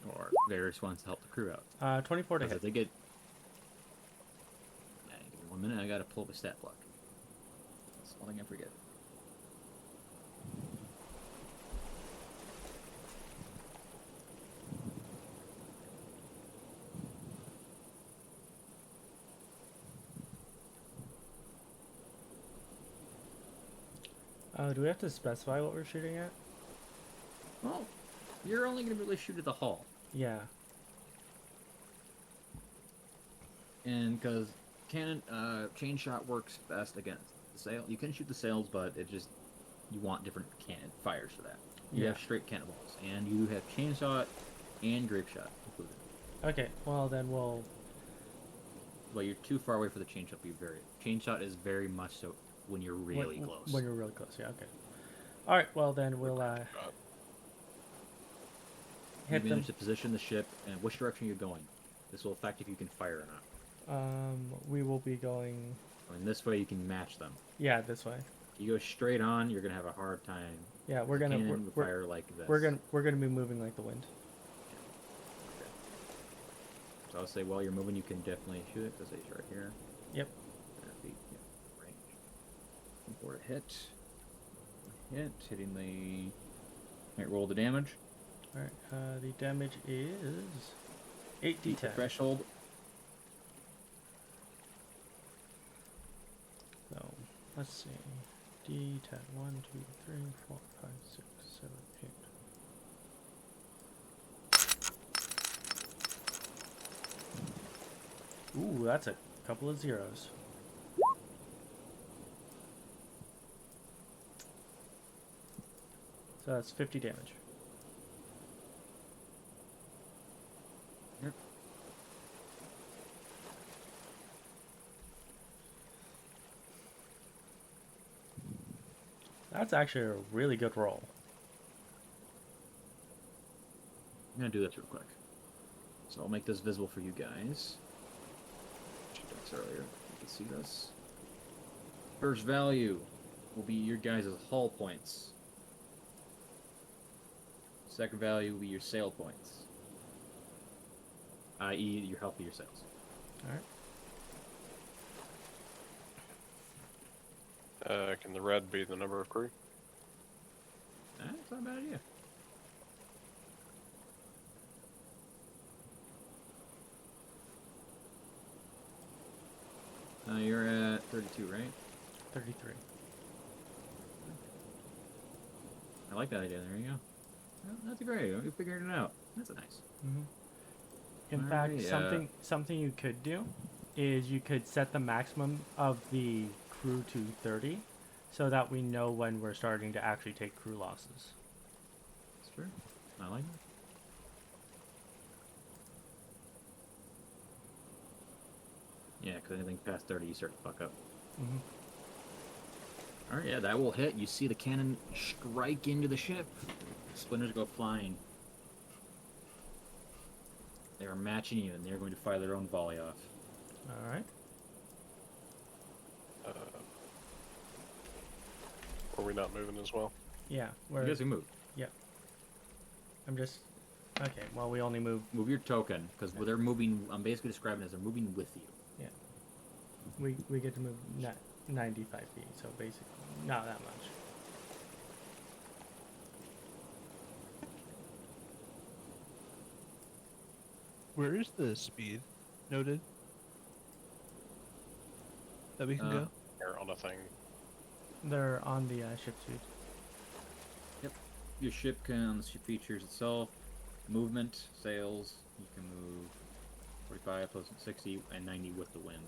Or Varis wants to help the crew out. 24 to Because hit. if they get... Yeah, give me 1 minute, I gotta pull up a stat block. That's one thing I forget. Do we have to specify what we're shooting at? Well, you're only gonna really shoot at the hull. Yeah. And because cannon, chain shot works best against the sail. You can shoot the sails, but you want different cannon fires for that. You Yeah. have straight cannonballs, and you have chain shot and grape shot included. Okay, well then we'll... Well, you're too far away for the chain shot. Chain shot is very much so when you're really close. When you're really close, yeah, okay. All right. Well, then we'll You hit them. manage to position the ship, and which direction you're going. This will affect if you can fire or not. We will be going. And this way you can match them. Yeah, this way. If you go straight on, you're gonna have a hard time. Yeah, The cannon would fire like this. We're gonna be moving like the wind. Okay. So I'll say while you're moving, you can definitely shoot it. Because it's right here. Yep. That'd be, yeah, range. For a hit. Hitting the. Alright, roll the damage. All right. The damage is 8d10. Beat the threshold. So let's see. D10. 1, 2, 3, 4, 5, 6, 7, 8. Ooh, that's a couple of zeros. So that's 50 damage. Yep. That's actually a really good roll. I'm gonna do this real quick. So I'll make this visible for you guys. Earlier, you can see this. First value will be your guys' hull points. Second value will be your sail points, i.e., your health of your sails. All right. Can the red be the number of crew? That's not a bad idea. You're at 32, right? 33. I like that idea. There you go. Well, that's great. You're figuring it out. That's nice. In All fact, right, something you could do is you could set the maximum of the crew to 30, so that we know when we're starting to actually take crew losses. That's true. I like it. Yeah, because anything past 30, you start to fuck up. Alright, yeah, that will hit. You see the cannon strike into the ship. Splinters go flying. They are matching you, and they're going to fire their own volley off. All right. Are we not moving as well? Yeah. You guys can move. Yeah. I'm just. Okay. Well, we only move. Move your token, because they're moving. I'm basically describing it as they're moving with you. Yeah. We get to move 95 feet, so basically not that much. Where is the speed noted that we can go? Or on a thing. They're on the ship suit. Yep. Your ship can, the features itself, movement, sails, you can move 45 plus 60 and 90 with the wind.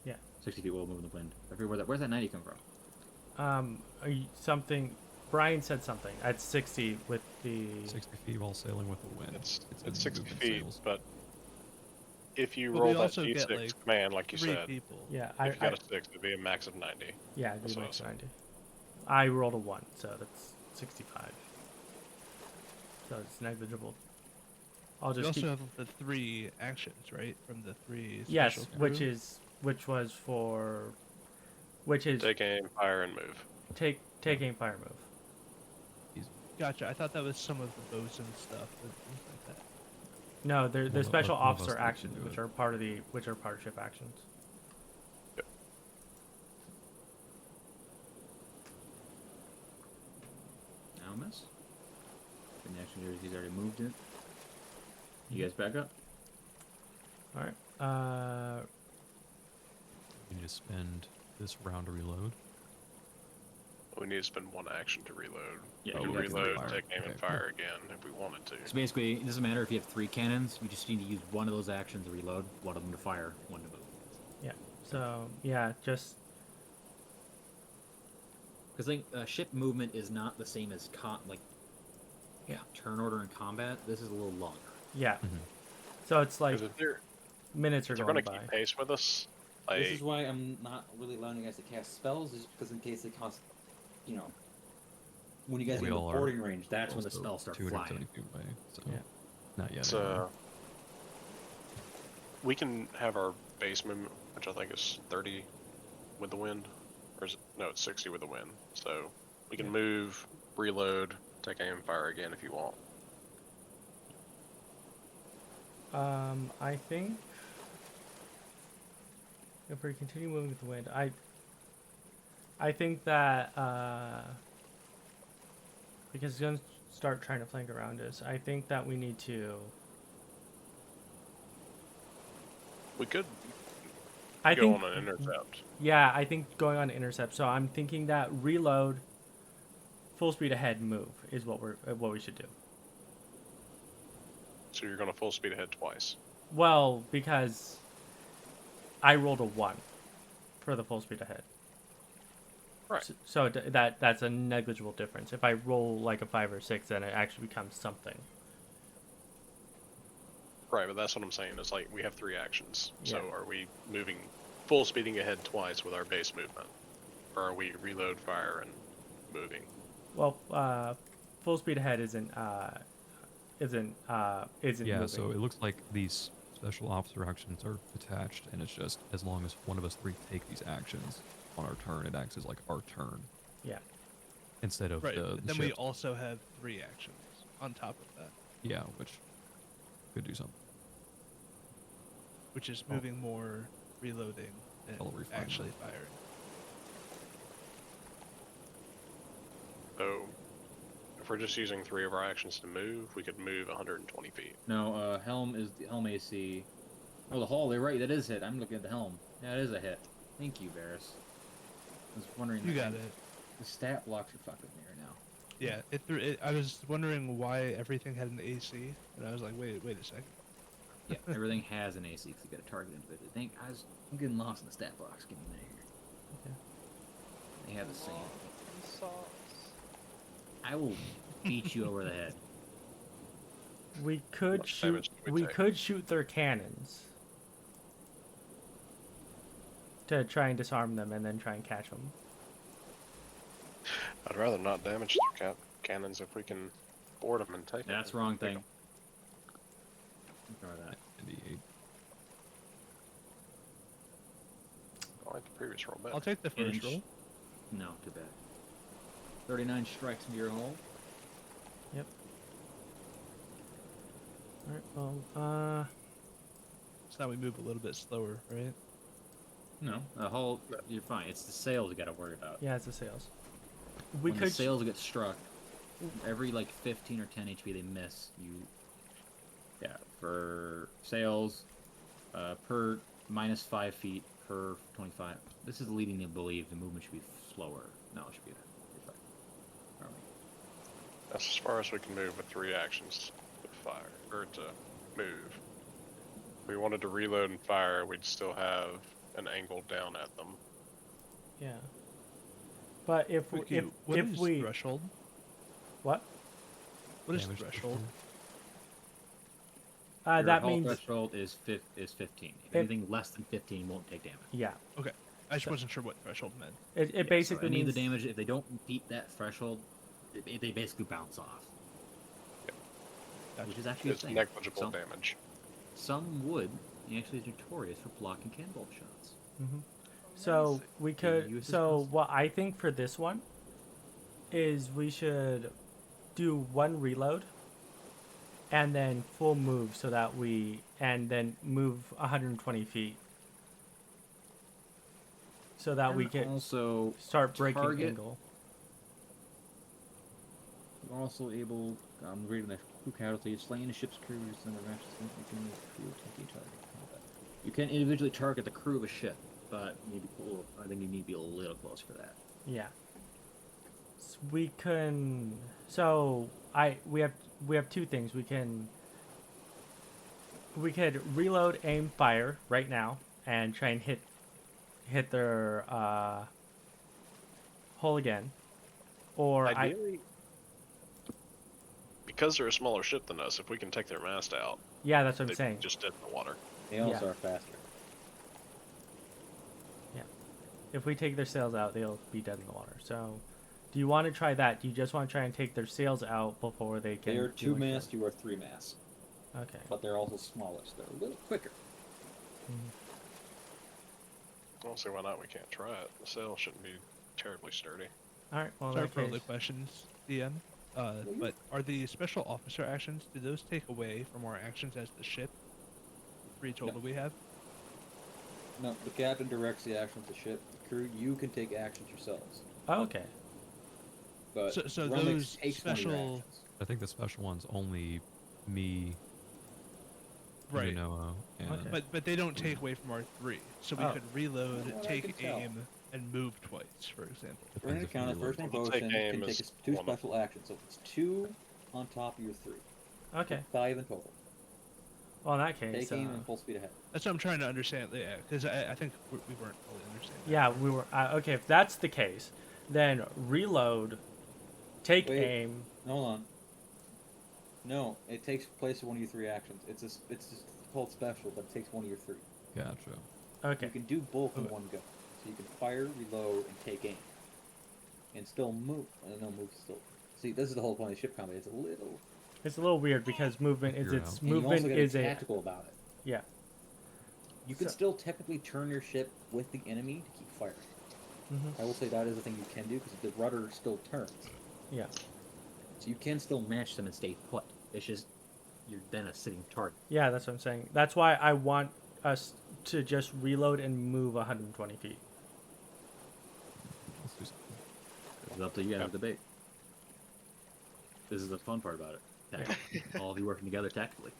Yeah. 60 feet will move in the wind. I forget where's that 90 come from? Something. Brian said something at 60 with the 60 feet while sailing with the wind. It's in 60 movement feet, sails. but if you But roll we that also D6 get, like, command, like you 3 said, people. Yeah, if you got a 6, it'd be a max of 90. Yeah, That's do what I max said. 90. I rolled a 1, so that's 65. So it's negligible. I'll You just also keep. have the 3 actions, right? From the 3 Yes, special which crew? is Take aim, fire, and move. take aim, fire, move. Gotcha. I thought that was some of the Bosun stuff and things like that. No, they're One of- special one of us officer three can actions, do which it. are part of ship actions. Now miss. In the action he's already moved it. You guys back up? All right. You need to spend this round to reload. We need to spend 1 action to reload. Yeah, But you we guys reload, fire. take aim, and Okay, fire again if we wanted to. So basically, it doesn't matter if you have 3 cannons, you just need to use one of those actions to reload, one of them to fire, one to move. Yeah. So yeah, just Because ship movement is not the same as turn order in combat. This is a little longer. yeah. Mhm. So it's like 'Cause if they're, minutes are if they're going going to by. keep pace with us, This is like, why I'm not really allowing you guys to cast spells, is because in case they cost, When you guys We get in the all are boarding range, that's when the also spells start 270 flying. feet away. So Yeah. not yet. So anyway. we can have our base movement, which I think is 30 with the wind, or is it, no, it's 60 with the wind. So we can move, reload, take aim, and fire again if you want. I think if we continue moving with the wind, I think that because it's gonna start trying to flank around us, I think that we need to. We could I go think on an intercept. yeah, I think going on intercept. So I'm thinking that reload, full speed ahead, move is what we should do. So you're going to full speed ahead twice. Well, because I rolled a 1 for the full speed ahead. Right. So that's a negligible difference. If I roll like a 5 or 6, then it actually becomes something. Right, but that's what I'm saying. Is like we have 3 actions. Yeah. So are we moving full speeding ahead twice with our base movement, or are we reload, fire, and moving? Well, full speed ahead isn't Yeah, moving. so it looks like these special officer actions are attached, and it's just as long as one of us 3 take these actions on our turn, it acts as like our turn. Yeah. Instead of Right. the But then we ships. also have 3 actions on top of that, Yeah, which could do something. which is moving more, reloading, and I'll refine actually that. firing. So if we're just using 3 of our actions to move, we could move 120 feet. No, helm is the helm AC. Oh, the hull. They're right. That is hit. I'm looking at the helm. Yeah, it is a hit. Thank you, Varis. I was wondering. You got it. The stat blocks are fucking with me right now. Yeah, I was wondering why everything had an AC, and I was like, wait a second. Yeah, everything has an AC because you got a target individual. I'm getting lost in the stat box. Give me a minute here. Okay. They have the same. Sauce. I will beat you over the head. We could much shoot. damage do we We take? could shoot their cannons to try and disarm them, and then try and catch them. I'd rather not damage their cannons if we can board them and take them. That's wrong thing. Ignore that. 98. I like the previous roll better. I'll take the first Inch. roll. No, too bad. 39 strikes into your hull. Yep. All right. Well, So now we move a little bit slower, right? No, the hull. You're fine. It's the sails you got to worry about. yeah, it's the sails. We When could. the sails get struck, every like 15 or 10 HP they miss, you. Yeah, for sails, per minus 5 feet per 25. This is leading me to believe the movement should be slower. No, it should be fine. Army. That's as far as we can move with 3 actions to fire, or to move. If we wanted to reload and fire, we'd still have an angle down at them. Yeah. But if What is we threshold? what? What is Damage threshold? Your That hull means threshold is 15. If- Anything less than 15 won't take damage. yeah. Okay, I just wasn't sure what threshold meant. It Yeah, basically so any means of the damage, if they don't beat that threshold, they basically bounce off, Gotcha. which is actually a It's thing. negligible Some, damage. some would. He actually is notorious for blocking cannonball shots. So we you could. use this So muscle? what I think for this one is we should do 1 reload and then full move so that and then move 120 feet so that we And can also start breaking target- angle. You're also able, reading the crew casualty, slaying the ship's crew, just number of matches, you can use crew attacking target. Combat. You can individually target the crew of a ship, but I think you need to be a little close for that. Yeah. We can. So we have 2 things. We could reload, aim, fire right now, and try and hit their hull again. Or Ideally, because they're a smaller ship than us, if we can take their mast out, yeah, that's what I'm they'd saying. be just dead in the water. They also Yeah. are faster. If we take their sails out, they'll be dead in the water. So Do you want to try that? Do you just want to try and take their sails out before they can? They are do 2-mast, you are 3-mast. Okay. But they're also smaller, so they're a little quicker. I don't see why not. We can't try it. The sail shouldn't be terribly sturdy. All right. Well, in Sorry that for all the case, questions, DM. But are the special officer actions, do those take away from our actions as the ship? 3 total we have? No, the captain directs the actions of the ship. The crew, you can take actions yourselves. oh, okay. But So Rumix those takes one of your special- actions. I think the special one's only me, Right. Unanoa, and Okay. But they don't take away from our 3. So we Oh. could reload, Well, I take can tell. aim, and move twice, for example. We're going to Depends if count you it. First name We'll take Bosun aim can take as 2 one of- special actions, so it's 2 on top of your 3. Okay. 5 in total. Well, in that case, Take aim and full speed ahead. That's what I'm trying to understand. Yeah, because I think we weren't fully understanding. that. yeah, we were okay. If that's the case, then reload, take Wait. aim. Hold on. No, it takes place of one of your 3 actions. It's just called special, but it takes one of your 3. gotcha. Okay. You can do both in Okay. one go. So you can fire, reload, and take aim. And still move. No, move still. See, this is the whole point of ship combat. It's a little... It's a little weird because movement is Figure it its out. And you also movement gotta is be a tactical about it. yeah. You can So- still technically turn your ship with the enemy to keep firing. Mhm. I will say that is a thing you can do because the rudder still turns. Yeah. So you can still match them and stay put. It's just you're then a sitting target. Yeah, that's what I'm saying. That's why I want us to just reload and move 120 feet. Let's do something. It's up to you guys to debate. This is the fun part about it. Tactically. All of you working together tactically.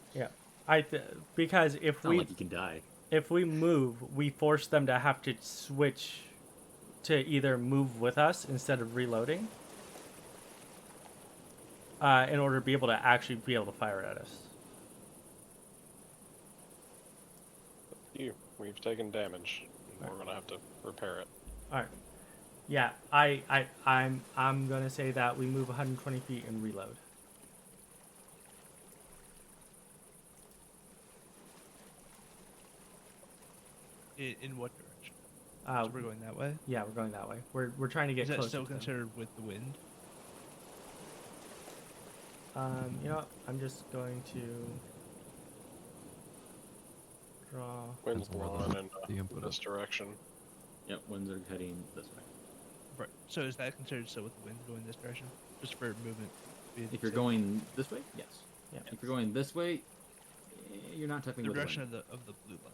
Because if It's not we like you can die. if we move, we force them to have to switch to either move with us instead of reloading. In order to be able to actually be able to fire at us. We've taken damage. We're gonna have to repair it. All right. Yeah, I'm gonna say that we move 120 feet and reload. In what direction? Uh, So we're going that way? yeah, we're going that way. We're trying to get Is that closer still to them. considered with the wind? You know what? I'm just going to draw. Wind's Depends on where blowing the in input this is. direction. Yep, winds are heading this way. Right. So is that considered still with the wind going this direction? Just for movement? speed If you're sake? going this way, yes. Yeah. If you're going this way, you're not the technically with the direction wind. of the blue line.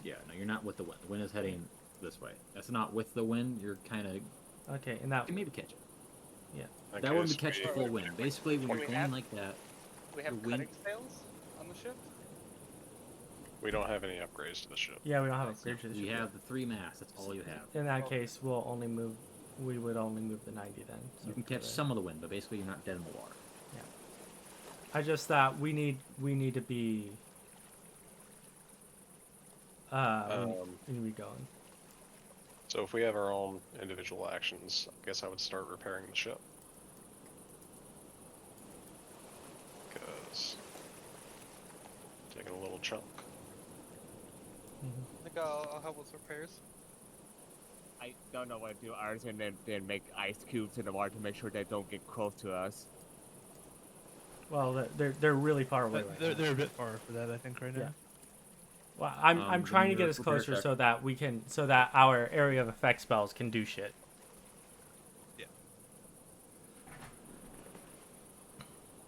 Yeah, no, you're not with the wind. The wind is heading this way. That's not with the wind. You're kind of... Okay, and You that can maybe catch it. In That wouldn't case catch the we- full wind. Basically, when Can you're we going have- like that, We have The wind- cutting sails on the ship? We don't have any upgrades to the ship. yeah, we don't have a bridge to the you ship have the 3 masts. That's all you have. yet. In that case, we'll only move. We would only move the 90 then. So You can for catch the- some of the wind, but basically you're not dead in the water. I just thought we need to be. We need to be going. So if we have our own individual actions, I guess I would start repairing the ship. Because taking a little chunk. I think I'll help with repairs. I don't know what to do. Ours and then make ice cubes in the water to make sure they don't get close to us. Well, they're really far away. Right now. They're a bit far for that, I think, right now. Yeah. Well, I'm Then trying to get your us repair closer check. so that we can so that our area of effect spells can do shit.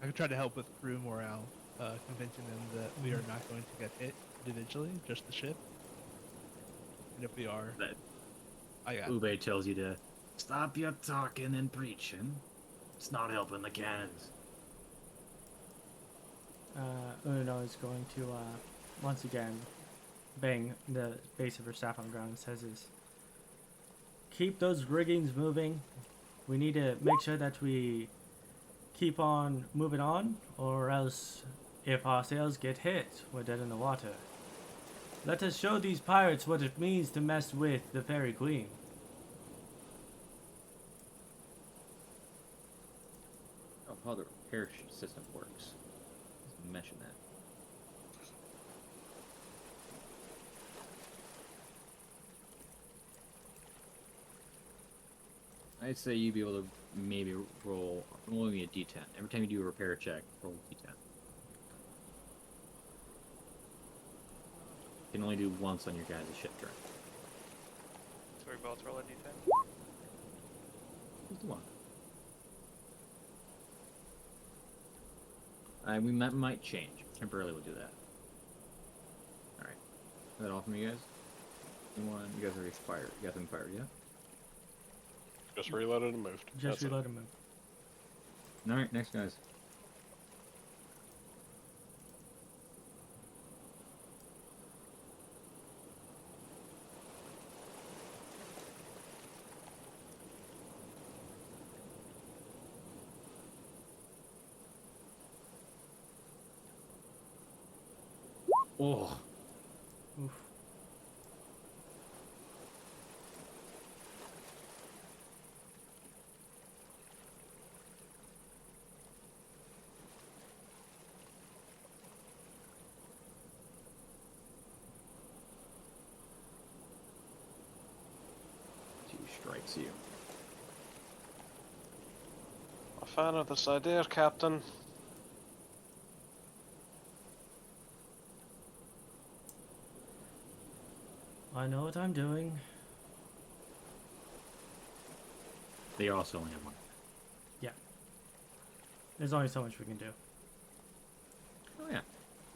I could try to help with crew morale, convincing them that we are not going to get hit individually, just the ship. And if we are, That I got Ube tells you to stop your talking and preaching. It's not helping the cannons. Unanoa is going to once again bang the base of her staff on the ground and says is keep those riggings moving. We need to make sure that we keep on moving on, or else if our sails get hit, we're dead in the water. Let us show these pirates what it means to mess with the Fairy Queen. Oh, how the repair system works. Let's mention that. I'd say you'd be able to maybe roll only a d10. Every time you do a repair check, roll a d10. You can only do once on your guys' ship turn. So we both roll a d10. Just one. That might change. Temporarily we'll do that. Alright. Is that all from you guys? You guys are expired. You got them fired, yeah? Just reloaded and moved. Just That's it. reload and move. Alright, next guys. Oh. Oof. Two strikes you. A fan of this idea, Captain. I know what I'm doing. They also only have one. Yeah. There's only so much we can do. Oh yeah.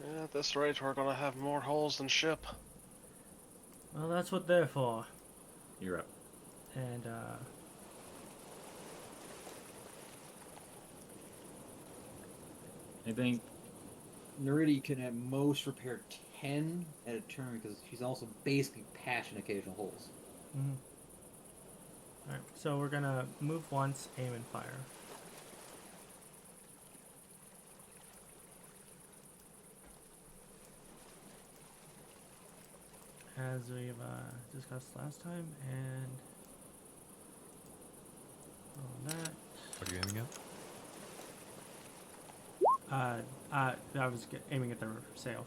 Yeah, at this rate, we're gonna have more holes than ship. Well, that's what they're for. You're up. And, I think Neridi can at most repair 10 at a turn because she's also basically patching occasional holes. mhm. Alright, so we're gonna move once, aim and fire. As we've discussed last time, and on that. What are you aiming at? I was aiming at the sails.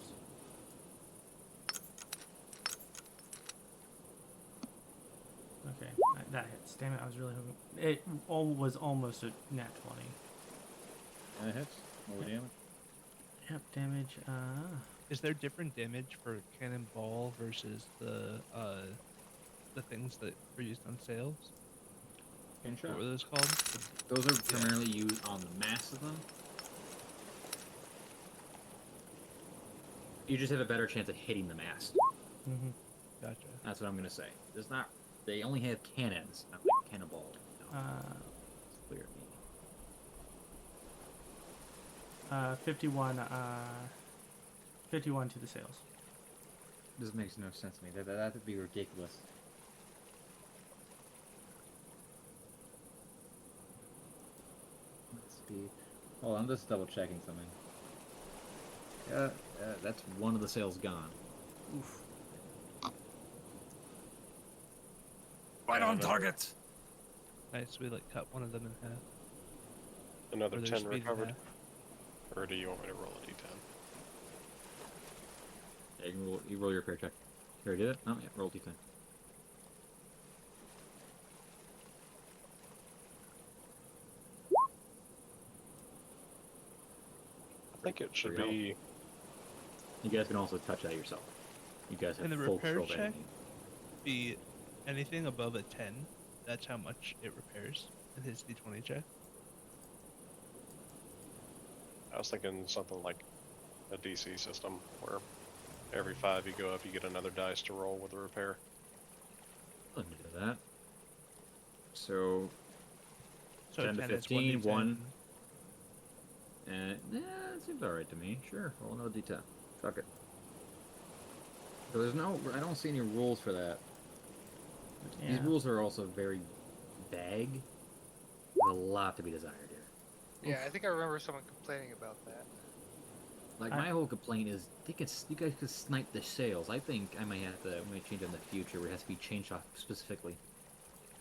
Okay, that hits. Damn it, I was really hoping. It was almost a nat 20. That hits. Roll the damage. Yep, damage. Is there different damage for cannonball versus the things that were used on sails? What were those called? Those are primarily used on the mass of them. You just have a better chance of hitting the mast. Mm-hmm. Gotcha. That's what I'm gonna say. There's not. They only have cannons, not like cannonball. No. It's clear to me. 51. 51 to the sails. This makes no sense to me. That would be ridiculous. Let's be. Hold on, I'm just double checking something. That's one of the sails gone. Oof. Right on target! Nice, we like cut one of them in half. Another Or their 10 speed in recovered. half. Or do you want me to roll a d10? Yeah, you roll your repair check. You already did it? Oh, yeah, roll d10. I think it should There you be. You guys can also touch that yourself. You guys have And the full repair control of check? anything. Be anything above a 10. That's how much it repairs in his d20 check. I was thinking something like a DC system where every 5 you go up, you get another dice to roll with a repair. Let me do that. So, So 10 to 10 is 15, 1d10. 1. And, yeah, it seems alright to me. Sure, roll another d10. Fuck it. So there's no, I don't see any rules for that. These Yeah. rules are also very vague. There's a lot to be desired here. Yeah, I think I remember someone complaining about that. Like, my whole complaint is, you guys could snipe the sails. I think I might have to, change it in the future where it has to be changed off specifically.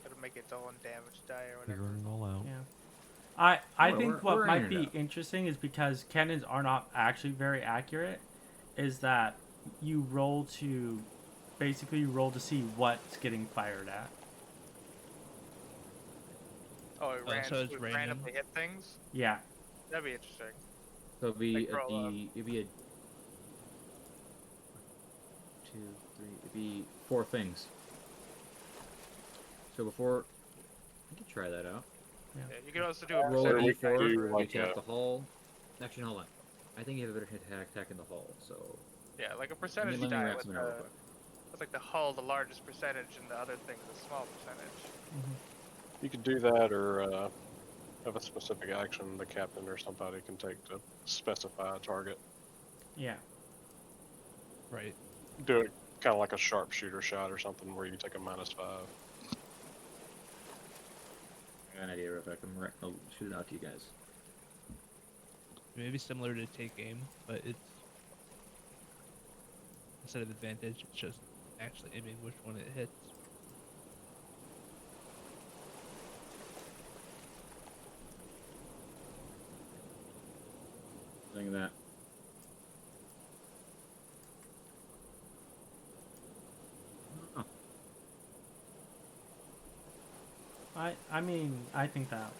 It'll make its own damage die or whatever. Figuring it all out. Yeah. I Well, think we're what might ironing be it out. interesting is because cannons are not actually very accurate, is that you roll to basically roll to see what's getting fired at. Oh, it so it's would random? randomly hit things? Yeah. That'd be interesting. So it'd be, Like roll up. it'd be a 2, 3, it'd be 4 things. So before, I could try that out. Yeah, you could also do a Roll a percentage we d4, do, you like, tap a- the hull. Actually, hold on. I think you have a better attack in the hull, so... Yeah, like a Let me, percentage let me die rack with some real the, quick. with like the hull, the largest percentage, and the other thing, the small percentage. You could do that, or have a specific action the captain or somebody can take to specify a target. Yeah. Right. Do it kind of like a sharpshooter shot or something where you take a -5. I got an idea real quick. I'll shoot it out to you guys. Maybe similar to take aim, but it's instead of advantage, it's just actually aiming which one it hits. Think of that. Oh, I mean, I think that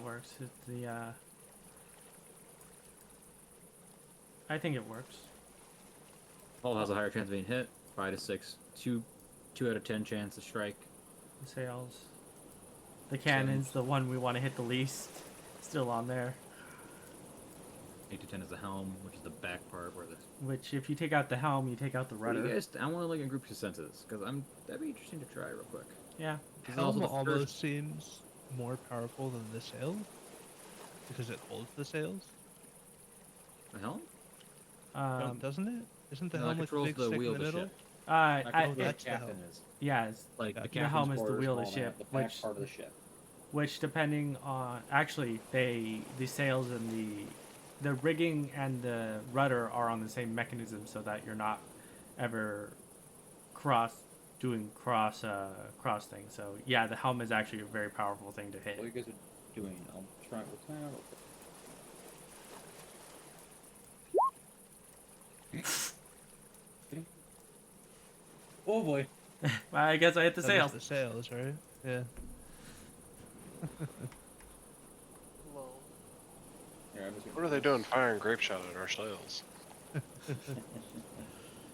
works. It's the I think it works. hull has a higher chance of being hit. 5 to 6. 2 out of 10 chance to strike. The sails. The cannon's the one we want to hit the least. Still on there. 8 to 10 is the helm, which is the back part where the... Which, if you take out the helm, you take out the What do rudder. you guys... I want to like a group consensus, because that'd be interesting to try real quick. Yeah. This is also Helm the almost first... seems more powerful than the sail because it holds the sails. The helm? Doesn't it? Isn't the No, it helm like the controls big the stick wheel in of the the middle? ship. I, That's the that's the captain helm. is. yeah, it's, Like, the The captain's helm is the quarters wheel of all the ship, that, the back which- part of the ship. which depending on actually the sails and the rigging and the rudder are on the same mechanism, so that you're not ever doing cross things. So yeah, the helm is actually a very powerful thing to hit. What you guys are doing, I'll try it with real quick. Oh boy. Well, I guess I hit the That sails. is the sails, right? Yeah. Lol. Here, I'm just gonna What are they doing firing grape shot at our sails?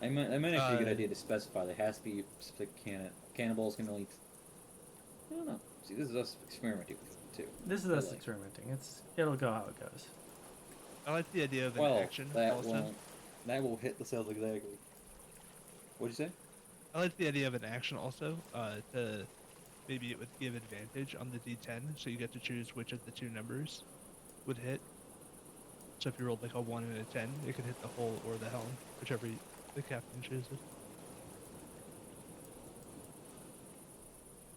I might actually be a good Uh, idea to specify there has to be specific cannonballs can only. I don't know. See, this is us experimenting with it too. This is I us like. experimenting. It'll go how it goes. I like the idea of an Well, action that also. won't. That will hit the sails exactly. What'd you say? I like the idea of an action also. To maybe it would give advantage on the D10, so you get to choose which of the two numbers would hit. So if you rolled like a 1 and a 10, it could hit the hull or the helm, whichever the captain chooses.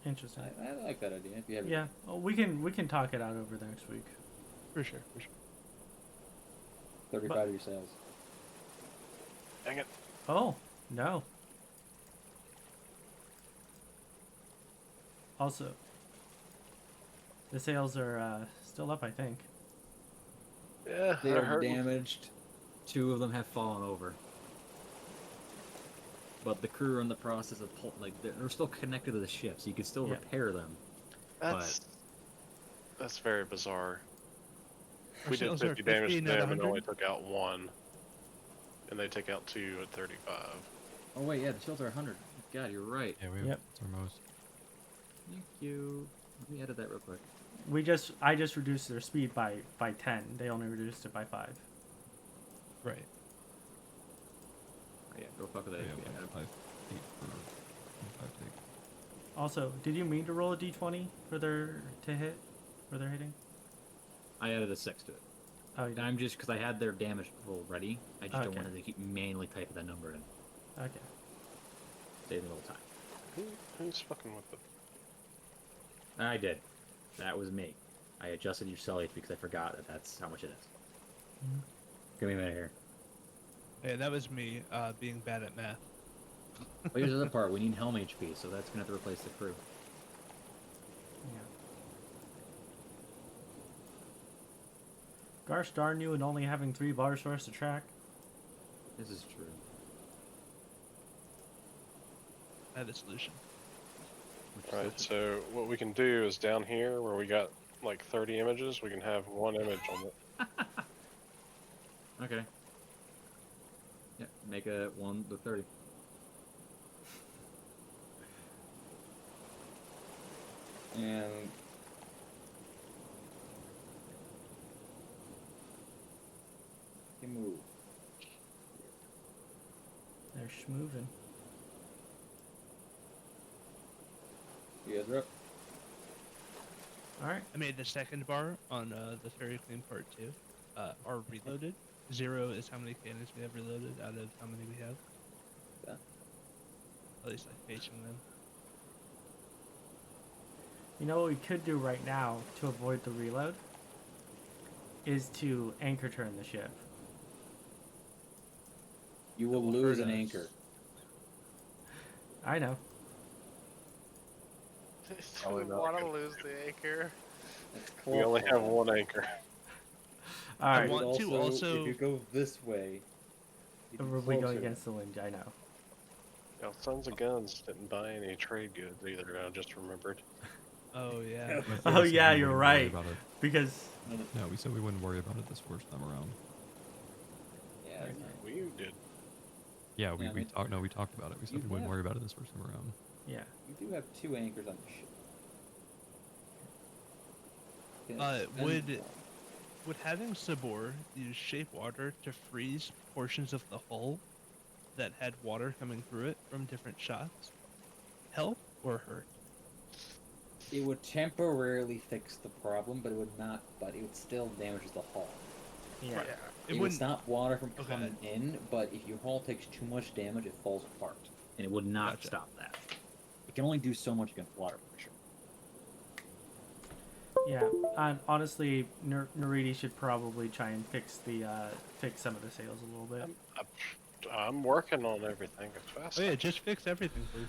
Interesting. I like that idea. If you have Yeah, well, we can talk it out over the next week. For sure, for sure. 35 of your sails. Dang it. Oh no. Also, the sails are still up, I think. Yeah, They I are heard. damaged. 2 of them have fallen over. But the crew are in the process of they're still connected to the ship, so you can still Yeah. repair them. That's very bizarre. Our We did sails are 50 damage to 50, not them and 100. only took out 1. And they take out 2 at 35. Oh wait, yeah, the shields are 100. God, you're right. Yeah, we have Yep. it's our most. Thank you. Let me edit that real quick. I just reduced their speed by 10. They only reduced it by 5. Right. Oh, yeah, go fuck with that. Yeah, Yeah, like 5, 8 for 5 take. Also, did you mean to roll a d20 for their hitting? I added a 6 to it. Oh, you And did. I'm just because I had their damage roll ready. I just don't Okay. want to keep manually typing that number in. Okay. Save a little time. Who's fucking with it? I did. That was me. I adjusted your cell HP because I forgot that's how much it is. Mhm. Give me a minute here. Yeah, that was me being bad at math. Well, here's the other part. We need helm HP, so that's gonna have to replace the crew. Yeah. Gosh darn you, and only having 3 bar source to track. This is true. I have a solution. Right, so what we can do is down here where we got like 30 images, we can have one image on it. Okay. Yeah, make a 1 to 30. And you move. They're schmoovin'. You guys are up. Alright. I made the second bar on the Fairy Queen Part 2. Are reloaded. 0 is how many cannons we have reloaded out of how many we have. Yeah. At least like facing them. You know what we could do right now to avoid the reload? Is to anchor turn the ship. You will lose an anchor. I know. Do Probably we not want to good. lose the anchor? We only have one anchor. Alright. I want to also- If you go this way, you'd be We're going closer. against the wind, I know. You know, Sons of Guns didn't buy any trade goods either, I just remembered. Oh yeah. Oh yeah, you're right. Because No, we said we wouldn't worry about it this first time around. Yeah. We did. Yeah, we Yeah, we- talked. No, we talked about it. We said You we wouldn't have- worry about it this first time around. yeah. You do have 2 anchors on the ship. Would having Sabor use shape water to freeze portions of the hull that had water coming through it from different shots help or hurt? It would temporarily fix the problem, but it would not. But it would still damage the hull. Yeah. Right. It would wouldn't. stop water from Okay. coming in, but if your hull takes too much damage, it falls apart. And it would not Gotcha. stop that. It can only do so much against water pressure. Yeah. And honestly, Neridi should probably try and fix some of the sails a little bit. I'm working on everything as fast. Oh yeah, just fix everything, please.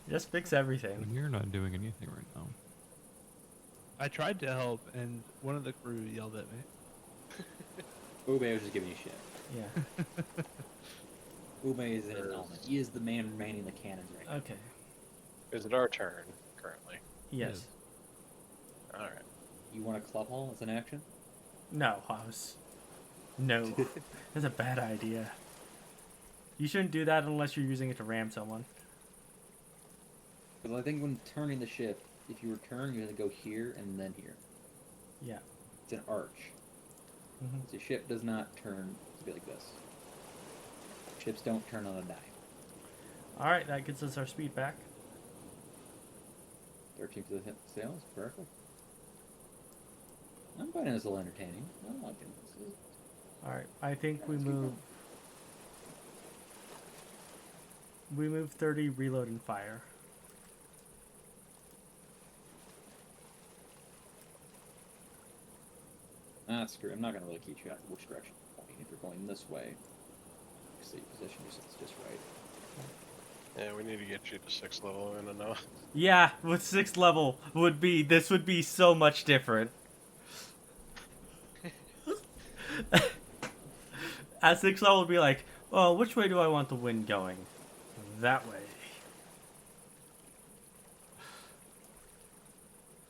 Just fix everything. And you're not doing anything right now. I tried to help, and one of the crew yelled at me. Ube was just giving you shit. Yeah. Ube is in his element. He is the man manning the cannons right now. Okay. Is it our turn currently? Yes. Alright. You want a club haul as an action? No, House. No. That's a bad idea. You shouldn't do that unless you're using it to ram someone. Because I think when turning the ship, if you return, you're going to go here and then here. Yeah. It's an arch. Mhm. The ship does not turn to be like this. Ships don't turn on a dime. Alright, that gets us our speed back. 13 to the hit sails, correctly. I'm finding this a little entertaining. I'm liking this. Alright, I think we move... We move 30, reload, and fire. Ah, screw it. I'm not going to really keep track of which direction you're pointing. If you're going this way, so you position yourself just right. Yeah, we need to get you to 6th level in Unanoa. Yeah, with 6th level this would be so much different. At 6th level would be like, oh, which way do I want the wind going? That way.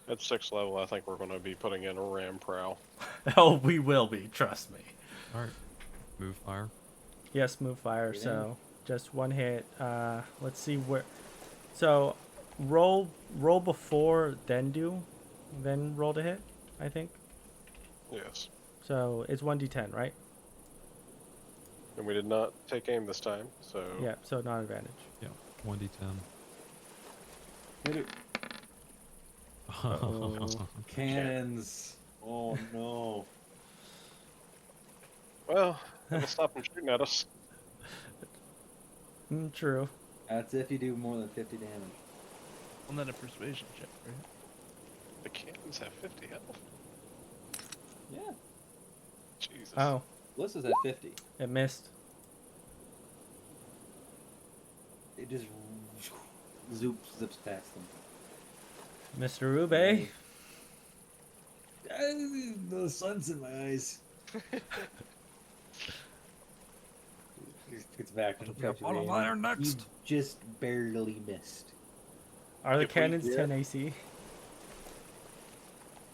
At 6th level, I think we're going to be putting in a ram prow. Oh, we will be, trust me. All right, move fire. Yes, move fire, Breathe so just one hit. Let's see where... So, roll before, then roll to hit, I think. Yes. So, it's 1d10, right? And we did not take aim this time, so... Yeah, so not advantage. Yeah, 1d10. Hit it. Uh-oh. Cannons. Oh no. Well, that'll stop them shooting at us. True. That's if you do more than 50 damage. Well, then a persuasion check, right? The cannons have 50 health. Yeah. Jesus. Oh, Melissa's at 50. it missed. It just zips past them. Mr. Ube. The sun's in my eyes. It's back. It'll be a bottle of iron next. You just barely missed. Are the If we cannons get- 10 AC?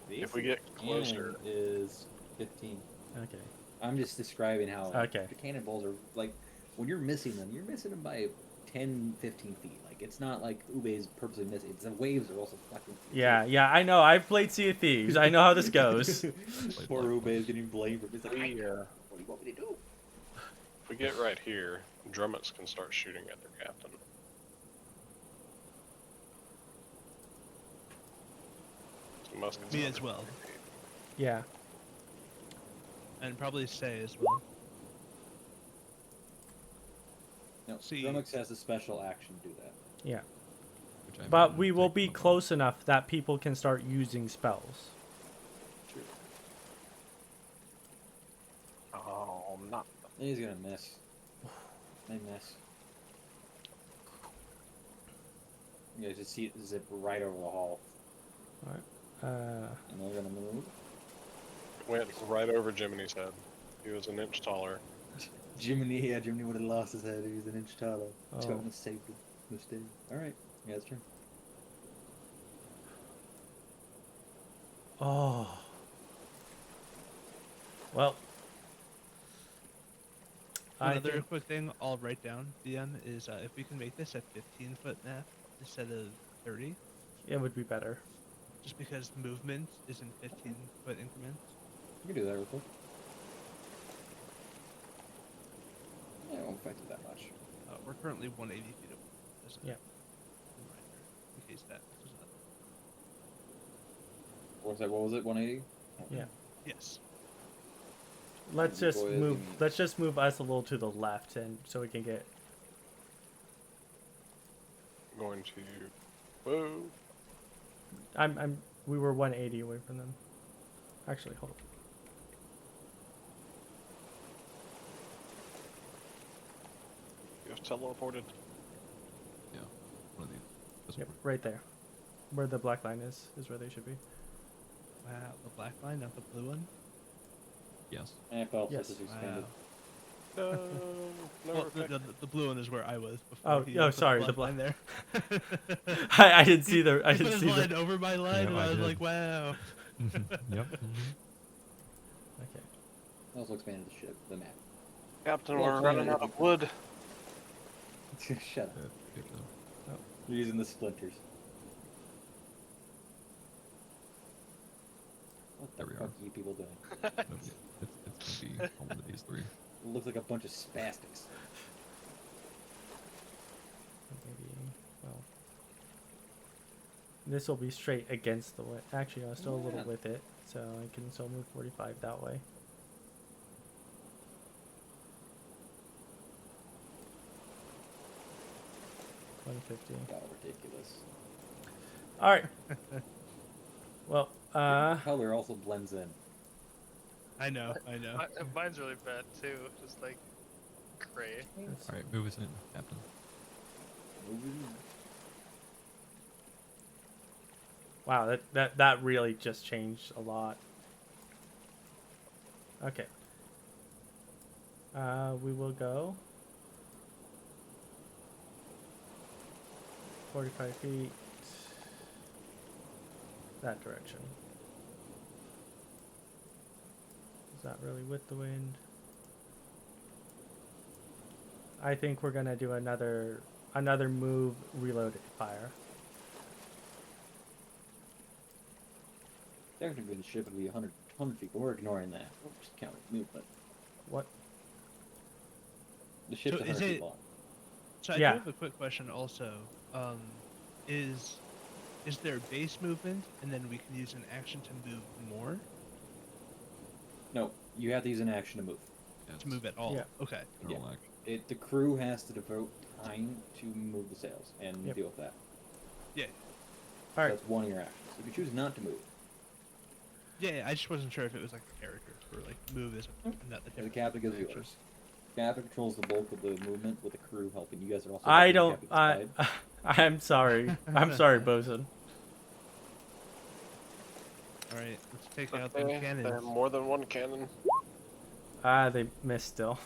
If we get closer, Cannon is 15. Okay. I'm just describing how Okay. the cannonballs are like when you're missing them by 10, 15 feet. Like it's not like Ube's purposely missing. It's the waves are also fucking. Yeah, yeah, I know. I've played Sea of Thieves. I know how this goes. Poor Ube is getting blamed for this. Like, we, what do you want me to do? if we get right here, drummets can start shooting at their captain. So muskets Me are as well. Yeah. And probably Say as well. No, See- Drummix has a special action to do that. Yeah. Which I But imagine we will take be them. close enough that people can start using spells. True. Oh, not. He's gonna miss. They miss. You guys just see it zip right over the hall, Alright. and they're gonna move. Went right over Jiminy's head. He was an inch taller. Jiminy would have lost his head. He was an inch taller. It's got Oh. mistake. Alright, yeah, that's true. Oh. Well. I Another think, quick thing I'll write down, DM, is if we can make this a 15-foot map instead of 30, it would be better. just because movement is in 15-foot increments. You can do that real quick. Yeah, it won't affect it that much. We're currently 180 feet away. Just a Yeah. reminder, in case that was not. What's that? What was it? 180? Yeah. Yes. Let's the just boys move. and- Let's just move us a little to the left, and so we can get. Going to. Whoa. We were 180 away from them. Actually, hold on. You have teleported. Yeah. One of these. This Yep, one. right there, where the black line is where they should be. Wow, the black line, not the blue one. Yes. And it felt Yes. this expanded. No, no Well, effect. the blue one is where I was before. Oh, he oh, put sorry, the the black line there. I didn't see the. I He put didn't his see line the. over my line, Yep, and I I was did. like, wow. Yep. Okay. It also expanded the ship, the map. Captain, Well, we're running out of wood. Shut up. Good though. You're using the splinters. What the There we fuck are. are you people doing? It's gonna be on one of these three. It looks like a bunch of spastics. Maybe. Well. This will be straight against the wind. Actually, I'm still a little Yeah. with it, so I can still move 45 that way. $150. God, ridiculous. All right. Well, Color also blends in. I know. Mine's really bad too, just like gray. All right, move us in, Captain. wow, that really just changed a lot. Okay. We will go 45 feet that direction. Is that really with the wind? I think we're gonna do another move, reload it, fire. Technically, the ship would be 100 feet, but we're ignoring that. We're just counting movement. What? The ship's So 100 is feet it- long. So I Yeah. do have a quick question also. Is there base movement, and then we can use an action to move more? No, you have to use an action to move. Yeah, To move at all? Yeah. Okay. Neural act. The crew has to devote time to move the sails and Yep. deal with that. Yeah. So All right. that's one of your actions. If you choose not to move, Yeah, I just wasn't sure if it was like a character or like move is not the the difference. captain gives you Action. orders. Captain controls the bulk of the movement with the crew helping. You guys are also. I helping the don't. captain's side. I'm sorry. I'm sorry, Bosun. All right, let's take out the Okay, they have cannons. more than one cannon. They missed still.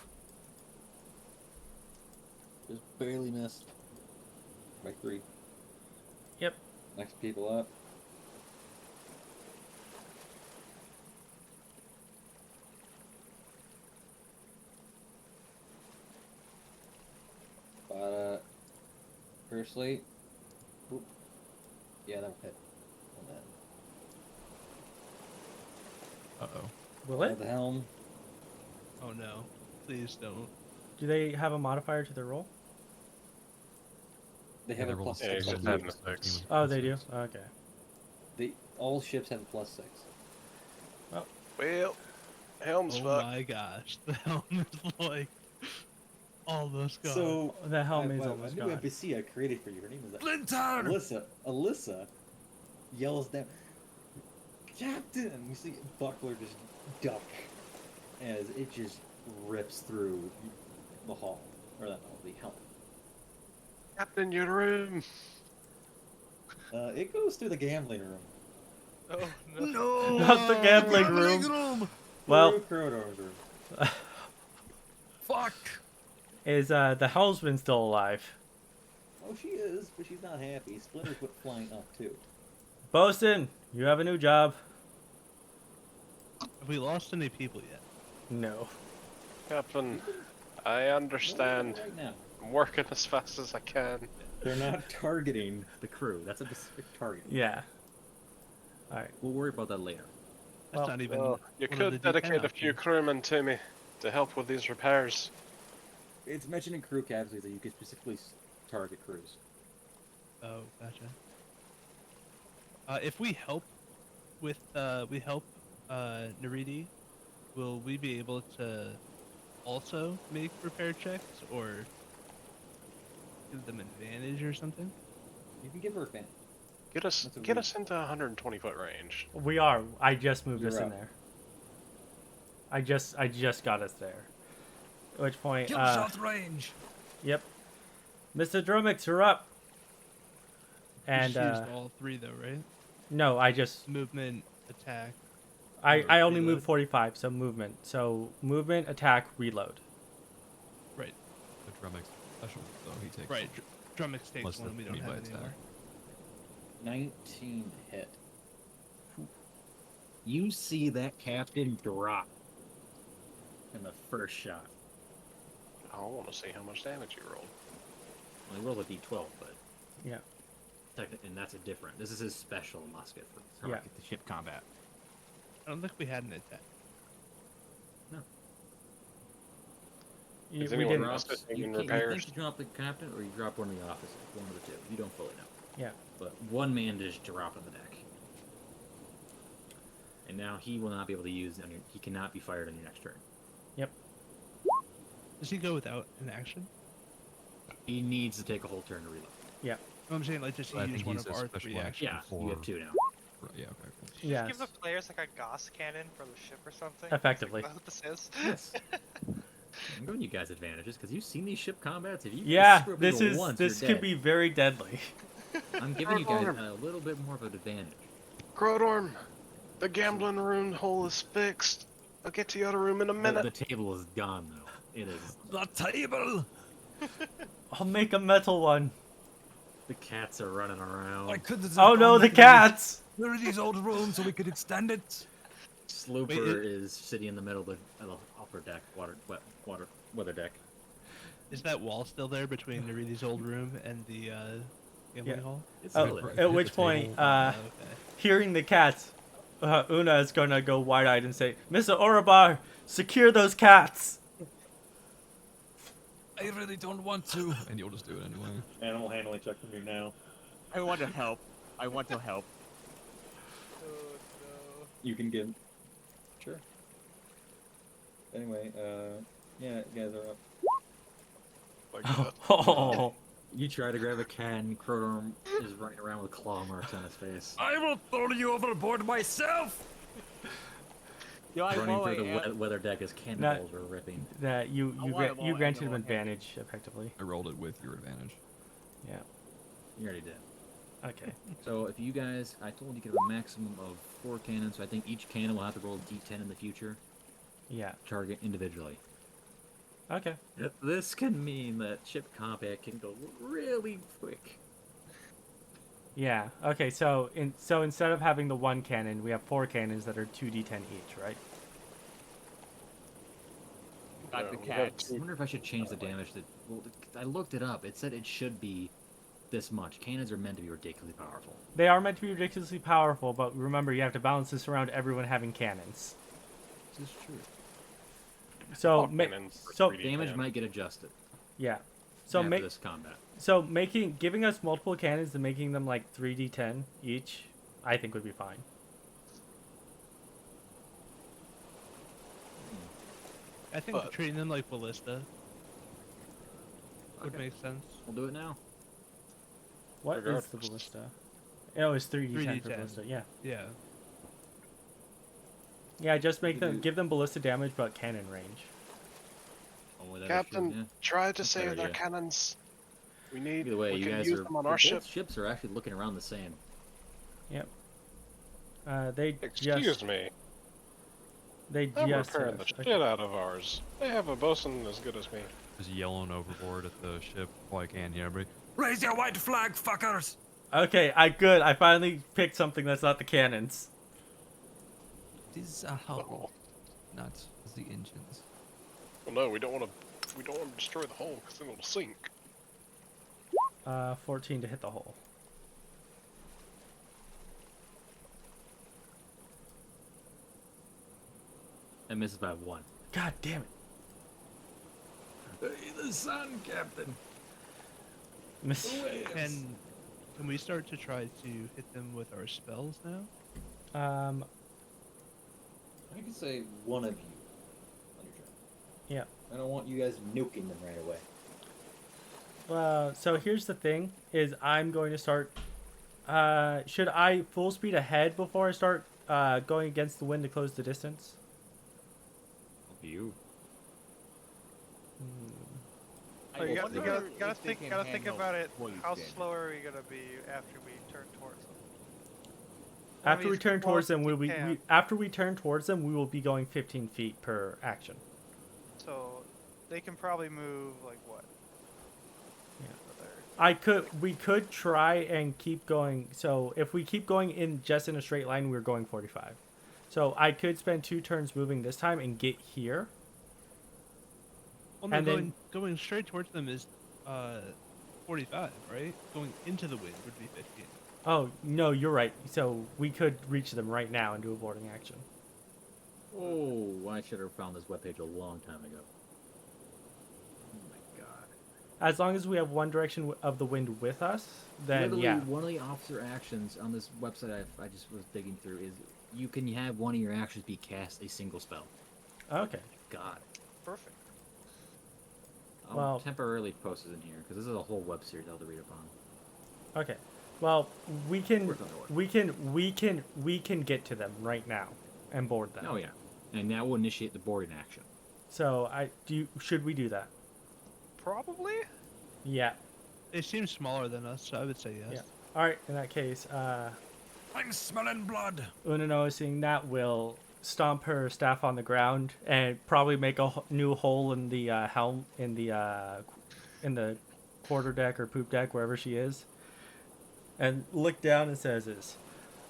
Just barely missed by 3. Yep. Next people up. But, firstly, oop. Yeah, that'll hit. And then, Uh-oh. Will follow it? the helm. Oh no. Please don't. Do they have a modifier to their roll? They have they a roll plus Yeah, 6. he's on just the- having a 6. Oh, they do? Okay. all ships have a plus 6. Well, helm's Oh fucked. my gosh. The helm is like almost gone. So, The helm is a almost new gone. NPC I created for you. Her name is Splinter! Alyssa yells down, Captain! And you see Buckler just duck as it just rips through the hall, or that hall, the helm. Captain, your room. It goes through the gambling room. Oh no. No! Not the gambling room. Well, Through Krodorm's room. Fuck! is the helmsman still alive? Oh, she is, but she's not happy. Splinter's went flying up too. Bosun, you have a new job. Have we lost any people yet? No. Captain, I understand. Right now. I'm working as fast as I can. They're not targeting the crew. That's a specific target. Yeah. Alright. We'll worry about that later. That's Well, not even. Well, you one of could the D10 dedicate a few options. crewmen to me to help with these repairs. It's mentioned in crew casualties that you can specifically target crews. Oh, gotcha. If we help with Neridi, will we be able to also make repair checks or give them advantage or something? You can give her a fan. Get us That's a get weird- us into 120 foot range. We are. I just moved You're us in up. there. I just got us there. At which point, Kill shot range! yep. Mr. Dromix, you're up. You And just used all three though, right? no, I just Movement, attack. I only reload. moved 45, so movement. So movement, attack, reload. Right, The Drumix special, so he takes right. Drummix takes Plus the one we don't melee have attack. anymore. 19 hit. You see that captain drop in the first shot. I want to see how much damage you rolled. Well, he rolled a d12, but Yeah. and that's a different. This is his special musket for Yeah. the ship combat. I don't think we had an attack. Is we anyone didn't. else assisting in You repairs? think you drop the captain, or you drop one of the officers. One of the two. You don't fully know. Yeah. But one man just dropped on the deck. And now he will not be able to use on your, he cannot be fired on your next turn. Does he go without an action? He needs to take a whole turn to reload. Yeah. No, I'm saying like just I use think one he's of a our special 3 action. actions. Yeah, you have for- two now. Yeah, okay, cool. Should you Yes. give the players like a Gauss cannon for the ship or something? Effectively. Is that what this is? Yes. I'm giving you guys advantages because you've seen these ship combats. If you Yeah, screw up this even is once, this you're could dead. be very deadly. I'm giving you guys Krodorm. a little bit more of an advantage. Krodorm, the gambling room hole is fixed. I'll get to the other room in a The minute. table is gone though. It is. The table! I'll make a metal one. The cats are running around. I could have Oh no, the cats! Neridi's old room so we could extend it. Slooper Wait, is sitting in the middle of the upper deck, weather deck. Is that wall still there between Neridi's old room and the gambling Yeah. hall? It's Oh, still there. at which point, Okay. hearing the cats, Una is gonna go wide-eyed and say, "Mr. Orabar, secure those cats." I really don't want to. And you'll just do it anyway. Animal handling check from you now. I want to help. I want to help. Oh no. You can give. Sure. Anyway, yeah, you guys are up. Like, Oh, You try to grab a cat and Krodorm is running around with claw marks on his face. I will throw you overboard myself! Yo, I Running know through I the am. weather deck as cannonballs are ripping. that you I you want gra- them you all, granted I him know. advantage effectively. I rolled it with your advantage. Yeah. You already did. Okay. So if you guys, I told you could have a maximum of 4 cannons, so I think each cannon will have to roll a d10 in the future. Yeah. Target individually. Okay. This can mean that ship combat can go really quick. Yeah. Okay. So instead of having the one cannon, we have 4 cannons that are 2d10 each, right? Got the we have cats. I wonder if I should change the damage that. Well, I looked it up. It said it should be this much. Cannons are meant to be ridiculously powerful. They are meant to be ridiculously powerful, but remember, you have to balance this around everyone having cannons. This is true. So Oh, cannons for so 3D Damage can. might get adjusted yeah. So after make this combat. so giving us multiple cannons and making them like 3d10 each, I think would be fine. I think But- treating them like ballista would Okay. make sense. We'll do it now. What is the Regardless. ballista? Oh, it's 3d10 for 3d10. ballista. Yeah. Yeah. Yeah, just make You them do- give them ballista damage but cannon range. Oh, that is Captain, true, yeah. try to That's a save better their idea. cannons. We need. Either way, we you can guys use are. them on both our ship. ships are actually looking around the same. They Excuse me. They I'm just repairing the shit out of ours. They have a bosun as good as me. Just yelling overboard at the ship while I can hear everybody. Raise your white flag, fuckers! Okay, I finally picked something that's not the cannons. These are Oh. how, not the engines. Well, no, we don't want to. We don't want to destroy the hull because then it'll sink. 14 to hit the hole. That misses by 1. God damn it. Hey, the sun, Captain. Miss. Can we start to try to hit them with our spells now? I can say one of you on your turn. Yeah. I don't want you guys nuking them right away. So here's the thing, is I'm going to start, should I full speed ahead before I start, going against the wind to close the distance? You. Oh, you wonder gotta if they think can handle about it. poison. How slow are we gonna be after we turn towards them? After we turn towards them, can. after we turn towards them, we will be going 15 feet per action. So they can probably move like what? We could try and keep going. So if we keep going in just in a straight line, we're going 45. So I could spend 2 turns moving this time and get here. Well, no, And then- going straight towards them is 45, right? Going into the wind would be 15. Oh, no, you're right. So we could reach them right now and do a boarding action. Oh, I should have found this webpage a long time ago. Oh my god. As long as we have one direction of the wind with us, then Literally, yeah. one of the officer actions on this website I just was digging through is you can have one of your actions be cast a single spell. Okay. God. Perfect. I'll Well- temporarily post it in here because this is a whole web series I'll have to read upon. Okay. Well, we can Work on the we can get to them right now and board them. Oh yeah, and that will initiate the boarding action. So should we do that? Probably. Yeah. They seem smaller than us, so I would say yes. Yeah. All right. In that case, I'm smelling blood. Unanoa, seeing that, will stomp her staff on the ground and probably make a new hole in the helm in the quarter deck or poop deck wherever she is, and look down and says,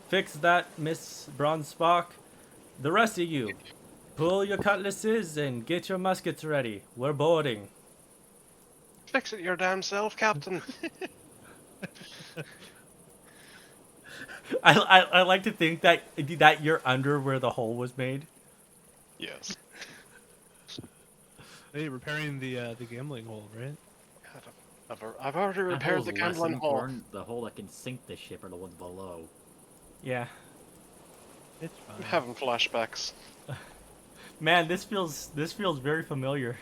"Fix that, Miss Bronzepark. The rest of you, pull your cutlasses and get your muskets ready. We're boarding." Fix it your damn self, Captain. I like to think that you're under where the hole was made. Yes. Hey, repairing the gambling hole, right? I've already That repaired hole's the less gambling hole. important. The hole that can sink the ship are the ones below. Yeah. It's I'm fine. having flashbacks. Man, this feels very familiar.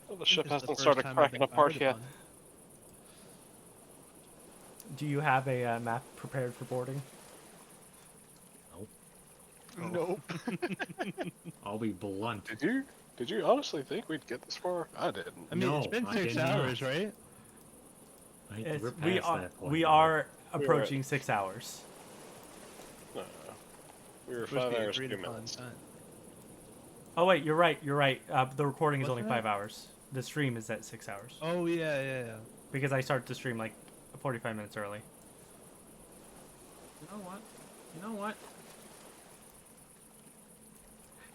Well, the I think ship this is the hasn't first started time I've cracking been apart fired yet. upon. Do you have a map prepared for boarding? Nope. I'll be blunt. Did you honestly think we'd get this far? I didn't. I mean, it's No, been I 6 did hours, not. right? We're We past are that point we now. are approaching 6 hours. No. We were Supposed to 5 be hours, 2 agreed upon minutes. time. Oh wait, you're right. The recording is What's only that? 5 hours. the stream is at 6 hours. Oh yeah. Because I start the stream like 45 minutes early. You know what? You know what?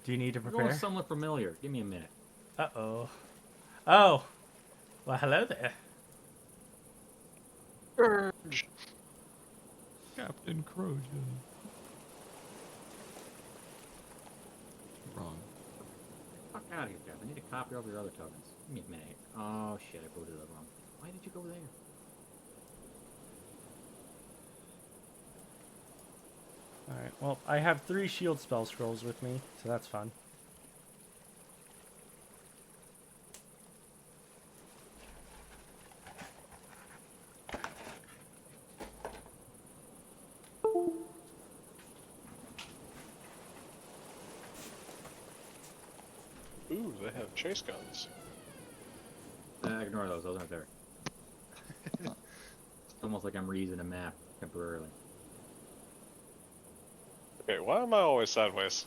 Do you need to I'm going prepare? somewhat familiar. Give me a minute. Uh-oh. Oh. Well, hello there. Captain Crojan. Wrong. Fuck out of here, Jeff. I need to copy over your other tokens. Give me a minute here. Oh shit, I voted that wrong. Why did you go there? Alright, well, I have 3 shield spell scrolls with me, so that's fun. Ooh, they have chase guns. Ignore those. Those aren't there. It's almost like I'm reusing a map temporarily. Okay, why am I always sideways?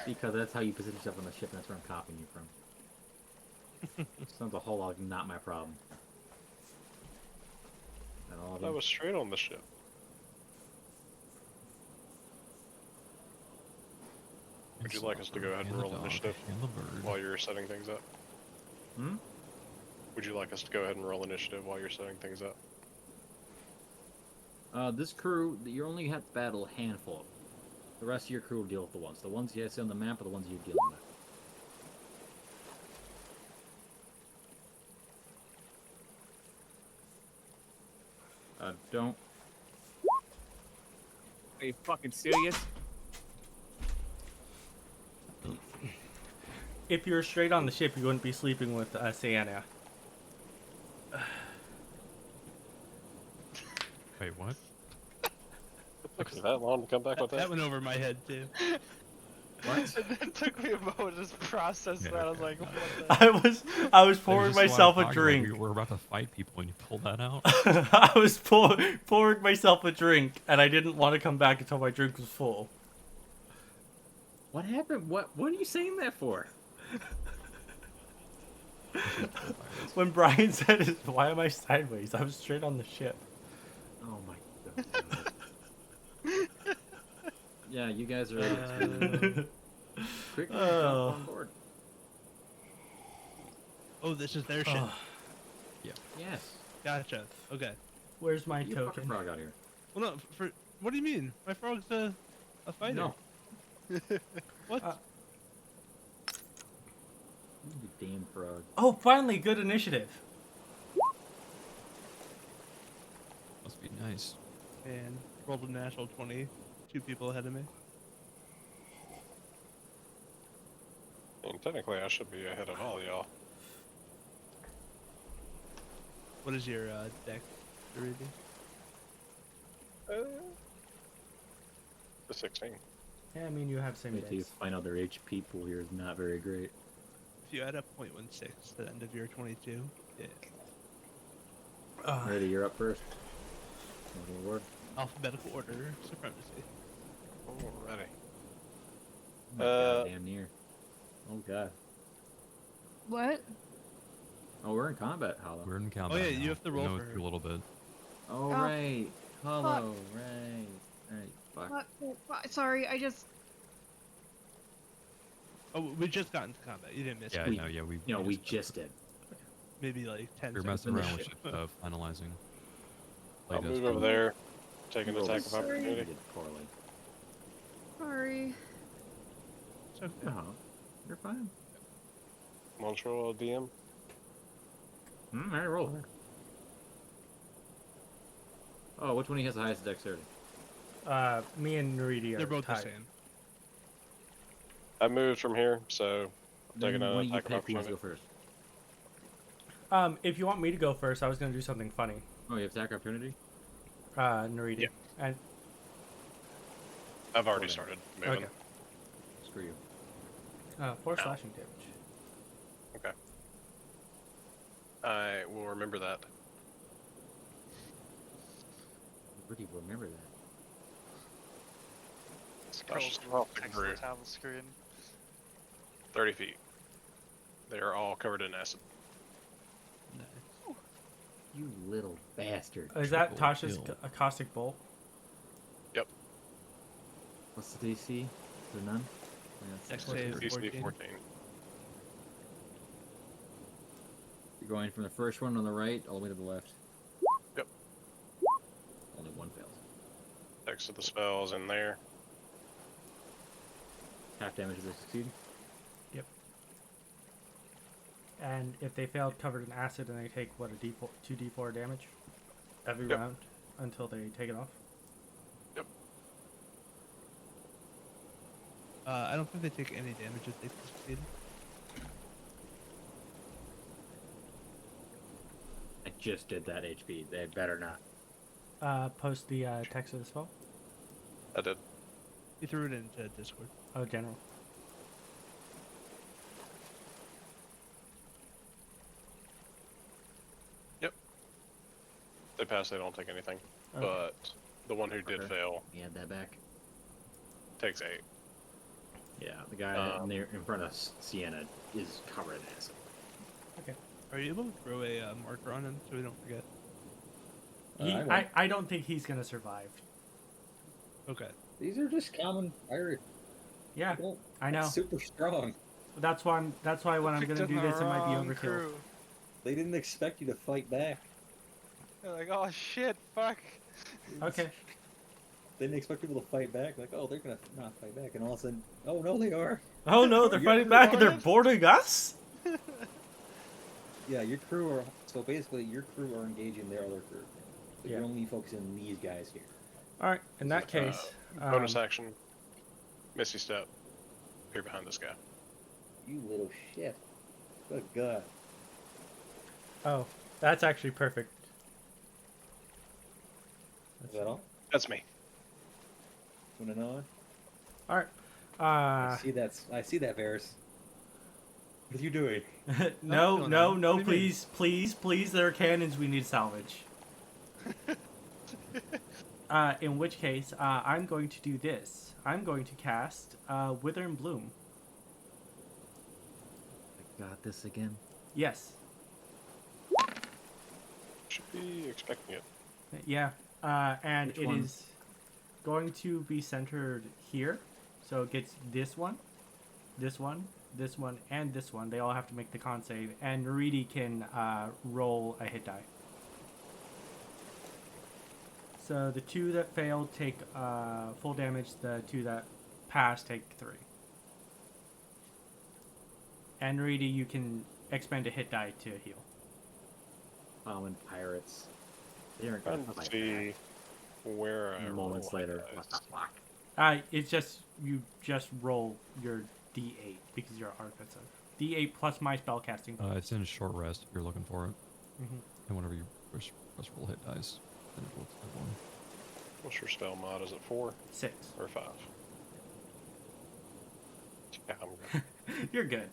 Because that's how you position yourself on the ship, and that's where I'm copying you from. Sounds a whole lot not my problem. Not all of I you. was straight on the ship. Would you like us to go ahead and roll initiative while you're setting things up? Hmm? Would you like us to go ahead and roll initiative while you're setting things up? This crew, you only have to battle a handful. The rest of your crew will deal with the ones. The ones you see on the map are the ones you're dealing with. Don't. Are you fucking serious? If you were straight on the ship, you wouldn't be sleeping with Saeynia. Wait, what? It took me that long to come back with That that. went over my head too. What? It took me a moment to just process Yeah, that. I was okay, like, got it. what the? I was There's pouring just a lot of myself a talk, like, drink. we were about to fight people when you pulled that out. I was pouring myself a drink, and I didn't want to come back until my drink was full. What happened? What are you saying that for? When Brian said, "Why am I sideways?" I was straight on the ship. Oh my god. Yeah, you guys are quickly Oh. on board. Oh, this is their ship. Oh, Yes. Gotcha. Okay. where's my You fucking token? frog out here. Well, no. For what do you mean? My frog's a fighter. No. What? You damn frog. Oh, finally, good initiative. Must be nice. And rolled a natural 20. 2 people ahead of me. And technically, I should be ahead of all y'all. What is your deck, Neridi? The 16. Yeah, I mean, you have same Wait till you days. find out their HP pool here is not very great. If you add up 0.16 to the end of your 22, yeah. Ready, you're up first. Word. Alphabetical order supremacy. Alrighty. Damn near. Oh god. What? Oh, we're in combat, Hollow. We're in combat. Oh, yeah, now. you have to We roll know for it her. a little bit. Oh, Oh, right. Hollow, right. Right, fuck. Sorry, I just. Oh, we just got into combat. You didn't miss Yeah, it. no, yeah, we. You know, we just- just did. Maybe like 10 We were seconds. messing around into with finalizing. I'll Playtest. move over there, take an You rolled attack of a- opportunity. You did poorly. Sorry. It's okay. No, you're fine. Montreal DM. Alright, roll. Oh, which one has the highest dexterity? Me and Neridi are They're both the tied. same. I moved from here, so I'm taking Then an why don't you attack of pick who wants to opportunity. go first? If you want me to go first, I was gonna do something funny. Oh, you have attack opportunity? Neridi. Yeah. And I've already Okay. started moving. Okay. Screw you. 4 Ow. slashing damage. Okay. I will remember that. Where do you remember that? That's just off the group. Tablet screen. 30 feet. They are all covered in acid. You little bastard. Is that Triple Tasha's kill. caustic bolt? What's the DC? Is there none? Dex Yeah, save. DC 14. 14. You're going from the first one on the right all the way to the left. Yep. Only one fails. Next to the spells in there. Half damage if they succeed. And if they failed covered in acid, then they take what, a D4, 2d4 damage every Yep. round until they take it off. Yep. I don't think they take any damage if they succeed. I just did that HP. They better not. Post the text of the spell. I did. He threw it into Discord. Oh, general. They pass, they don't take anything. Okay. But the one who did Okay. fail You add that back. takes 8. Yeah, the guy near in front of Sienna is covered in acid. Are you able to throw a marker on him so we don't forget? I don't think he's gonna survive. Okay. These are just common pirate. Yeah, People. I know. Super strong. That's why when I'm Picked gonna up do the this, it might be wrong overkill. crew. They didn't expect you to fight back. They're like, oh shit, fuck. Okay. They didn't expect people to fight back. Like, oh, they're gonna not fight back, and all of a sudden, oh no, they are. Oh no, they're You're fighting back and they're what? boarding us? Yeah, your crew are so basically your crew are engaging their other crew. But you're Yeah. only focusing on these guys here. Alright, in that case. Bonus action. Misty step. You're behind this guy. You little shit. Good God. Oh, that's actually perfect. Is that all? That's me. Unanoa? Alright. I see that, Varis. What are you doing? No, What no, do no, you please, please, please, there are cannons we need to salvage. In which case, I'm going to do this. I'm going to cast Wither and Bloom. I got this again. Yes. Should be expecting it. Yeah. And Which it one? is going to be centered here. So it gets this one, this one, this one, and this one. They all have to make the con save. And Neridi can roll a hit die. So the 2 that failed take full damage. The 2 that passed take 3. And Neridi, you can expend a hit die to heal. Common pirates. They aren't gonna Trying to fight see where I back. Moments roll later. dice. What the fuck? It's just you just roll your D8 because you're offensive. D8 plus my spellcasting. It's in a short rest if you're looking for it. Mhm. And whenever you push roll hit dice, then it will take 1. What's your spell mod? Is it 4 6. or 5? Yeah, I'm good. You're good.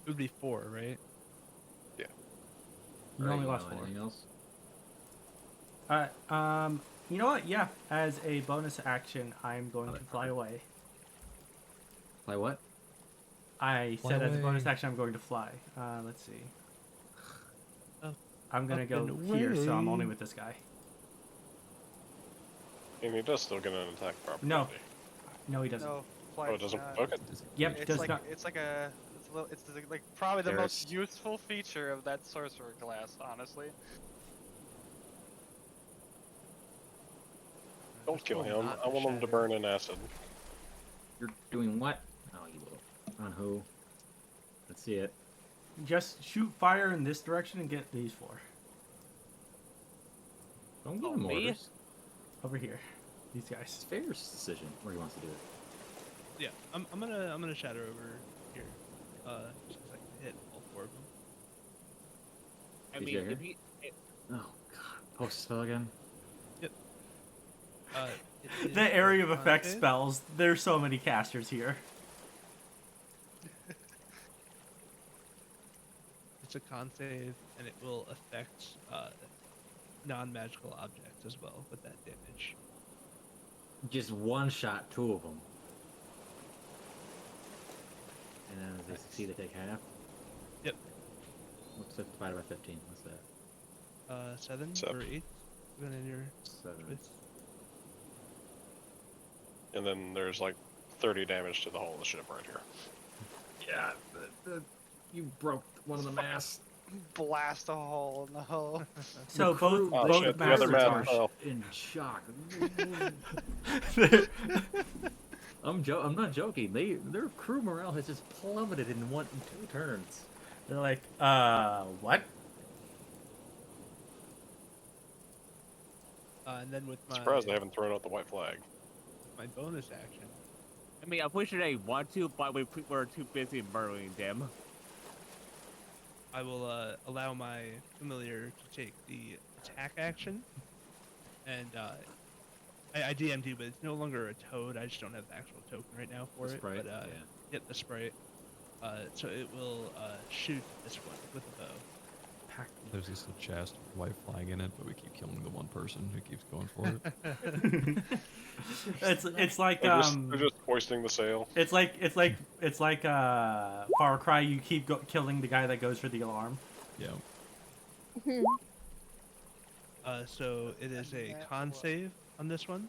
It would be 4, right? You Alright, only you lost know 4. anything else? You know what? Yeah. As a bonus action, I'm going to fly away. Fly what? I Fly said as a bonus away. action, I'm going to fly. Let's see. Oh, I'm gonna go fucking here, so I'm way. only with this guy. And he does still get an attack property. No. No, he doesn't. No, Oh, flight. it doesn't poke it? Yep, It's does like not. it's like a it's, a little, it's like probably the most There's- useful feature of that sorcerer class, honestly. Don't kill Still him. not I want him to shatter. burn in acid. You're doing what? Oh, you will. On who? Let's see it. Just shoot fire in this direction and get these 4 Don't give Oh, him me? orders. over here. These It's guys. Fair's decision where he wants to do it. Yeah, I'm gonna shatter over here. Just 'cause I can hit all 4 of them. I Did mean, you hear? if he, Oh god. Post spell again. It is The area of a effect con save. spells. There's so many casters here. It's a con save, and it will affect non-magical objects as well with that damage. Just one shot 2 of them. And then if they succeed, they take half. Yep. What's that divided by 15? What's that? 7 Seven. or 8, depending on your 7. choice. And then there's like 30 damage to the hull of the ship right here. Yeah, you broke one of the masts. Blast a hole in the hull. So both Oh, both shit, the other masters mast are. fell. In shock. I'm not joking. Their crew morale has just plummeted in 2 turns. They're like, what? And then with my Surprised they haven't thrown out the white flag. bonus action, I mean, I'm pretty sure they want to, but we're too busy murdering them. I will allow my familiar to take the attack action, and I DM'd you, but it's no longer a toad. I just don't have the actual token right now for The it. sprite? But Yeah. get the sprite. So it will shoot this one with a bow. There's just a chest with white flag in it, but we keep killing the one person who keeps going for it. It's like They're just hoisting the sail. it's like Far Cry. You keep killing the guy that goes for the alarm. Yeah. So it is a con save on this one.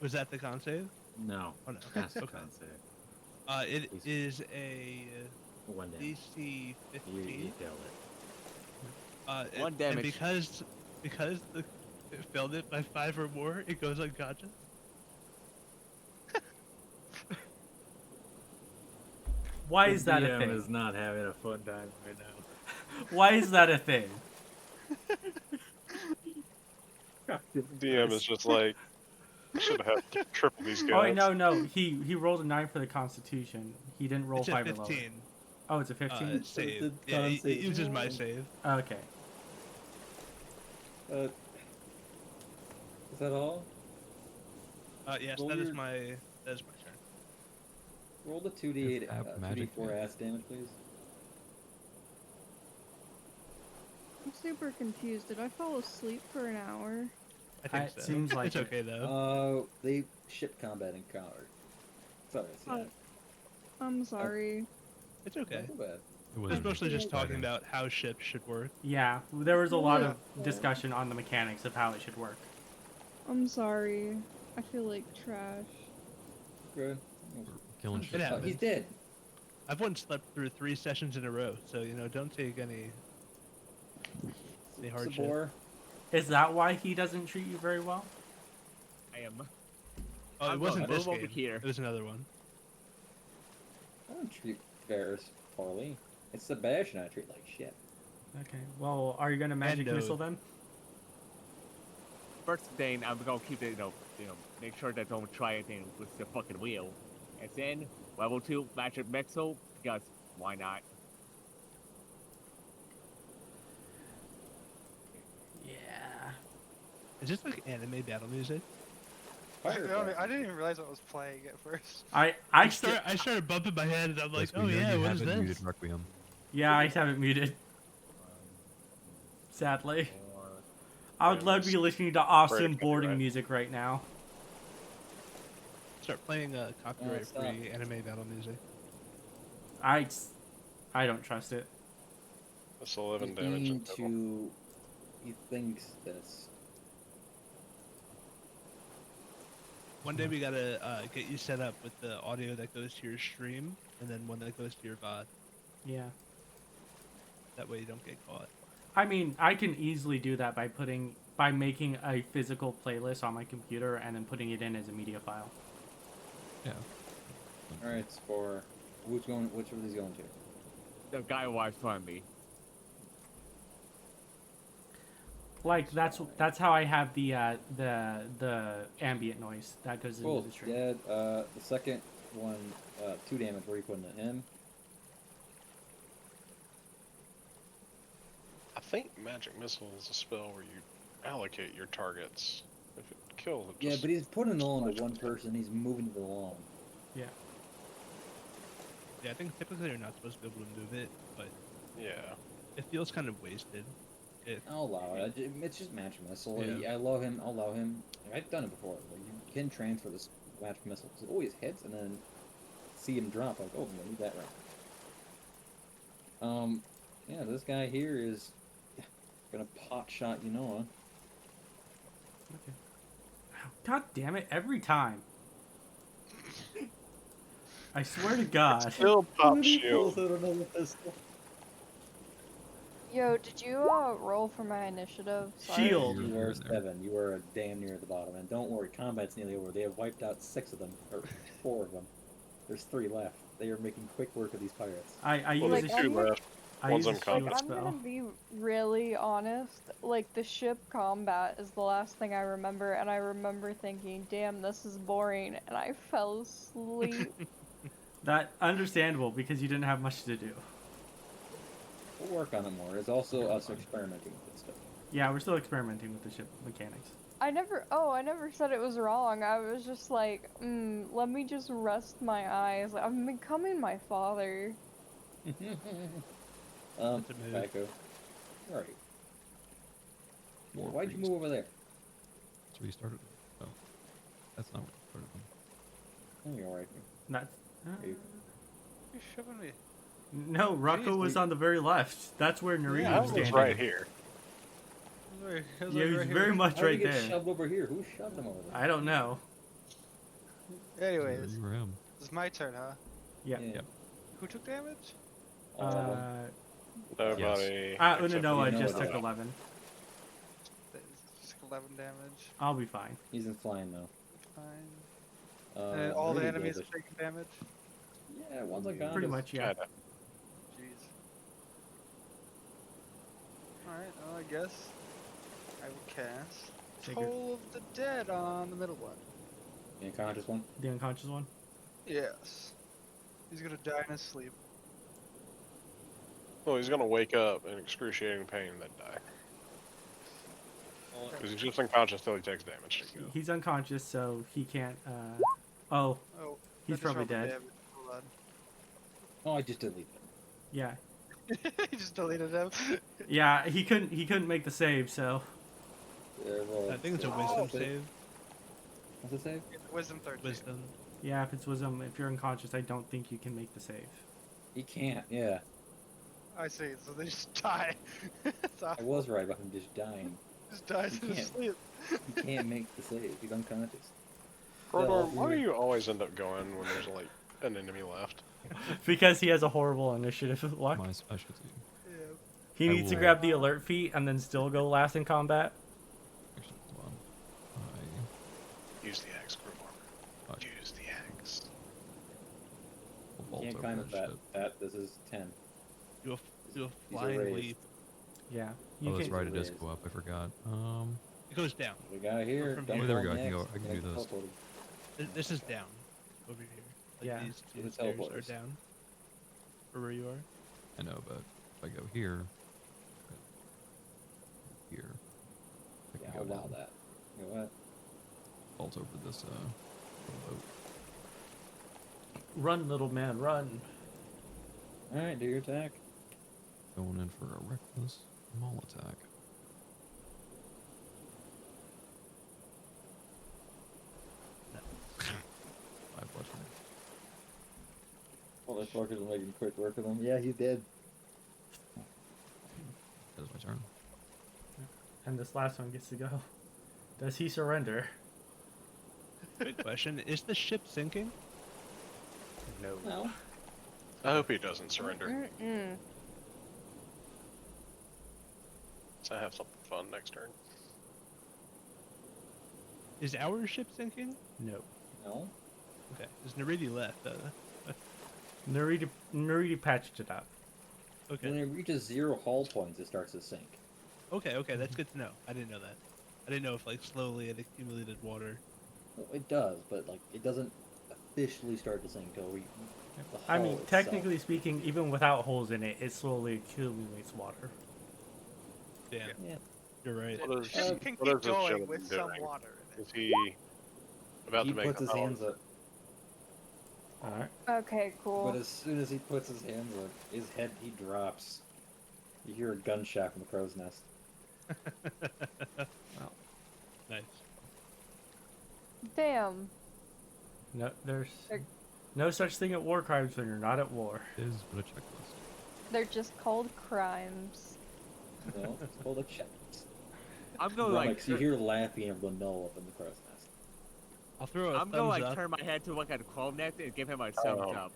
Was that the con save? No. Oh no. That's Okay. can't say. It is a 1 damage. DC You 15. failed it. One And damage. because it failed it by 5 or more, it goes unconscious. Why is that a DM thing? is not having a fun time right now. Why is that a thing? DM is just like, should have had triple these guys. Oh wait, no. He rolled a 9 for the Constitution. He didn't roll It's a 5 or lower. 15 Oh, it's a 15. save. Yeah, it uses my save. Okay. Is that all? Yes, Roll that is your- my turn. Roll the 2d8, If app magic 2d4 damage. ass damage, please. I'm super confused. Did I fall asleep for an hour? I think It so. seems like it's it. okay though. They ship combat encountered. Sorry, I see Oh. that. I'm sorry. It's okay. Not so bad. It I was wasn't mostly just talking fighting. about how ships should work. Yeah, there was a lot Yeah. of discussion on the mechanics of how it should work. I'm sorry. I feel like trash. Good. Killing It shit. Oh, happens. he's dead. I've once slept through 3 sessions in a row, so don't take any hardship. Sabor. Is that why he doesn't treat you very well? I am. Oh, it I'm wasn't gonna this move over game. here. It was another one. I don't treat Varis poorly. It's Sebastian I treat like shit. Okay. Well, are you gonna magic Endo. missile them? First thing, I'm gonna keep it, make sure that don't try anything with the fucking wheel. And then, level 2, magic missile, because why not? Yeah. Is this like anime battle music? I didn't even realize what was playing at first. I I started bumping my head and I'm like, Yes, we oh know yeah, you what is haven't muted this? Requiem. Yeah, I have it muted. Sadly. I would love to be listening to awesome Right, boarding right. music right now. Start playing copyright-free stop. anime battle music. I don't trust it. That's 11 He's damage in going total. to. He thinks this. One day we gotta get you set up with the audio that goes to your stream, and then one that goes to your VOD. Yeah. That way you don't get caught. I mean, I can easily do that by making a physical playlist on my computer and then putting it in as a media file. Yeah. Alright, Spore. Which one is he going to? The guy walks from me. Like that's how I have the ambient noise that goes into Cool. the stream. Dead. The second one, 2 damage. Where are you putting it? Him? I think magic missile is a spell where you allocate your targets. If it kills, it Yeah, just... but he's putting it on to one person. He's moving it along. Yeah. Yeah, I think typically you're not supposed to be able to move it, but Yeah. it feels kind of wasted. I'll allow it. It's just magic missile. Yeah. I allow him. I've done it before. Like, you can transfer this magic missile. So it always hits, and then see him drop. Like, oh, I need that right. Yeah, this guy here is Gonna pot shot Unanoa. Okay. God damn it! Every time. I swear to God. Still pop He shield. pulls out another pistol. Yo, did you roll for my initiative? Sorry. Shield. You You're are in there. 7. You are damn near the bottom. And don't worry, combat's nearly over. They have wiped out 6 of them, or 4 of them. There's 3 left. They are making quick work of these pirates. I Well, use there's a two I'm- left. I One's use a shield unconscious. I'm gonna spell. be really honest. Like, the ship combat is the last thing I remember, and I remember thinking, damn, this is boring, and I fell asleep. That understandable because you didn't have much to do. We'll work on it more. It's also us experimenting with stuff. Yeah, we're still experimenting with the ship mechanics. I never said it was wrong. I was just like, let me just rest my eyes. I'm becoming my father. That's a move. Paco. Alright. War Why'd you priest. move over there? That's where you started. Oh, that's not where you started. Them. Oh, you're alright. That's You- You're shoving me. no. Rauko was on the very left. That's where Neridi Yeah, I was was standing. right here. Yeah, he was very much How did right he get there. shoved over here? Who shoved him over there? I don't know. Anyways, You were him. it's my turn, huh? Yeah. Yeah. Who took damage? All of them. Nobody. Unanoa except Unanoa did. just took 11. Just 11 damage. I'll be fine. He's in flying though. Fine. And all the Neridi enemies did are taking damage? it. Yeah, one's like gone. Pretty much, yeah. Kinda. Jeez. Alright, well, I guess I will cast Take your- Toll of the Dead on the middle one. The unconscious one. The unconscious one. Yes. He's gonna die in his sleep. Well, he's gonna wake up in excruciating pain and then die. Because he's just unconscious till he takes damage. He's unconscious, so he can't. Oh, Oh, he's that just probably rolled the dead. damage. Hold Oh, I just deleted him. Yeah, on. He just deleted him. yeah. He couldn't make the save, so There was. I think it's a Oh, wisdom but- save. What's it say? Wisdom 13. Wisdom. yeah. If it's wisdom, if you're unconscious, I don't think you can make the save. He can't. Yeah, I see, so they just die. It's I awful. was right about him just dying. Just dies You in his can't. sleep. He can't make the save. He's unconscious. Krodorm, No, why do we- you always end up going when there's like an enemy left? Because he has a horrible initiative luck. My specialty. Yeah. He I needs to will- grab the alert feat and then still go last in combat. Actually, hold on. Use the axe, Krodorm. I Use the axe. will You vault can't over climb that with that. ship. That this is 10. Do a These are flying raised. leap. Yeah, Oh, that's can. right. It does raised. go up. I forgot. It goes down. We got it here. From Don't here. Oh, there we go go, I can next. go- I can Gonna do get this. teleported. This is down. Over here. Like Yeah. these two The stairs are teleporters. down. Or where you are. I know, but if I go here, here, I Yeah, can I'll go allow down, that. You know what? vault over this little boat. Run, little man, run. Alright, do your attack. Going in for a reckless maul attack. Five bludgeoning. Well, this fucker's making quick work of him. Yeah, he's dead. That is my turn. And this last one gets to go. Does he surrender? Good question. Is the ship sinking? No. No. I hope he doesn't surrender. Mm-mm. So I have something fun next turn. Is our ship sinking? No. No. Okay. Is Neridi left? Neridi patched it up. Okay. When it reaches 0 hull points, it starts to sink. Okay, that's good to know. I didn't know that. I didn't know if like slowly it accumulated water. Well, it does, but like it doesn't officially start to sink until we. The I mean, hull itself. technically speaking, even without holes in it, it slowly accumulates water. Damn. Yeah. You're right. What The is- ship can what keep is this going gentleman with some doing? water in it. Is he about He to make puts the his hands power? up, Alright. Okay, cool. but as soon as he puts his hands up, his head he drops. You hear a gunshot from the crow's nest. Nice. Damn. No, there's They're- no such thing at war crimes when you're not at war. It is but a checklist. They're just called crimes. No, it's called a chest. I'm going like. Bronix, you hear laughing of Lano up in the crow's nest. I'll throw a I'm thumbs going to up. turn my head to look at the clone neck and give him a thumbs up.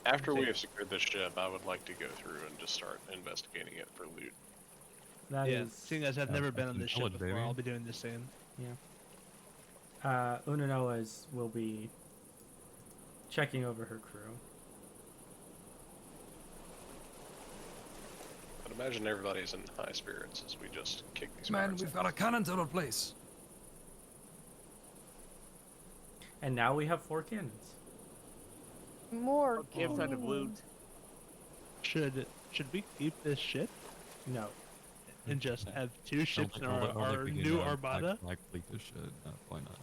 After we Okay. have secured this ship, I would like to go through and just start investigating it for loot. That Yeah, is. seeing as I've Yeah, never been on fucking this tell ship it, before, baby. I'll be doing the same. Unanoa's will be checking over her crew. I'd imagine everybody's in high spirits as we just kick these Man, guards we've out. got a cannon to replace. And now we have 4 cannons. More Give son of loot. Should we keep this ship No. and just have 2 ships in All the- all the our big, new black- armada? Black fleet this shit. No, why not?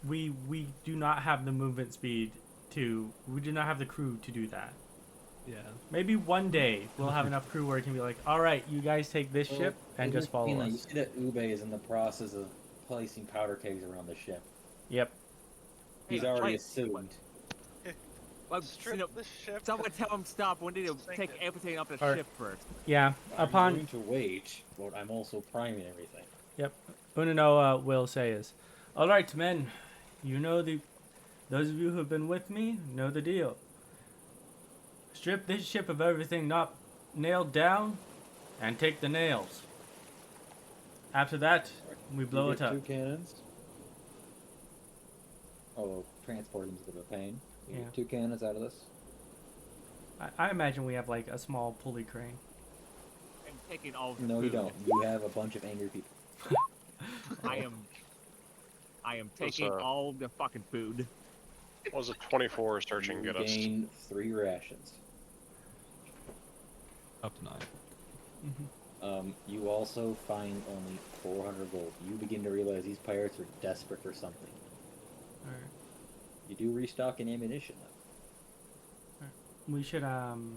We do not have the movement speed to. We do not have the crew to do that. Yeah. Maybe one day we'll have enough crew where it can be like, all right, you guys take this ship and just follow You us. see that Ube is in the process of placing powder kegs around the ship. Yep. He's Hey, already try- assumed. Well, Strip the ship. someone tell him stop. We need to Sink take it. everything off the Alright. ship first. Yeah. I'm Upon going to wait, but I'm also priming everything. Unanoa will say is, all right, men, you know those of you who have been with me know the deal. Strip this ship of everything not nailed down, and take the nails. After that, we blow You it get up. 2 cannons. Oh, transporting's a bit of a pain. You Yeah. get 2 cannons out of this. I imagine we have like a small pulley crane. I'm taking all the No, you food. don't. You have a bunch of angry people. I am taking uh, all the fucking food. What was it 24 searching You get us? gain 3 rations. Up to 9. You also find only 400 gold. You begin to realize these pirates are desperate for something. Alright. You do restock in ammunition, though. We should honestly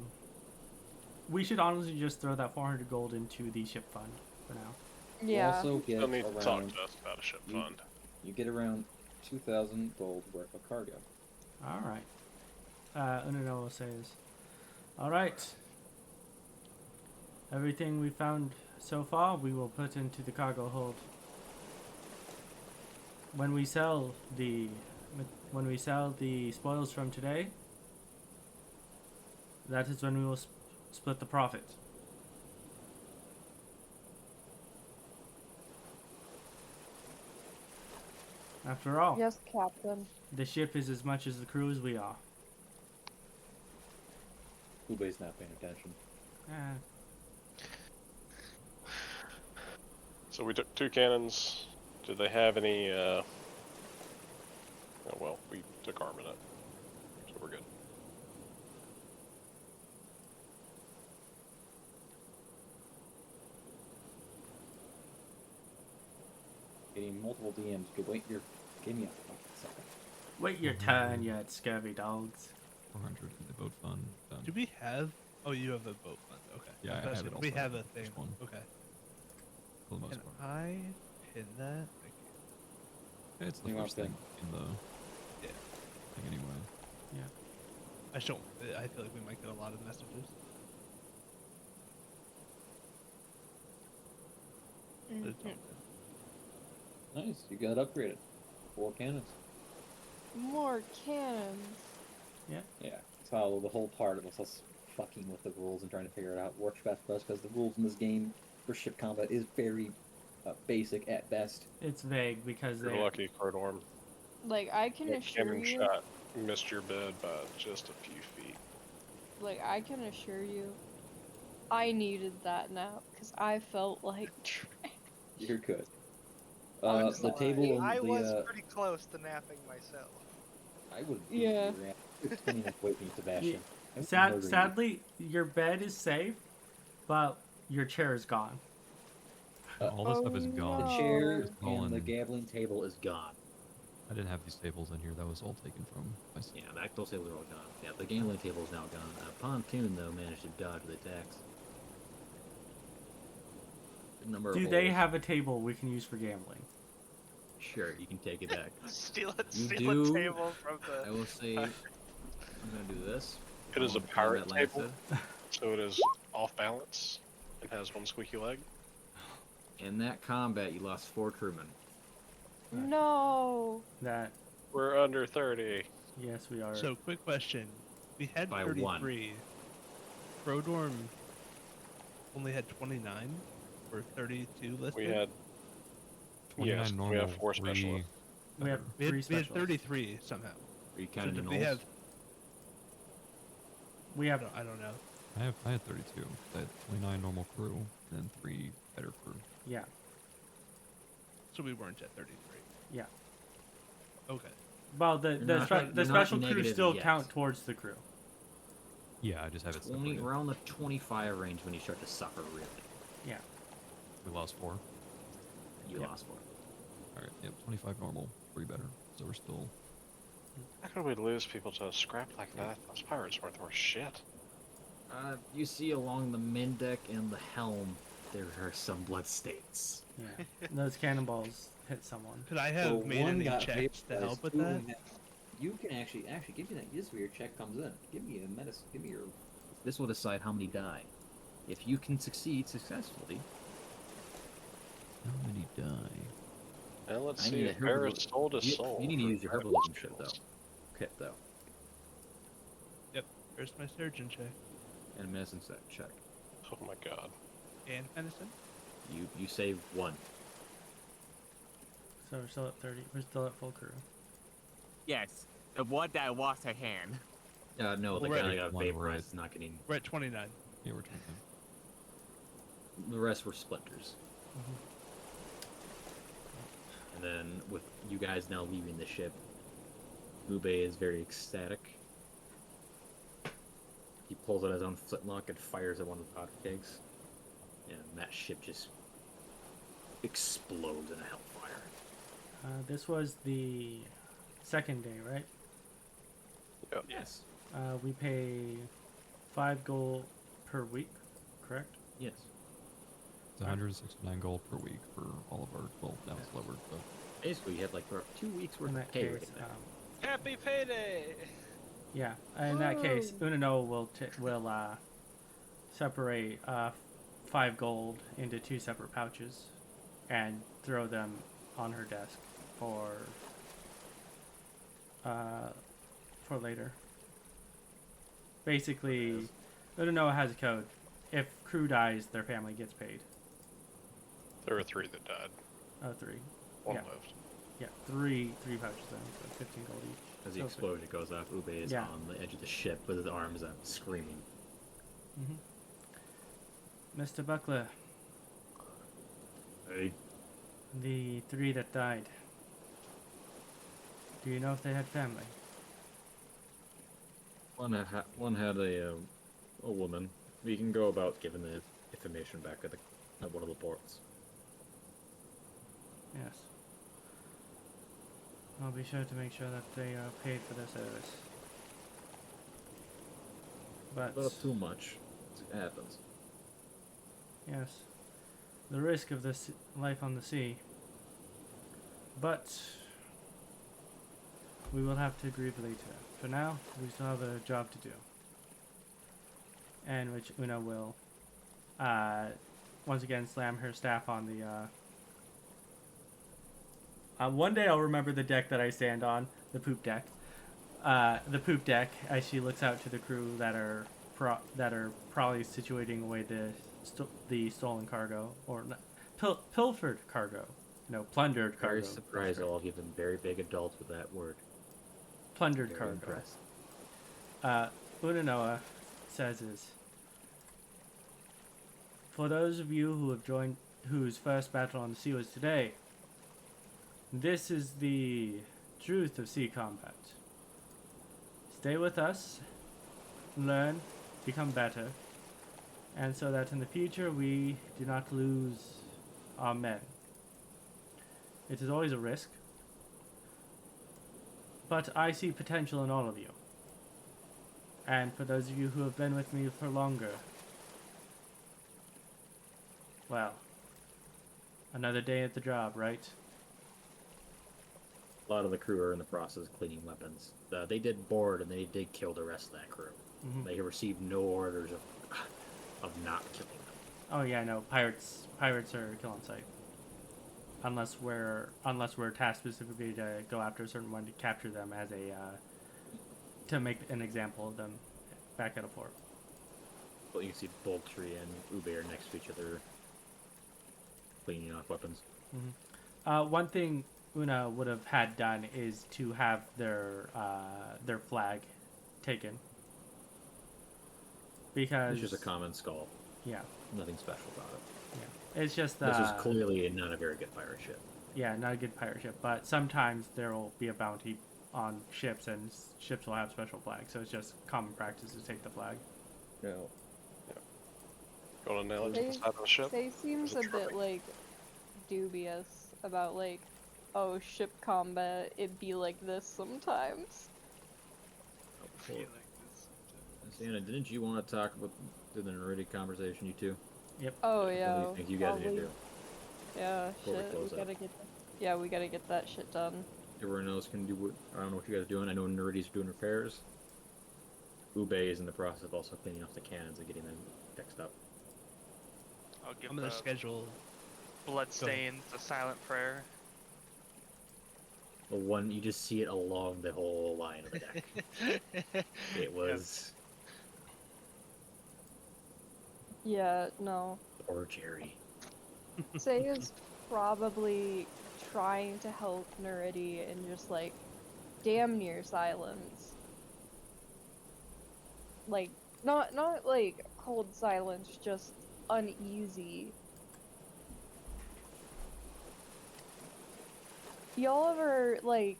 just throw that 400 gold into the ship fund for now. You Yeah. also get Still need to talk around, to us about a ship you- fund. you get around 2,000 gold worth of cargo. Alright. Unanoa says, alright. Everything we found so far, we will put into the cargo hold. When we sell the spoils from today, that is when we will split the profit. After all, Yes, Captain. the ship is as much as the crew as we are. Ube's not paying attention. So we took 2 cannons. Did they have any, Oh, well, we took armament. So we're good. Getting multiple DMs. Good. Wait, give me a fucking second. Wait your turn, you scurvy dogs. 400 in the boat fund. Done. Do we have? Oh, you have a boat fund. Okay. Yeah, I was have it asking, we also. have a thing. Just one. Okay. For the most Can part. I pin that? It's the You want first thing thing? in the Yeah. thing anyway. I just don't. I feel like we might get a lot of messages. But it's all good. Nice. You got upgraded. 4 cannons. More cannons. Yeah. That's how the whole part of us fucking with the rules and trying to figure it out works best for us, because the rules in this game for ship combat is very basic at best. It's vague because You're they lucky, Krodorm. Like, I can That assure cannon you. shot missed your bed by just a few feet. Like, I can assure you. I needed that nap because I felt like trash. You're good. Honestly, The table and I the was pretty close to napping myself. I would Yeah. It's clean enough wait me, Sebastian. I would murder you. Sadly, your bed is safe, but your chair is gone. All this stuff is Oh, gone. The no. chair It's all and the in- gambling table is gone. I didn't have these tables in here. That was all taken from. Yeah, those tables are all gone. Yeah, the gambling table is now gone. Pontoon, though, managed to dodge the attacks. Good number Do of they holes. have a table we can use for gambling? Sure, you can take it back. Steal You a do- table from I the. will say, I'm gonna do this. It is a Along with pirate Combat table? Lancer. So it is off balance and has one squeaky leg. In that combat, you lost 4 crewmen. No. That, We're under 30. yes, we are. So, quick question: we had By 33. Krodorm only had 29 or 32 listed. We had 29 yes, normal. we have 4 3 specialists. we have We had, 3 we had specialists. 33 somehow. Are you So counting did the we nulls? have? We have I don't know. I had 32. I had 29 normal crew, and then 3 better crew. yeah. So we weren't at 33. Yeah. Okay. Well, the You're not- the you're not special crew negative still yet. count towards the crew. Yeah, I just have it 20, separated. around the 25 range when you start to suffer, really. Yeah. We lost 4. You Yep. lost 4. Alright, yep, 25 normal, 3 better. So we're still... How could we lose people to a scrap like that? Those pirates weren't worth shit. You see along the main deck and the helm, there are some blood stains. Yeah. Those cannonballs hit someone. Could I have Well, made one any got checks to vaporized, help with 2 of that? them had- You can actually give me that. This is where your check comes in. Give me a medicine. Give me your. This will decide how many die. If you can succeed successfully, How many die? Now let's I see need if a herbal- Varis sold his soul. you need to for use your credit herbalism shit, though. skills. Kit, though. Where's my surgeon check? And a medicine set check. Oh my god. And medicine? You save 1. So we're still at 30. We're still at full crew. Yes, the one that lost her hand. No, the Well, guy right. that got One vaporized right. is not getting... We're at 29. Yeah, we're 25. The rest were splinters. And then, with you guys now leaving the ship, Ube is very ecstatic. He pulls out his own flintlock and fires at one of the powder kegs. And that ship just explodes in a hellfire. This was the second day, right? Yep. Yes. We pay 5 gold per week, correct? Yes. It's 169 gold per week for all of our... Well, now it's lowered, but... Basically, you had like for 2 weeks worth In of that pay case, right now. Happy payday! yeah. In that case, Unanoa will separate 5 gold into 2 separate pouches, and throw them on her desk for later. Basically, Unanoa has a code. If crew dies, their family gets paid. There were 3 that died. 3. 1 Yeah. lived. Yeah, three pouches then, so 15 gold each. As the So explosion goes off, Ube is Yeah. on the edge of the ship with his arms up, screaming. Mr. Buckler, Hey. the 3 that died. Do you know if they had family? One had a woman. We can go about giving the information back at one of the ports. Yes. I'll be sure to make sure that they are paid for their service. But, Not too much. It happens. yes, the risk of this life on the sea. But we will have to agree later. For now, we still have a job to do. And which Una will, once again, slam her staff on the, one day I'll remember the deck that I stand on, the poop deck. The poop deck, as she looks out to the crew that are probably situating away the stolen cargo, or pilfered cargo, plundered cargo. Very surprised all of them very big adults with that word. Plundered Very cargo. impressed. Unanoa says is, for those of you who have joined, whose first battle on the sea was today, this is the truth of sea combat. Stay with us, learn, become better, and so that in the future we do not lose our men. It is always a risk, but I see potential in all of you. And for those of you who have been with me for longer, well, another day at the job, right? A lot of the crew are in the process of cleaning weapons. They did board and they did kill the rest of that crew. Mhm. They received no orders of of not killing them. Oh yeah, no, pirates are kill on sight. Unless we're tasked specifically to go after a certain one to capture them as a to make an example of them back at a fort. Well, you can see Boltree and Ube are next to each other, cleaning off weapons. Mm-hmm. One thing Una would have had done is to have their flag taken, because It's just a common skull. Yeah. Nothing special about it. Yeah. It's just this is clearly not a very good pirate ship. Yeah, not a good pirate ship. But sometimes there will be a bounty on ships, and ships will have special flags. So it's just common practice to take the flag. No. Going to nail it to the side of the ship. They seems a bit like dubious about like, oh, ship combat. It be like this sometimes. Oh, Saeynia, didn't you want to talk about the Neridi conversation, you two? Yep. Oh What yeah. do you think you guys need to do? Yeah, Before we shit. close We up? gotta get. Yeah, we gotta get that shit done. Everyone else can do what, I don't know what you guys are doing. I know Neridi's doing repairs. Ube is in the process of also cleaning off the cannons and getting them fixed up. I'll give I'm gonna the schedule. Bloodstains a silent prayer. The one, you just see it along the whole line of the deck. It was... Yeah, no. Or Jerry. Say is probably trying to help Neridi and just like damn near silence. Like not like cold silence, just uneasy. Y'all ever like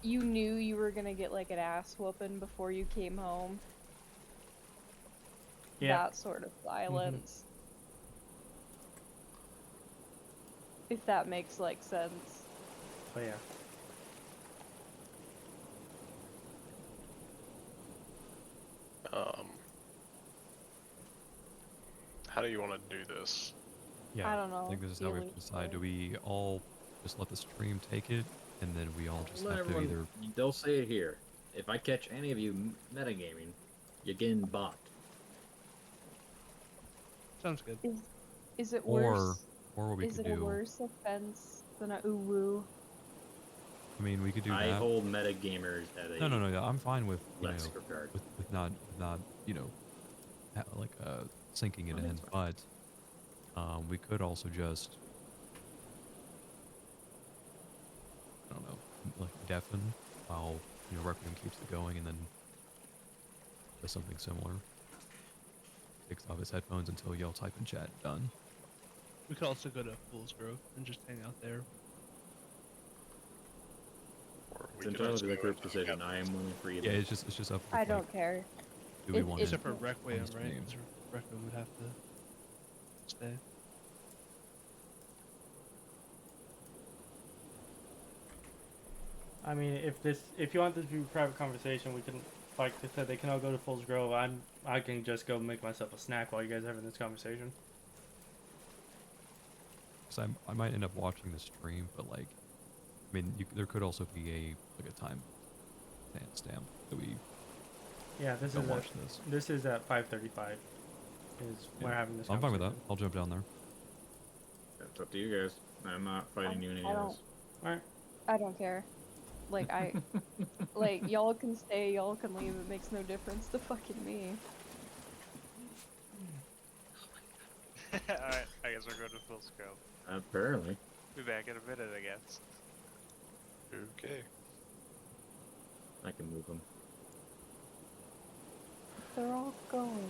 you knew you were gonna get like an ass whooping before you came home? Yeah. That sort of silence. If that makes like sense. Oh yeah. How do you want to do this? Yeah, I don't know. I think this is how we have to decide. Do we all just let the stream take it, and then we all just Let have to everyone, either... they'll say it here. If I catch any of you metagaming, you're getting bonked. Sounds good. Is it Or worse? what we Is could it a do... worse offense than a uwu? I mean, we could do I that. hold metagamers at a No, yeah, I'm fine with, you know, less regard. with not, you know, sinking it in, but we could also just, I don't know, like deafen while, you know, Requiem keeps it going, and then does something similar. Takes off his headphones until y'all type in chat done. We could also go to Fool's Grove and just hang out there. Or It's we could entirely just the go group's into decision. I am willing for either. Yeah, it's just up. I Like, don't care. do we It- want it- to? Except for Requiem, right? stream. 'Cause Requiem would have to stay. I mean, if you want this to be a private conversation, we can, like I said, they can all go to Fool's Grove. I can just go make myself a snack while you guys are having this conversation. Because I might end up watching the stream, but like, I mean, there could also be a time stamp that we Yeah, this don't is watch this. This is at 5:35. Is we're having this. I'm fine with that. conversation. I'll jump down there. That's up to you guys. I'm not fighting you in any I of don't. this. Alright. I don't care. Like like y'all can stay, y'all can leave. It makes no difference to fucking me. Alright, I guess we're going to full scope. Apparently. Be back in a minute, I guess. Okay. I can move them. They're all going.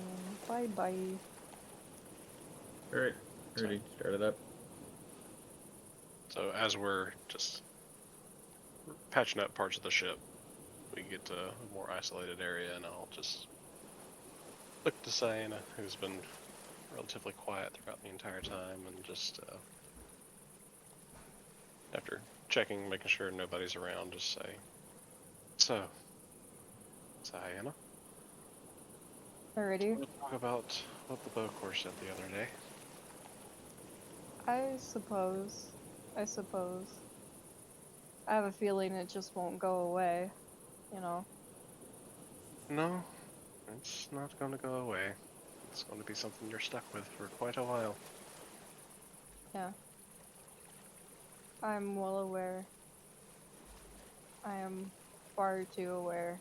Bye bye. Alright. Ready? Start it up. So as we're just patching up parts of the ship, we get to a more isolated area, and I'll just look to Saeynia, who's been relatively quiet throughout the entire time, and just after checking, making sure nobody's around, just say, "So, Saeynia, Alrighty. let's talk about what the bow course said the other day." I suppose. I have a feeling it just won't go away. You know. No, it's not going to go away. It's going to be something you're stuck with for quite a while. Yeah. I'm well aware. I am far too aware.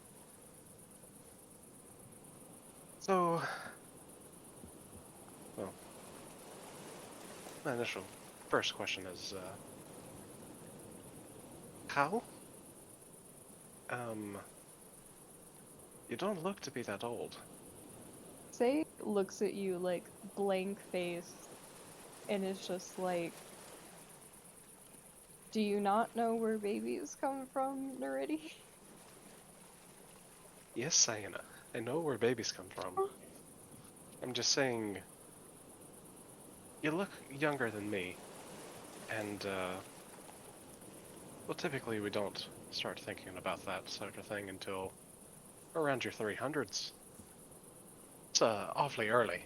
So, well, my initial first question is, how? You don't look to be that old. Say looks at you like blank faced and is just like, do you not know where babies come from, Neridi? Yes, Saeynia, I know where babies come from. I'm just saying, you look younger than me, and, well, typically we don't start thinking about that sort of thing until around your 300s. It's, awfully early.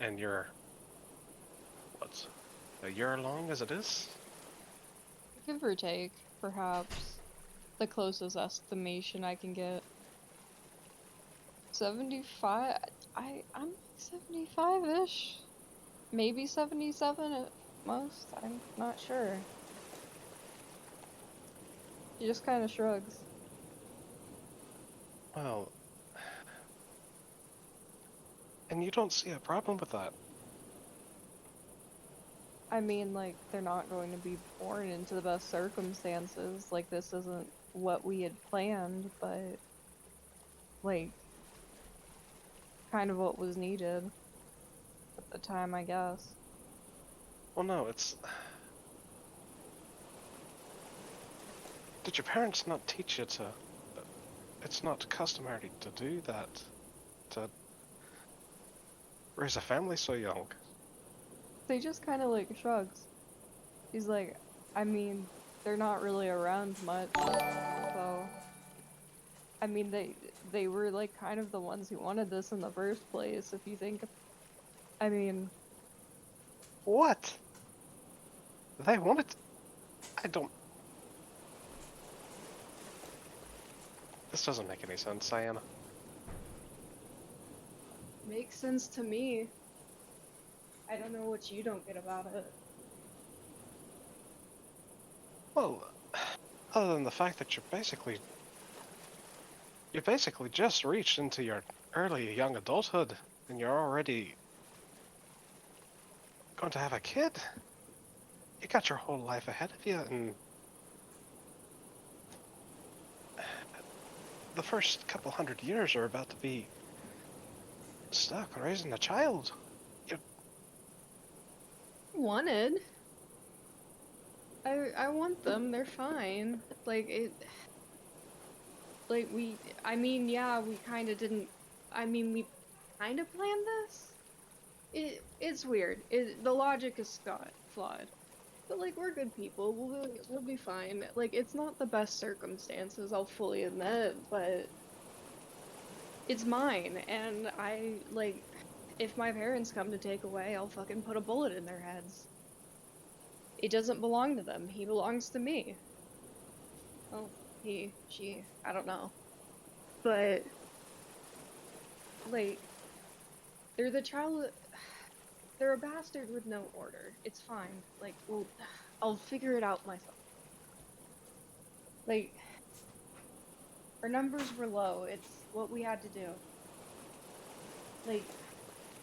And you're, what, a year along as it is? Give or take, perhaps. The closest estimation I can get. 75? I'm 75-ish. Maybe 77 at most. I'm not sure. He just kind of shrugs. Well, and you don't see a problem with that. I mean, like, they're not going to be born into the best circumstances. Like, this isn't what we had planned, but, like, kind of what was needed at the time, I guess. Well, no, it's... Did your parents not teach you to... It's not customary to do that. To raise a family so young. They just kind of, like, shrugs. He's like, I mean, they're not really around much, so... I mean, they were, like, kind of the ones who wanted this in the first place, if you think... I mean... What? They wanted... I don't... This doesn't make any sense, Saeynia. Makes sense to me. I don't know what you don't get about it. Well, other than the fact that you basically just reached into your early young adulthood, and you're already going to have a kid. You got your whole life ahead of you, and the first couple 100 years are about to be stuck raising a child. Wanted. I want them, they're fine. Like, I mean, yeah, we kinda didn't, we kinda planned this? It's weird. The logic is flawed. But, like, we're good people, we'll be fine. Like, it's not the best circumstances, I'll fully admit, but it's mine, and if my parents come to take away, I'll fucking put a bullet in their heads. It doesn't belong to them. He belongs to me. Well, she, I don't know. But, like, they're they're a bastard with no order. It's fine. Like, well, I'll figure it out myself. Like, our numbers were low. It's what we had to do. Like,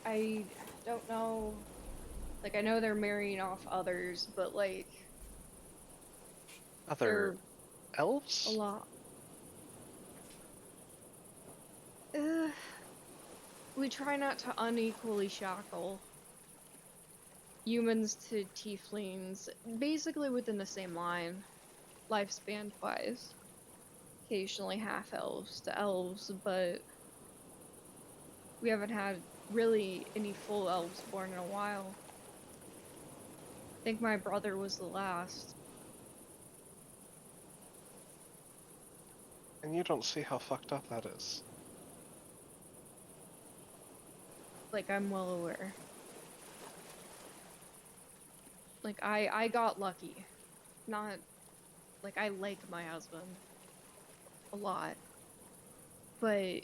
I don't know. Like, I know they're marrying off others, but, like... Other elves? A lot. We try not to unequally shackle humans to tieflings, basically within the same line, lifespan-wise. Occasionally half-elves to elves, but we haven't had really any full elves born in a while. I think my brother was the last. And you don't see how fucked up that is. Like, I'm well aware. Like, I got lucky. Not... Like, I like my husband. A lot. But...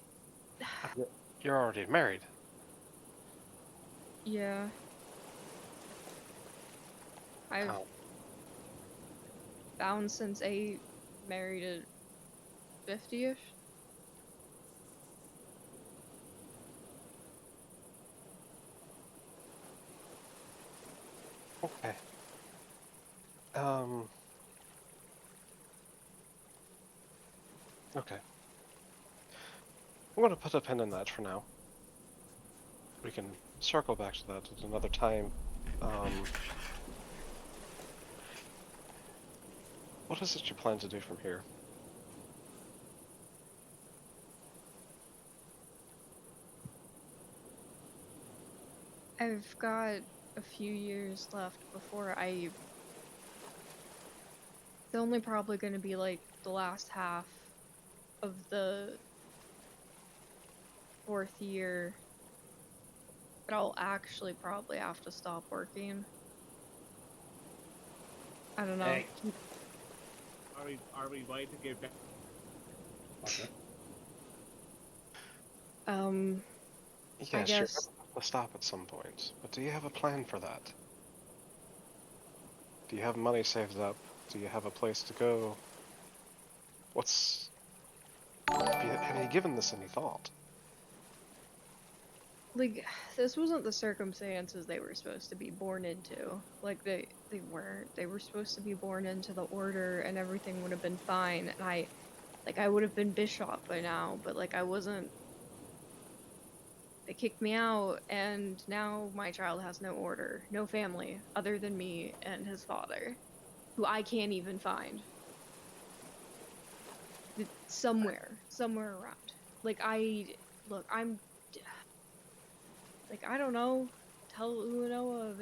You're already married. Yeah. I've How? found since 8, married at 50-ish. Okay. Okay. I'm gonna put a pin in that for now. We can circle back to that at another time. What is it you plan to do from here? I've got a few years left before it's only probably going to be like the last half of the 4th year that I'll actually probably have to stop working. I don't know. Hey. Are we ready to get back? Okay. Yes, I you're guess gonna have to stop at some point. But do you have a plan for that? Do you have money saved up? Do you have a place to go? Have you given this any thought? like this wasn't the circumstances they were supposed to be born into. Like they weren't. They were supposed to be born into the order and everything would have been fine. And I would have been bishop by now, but like I wasn't. They kicked me out, and now my child has no order, no family other than me and his father, who I can't even find. Somewhere around. Like I'm like I don't know. Tell Unanoa,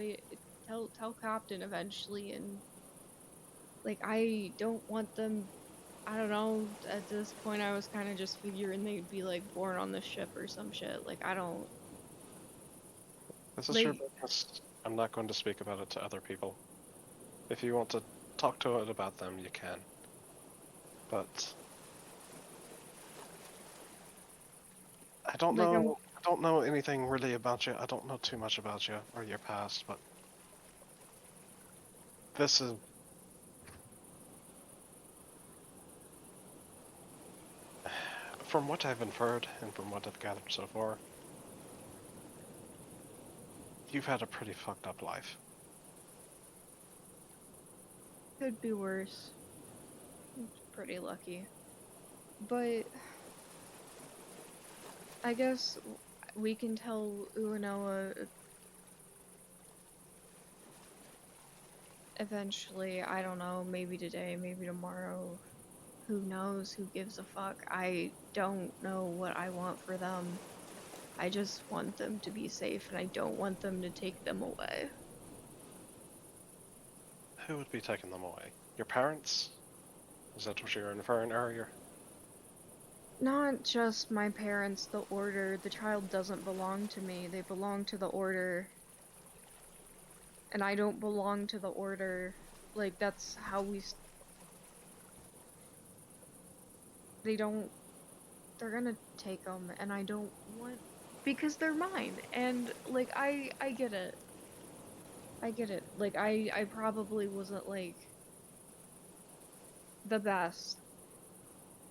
tell Captain eventually, and like I don't want them. I don't know. At this point, I was kind of just figuring they'd be like born on the ship or some shit. Like I don't. This is your business. I'm not going to speak about it to other people. If you want to talk to it about them, you can. But I don't Like, know. I don't know anything really about you. I don't know too much about you or your past, but this is. From what I've inferred and from what I've gathered so far, you've had a pretty fucked up life. Could be worse. I'm pretty lucky. But I guess we can tell Unanoa eventually. I don't know, maybe today, maybe tomorrow. Who knows? Who gives a fuck? I don't know what I want for them. I just want them to be safe, and I don't want them to take them away. Who would be taking them away? Your parents? Is that what you were inferring earlier? Not just my parents, the Order. The child doesn't belong to me. They belong to the Order. And I don't belong to the Order. Like, that's how we... They're gonna take them, and I don't want... Because they're mine, and, like, I get it. I get it. Like, I probably wasn't, like, the best.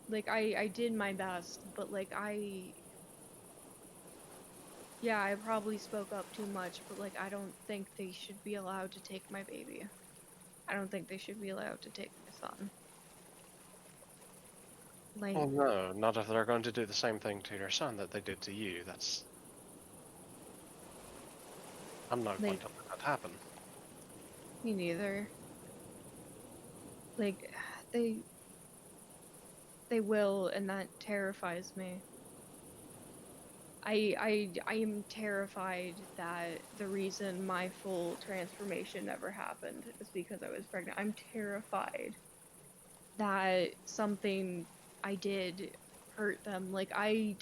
Like, I did my best, but, like, yeah, I probably spoke up too much, but, like, I don't think they should be allowed to take my baby. I don't think they should be allowed to take my son. Like... Well, no, not if they're going to do the same thing to your son that they did to you. That's... I'm not going to let that happen. Me neither. Like, they will, and that terrifies me. I am terrified that the reason my full transformation never happened is because I was pregnant. I'm terrified that something I did hurt them. Like, I'm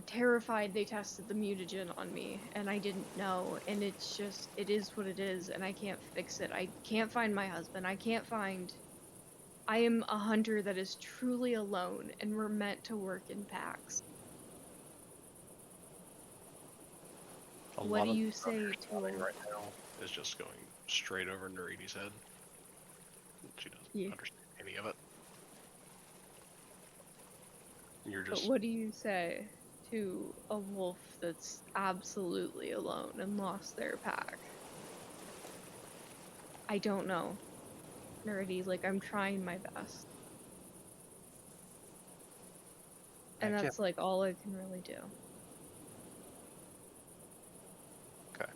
terrified they tested the mutagen on me, and I didn't know, and it's just, it is what it is, and I can't fix it. I can't find my husband. I am a hunter that is truly alone, and we're meant to work in packs. A What lot do of you the stuff say you're to spouting a- right now is just going straight over Neridi's head. She doesn't Yeah. understand any of it. You're But just what do you say to a wolf that's absolutely alone and lost their pack? I don't know. Neridi, like, I'm trying my best. And Heck yeah. that's, like, all I can really do. Okay.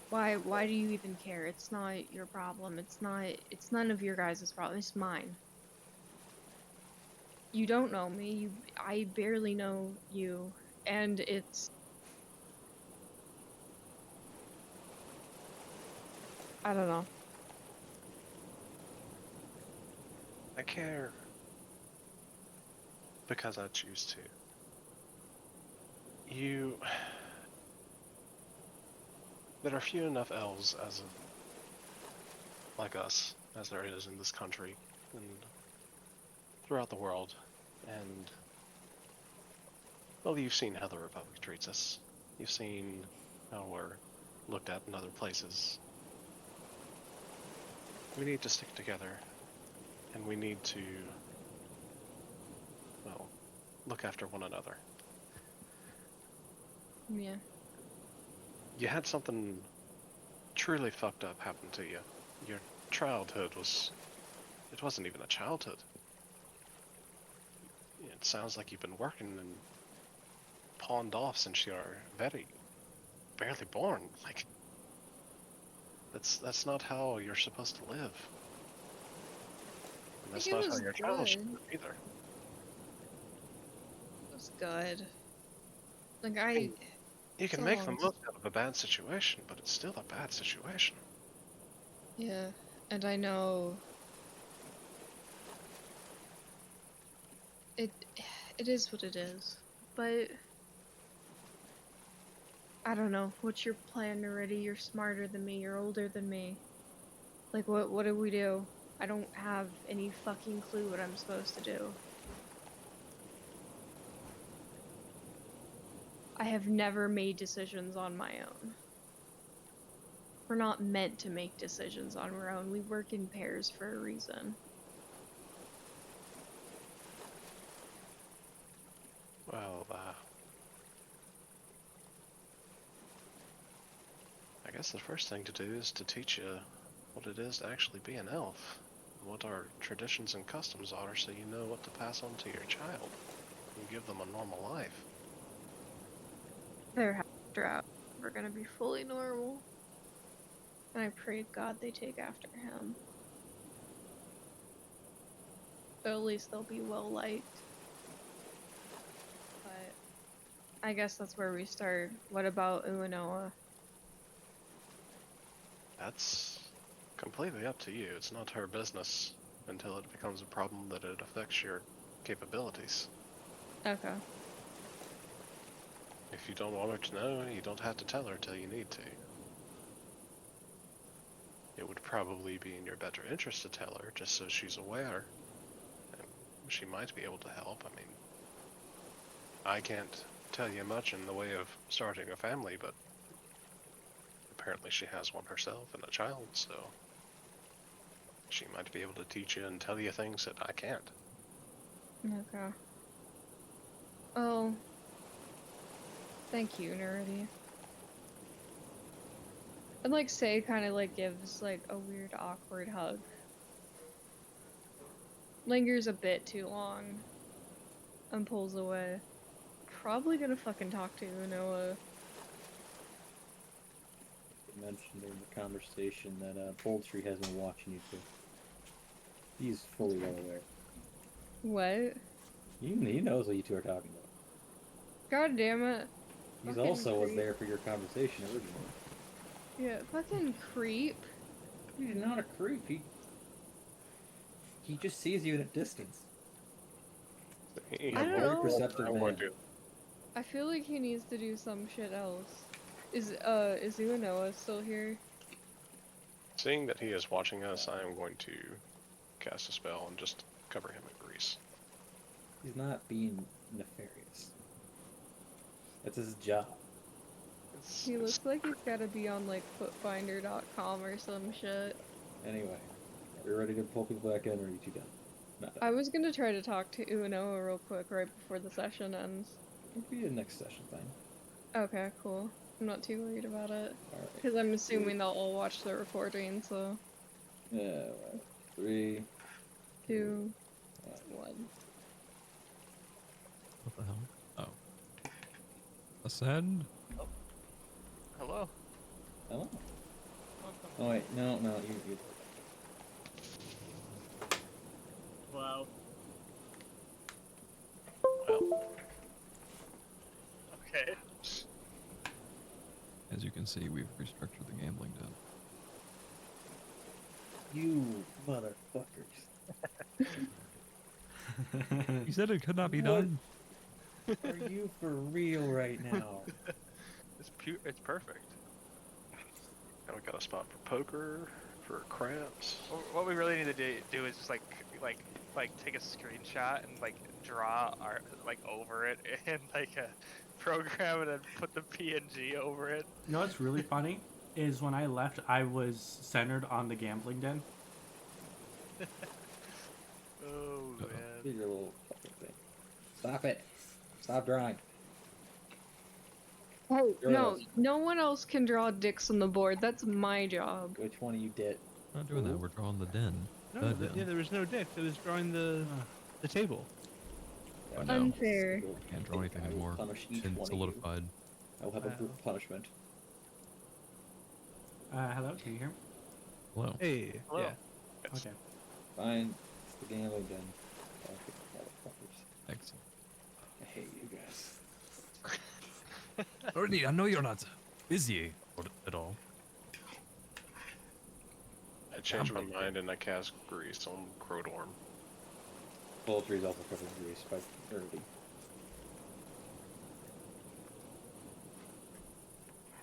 Why do you even care? It's not your problem. It's none of your guys' problem. It's mine. You don't know me. I barely know you. And it's... I don't know. I care because I choose to. There are few enough elves like us as there is in this country and throughout the world, and well, you've seen how the Republic treats us. You've seen how we're looked at in other places. We need to stick together, and we need to, well, look after one another. Yeah. You had something truly fucked up happen to you. Your childhood it wasn't even a childhood. It sounds like you've been working and pawned off since you're barely born. Like, that's not how you're supposed to live. And that's think it not how was your child should good. live either. It was good. Like, You can so make the long. most out of a bad situation, but it's still a bad situation. Yeah. And I know... It is what it is. But... I don't know. What's your plan already? You're smarter than me. You're older than me. Like, what do we do? I don't have any fucking clue what I'm supposed to do. I have never made decisions on my own. We're not meant to make decisions on our own. We work in pairs for a reason. Well, I guess the first thing to do is to teach you what it is to actually be an elf, what our traditions and customs are, so you know what to pass on to your child and give them a normal life. They're after we're gonna be fully normal. And I pray to God they take after him. But at least they'll be well liked. But I guess that's where we start. What about Unanoa? That's completely up to you. It's not her business until it becomes a problem that it affects your capabilities. Okay. If you don't want her to know, you don't have to tell her till you need to. It would probably be in your better interest to tell her, just so she's aware. And she might be able to help. I mean, I can't tell you much in the way of starting a family, but apparently she has one herself and a child, so she might be able to teach you and tell you things that I can't. Okay. Oh. Thank you, Neridi. And like Say kind of like gives like a weird awkward hug. Lingers a bit too long. And pulls away. Probably gonna fucking talk to Unanoa. You mentioned during the conversation that Poultry has been watching you too. He's fully well aware. What? He knows what you two are talking about. God damn it. He's Fucking also was creep. there for your conversation originally. Yeah, fucking creep. He's not a creep. He just sees you at a distance. He's I don't very know. perceptive man. I feel like he needs to do some shit else. Is Unanoa still here? Seeing that he is watching us, I am going to cast a spell and just cover him in grease. He's not being nefarious. That's his job. He looks like he's gotta be on like footfinder.com or some shit. Anyway, are we ready to pull people back in, or are you two done? Not done. I was gonna try to talk to Unanoa real quick right before the session ends. It'll be a next session thing. Okay, cool. I'm not too worried about it. Alright. Because I'm assuming they'll all watch the recording, so. Yeah, 3, 2, 1. 1. What the hell? Oh. Ascend? Hello. Hello. Oh wait, no, you. Wow. Well, Okay. As you can see, we've restructured the gambling den. You motherfuckers. You said it could not be What? done. Are you for real right now? It's perfect. now we got a spot for poker, for craps. What we really need to do is just like take a screenshot and like draw art like over it and like program it and put the PNG over it. You know what's really funny is when I left, I was centered on the gambling den. Oh man. Here's your little fucking thing. Stop it. Stop drawing. Oh, You're no, us. no one else can draw dicks on the board. That's my job. Which one of you did? We're not doing that. We're drawing the den. No, The den. yeah, there was no dick. It was drawing the table. I know. Unfair. Can't draw anything I will anymore. punish each Been one of you. solidified. I will have a brutal punishment. Hello, can you hear me? Hello. Hey. Hello. Yeah. Okay. Fine. It's the gambling den. Fucking motherfuckers. Excellent. I hate you guys. Neridi, I know you're not busy at all. I changed my mind and I cast Grease on Krodorm. Poultry is also covered in grease by Neridi.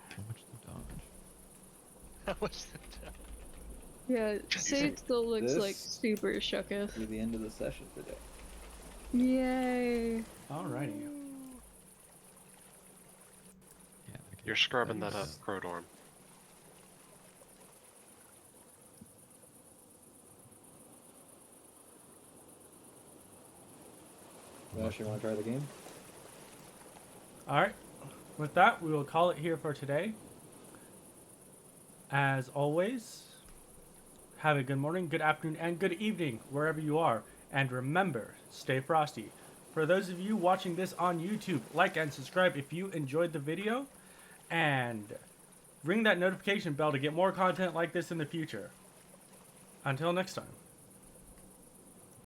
How much to dodge? How much the time? Yeah, Sage still looks like This- super shooketh. Through the end of the session today. Yay. Alrighty. Yeah, I can- You're scrubbing that up, Thanks. Krodorm. Ash, you want to try the game? Alright. With that, we will call it here for today. As always, have a good morning, good afternoon, and good evening, wherever you are. And remember, stay frosty. For those of you watching this on YouTube, like and subscribe if you enjoyed the video. And ring that notification bell to get more content like this in the future. Until next time.